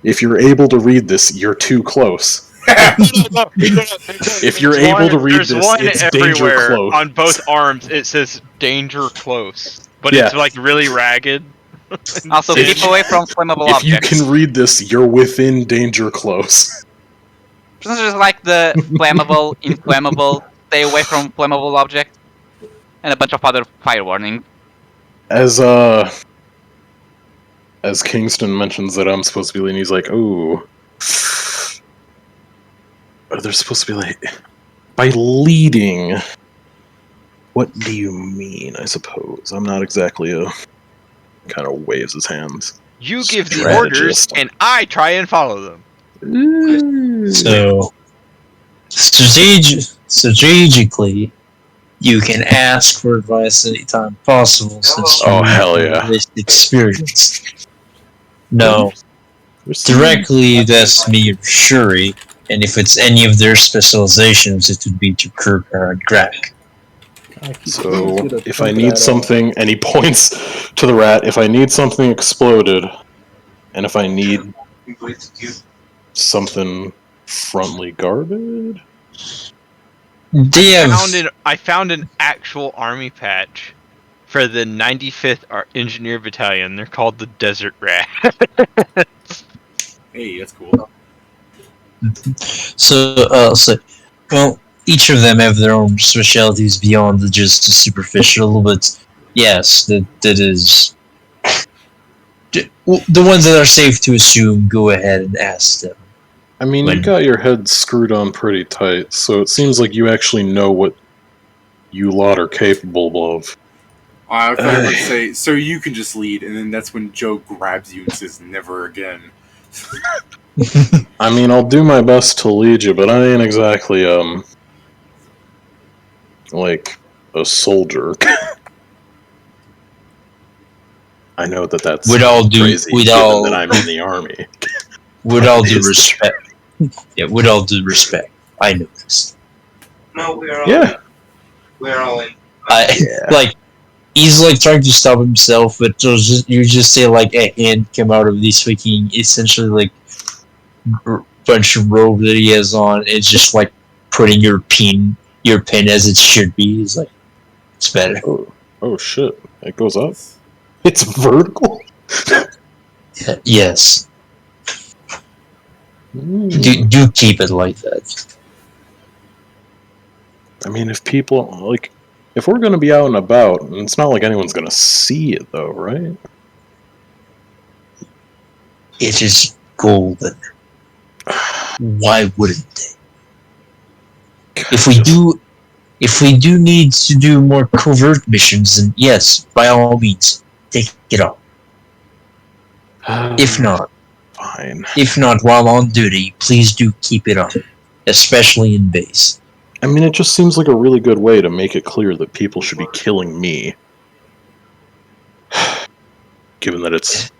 if you're able to read this, you're too close. If you're able to read this, it's danger close. On both arms, it says danger close. But it's, like, really ragged. Also, keep away from flammable objects. If you can read this, you're within danger close. It's just like the flammable, inflammable, stay away from flammable object, and a bunch of other fire warning. As Kingston mentions that I'm supposed to be leading, he's like, "Ooh, they're supposed to be like, by leading. What do you mean? I suppose I'm not exactly a." Kind of waves his hands. You give the orders, and I try and follow them. So, strategically, you can ask for advice anytime possible, since you hell yeah, this experience. No, directly that's me or Shuri, and if it's any of their specializations, it would be to Kurgar and Grack. So, if I need something, and he points to the rat, if I need something exploded, and if I need something frontally guarded... I found an actual army patch for the 95th Engineer Battalion. They're called the Desert Rat. Hey, that's cool. So, well, each of them have their own specialities beyond just the superficial, but yes, that is the ones that are safe to assume. Go ahead and ask them. I mean, you got your head screwed on pretty tight, so it seems like you actually know what you lot are capable of. I thought you would say, so you can just lead, and then that's when Joe grabs you and says, never again. I mean, I'll do my best to lead you, but I ain't exactly, like, a soldier. I know that's crazy, given that I'm in the army. With all due respect. Yeah, with all due respect. I know this. No, we're all in. We're all in. Like, he's like trying to stop himself, but you just say like a hand come out of these fucking essentially like bunch of robe that he has on. It's just like putting your pin as it should be. He's like, it's better. Oh shit! It goes up. It's vertical. Yes. Do keep it like that. I mean, if we're gonna be out and about, it's not like anyone's gonna see it, though, right? It is golden. Why wouldn't they? If we do need to do more covert missions, then yes, by all means, take it on. If not, fine. If not while on duty, please do keep it on, especially in base. I mean, it just seems like a really good way to make it clear that people should be killing me. Given that it's,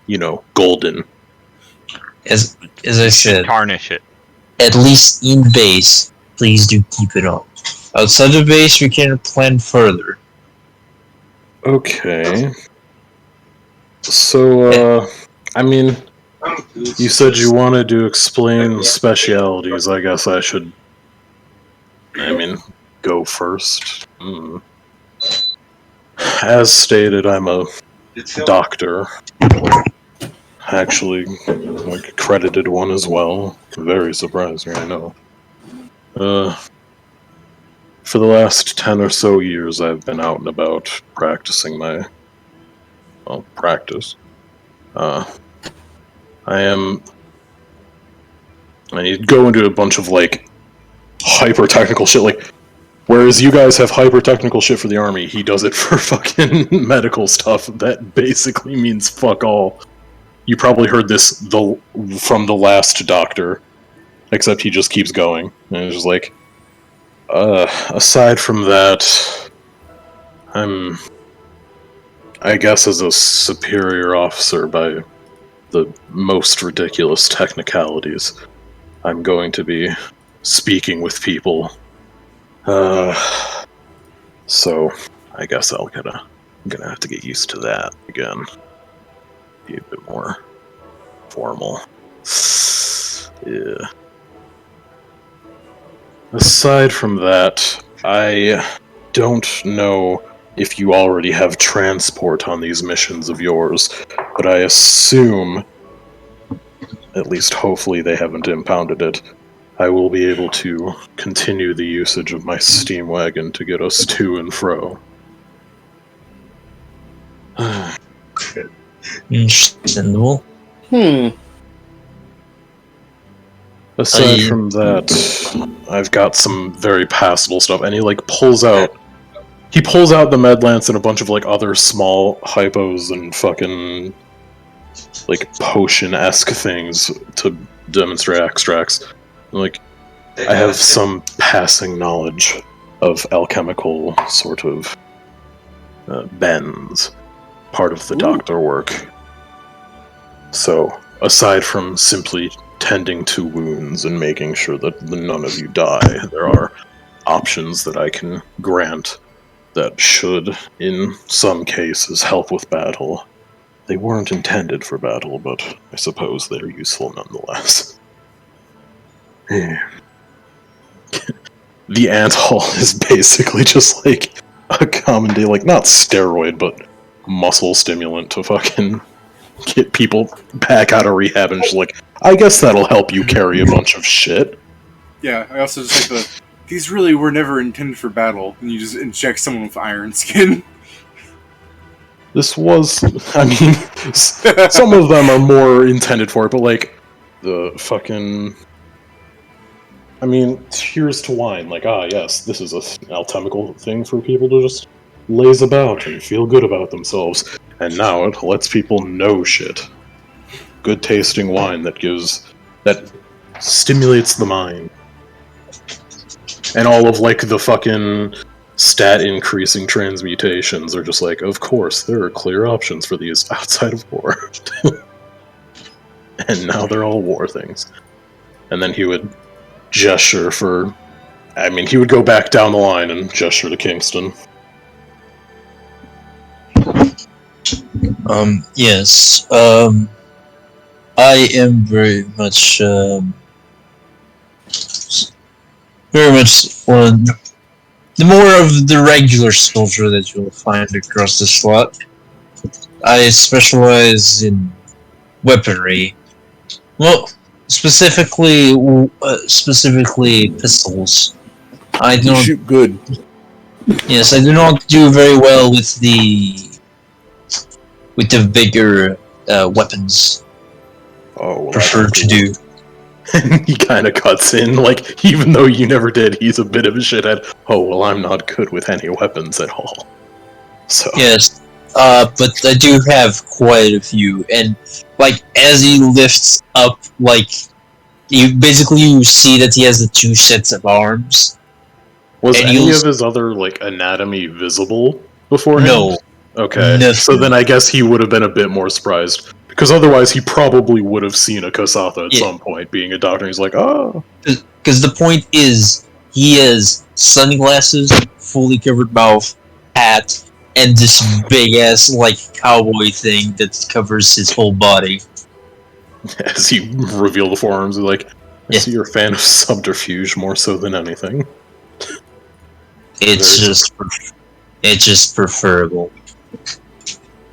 golden. As I said, tarnish it. At least in base, please do keep it on. Outside of base, we can plan further. Okay. So, I mean, you said you wanted to explain specialities. I guess I should, go first. As stated, I'm a doctor. Actually, like, accredited one as well. Very surprising, I know. For the last 10 or so years, I've been out and about practicing my practice. I go into a bunch of, like, hyper-technical shit, like, whereas you guys have hyper-technical shit for the army, he does it for fucking medical stuff that basically means fuck all. You probably heard this from the last doctor, except he just keeps going. And it's just like, aside from that, I guess as a superior officer by the most ridiculous technicalities, I'm going to be speaking with people. So I guess I'm gonna have to get used to that again. Be a bit more formal. Yeah. Aside from that, I don't know if you already have transport on these missions of yours, but I assume, at least hopefully they haven't impounded it, I will be able to continue the usage of my steam wagon to get us to and fro. Understandable. Aside from that, I've got some very passable stuff, and he pulls out the med lance and a bunch of other small hypos and fucking potion-esque things to demonstrate extracts. I have some passing knowledge of alchemical sort of bends, part of the doctor work. So, aside from simply tending to wounds and making sure that none of you die, there are options that I can grant that should, in some cases, help with battle. They weren't intended for battle, but I suppose they're useful nonetheless. The ant hall is basically just a common day, not steroid, but muscle stimulant to fucking get people back out of rehab and just I guess that'll help you carry a bunch of shit. Yeah, I also just like these really were never intended for battle, and you just inject someone with iron skin. This was, I mean, some of them are more intended for it, but like, the fucking... I mean, here's to wine. Like, yes, this is an alchemical thing for people to just laze about and feel good about themselves. And now it lets people know shit. Good tasting wine that stimulates the mind. And all of, like, the fucking stat increasing transmutations are just like, of course, there are clear options for these outside of war. And now they're all war things. And then he would gesture for... I mean, he would go back down the line and gesture to Kingston. Yes. I am very much one. The more of the regular soldier that you'll find across the slot. I specialize in weaponry. Well, specifically pistols. I don't shoot good. Yes, I do not do very well with the bigger weapons. Oh, well, Prefer to do. And he kind of cuts in, like, even though you never did, he's a bit of a shithead. Oh, well, I'm not good with any weapons at all. So. Yes, but I do have quite a few, and, like, as he lifts up, like, you see that he has the 2 sets of arms. Was any of his other, like, anatomy visible beforehand? No. Okay, Nothing. So then I guess he would have been a bit more surprised. Because otherwise he probably would have seen a Kasatha at some point, being a doctor, and he's like, oh. Because the point is, he has sunglasses, fully covered mouth, hat, and this big-ass, like, cowboy thing that covers his whole body. As he revealed the forearms, he's like, I see you're a fan of subterfuge more so than anything. It's just preferable.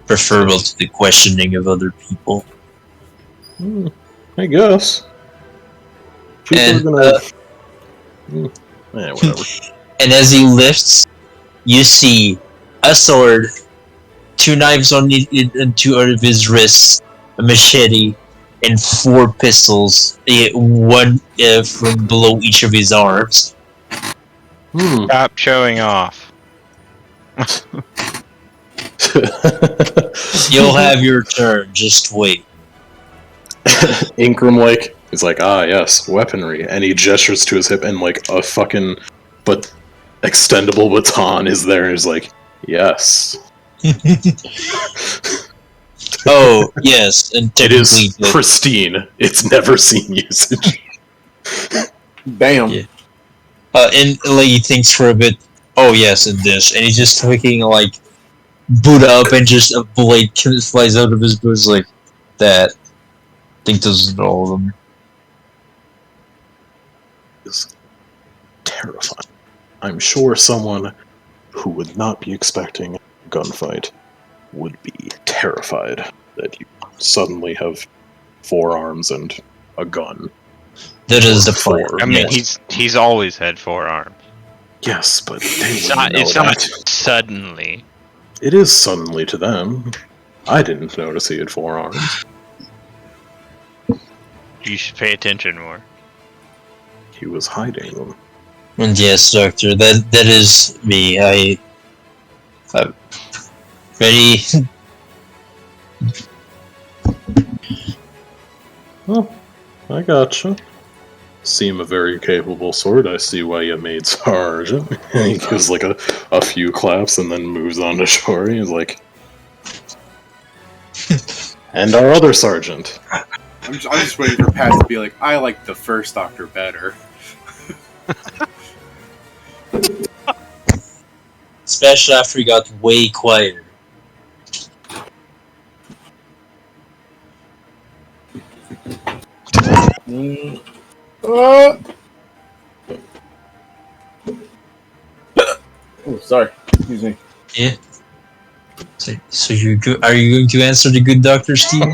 Preferable to the questioning of other people. I guess. People are gonna... whatever. And as he lifts, you see a sword, 2 knives on 2 out of his wrists, a machete, and 4 pistols, 1 from below each of his arms. Stop showing off. You'll have your turn, just wait. Ingram, like, is like, yes, weaponry. And he gestures to his hip, and, like, a fucking, extendable baton is there, and he's like, yes. Oh, yes, and it is pristine. It's never seen usage. Bam. Yeah. And, like, he thinks for a bit, oh, yes, and this, and he's just fucking, like, boot up, and just a blade flies out of his boot, like, that. I think those are all of them. It's terrifying. I'm sure someone who would not be expecting a gunfight would be terrified that you suddenly have 4 arms and a gun. That is the point. I mean, he's always had 4 arms. Yes, but it's not suddenly. It is suddenly to them. I didn't notice he had 4 arms. You should pay attention more. He was hiding them. And yes, Doctor, that is me. I'm ready. Oh, I gotcha. Seem a very capable sword. I see why you made Sergeant. He gives like a few claps and then moves on to shore. He's like, and our other sergeant. I'm just waiting for Pat to be like, I like the first Doctor better. Especially after he got way quieter. Oh, sorry. Excuse me. Yeah. So are you going to answer the good doctor, Steve?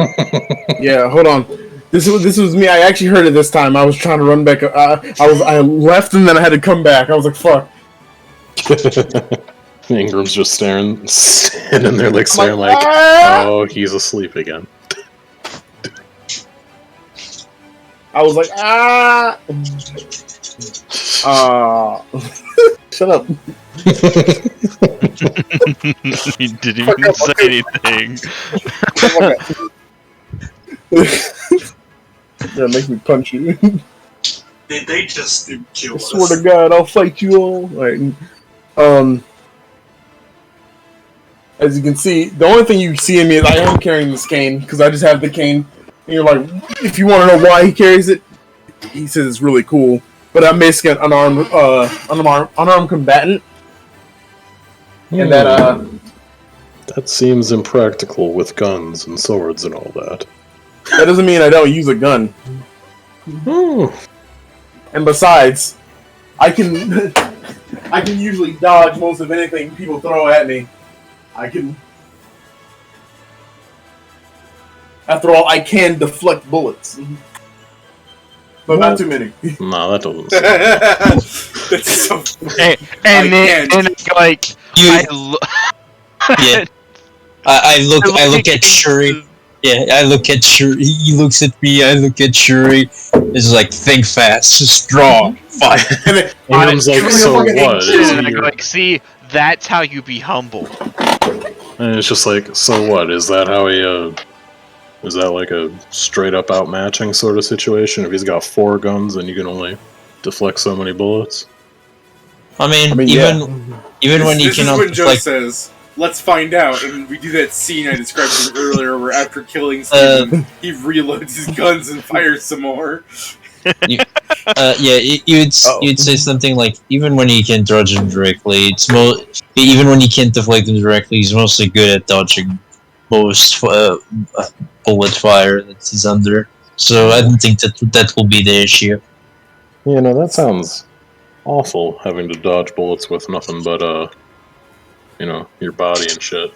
Yeah, hold on. This was me. I actually heard it this time. I was trying to run back. I left and then I had to come back. I was like, "Fuck." Ingram's just standing there, like staring, like, "Ah!" oh, he's asleep again. I was like, "Ah." Shut up. He didn't even say anything. That makes me punch you. They just kill I us. swear to God, I'll fight you all. Right. As you can see, the only thing you see in me is I am carrying this cane because I just have the cane. And you're like, if you want to know why he carries it, he says it's really cool. But I'm basically an unarmed combatant, and that that seems impractical with guns and swords and all that. That doesn't mean I don't use a gun. And besides, I can usually dodge most of anything people throw at me. I can. After all, I can deflect bullets, but not too many. No, that doesn't. That's so. And then like Yeah. I look at Shuri. Yeah, I look at Shuri. He looks at me. I look at Shuri. It's like, think fast, strong, fight. Ingram's like, so what? Is and I he go like, see, that's how you be humble. And it's just like, so what? Is that how he, is that like a straight up outmatching sort of situation? If he's got 4 guns and you can only deflect so many bullets? I mean yeah. even when you This cannot is when Joe deflect, says, "Let's find out," and we do that scene I described to him earlier, where after killing Steven, he reloads his guns and fires some more. you'd say something like, even when you can dodge him directly, even when you can't deflect him directly, he's mostly good at dodging most bullet fire that he's under. So I don't think that will be the issue. You know, that sounds awful, having to dodge bullets with nothing but, you know, your body and shit.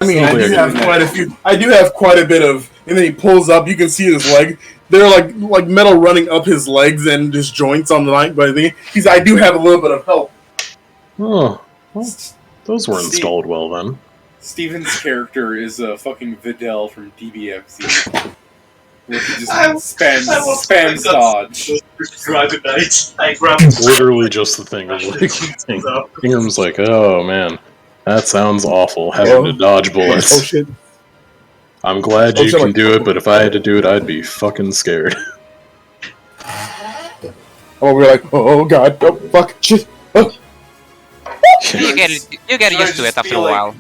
I mean, I do have quite a few. I do have quite a bit of. And then he pulls up. You can see his leg. They're like metal running up his legs and just joints on the night. But I do have a little bit of help. Oh, well, those were installed well then. Steven's character is a fucking Videl from DBFZ. Where he just spams dodge. Literally just the thing. Ingram's like, oh man, that sounds awful, having to dodge bullets. Oh shit. I'm glad you can do it, but if I had to do it, I'd be fucking scared. Oh, we're like, oh god, oh fuck, shit. Oh. You get used to it after a while.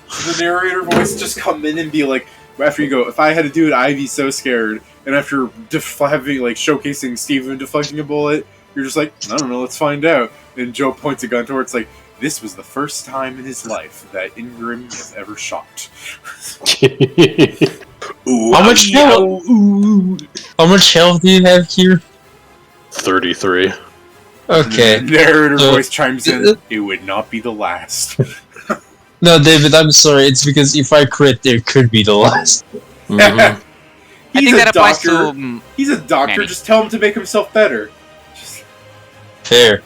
The narrator voice just come in and be like, after you go, if I had to do it, I'd be so scared. And after having showcasing Steven deflecting a bullet, you're just like, I don't know, let's find out. And Joe points a gun towards like, this was the first time in his life that Ingram has ever shot. Ooh, how much health do you have here? 33. Okay. Narrator voice chimes in, it would not be the last. No, David, I'm sorry. It's because if I crit, there could be the last. Mm-hmm. He's that a applies doctor. to He's a doctor. Manny. Just tell him to make himself better. Fair.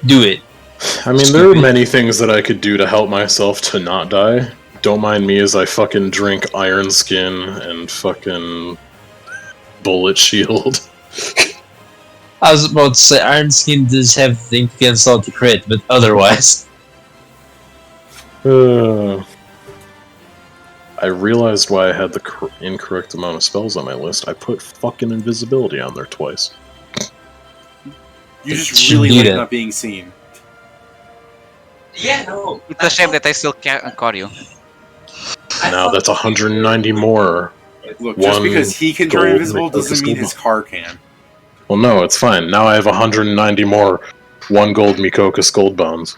Do it. I mean, there are many things that I could do to help myself to not die. Don't mind me as I fucking drink Iron Skin and fucking Bullet Shield. I was about to say, Iron Skin does have things against all the crit, but otherwise. I realized why I had the incorrect amount of spells on my list. I put fucking invisibility on there twice. You just really like not being seen. Yeah, no. It's a shame that I still can't caught you. Now that's 190 more. Look, just because he can turn gold invisible Mikokus doesn't mean gold his car can. Well, no, it's fine. Now I have 190 more 1 gold Mikokus gold bones.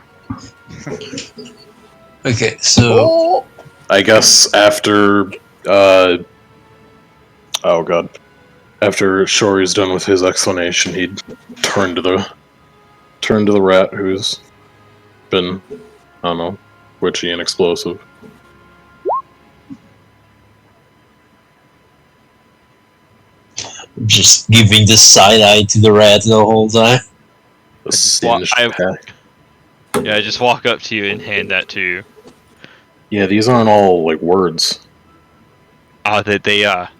Okay, so I guess after oh god, after Shori's done with his explanation, he'd turn to the rat who's been, I don't know, witchy and explosive. Just giving the side eye to the rat the whole time. I just walk up to you and hand that to you. Yeah, these aren't all like words. A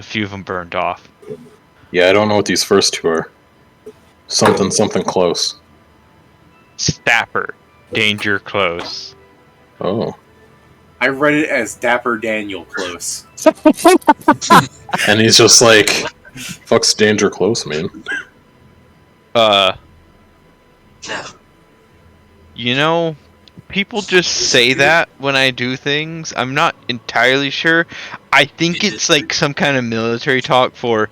few of them burned off. Yeah, I don't know what these first two are. Something close. Stapper. Danger close. Oh. I read it as Dapper Daniel Close. And he's just like, fuck's danger close, man. You know, people just say that when I do things. I'm not entirely sure. I think it's like some kind of military talk for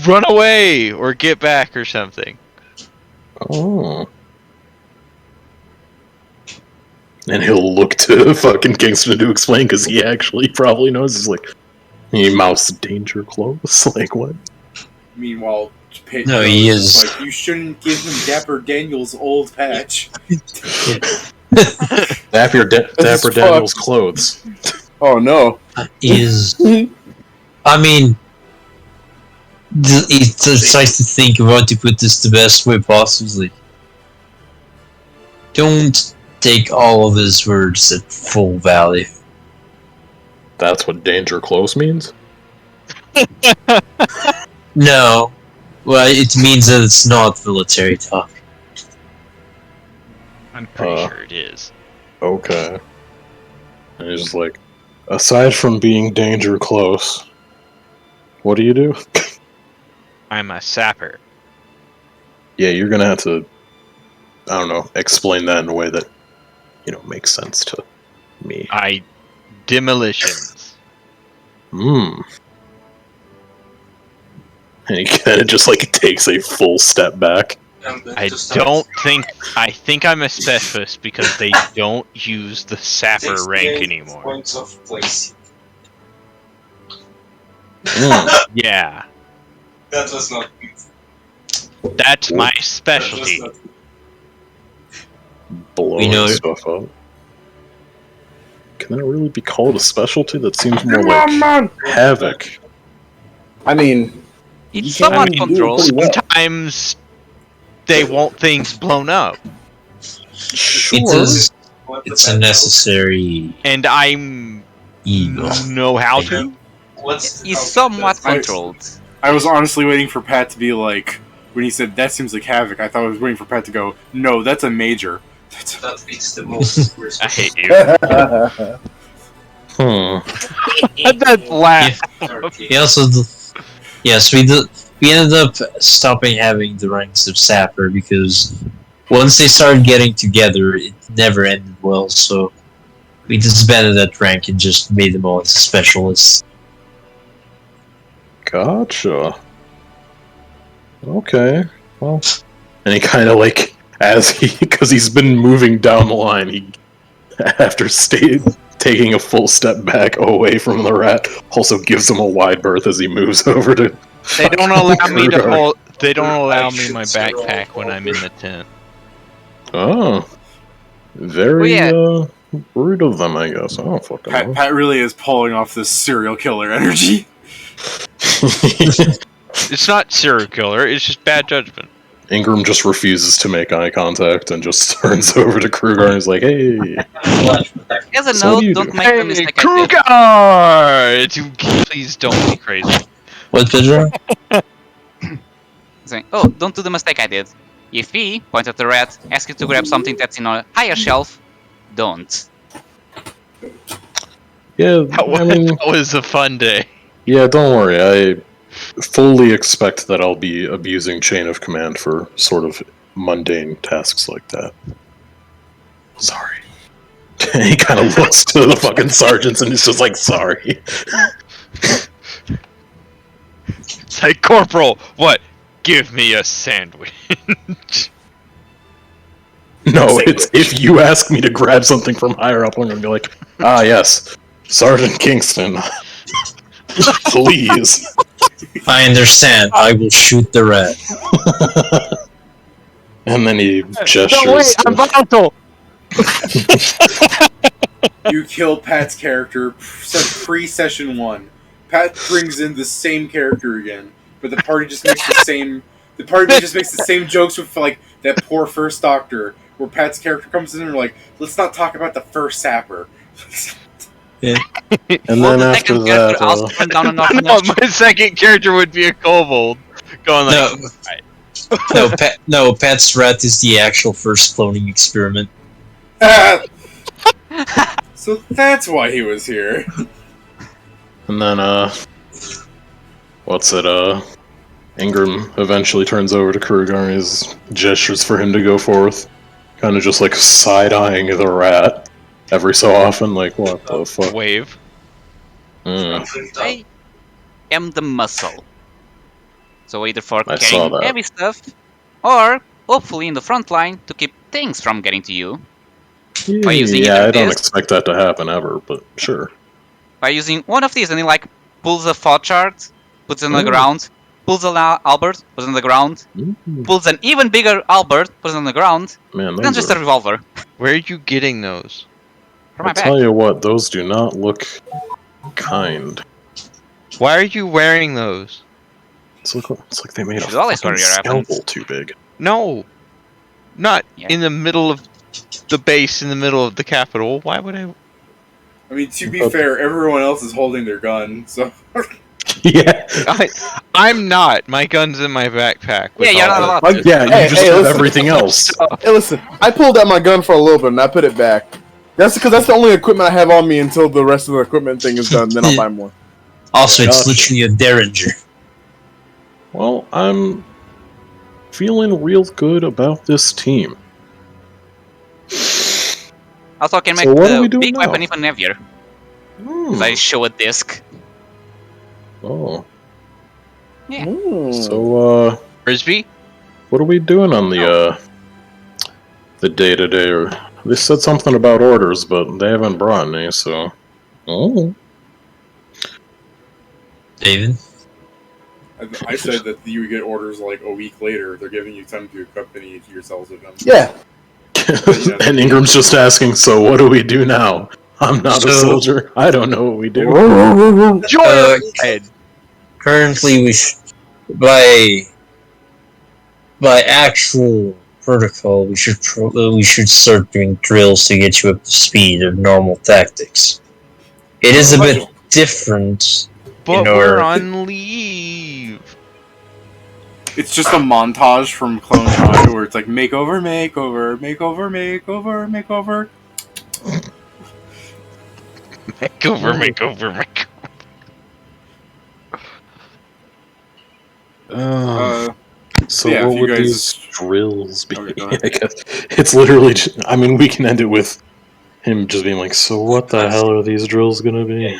run away or get back or something. Oh. And he'll look to fucking Kingston to explain because he actually probably knows. He's like, he mouse danger close. Like what? Meanwhile, No, he is. Like, you shouldn't give him Dapper Daniel's old patch. Dapper Daniel's clothes. Oh no. Is. I mean. It's nice to think of how to put this the best way possibly. Don't take all of his words at full value. That's what danger close means? No. Well, it means that it's not military talk. I'm pretty sure it is. Okay. And he's just like, aside from being danger close, what do you do? I'm a sapper. Yeah, you're gonna have to, I don't know, explain that in a way that, makes sense to me. Demolitions. And he kind of just like takes a full step back. I think I'm a specialist because they don't use the sapper rank anymore. Points of place. Yeah. That was not good. That's my specialty. Blowing stuff up. Can that really be called a specialty? That seems more like havoc. I mean, it's somewhat controlled. Sometimes they want things blown up. Sure. It's a necessary and I'm evil. Know how to. It's somewhat controlled. I was honestly waiting for Pat to be like, when he said that seems like havoc, I thought I was waiting for Pat to go, no, that's a major. That beats the most. I hate you. That laugh. He also, yes, we ended up stopping having the ranks of sapper because once they started getting together, it never ended well. So we disbanded that rank and just made them all into specialists. Gotcha. Okay. Well, and he kind of like, because he's been moving down the line, he, after taking a full step back away from the rat, also gives him a wide berth as he moves over to. They don't allow me to hold. They don't allow me my backpack when I'm in the tent. Oh, very rude of them, I guess. I don't fucking know. Pat really is pulling off this serial killer energy. It's not serial killer. It's just bad judgment. Ingram just refuses to make eye contact and just turns over to Kruger and he's like, "Hey." As a So note, don't make the mistake Kruger! Please don't be crazy. What, Pedro? Saying, oh, don't do the mistake I did. If he, point at the rat, asks you to grab something that's in a higher shelf, don't. Yeah, That was a fun day. Yeah, don't worry. I fully expect that I'll be abusing chain of command for sort of mundane tasks like that. Sorry. He kind of looks to the fucking sergeants and he's just like, sorry. It's like, Corporal, what? Give me a sandwich. No, it's if you ask me to grab something from higher up, I'm gonna be like, ah, yes, Sergeant Kingston. Please. I understand. I will shoot the rat. And then he gestures. No, wait, I'm vital! You killed Pat's character pre-session 1. Pat brings in the same character again, but the party just makes the same. The party just makes the same jokes with like that poor first doctor, where Pat's character comes in and like, let's not talk about the first sapper. And then after that, my second character would be a kobold, going like, no, Pat's rat is the actual first cloning experiment. So that's why he was here. And then, Ingram eventually turns over to Kruger and his gestures for him to go forth. Kind of just like side-eyeing the rat every so often, like, what the fuck? Wave. I am the muscle. So either for carrying heavy stuff, or hopefully in the front line to keep things from getting to you. By using I don't expect that to happen ever, but sure. By using one of these, and he like pulls a thought chart, puts it on the ground, pulls an Albert, puts it on the ground, pulls an even bigger Albert, puts it on the ground, Man, then just a revolver. Where are you getting those? From my I'll bag. tell you what, those do not look kind. Why are you wearing those? It's like they made a always fucking wear your scalpel too big. No, not in the middle of the base, in the middle of the capital. Why would I? I mean, to be fair, everyone else is holding their gun, so. Yeah. I'm not. My gun's in my backpack. Yeah, you're not allowed to. Yeah, you just have everything else. Hey, listen, I pulled out my gun for a little bit and I put it back. That's because that's the only equipment I have on me until the rest of the equipment thing is done. Then I'll buy more. Also, it's literally a derringer. Well, I'm feeling real good about this team. Also, I can make the big weapon even heavier. Because I show a disc. Oh. Yeah. So, Frisbee? What are we doing on the day-to-day? Or they said something about orders, but they haven't brought any, so... Oh. David? I said that you would get orders like a week later. They're giving you time to accompany yourselves with them. Yeah. And Ingram's just asking, so what do we do now? I'm not a soldier. I don't know what we do. Currently, we by actual protocol, we should start doing drills to get you up to speed of normal tactics. It is a bit different. But we're on leave. It's just a montage from Clone High where it's like makeover, makeover, makeover, makeover, makeover. Makeover. So yeah, what would these drills be? I guess it's literally just, I mean, we can end it with him just being like, so what the hell are these drills gonna be?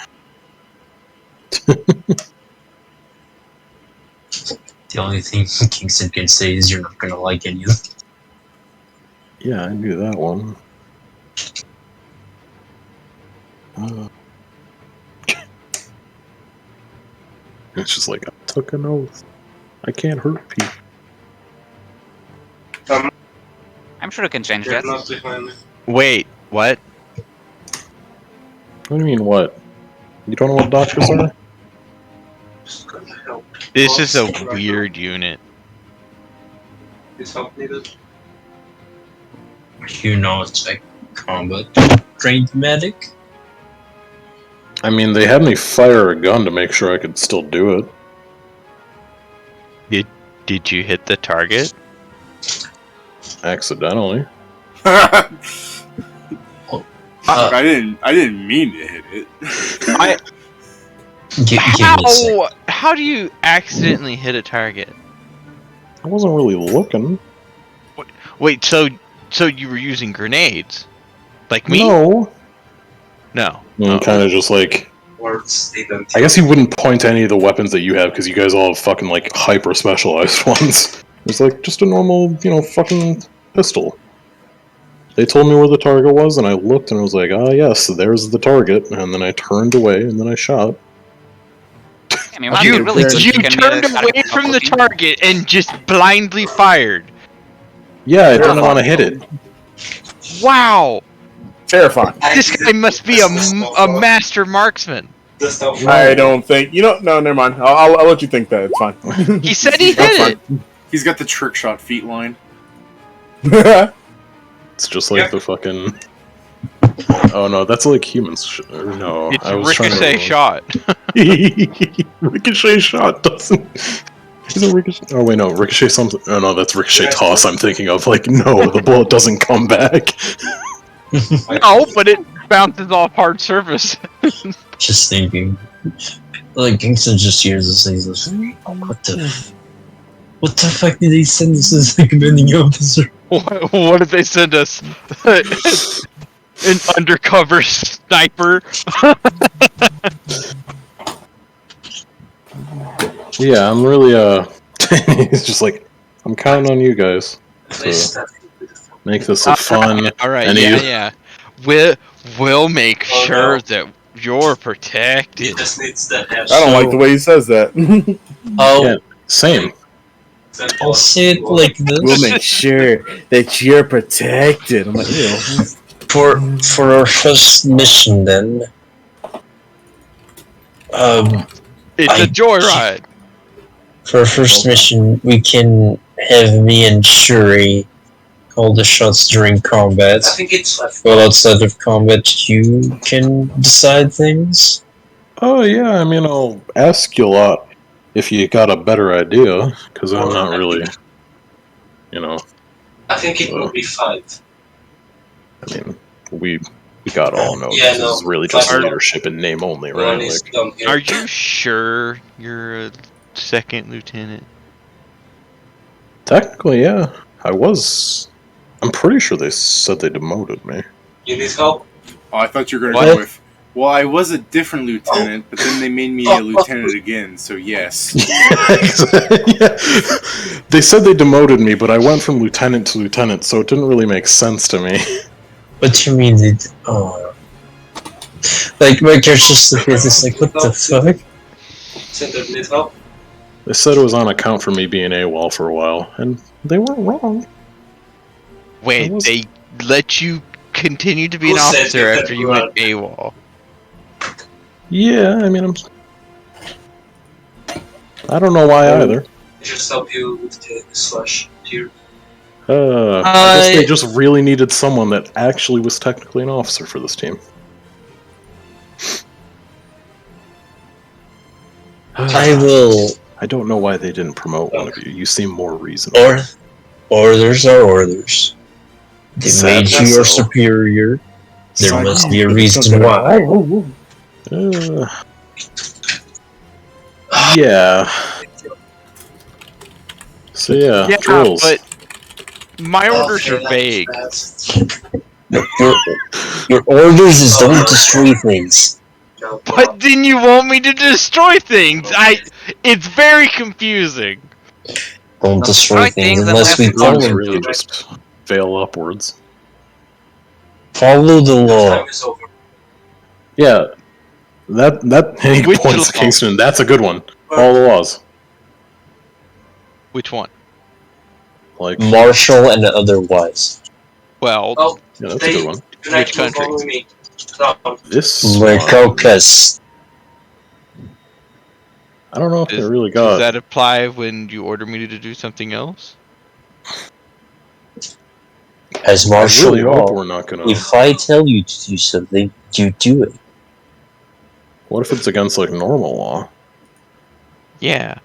The only thing Kingston can say is you're not gonna like any of them. Yeah, I knew that one. It's just like, I took an oath. I can't hurt people. I'm sure you can change that. Wait, what? What do you mean, what? You don't know what doctors are? This is a weird unit. Is help needed? You know, it's like combat trained medic. I mean, they had me fire a gun to make sure I could still do it. Did you hit the target? Accidentally. I didn't mean to hit it. How do you accidentally hit a target? I wasn't really looking. Wait, so you were using grenades? Like me? No. Kind of just like... I guess he wouldn't point to any of the weapons that you have, because you guys all have fucking, like, hyper-specialized ones. It's like, just a normal, fucking pistol. They told me where the target was, and I looked, and I was like, ah, yes, there's the target, and then I turned away, and then I shot. I mean, you turned away from the target and just blindly fired. Yeah, I didn't want to hit it. Wow! Terrifying. This guy must be a master marksman. I don't think no. Never mind. I'll let you think that. It's fine. He said he hit it. He's got the trick shot feet line. It's just like the fucking. Oh no, that's like humans. No, It's I was ricochet shot. Ricochet shot doesn't. Isn't ricochet? Oh wait, no, ricochet something. Oh no, that's ricochet toss. I'm thinking of like no, the bullet doesn't come back. No, but it bounces off hard surface. Just thinking, like Kingston just hears this and he's like, what the fuck did they send us as a commanding officer? What did they send us? An undercover sniper. Yeah, I'm really He's just like, I'm counting on you guys to make this a fun. All right, and yeah. We'll make sure that you're protected. I don't like the way he says that. Yeah, same. I'll say it like this. We'll make sure that you're protected. I'm like, ew. For our first mission, then. It's a joyride. For our first mission, we can have me and Shuri call the shots during combat. I think it's Well, outside of combat, you can decide things. Oh yeah, I mean, I'll ask you a lot if you got a better idea, because I'm not really, I think it will be 5. I mean, we got all know Yeah, this no, is really just but- leadership in name only, right? One is Like, done here. Are you sure you're a second lieutenant? technically, yeah, I was. I'm pretty sure they said they demoted me. You need help? Oh, I thought you were going to go with. Well, I was a different lieutenant, but then they made me a lieutenant again. So yes. Yeah. They said they demoted me, but I went from lieutenant to lieutenant, so it didn't really make sense to me. What you mean? Like my character's just like this. It's like, what the fuck? Center need help? They said it was on account for me being AWOL for a while, and they weren't wrong. Wait, they let you continue to be an Who said officer that after you went AWOL? Yeah, I mean, I don't know why either. I just help you with the slash here. I guess they just really needed someone that actually was technically an officer for this team. I don't know why they didn't promote one of you. You seem more reasonable. Orders are orders. They made Sadly you your so. superior. There must be a reason why. Yeah. So yeah, drills. but my orders are vague. Your orders is don't destroy things. But then you want me to destroy things? It's very confusing. Don't destroy things things unless we tell Drills them really to. just fail upwards. Follow the law. Time is over. Yeah, that any Which points, law? Kingston. That's a good one. All the laws, Which one? like Martial and otherwise. Well, Oh, yeah, that's a good one. tonight Which you country? follow me. No, This My one, caucus. I don't know if they really does got. that apply when you order me to do something else? As I martial really hope law, we're not gonna. if I tell you to do something, you do it. What if it's against like normal law? Yeah.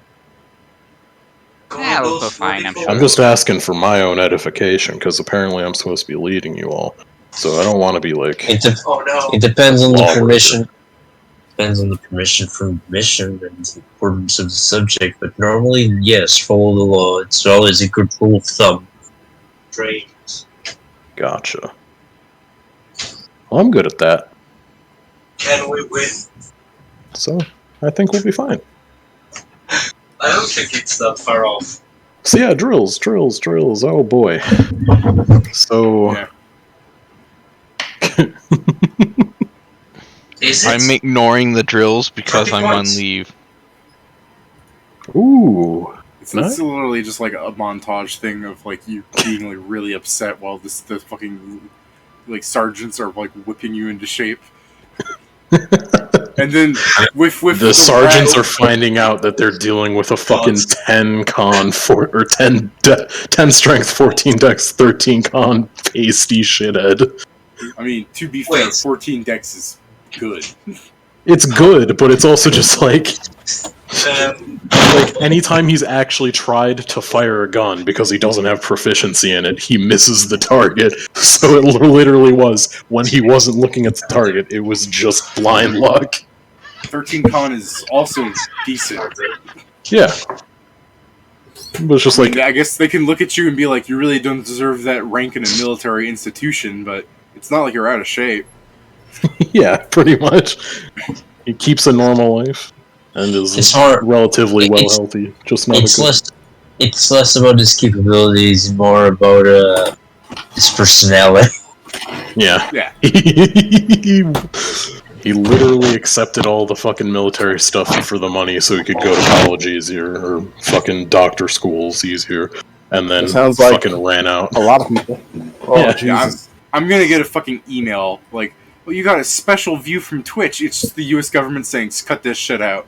Yeah, it'll go fine, I'm sure. I'm just asking for my own edification because apparently I'm supposed to be leading you all, so I don't want to be like. It, de- Oh no. it depends on the Law permission. Depends on the permission from the mission and the importance of the subject, but normally, yes, follow the law. It's always a good rule of thumb. Brains. Gotcha. Well, I'm good at that, Can we win? so I think we'll be fine. I don't think it's that far off. So yeah, drills. Oh boy. So Yeah. Is it? I'm ignoring the drills because I'm on leave. ooh, It's Nice. literally just like a montage thing of like you being like really upset while the fucking like sergeants are like whipping you into shape. And then with the sergeants are finding out that they're dealing with a fucking 10 con or 10 strength, 14 dex, 13 con pasty shithead. I mean, to be fair, 14 dex is good. It's good, but it's also just like anytime he's actually tried to fire a gun because he doesn't have proficiency in it, he misses the target. So it literally was, when he wasn't looking at the target, it was just blind luck. 13 con is also decent. Yeah. But it's just like... I guess they can look at you and be like, you really don't deserve that rank in a military institution, but it's not like you're out of shape. Yeah, pretty much. He keeps a normal life and is relatively well healthy. Just not it's less about his capabilities, more about his personality. Yeah. Yeah. He literally accepted all the fucking military stuff for the money so he could go to college easier, or fucking doctor schools easier, and then fucking ran out. A lot of people. Oh, yeah, Jesus. I'm gonna get a fucking email, like, well, you got a special view from Twitch. It's just the US government saying, cut this shit out.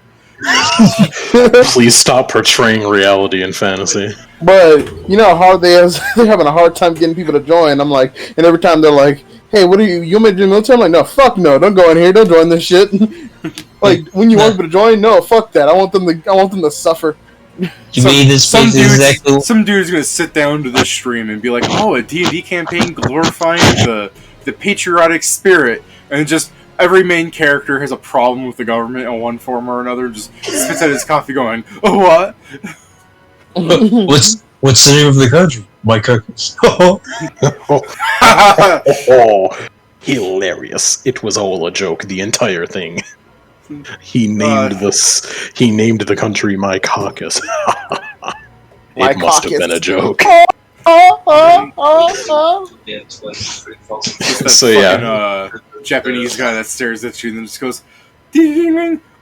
Please stop portraying reality in fantasy. But, you know how hard they're having a hard time getting people to join. I'm like, and every time they're like, hey, what are you want me to do military? I'm like, no, fuck no, don't go in here, don't join this shit. Like, when you want people to join, no, fuck that. I want them to suffer. Some dude's gonna sit down to this stream and be like, oh, a D&D campaign glorifying the patriotic spirit, and just every main character has a problem with the government in one form or another, just spits out his coffee going, oh, what? What's the name of the country? My country. Oh, hilarious. It was all a joke, the entire thing. He named the country my caucus. It must have been a joke. So yeah, Japanese guy that stares at you and then just goes,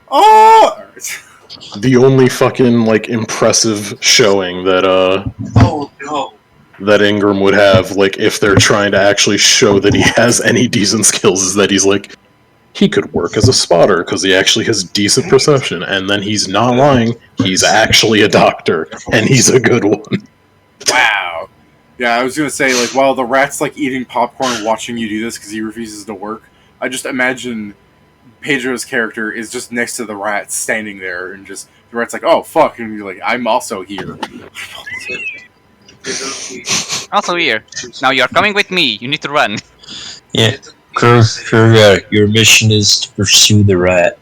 oh! The only fucking impressive showing that that Ingram would have, if they're trying to actually show that he has any decent skills, is that he could work as a spotter because he actually has decent perception, and then he's not lying, he's actually a doctor, and he's a good one. Wow. Yeah, I was gonna say, while the rat's eating popcorn watching you do this because he refuses to work, I just imagine Pedro's character is just next to the rat, standing there, and just the rat's like, "Oh fuck," and you're like, "I'm also here." Also here. Now you're coming with me. You need to run. Yeah, Kurga, your mission is to pursue the rat.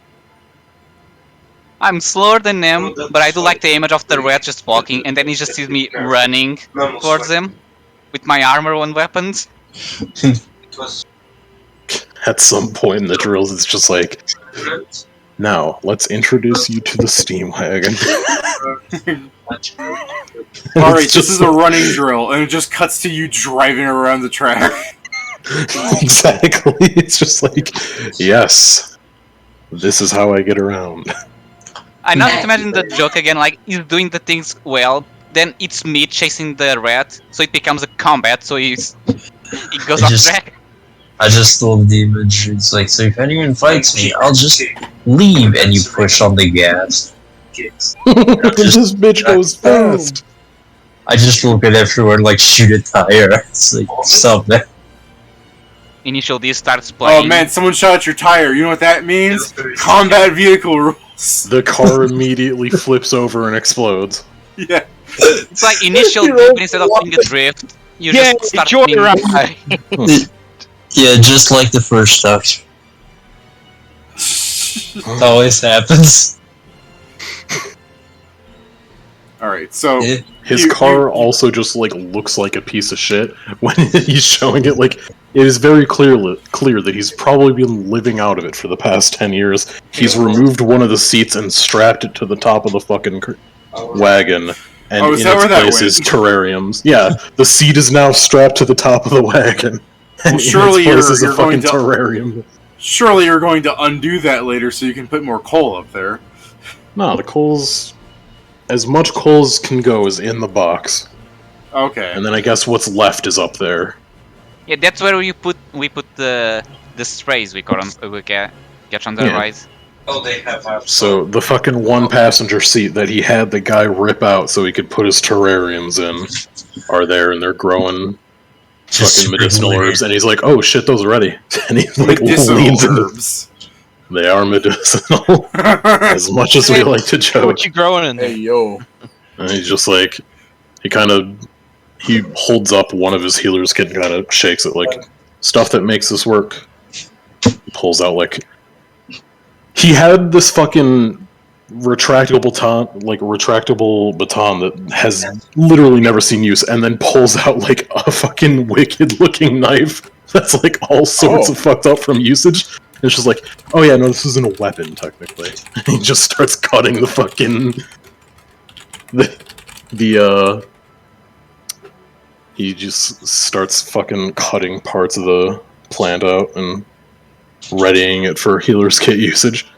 I'm slower than him, but I do like the image of the rat just walking, and then he just sees me running towards him with my armor and weapons. At some point in the drills, it's just like, now, let's introduce you to the steam wagon. Alright, this is a running drill, and it just cuts to you driving around the track. Exactly. It's just like, yes, this is how I get around. I now just imagine the joke again, he's doing the things well, then it's me chasing the rat, so it becomes a combat, so he goes off track. I just love the image. It's like, so if anyone fights me, I'll just leave, and you push on the gas. This bitch goes fast. I just look at everyone shoot a tire. It's like, stop that. Initial D starts playing. Oh man, someone shot at your tire. You know what that means? Combat vehicle rules. The car immediately flips over and explodes. Yeah. It's like initial D, but instead of being a drift, you just start being... Yeah, just like the first touch. It always happens. Alright, so... His car also just, looks like a piece of shit when he's showing it. It is very clear that he's probably been living out of it for the past 10 years. He's removed one of the seats and strapped it to the top of the fucking wagon. And in its place is terrariums. Yeah, the seat is now strapped to the top of the wagon. Well, surely you're going to terrarium. Surely you're going to undo that later so you can put more coal up there. No, the coal's... As much coal as can go is in the box. Okay. And then I guess what's left is up there. Yeah, that's where we put the strays we catch on the rise. Oh, they have. So the fucking one passenger seat that he had the guy rip out so he could put his terrariums in are there, and they're growing fucking medicinal herbs. And he's like, "Oh shit, those are ready." And he like leans into. They are medicinal, as much as we like to joke. What you growing in there? Hey yo. And he's just like, he holds up one of his healer's kit and kind of shakes it like, stuff that makes this work. He pulls out like, he had this fucking retractable baton that has literally never seen use, and then pulls out like a fucking wicked looking knife that's like all sorts of fucked up from usage. And it's just like, oh yeah, no, this isn't a weapon technically. And he just starts cutting the fucking he just starts fucking cutting parts of the plant out and readying it for healer's kit usage.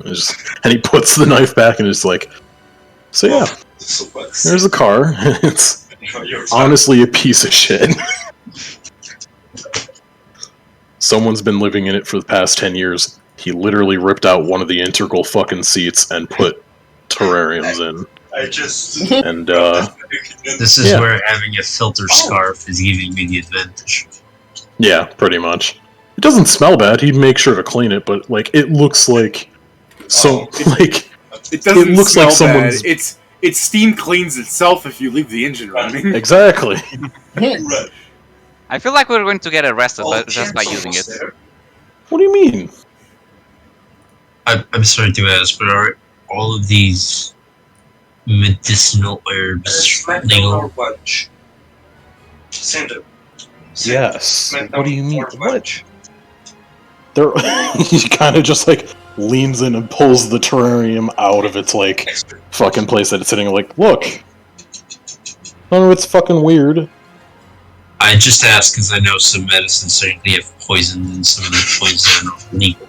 And he puts the knife back and is like, so yeah, there's a car. It's honestly a piece of shit. Someone's been living in it for the past 10 years. He literally ripped out one of the integral fucking seats and put terrariums in. And this is where having a filter scarf is giving me the advantage. Yeah, pretty much. It doesn't smell bad. He'd make sure to clean it, but like it looks like it doesn't looks smell like someone's bad. It's steam cleans itself if you leave the engine running. Exactly. I feel like we're going to get arrested just by using it. What do you mean? I'm sorry to ask, but are all of these medicinal herbs legal? Yes. What do you mean? What? He kind of just like leans in and pulls the terrarium out of its like fucking place that it's sitting. Like, look. Oh, it's fucking weird. I just ask because I know some medicines certainly have poison and some of the poison are legal.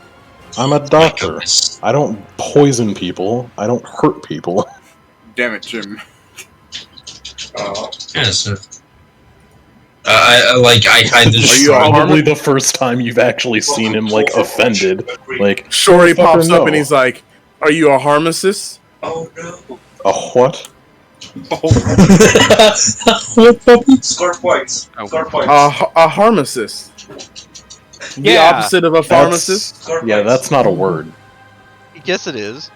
I'm a doctor. I don't poison people. I don't hurt people. Damn it, Jim. Yeah, so I kind of. Are you probably the first time you've actually seen him like offended? Like Shorty pops up and he's like, "Are you a pharmacist?" Oh no. A what? Scarf whites. A pharmacist. The opposite of a pharmacist. Yeah, that's not a word. Yes, it is.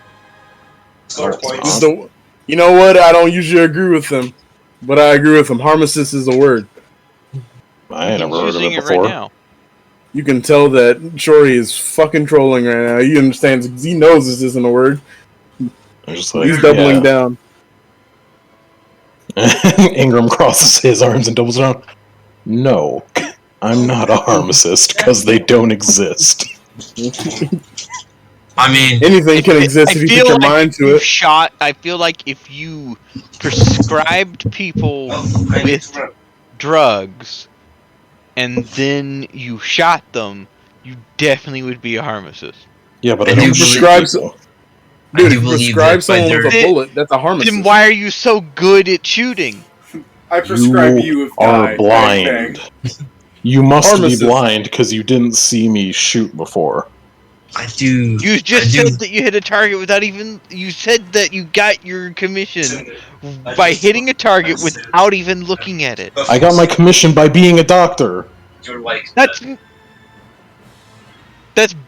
You know what? I don't usually agree with them, but I agree with them. Pharmacist is a word. I ain't never heard of it before. Right now. You can tell that Shorty is fucking trolling right now. He understands because he knows this isn't a word. Just like, he's doubling down. Ingram crosses his arms and doubles down. No, I'm not a pharmacist because they don't exist. I mean, anything can exist if you put your mind to it. I feel like if you prescribed people with drugs and then you shot them, you definitely would be a pharmacist. Yeah, but I don't prescribe so. Dude, if you prescribe someone with a bullet, that's a pharmacist. Then why are you so good at shooting? I prescribe you with are blind. You must be blind because you didn't see me shoot before. I do. You just said that you hit a target without even. You said that you got your commission by hitting a target without even looking at it. I got my commission by being a doctor. You're like that's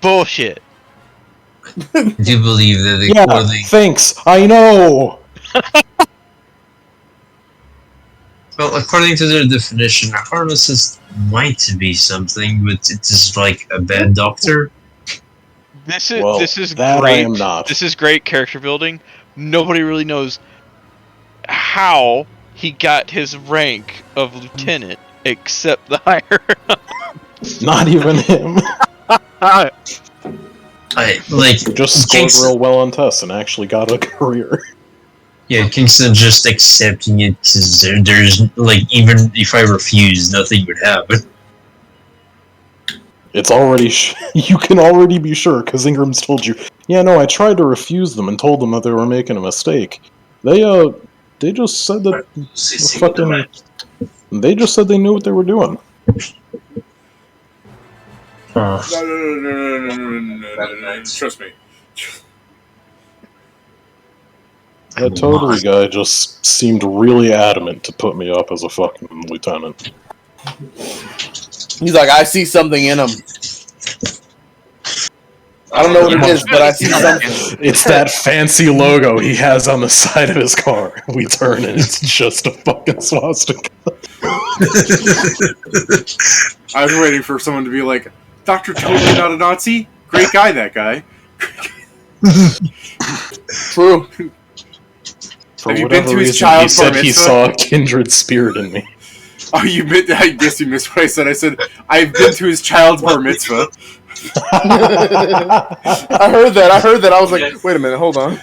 bullshit. I do believe that thanks. I know. Well, according to their definition, a pharmacist might be something, but it is like a bad doctor. This is great. This is great character building. Nobody really knows how he got his rank of lieutenant, except the higher. Not even him. Just scored real well on tests and actually got a career. Yeah, Kingston just accepting it because there's like even if I refuse, nothing would happen. It's already you can already be sure because Ingram's told you. Yeah, no, I tried to refuse them and told them that they were making a mistake. They just said that They just said they knew what they were doing. No. Trust me. That totally guy just seemed really adamant to put me up as a fucking lieutenant. He's like, I see something in him. I don't know what it is, but I see something. It's that fancy logo he has on the side of his car. We turn and it's just a fucking swastika. I was waiting for someone to be like, Dr. Totally Not a Nazi? Great guy, that guy. True. For Have you whatever been to his reason, child's he bar said he mitzvah? saw a kindred spirit in me. Oh, I guess you missed what I said. I said, I've been to his child's bar mitzvah. I heard that. I was like, wait a minute, hold on.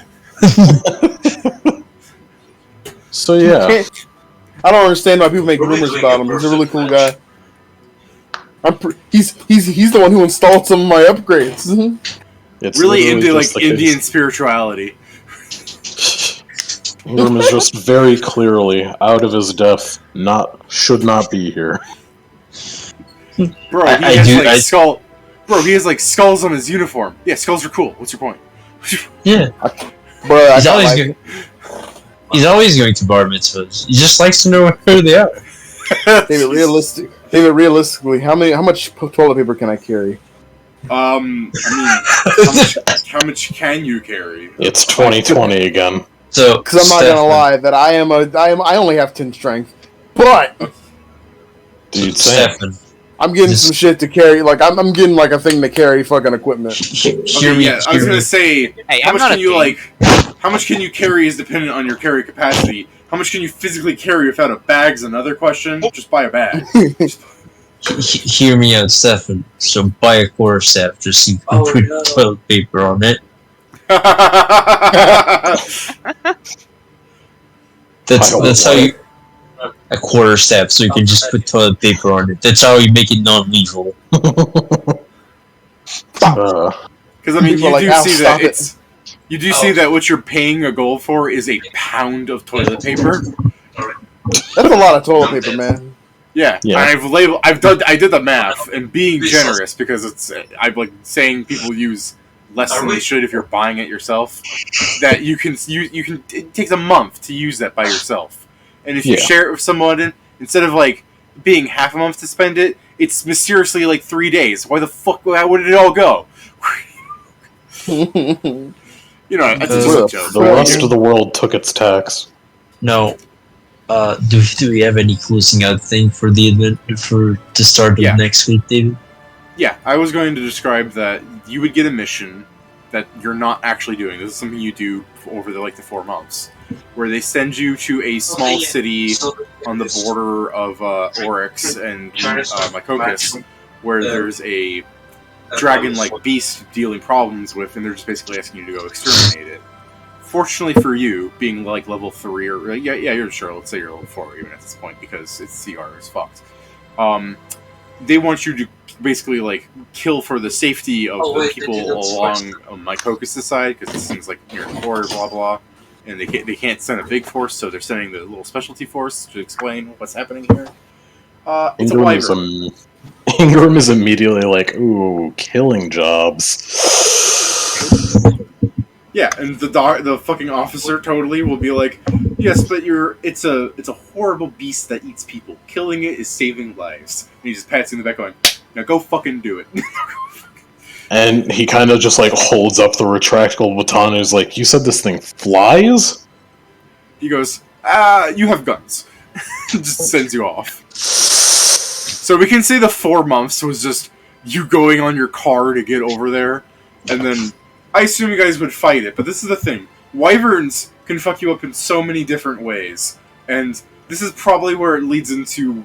So yeah. I don't understand why people make rumors about him. He's a really cool guy. He's the one who installed some of my upgrades. It's Really into just like the Indian case. spirituality. Ingram is just very clearly out of his depth. Should not be here. Bro, he has like skulls on his uniform. Yeah, skulls are cool. What's your point? Yeah. Bro, He's always going to bar mitzvahs. He just likes to know where they are. David, realistically, how much toilet paper can I carry? I mean, how much can you carry? It's 2020 again. So, Because I'm not gonna lie, that I only have 10 strength, but Dude, same. Stefan, I'm getting some shit to carry. Like I'm getting like a thing to carry fucking equipment. hear Okay, me. yeah, I was gonna say, Hey, how I'm much not can a you king. how much can you carry is dependent on your carry capacity. How much can you physically carry without a bag's another question. Just buy a bag. Hear me out, Stefan. So buy a quarter staff just so you can put toilet paper on it. That's how you a quarter staff so you can just put toilet paper on it. That's how you make it non-lethal. Because I mean, People you are like, do "Ow, see stop that it." you do see that what you're paying a gold for is a pound of toilet paper. That's a lot of toilet paper, man. Yeah. Yeah. I did the math, and being generous because I'm like saying people use less than they should if you're buying it yourself. That you can it takes a month to use that by yourself, and if you share it with someone, instead of like being half a month to spend it, it's mysteriously like 3 days. Why the fuck? How did it all go? You know, that's just a joke. The rest of the world took its tax. No. Do we have any closing out thing for the event for the start of next week, David? Yeah, I was going to describe that you would get a mission that you're not actually doing. This is something you do over the 4 months, where they send you to a small city on the border of Oryx and Mycocus, where there's a dragon-like beast dealing problems with, and they're just basically asking you to go exterminate it. Fortunately for you, being like level 3 or you're sure. Let's say you're level 4 even at this point because it's CR is fucked. They want you to basically like kill for the safety of the people along Mycocus' side because it seems like near the border, blah blah. And they can't send a big force, so they're sending the little specialty force to explain what's happening here. It's a wyvern. Ingram is immediately like, ooh, killing jobs. Yeah, and the fucking officer totally will be like, yes, but it's a horrible beast that eats people. Killing it is saving lives. And he just pats you in the back going, now go fucking do it. And he kind of just like holds up the retractable baton and is like, you said this thing flies? He goes, you have guns. Just sends you off. So we can say the 4 months was just you going on your car to get over there, and then I assume you guys would fight it, but this is the thing. Wyverns can fuck you up in so many different ways, and this is probably where it leads into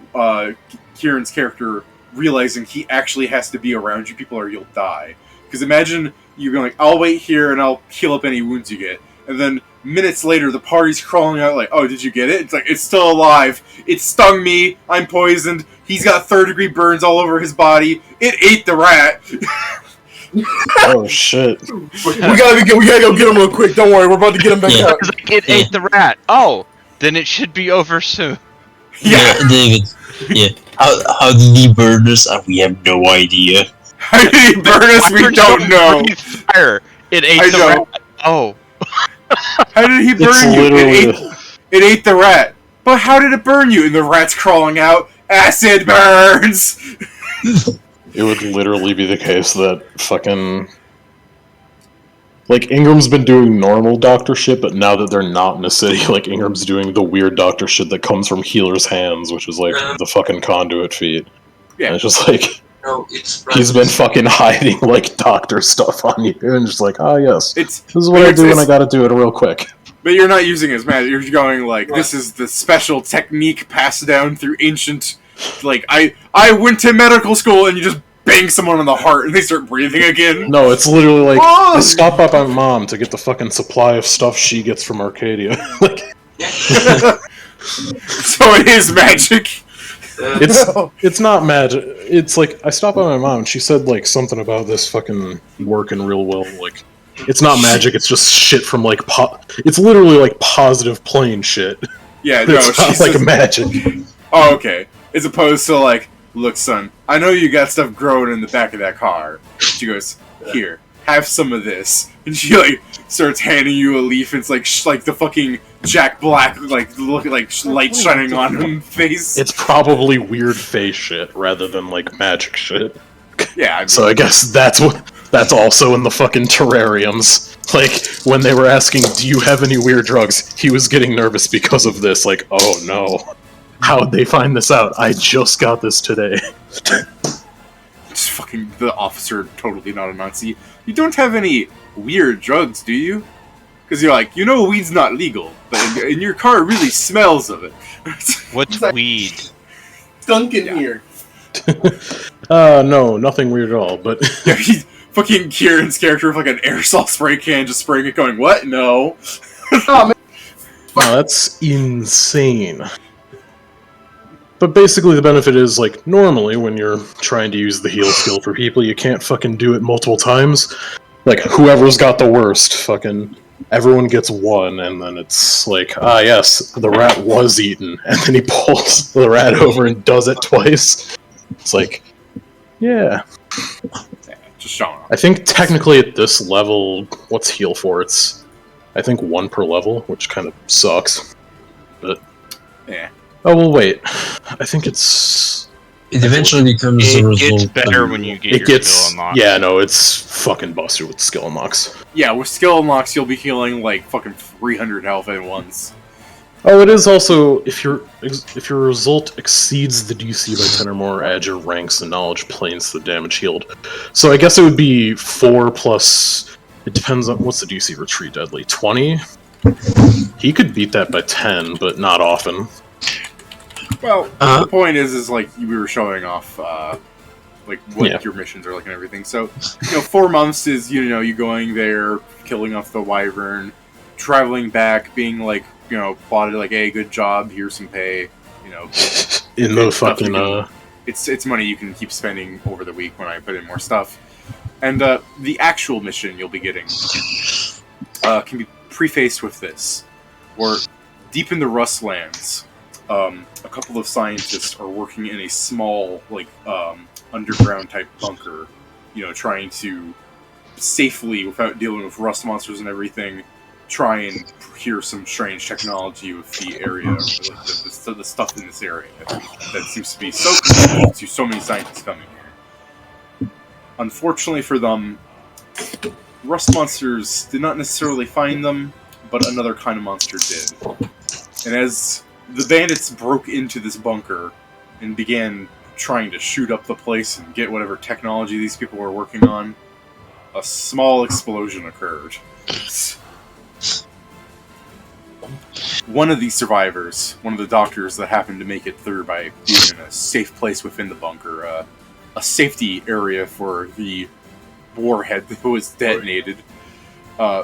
Kieran's character realizing he actually has to be around you people or you'll die. Because imagine you being like, I'll wait here and I'll heal up any wounds you get, and then minutes later the party's crawling out like, oh, did you get it? It's like, it's still alive. It stung me. I'm poisoned. He's got 3rd-degree burns all over his body. It ate the rat. Oh shit! We gotta go get him real quick. Don't worry, we're about to get him back out. It ate the rat. Oh, then it should be over soon. Yeah, David. Yeah. How did he burn us? We have no idea. How did he burn us? We don't know. Fire. It ate I the know. rat. Oh. How did he burn you? It ate the rat. But how did it burn you? And the rat's crawling out. Acid burns! It would literally be the case that fucking... Like, Ingram's been doing normal doctor shit, but now that they're not in a city, like, Ingram's doing the weird doctor shit that comes from healer's hands, which is, like, the fucking conduit feat. Yeah. And it's just like... No, it's he's been fucking hiding, like, doctor stuff on you, and just like, oh, yes. This is what I do when I gotta do it real quick. But you're not using it as magic. You're going, like, this is the special technique passed down through ancient... Like, I went to medical school, and you just bang someone on the heart, and they start breathing again. No, it's literally like, I stop up on Mom to get the fucking supply of stuff she gets from Arcadia. Like, so it is magic. It's not magic. It's like, I stopped by my mom, and she said, like, something about this fucking working real well. Like, it's not magic, it's just shit from, like, it's literally, like, positive plane shit. Yeah, no, it's not like magic. Oh, okay. As opposed to, like, look, son, I know you got stuff growing in the back of that car. She goes, here, have some of this. And she, like, starts handing you a leaf, and it's like the fucking Jack Black, like, look like light shining on him face. It's probably weird face shit, rather than, like, magic shit. Yeah, I mean, so I guess that's also in the fucking terrariums. Like, when they were asking, do you have any weird drugs? He was getting nervous because of this, like, oh no. How'd they find this out? I just got this today. Just fucking the officer, totally not a Nazi. You don't have any weird drugs, do you? Because you're like, you know weed's not legal, but in your car it really smells of it. What's weed? Skunk in here. No, nothing weird at all, but... Yeah, he's fucking Kieran's character with like an aerosol spray can just spraying it going, what? No. Oh, man. No, that's insane. But basically the benefit is, like, normally when you're trying to use the heal skill for people, you can't fucking do it multiple times. Like, whoever's got the worst, fucking, everyone gets one, and then it's like, ah yes, the rat was eaten, and then he pulls the rat over and does it twice. It's like, yeah. Just showing off. I think technically at this level, what's heal for? It's, I think, 1 per level, which kind of sucks. But, yeah. Oh, well, wait. I think it's... It eventually becomes a result. It gets better when you get your skill unlocked. Yeah, no, it's fucking busted with skill unlocks. Yeah, with skill unlocks, you'll be healing like fucking 300 health at once. Oh, it is also, if your result exceeds the DC by 10 or more, add your ranks and knowledge planes to the damage healed. So I guess it would be 4 plus... It depends on... What's the DC retreat deadly? 20? He could beat that by 10, but not often. Well, the point is like we were showing off, like what your missions are like and everything. So, 4 months is you going there, killing off the wyvern, traveling back, being like plotted like, hey, good job, here's some pay, in the fucking it's money you can keep spending over the week when I put in more stuff, and the actual mission you'll be getting can be prefaced with this: we're deep in the Rustlands. A couple of scientists are working in a small, like, underground type bunker, trying to safely, without dealing with rust monsters and everything, try and procure some strange technology with the area, like the stuff in this area that seems to be so confusing to so many scientists coming here. Unfortunately for them, rust monsters did not necessarily find them, but another kind of monster did. And as the bandits broke into this bunker and began trying to shoot up the place and get whatever technology these people were working on, a small explosion occurred. One of these survivors, one of the doctors that happened to make it through by being in a safe place within the bunker, a safety area for the warhead that was detonated,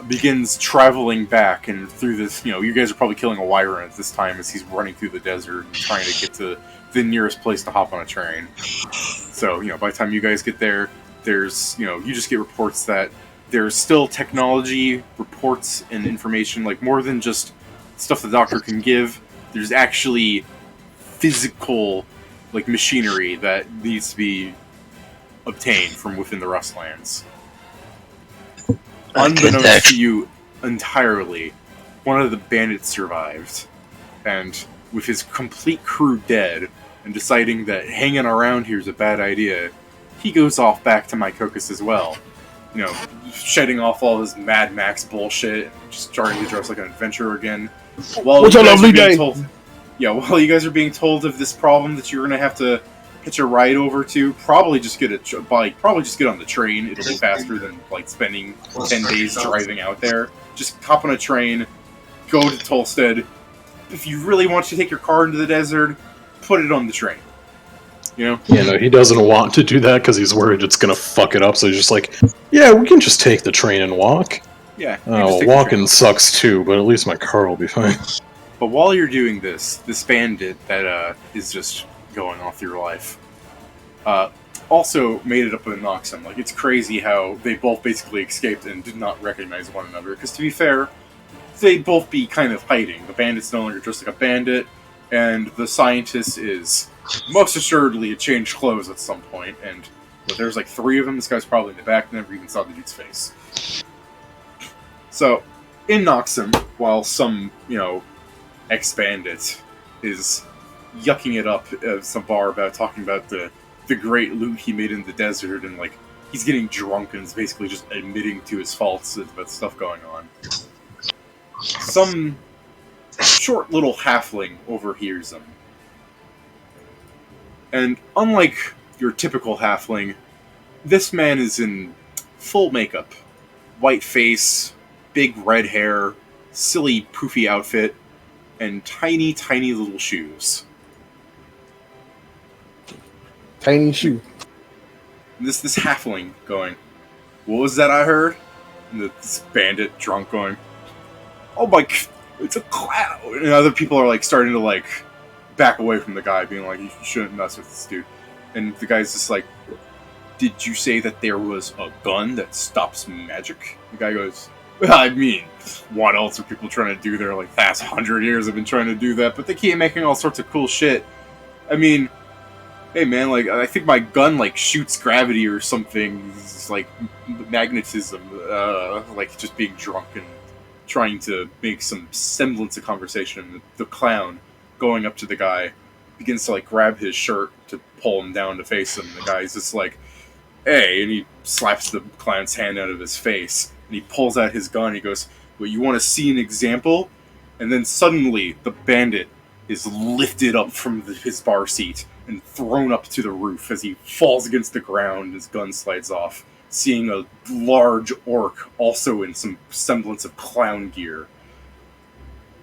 begins traveling back, and through this, you guys are probably killing a wyvern at this time as he's running through the desert and trying to get to the nearest place to hop on a train. So, by the time you guys get there, there's, you just get reports that there's still technology, reports, and information, like more than just stuff the doctor can give. There's actually physical, like, machinery that needs to be obtained from within the Rustlands. Unbeknownst to you entirely, one of the bandits survived, and with his complete crew dead, and deciding that hanging around here is a bad idea, he goes off back to Mycokus as well. You know, shedding off all his Mad Max bullshit, just starting to dress like an adventurer again. While you guys are being told of this problem that you're gonna have to hitch a ride over to, probably just get on the train. It'll be faster than like spending 10 days driving out there. Just hop on a train, go to Tolstead. If you really want to take your car into the desert, put it on the train. You know? Yeah, no, he doesn't want to do that because he's worried it's gonna fuck it up. So he's just like, yeah, we can just take the train and walk. Yeah. Walking sucks too, but at least my car will be fine. But while you're doing this bandit that is just going all through your life, also made it up in Noxum. Like, it's crazy how they both basically escaped and did not recognize one another. Because to be fair, they'd both be kind of hiding. The bandit's no longer dressed like a bandit, and the scientist is most assuredly changed clothes at some point. And there's like 3 of them. This guy's probably in the back. Never even saw the dude's face. So, in Noxum, while some, ex-bandit is yucking it up at some bar about talking about the great loot he made in the desert, and like he's getting drunk and is basically just admitting to his faults about stuff going on. Some short little halfling overhears him. And unlike your typical halfling, this man is in full makeup. White face, big red hair, silly poofy outfit, and tiny, tiny little shoes. Tiny shoe. This halfling going, "What was that I heard?" And this bandit drunk going, "Oh my, it's a clown!" And other people are like starting to like back away from the guy, being like, "You shouldn't mess with this dude." And the guy's just like, "Did you say that there was a gun that stops magic?" The guy goes, "Well, I mean, what else are people trying to do there? Like, past 100 years I've been trying to do that, but they keep making all sorts of cool shit. I mean, hey man, like, I think my gun, like, shoots gravity or something. It's like magnetism, like, just being drunk and trying to make some semblance of conversation." The clown, going up to the guy, begins to, like, grab his shirt to pull him down to face him. The guy's just like, "Hey," and he slaps the clown's hand out of his face. And he pulls out his gun and he goes, "Well, you want to see an example?" And then suddenly, the bandit is lifted up from his bar seat and thrown up to the roof as he falls against the ground and his gun slides off, seeing a large orc also in some semblance of clown gear.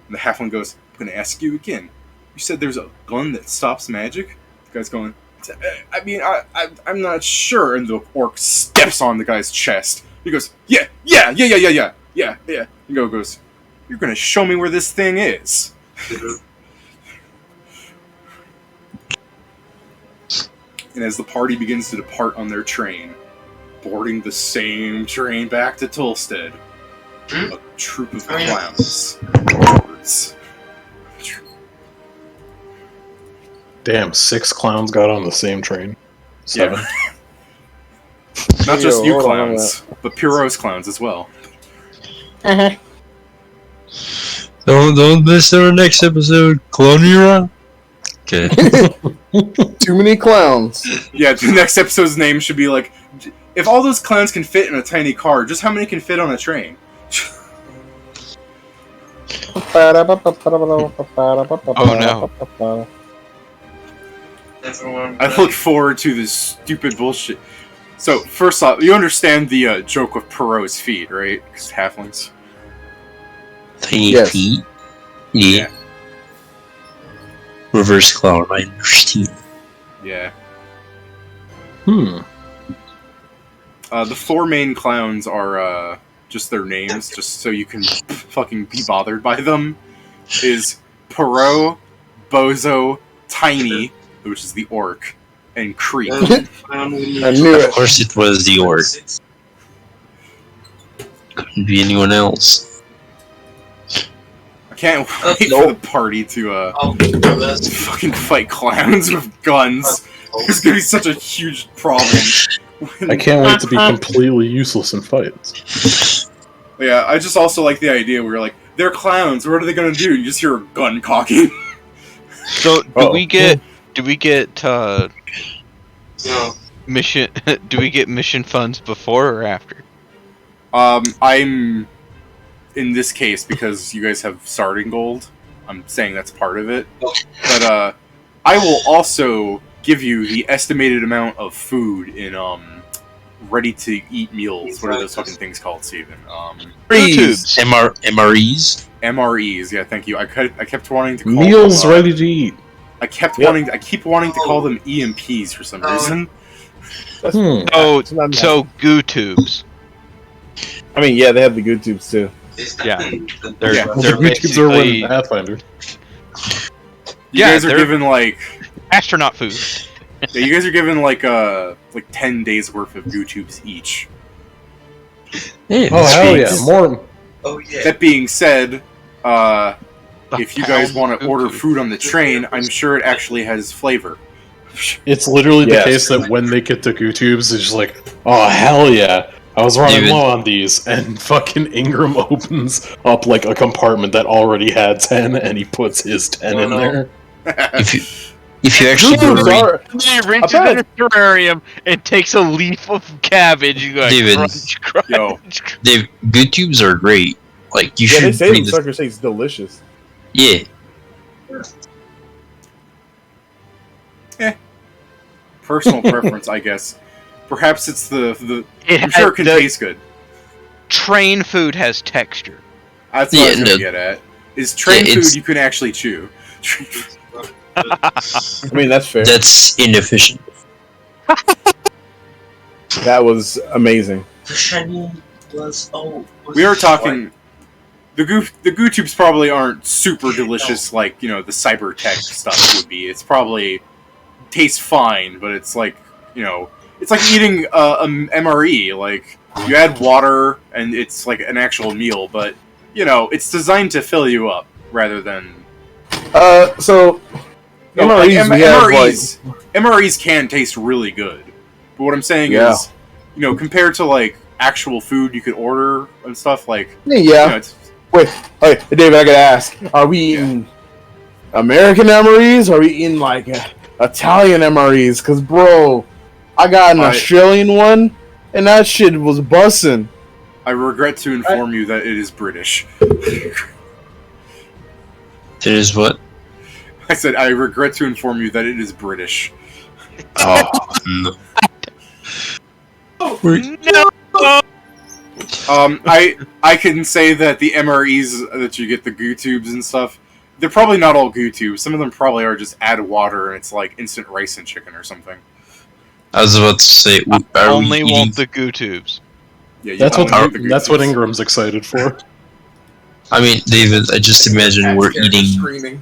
And the halfling goes, "I'm going to ask you again. You said there's a gun that stops magic?" The guy's going, "I mean, I'm not sure." And the orc steps on the guy's chest. He goes, yeah. And goes, "You're going to show me where this thing is." And as the party begins to depart on their train, boarding the same train back to Tolstead, a troop of clowns boards. Damn, 6 clowns got on the same train. 7. Yeah. Not just you clowns, but Puro's clowns as well. Don't miss our next episode, Clonera. Okay. Too many clowns. Yeah, the next episode's name should be like, if all those clowns can fit in a tiny car, just how many can fit on a train? Oh no. I look forward to this stupid bullshit. So, first off, you understand the joke with Perot's feet, right? Because halflings. Tiny feet? Yeah. Reverse clown, I understand. Yeah. Hmm. The 4 main clowns are just their names, just so you can fucking be bothered by them. Is Perot, Bozo, Tiny, which is the orc, and Creep. I knew it. Of course it was the orc. Couldn't be anyone else. I can't wait for the party to fucking fight clowns with guns. It's gonna be such a huge problem. I can't wait to be completely useless in fights. Yeah, I just also like the idea where like they're clowns. What are they gonna do? You just hear a gun cocking. So do we get No. mission? Do we get mission funds before or after? I'm in this case because you guys have starting gold. I'm saying that's part of it, but I will also give you the estimated amount of food in ready-to-eat meals. What are those fucking things called, Steven? Tubes. MREs. MREs. Yeah, thank you. I kept wanting to call Meals them, ready to eat. I keep wanting to call them EMPs for some reason. So goo tubes. I mean, yeah, they have the good tubes too. Yeah. They're basically are winning Pathfinder. You guys are given like astronaut food. Yeah, you guys are given like 10 days worth of goo tubes each. Hey, Oh hell yeah, more. Oh yeah. That being said, if you guys want to order food on the train, I'm sure it actually has flavor. It's literally the case that when they get to goo tubes, it's just like, oh hell yeah, I was running low on these, and fucking Ingram opens up like a compartment that already had 10, and he puts his 10 in there. If you actually go read, He reaches in a terrarium and takes a leaf of cabbage. You go, David, crunch. Dave, good tubes are great. Like you Yeah, should they say read the sucker steak's delicious. Yeah. Personal preference, I guess. Perhaps it's the It I'm sure it can has- taste good. Train food has texture. That's what I was gonna get at. Is train food you can actually chew. I mean, that's fair. That's inefficient. That was amazing. The shiny was We are talking. The goo tubes probably aren't super delicious like, the cyber tech stuff would be. It's probably tastes fine, but it's like, it's like eating a MRE. Like, you add water and it's like an actual meal, but it's designed to fill you up rather than. So MREs can taste really good, but what I'm saying is, compared to like actual food you could order and stuff like. Yeah. Wait, David, I gotta ask: are we eating American MREs? Or are we eating like Italian MREs? Because bro, I got an Australian one, and that shit was bussin'. I regret to inform you that it is British. It is what? I said I regret to inform you that it is British. Oh no. No. I can say that the MREs that you get, the goo tubes and stuff, they're probably not all goo tubes. Some of them probably are just add water and it's like instant rice and chicken or something. I was about to say, I only want the goo tubes. Yeah, that's what Ingram's excited for. I mean, David, I just imagine we're eating.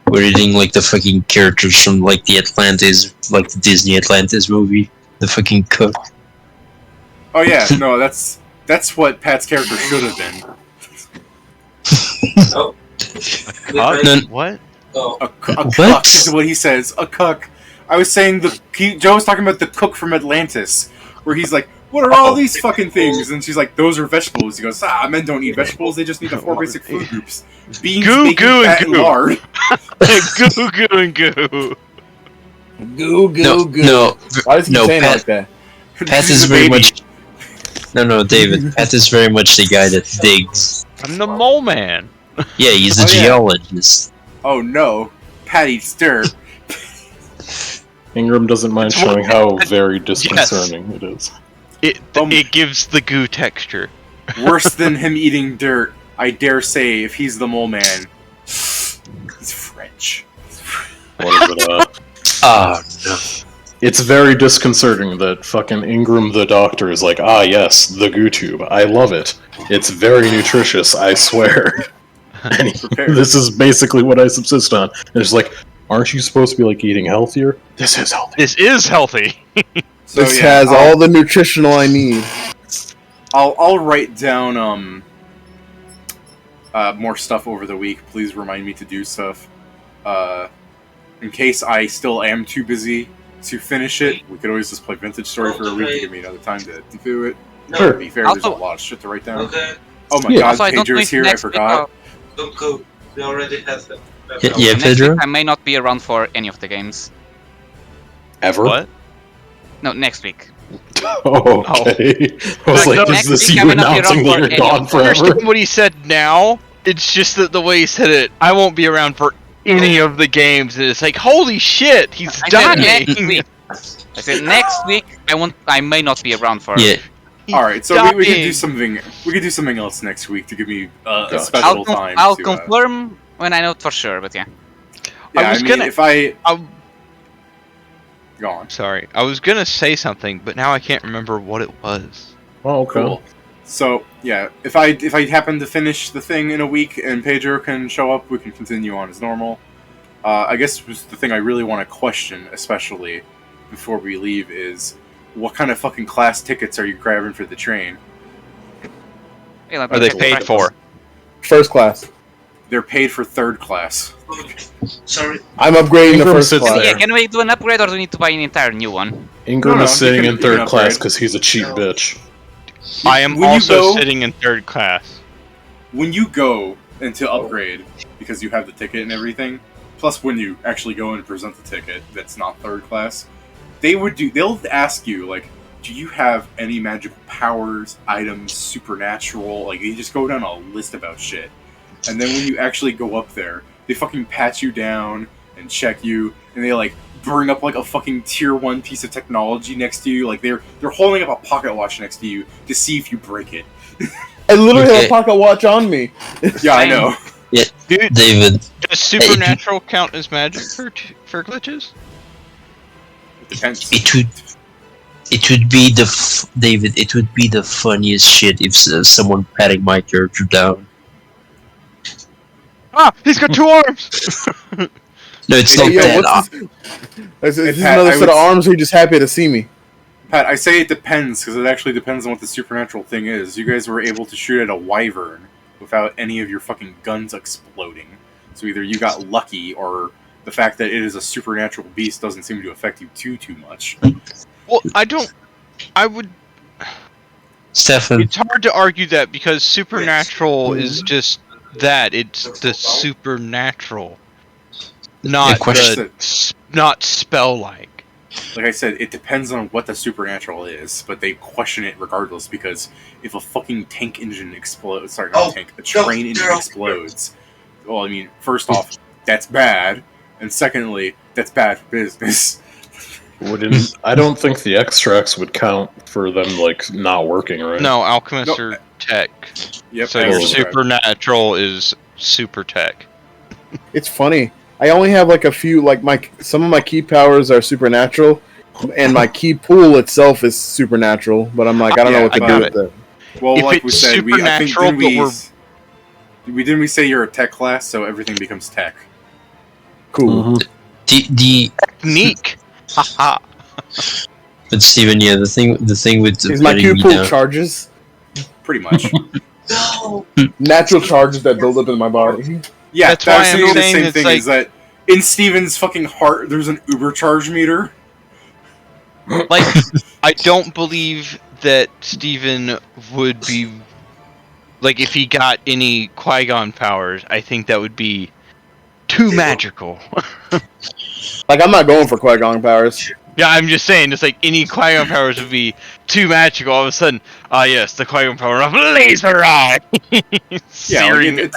We're eating like the fucking characters from like the Disney Atlantis movie, the fucking cook. Oh yeah, no, that's what Pat's character should have been. What? A cuck is what he says. A cuck. I was saying Joe was talking about the cook from Atlantis, where he's like, "What are all these fucking things?" And she's like, "Those are vegetables." He goes, men don't eat vegetables. They just need the 4 basic food groups: beans, bacon, fat, and lard. Goo, goo, and goo. Goo, goo, goo. No, Why does he say it like that? Pat is very much. No, David. Pat is very much the guy that digs. I'm the mole man. Yeah, he's a geologist. Oh no, Pat eats dirt. Ingram doesn't mind showing how very disconcerting it is. It gives the goo texture. Worse than him eating dirt, I dare say, if he's the mole man, he's French. What is it? Oh no. It's very disconcerting that fucking Ingram the doctor is like, yes, the goo tube. I love it. It's very nutritious, I swear. And this is basically what I subsist on. And it's like, aren't you supposed to be like eating healthier? This is healthy. This is healthy. This has all the nutritional I need. I'll write down more stuff over the week. Please remind me to do stuff. In case I still am too busy to finish it, we could always just play Vintage Story for a week to give me another time to do it. No. To be fair, there's a lot of shit to write down. Okay. Oh my god, Pedro's here, I forgot. Don't go. We already have them. Yeah, Next Pedro? week I may not be around for any of the games. Ever? What? No, next week. Oh, okay. I was like, Next is this week you I may not be announcing around that for you're any gone of forever? Understand what he said now. It's just that the way he said it, I won't be around for any of the games, and it's like, holy shit, he's I said next dying. week. I said next week I may not be around for. Yeah. Alright, so we can dying. do something. We can do something else next week to give me a special time. I'll to, confirm when I know it for sure, but yeah. Yeah, was I mean, gonna- if I I'm go on. sorry, I was gonna say something, but now I can't remember what it was. Oh, okay. Cool. So yeah, if I happen to finish the thing in a week and Pedro can show up, we can continue on as normal. I guess the thing I really want to question, especially before we leave, is what kind of fucking class tickets are you grabbing for the train? Hey, let Are me they check paid the for? First class. They're paid for third class. Sorry. I'm upgrading the Ingram first sits class. there. Yeah, can we do an upgrade or do we need to buy an entire new one? Ingram No, is you sitting can- in you third can class upgrade. because he's a cheap bitch. I am When you also go- sitting in third class. When you go into upgrade, because you have the ticket and everything, plus when you actually go in and present the ticket that's not third class, they'll ask you, like, do you have any magical powers, items, supernatural? Like, they just go down a list about shit. And then when you actually go up there, they fucking pat you down and check you, and they, like, bring up, like, a fucking tier 1 piece of technology next to you. Like, they're holding up a pocket watch next to you to see if you break it. I literally have Okay. a pocket watch on me. Yeah, I know. Dude, David, does supernatural count as magic for glitches? It depends. it would be David. It would be the funniest shit if someone patting my character down. Ah, he's got 2 arms. No, it's Hey, not yo, that. Is this Pat, another I set would- of arms, or are you just happy to see me? Pat, I say it depends, because it actually depends on what the supernatural thing is. You guys were able to shoot at a wyvern without any of your fucking guns exploding. So either you got lucky, or the fact that it is a supernatural beast doesn't seem to affect you too much. Well, I would. Stefan, It's hard to argue that because supernatural is just that. It's the supernatural, not question. not spell-like. Like I said, it depends on what the supernatural is, but they question it regardless, because if a fucking tank engine explodes, sorry, not a tank, a train engine explodes, well, I mean, first off, that's bad, and secondly, that's bad for business. I don't think the extracts would count for them, like, not working, right? No, alchemists No. are tech. Yep, So I your understand. supernatural is super tech. It's funny. I only have like a few, like some of my key powers are supernatural, and my key pool itself is supernatural. But I'm like, I don't know what to I do got with it. Well, If like we it's said, I think supernatural, didn't we say you're a tech class, so everything becomes tech. Cool. the Technique. Haha. but Steven, yeah, the thing with Is my putting Q me pool down- charges? Pretty much. No. Natural charges that build up in my body. Yeah, That's I why was I'm saying the saying same it's thing, like- is that in Steven's fucking heart, there's an Uber charge meter. Like, I don't believe that Steven would be like if he got any Qui-Gon powers. I think that would be too magical. Like, I'm not going for Qui-Gon powers. Yeah, I'm just saying, it's like any Qui-Gon powers would be too magical. All of a sudden, yes, the Qui-Gon power of laser eye. Searing, It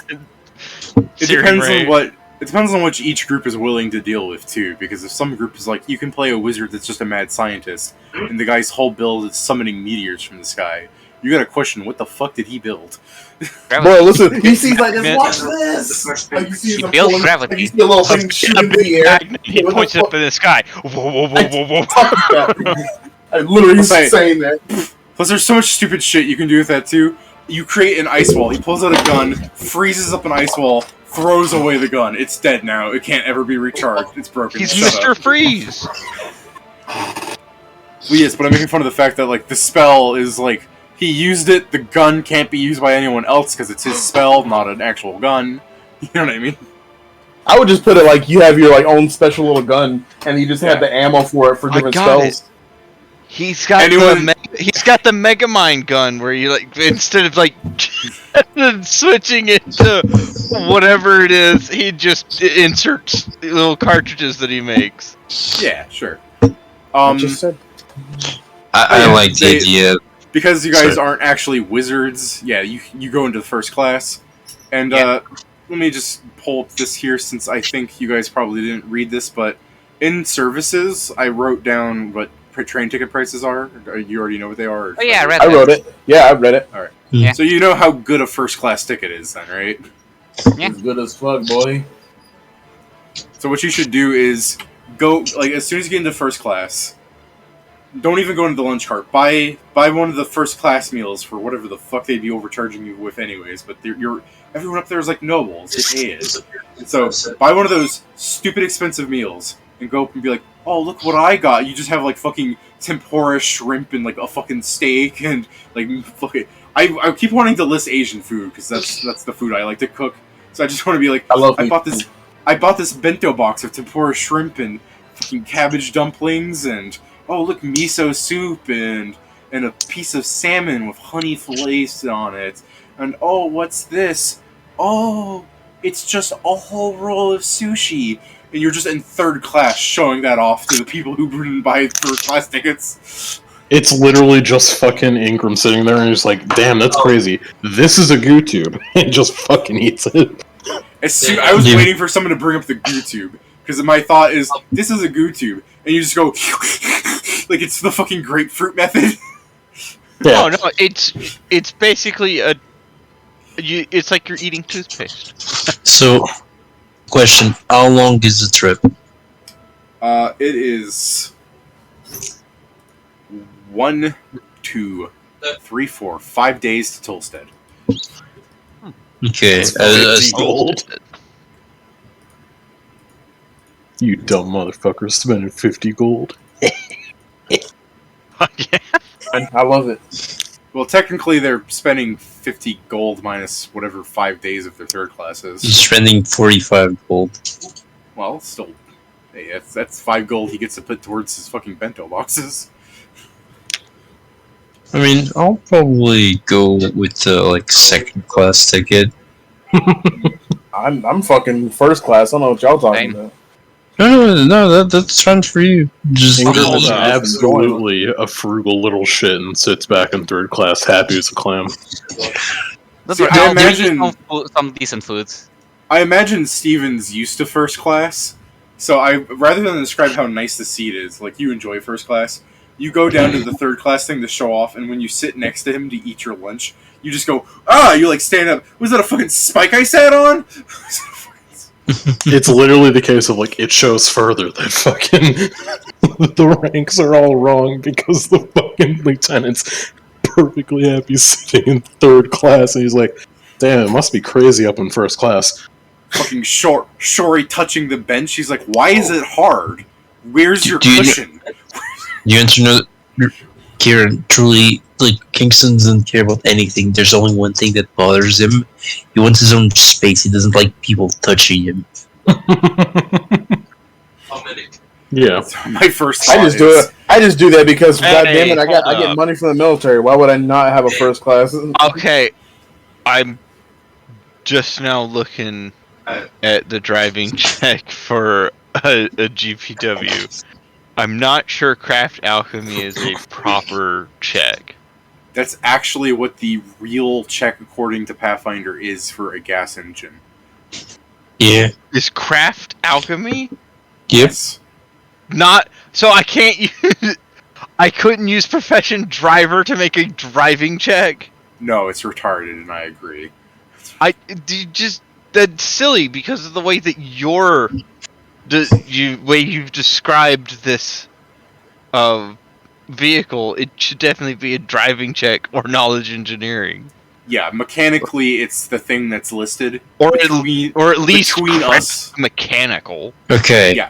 searing depends ray. on what. It depends on what each group is willing to deal with too. Because if some group is like, you can play a wizard that's just a mad scientist, and the guy's whole build is summoning meteors from the sky, you gotta question what the fuck did he build? Bro, listen, he sees like this. Man. Watch this. Like, you see He him built pulling- gravity. Like, you see a little thing shoot A in big the air. magnet, he What the points it fuck? up in the sky. Whoa, whoa, whoa, whoa, whoa. Fuck that. I literally Say- saying that. Plus, there's so much stupid shit you can do with that too. You create an ice wall. He pulls out a gun, freezes up an ice wall, throws away the gun. It's dead now. It can't ever be recharged. It's broken. He's Shut Mr. up. Freeze. Well, yes, but I'm making fun of the fact that like the spell is like he used it. The gun can't be used by anyone else because it's his spell, not an actual gun. You know what I mean? I would just put it like you have your like own special little gun, and you just have the ammo for it for different spells. He's got he's got the Megamind gun where you like instead of like switching it to whatever it is, he just inserts little cartridges that he makes. Yeah, sure. Just said. I like the idea. Because you guys aren't actually wizards, yeah, you go into the first class. And let me just pull up this here since I think you guys probably didn't read this, but in services, I wrote down what train ticket prices are. You already know what they are? Oh yeah, I wrote it. Yeah, I read it. Alright. Yeah. So you know how good a first class ticket is then, right? Yeah. As good as fuck, boy. So what you should do is go, like, as soon as you get into first class, don't even go into the lunch cart. Buy one of the first class meals for whatever the fuck they'd be overcharging you with anyways, but everyone up there is like nobles. They pay it. And so buy one of those stupid expensive meals and go up and be like, oh, look what I got. You just have like fucking tempura shrimp and like a fucking steak and like fucking... I keep wanting to list Asian food because that's the food I like to cook. So I just want to be like, I bought this bento box of tempura shrimp and fucking cabbage dumplings and oh look, miso soup and a piece of salmon with honey fillets on it. And oh, what's this? Oh, it's just a whole roll of sushi. And you're just in third class showing that off to the people who didn't buy first class tickets. It's literally just fucking Ingram sitting there and he's like, damn, that's crazy. This is a goo tube. And just fucking eats it. I was waiting for someone to bring up the goo tube. Because my thought is, this is a goo tube. And you just go, like it's the fucking grapefruit method. Yeah. Oh no, it's basically it's like you're eating toothpaste. So, question: how long is the trip? It is 1, 2, 3, 4, 5 days to Tolstead. Okay, gold. You dumb motherfuckers spending 50 gold. Yeah. I love it. Well, technically, they're spending 50 gold minus whatever 5 days of their third class is. He's spending 45 gold. Well, still, hey, that's 5 gold he gets to put towards his fucking bento boxes. I mean, I'll probably go with the like second class ticket. I'm fucking first class. I don't know what y'all talking about. No, that's fine for you. Just Ingram is absolutely a frugal little shit and sits back in third class happy as a clam. See, I imagine some decent foods. I imagine Steven's used to first class, so rather than describe how nice the seat is, like you enjoy first class, you go down to the third class thing to show off, and when you sit next to him to eat your lunch, you just go, you like stand up. Was that a fucking spike I sat on? It's literally the case of like it shows further that fucking the ranks are all wrong because the fucking lieutenant's perfectly happy sitting in third class and he's like, damn, it must be crazy up in first class. Fucking Shori touching the bench, she's like, why is it hard? Where's your cushion? You know, Kieran, truly, like, Kingston doesn't care about anything. There's only one thing that bothers him. He wants his own space. He doesn't like people touching him. Yeah. My first I just do that because, goddammit, I get money from the military. Why would I not have a first class? Okay, I'm just now looking at the driving check for a GPW. I'm not sure craft alchemy is a proper check. That's actually what the real check according to Pathfinder is for a gas engine. Yeah. Is craft alchemy? Yep. Yes. Not so I can't use. I couldn't use profession driver to make a driving check. No, it's retarded, and I agree. That's silly because of the way that you've described this vehicle. It should definitely be a driving check or knowledge engineering. Yeah, mechanically, it's the thing that's listed, or at least between us. Mechanical. Okay. Yeah,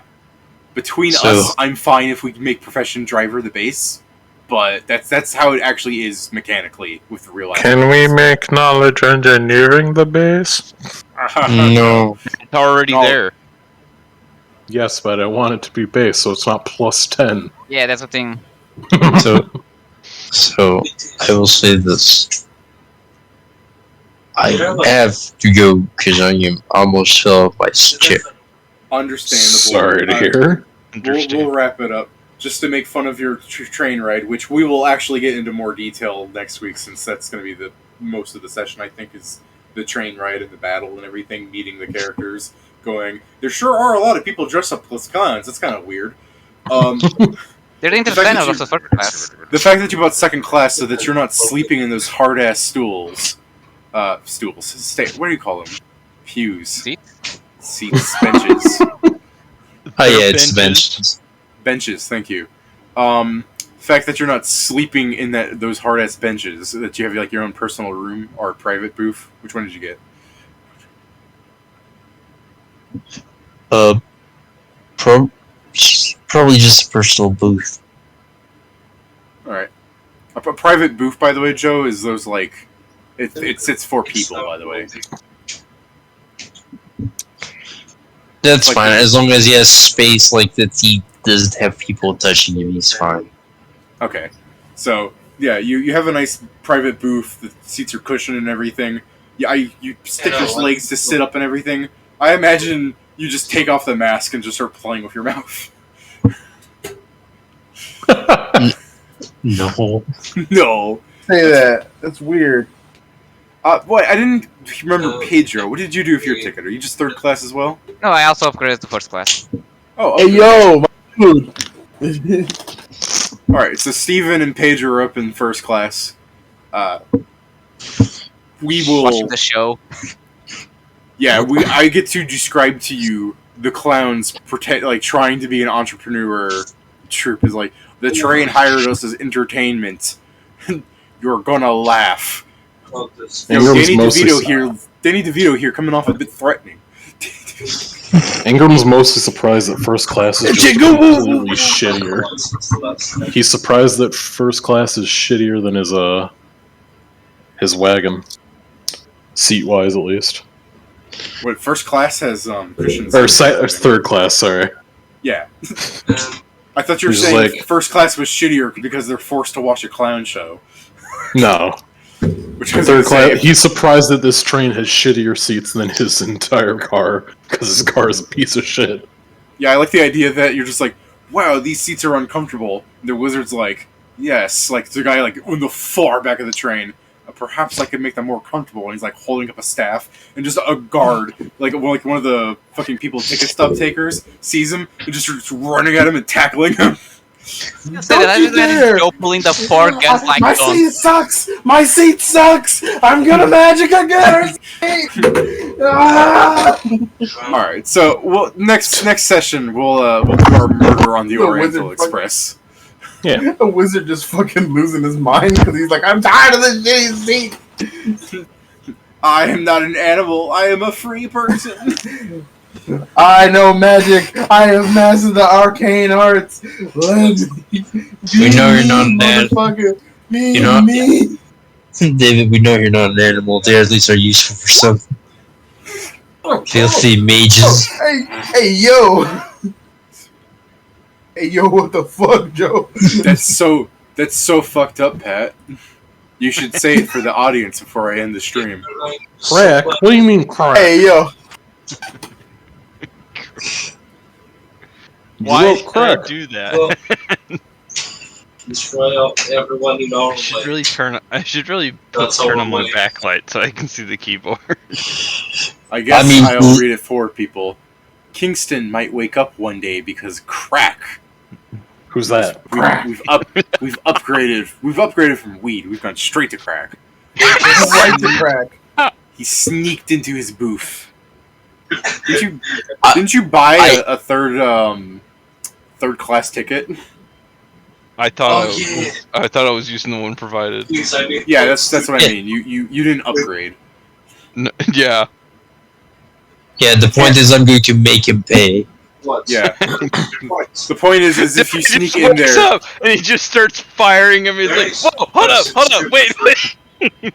between us, I'm fine if we make profession driver the base, but that's how it actually is mechanically with the real. Can we make knowledge engineering the base? No, it's already there. Yes, but I want it to be base, so it's not plus 10. Yeah, that's the thing. So I will say this. I have to go because I am almost fell off my chair. Understandable. Sorry to hear. We'll wrap it up. Just to make fun of your train ride, which we will actually get into more detail next week, since that's going to be the most of the session, I think, is the train ride and the battle and everything, meeting the characters, going, there sure are a lot of people dressed up as cons. That's kind of weird. They're the designers of the first class. The fact that you bought second class so that you're not sleeping in those hard-ass stools. What do you call them? Pews. Seats, benches. Oh yeah, it's benches. Benches, thank you. The fact that you're not sleeping in those hard-ass benches, that you have like your own personal room or private booth. Which one did you get? Probably just a personal booth. Alright. A private booth, by the way, Joe, is those like... It sits 4 people, by the way. That's fine, as long as he has space like that he doesn't have people touching him, he's fine. Okay. So, yeah, you have a nice private booth, the seats are cushioned and everything. Yeah, you stick your legs to sit up and everything. I imagine you just take off the mask and just start playing with your mouth. No. No. Say that. That's weird. Boy, I didn't remember Pedro. What did you do for your ticket? Are you just third class as well? No, I also upgraded to first class. Oh, okay. Hey, yo, my dude. Alright, so Steven and Pedro are up in first class. We will... Watching the show. Yeah, I get to describe to you the clowns trying to be an entrepreneur troupe is like, the train hired us as entertainment. You're gonna laugh. Yo, Danny DeVito here coming off a bit threatening. Ingram's mostly surprised that first class is just completely shittier. He's surprised that first class is shittier than his wagon. Seat-wise, at least. What, first class has cushions? Or third class, sorry. Yeah. I thought you were saying first class was shittier because they're forced to watch a clown show. No. Third class. He's surprised that this train has shittier seats than his entire car because his car is a piece of shit. Yeah, I like the idea that you're just like, wow, these seats are uncomfortable. And the wizard's like, yes, like the guy like in the far back of the train. Perhaps I could make them more comfortable. And he's like holding up a staff, and just a guard, like one of the fucking people ticket stub takers, sees him and just starts running at him and tackling him. Don't you dare! Pulling the poor gun like my seat sucks. My seat sucks. I'm gonna magic again. All right, so next session we'll do our murder on the Oriental Express. Yeah, a wizard just fucking losing his mind because he's like, I'm tired of this shitty seat. I am not an animal. I am a free person. I know magic. I have mastered the arcane arts. Let me. We know you're not an animal. Me. David, we know you're not an animal. They at least are useful for something. Filthy mages. Hey, yo. Hey, yo, what the fuck, Joe? That's so fucked up, Pat. You should say it for the audience before I end the stream. Crack? What do you mean crack? Hey, yo. Why did I do that? Destroy everyone in our I should really turn on my backlight so I can see the keyboard. I guess I'll read it for people. Kingston might wake up one day because crack. Who's that? We've upgraded from weed. We've gone straight to crack. Right to crack. He sneaked into his booth. Didn't you buy a third class ticket? I thought I was using the one provided. Yeah, that's what I mean. You didn't upgrade. No, yeah. Yeah, the point is I'm going to make him pay. What? Yeah. The point is if you sneak in there, up and he just starts firing him. He's like, "Whoa, hold up, wait."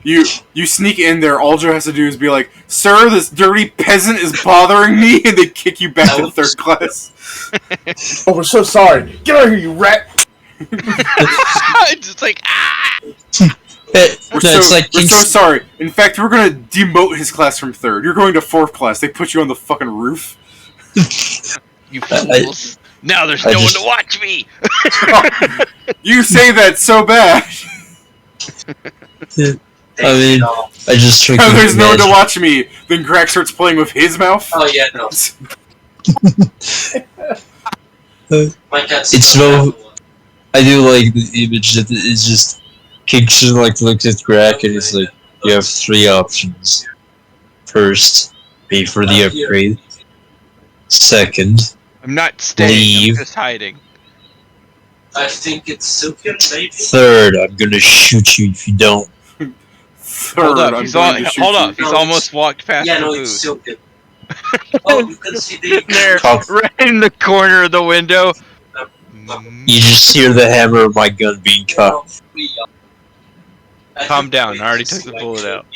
You sneak in there. All Joe has to do is be like, "Sir, this dirty peasant is bothering me," and they kick you back to third class. Oh, we're so sorry. Get out of here, you rat! It's just like We're so sorry. In fact, we're gonna demote his class from third. You're going to fourth class. They put you on the fucking roof. you fools. Now there's no one to watch me. You say that so bad. I mean, I just tried Now there's no one to watch me. Then Greg starts playing with his mouth. Oh yeah, no. It's so. I do like the image that it's just Kingston looks at Greg and it's like, you have 3 options. First, pay for the upgrade. Second, I'm not staying. leave. I'm just hiding. I think it's Silken, maybe. Third, I'm gonna shoot you if you don't. Third, Hold up. I'm He's going to shoot hold you. up. He's almost walked past Yeah, the no, booth. it's Silken. Oh, you can see the... There, right in the corner of the window. You just hear the hammer of my gun being cocked. Calm down. I already took the bullet out.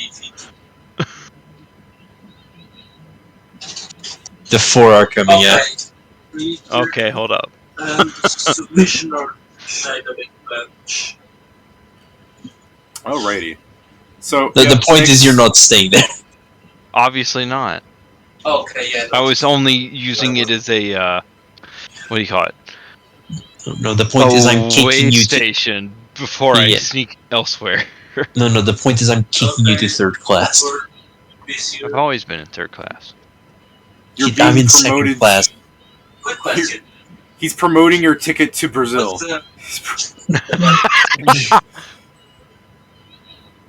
The 4 are coming out. Okay, hold up. Submission or dynamic bench. Alrighty. So The point is, you're not staying there. Obviously not. Okay, yeah. I was only using it as a what do you call it? No, the point is, I'm kicking you to. Station before I Yeah. sneak elsewhere. No, the point is, I'm kicking you to 3rd class. I've always been in 3rd class. You're I'm being in 2nd promoted. class. Quick question. He's promoting your ticket to Brazil.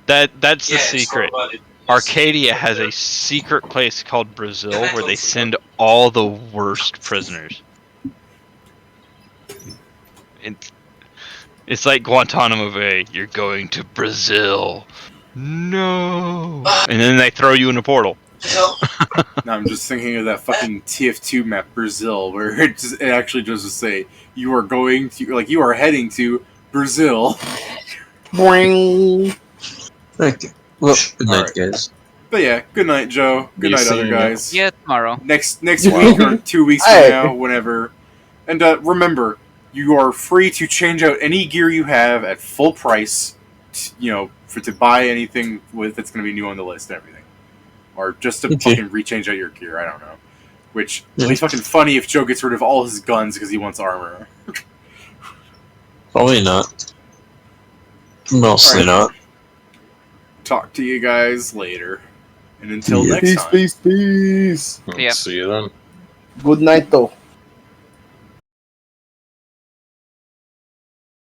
That's the secret. Arcadia has a secret place called Brazil where they send all the worst prisoners. It's like Guantanamo Bay. You're going to Brazil. No. And then they throw you in a portal. No, I'm just thinking of that fucking TF2 map, Brazil, where it actually just say you are going to, like, you are heading to Brazil. Boing. Okay. Well, good night, Alright. guys. But yeah, good night, Joe. Good night, other guys. Yeah, tomorrow. Next week or 2 weeks from Hey. now, whenever. And remember, you are free to change out any gear you have at full price. To buy anything that's going to be new on the list and everything. Or just to fucking rechange out your gear, I don't know. Which will be fucking funny if Joe gets rid of all his guns because he wants armor. Probably not. Mostly not. Talk to you guys later. And until next time. Peace. See you then. Good night, though.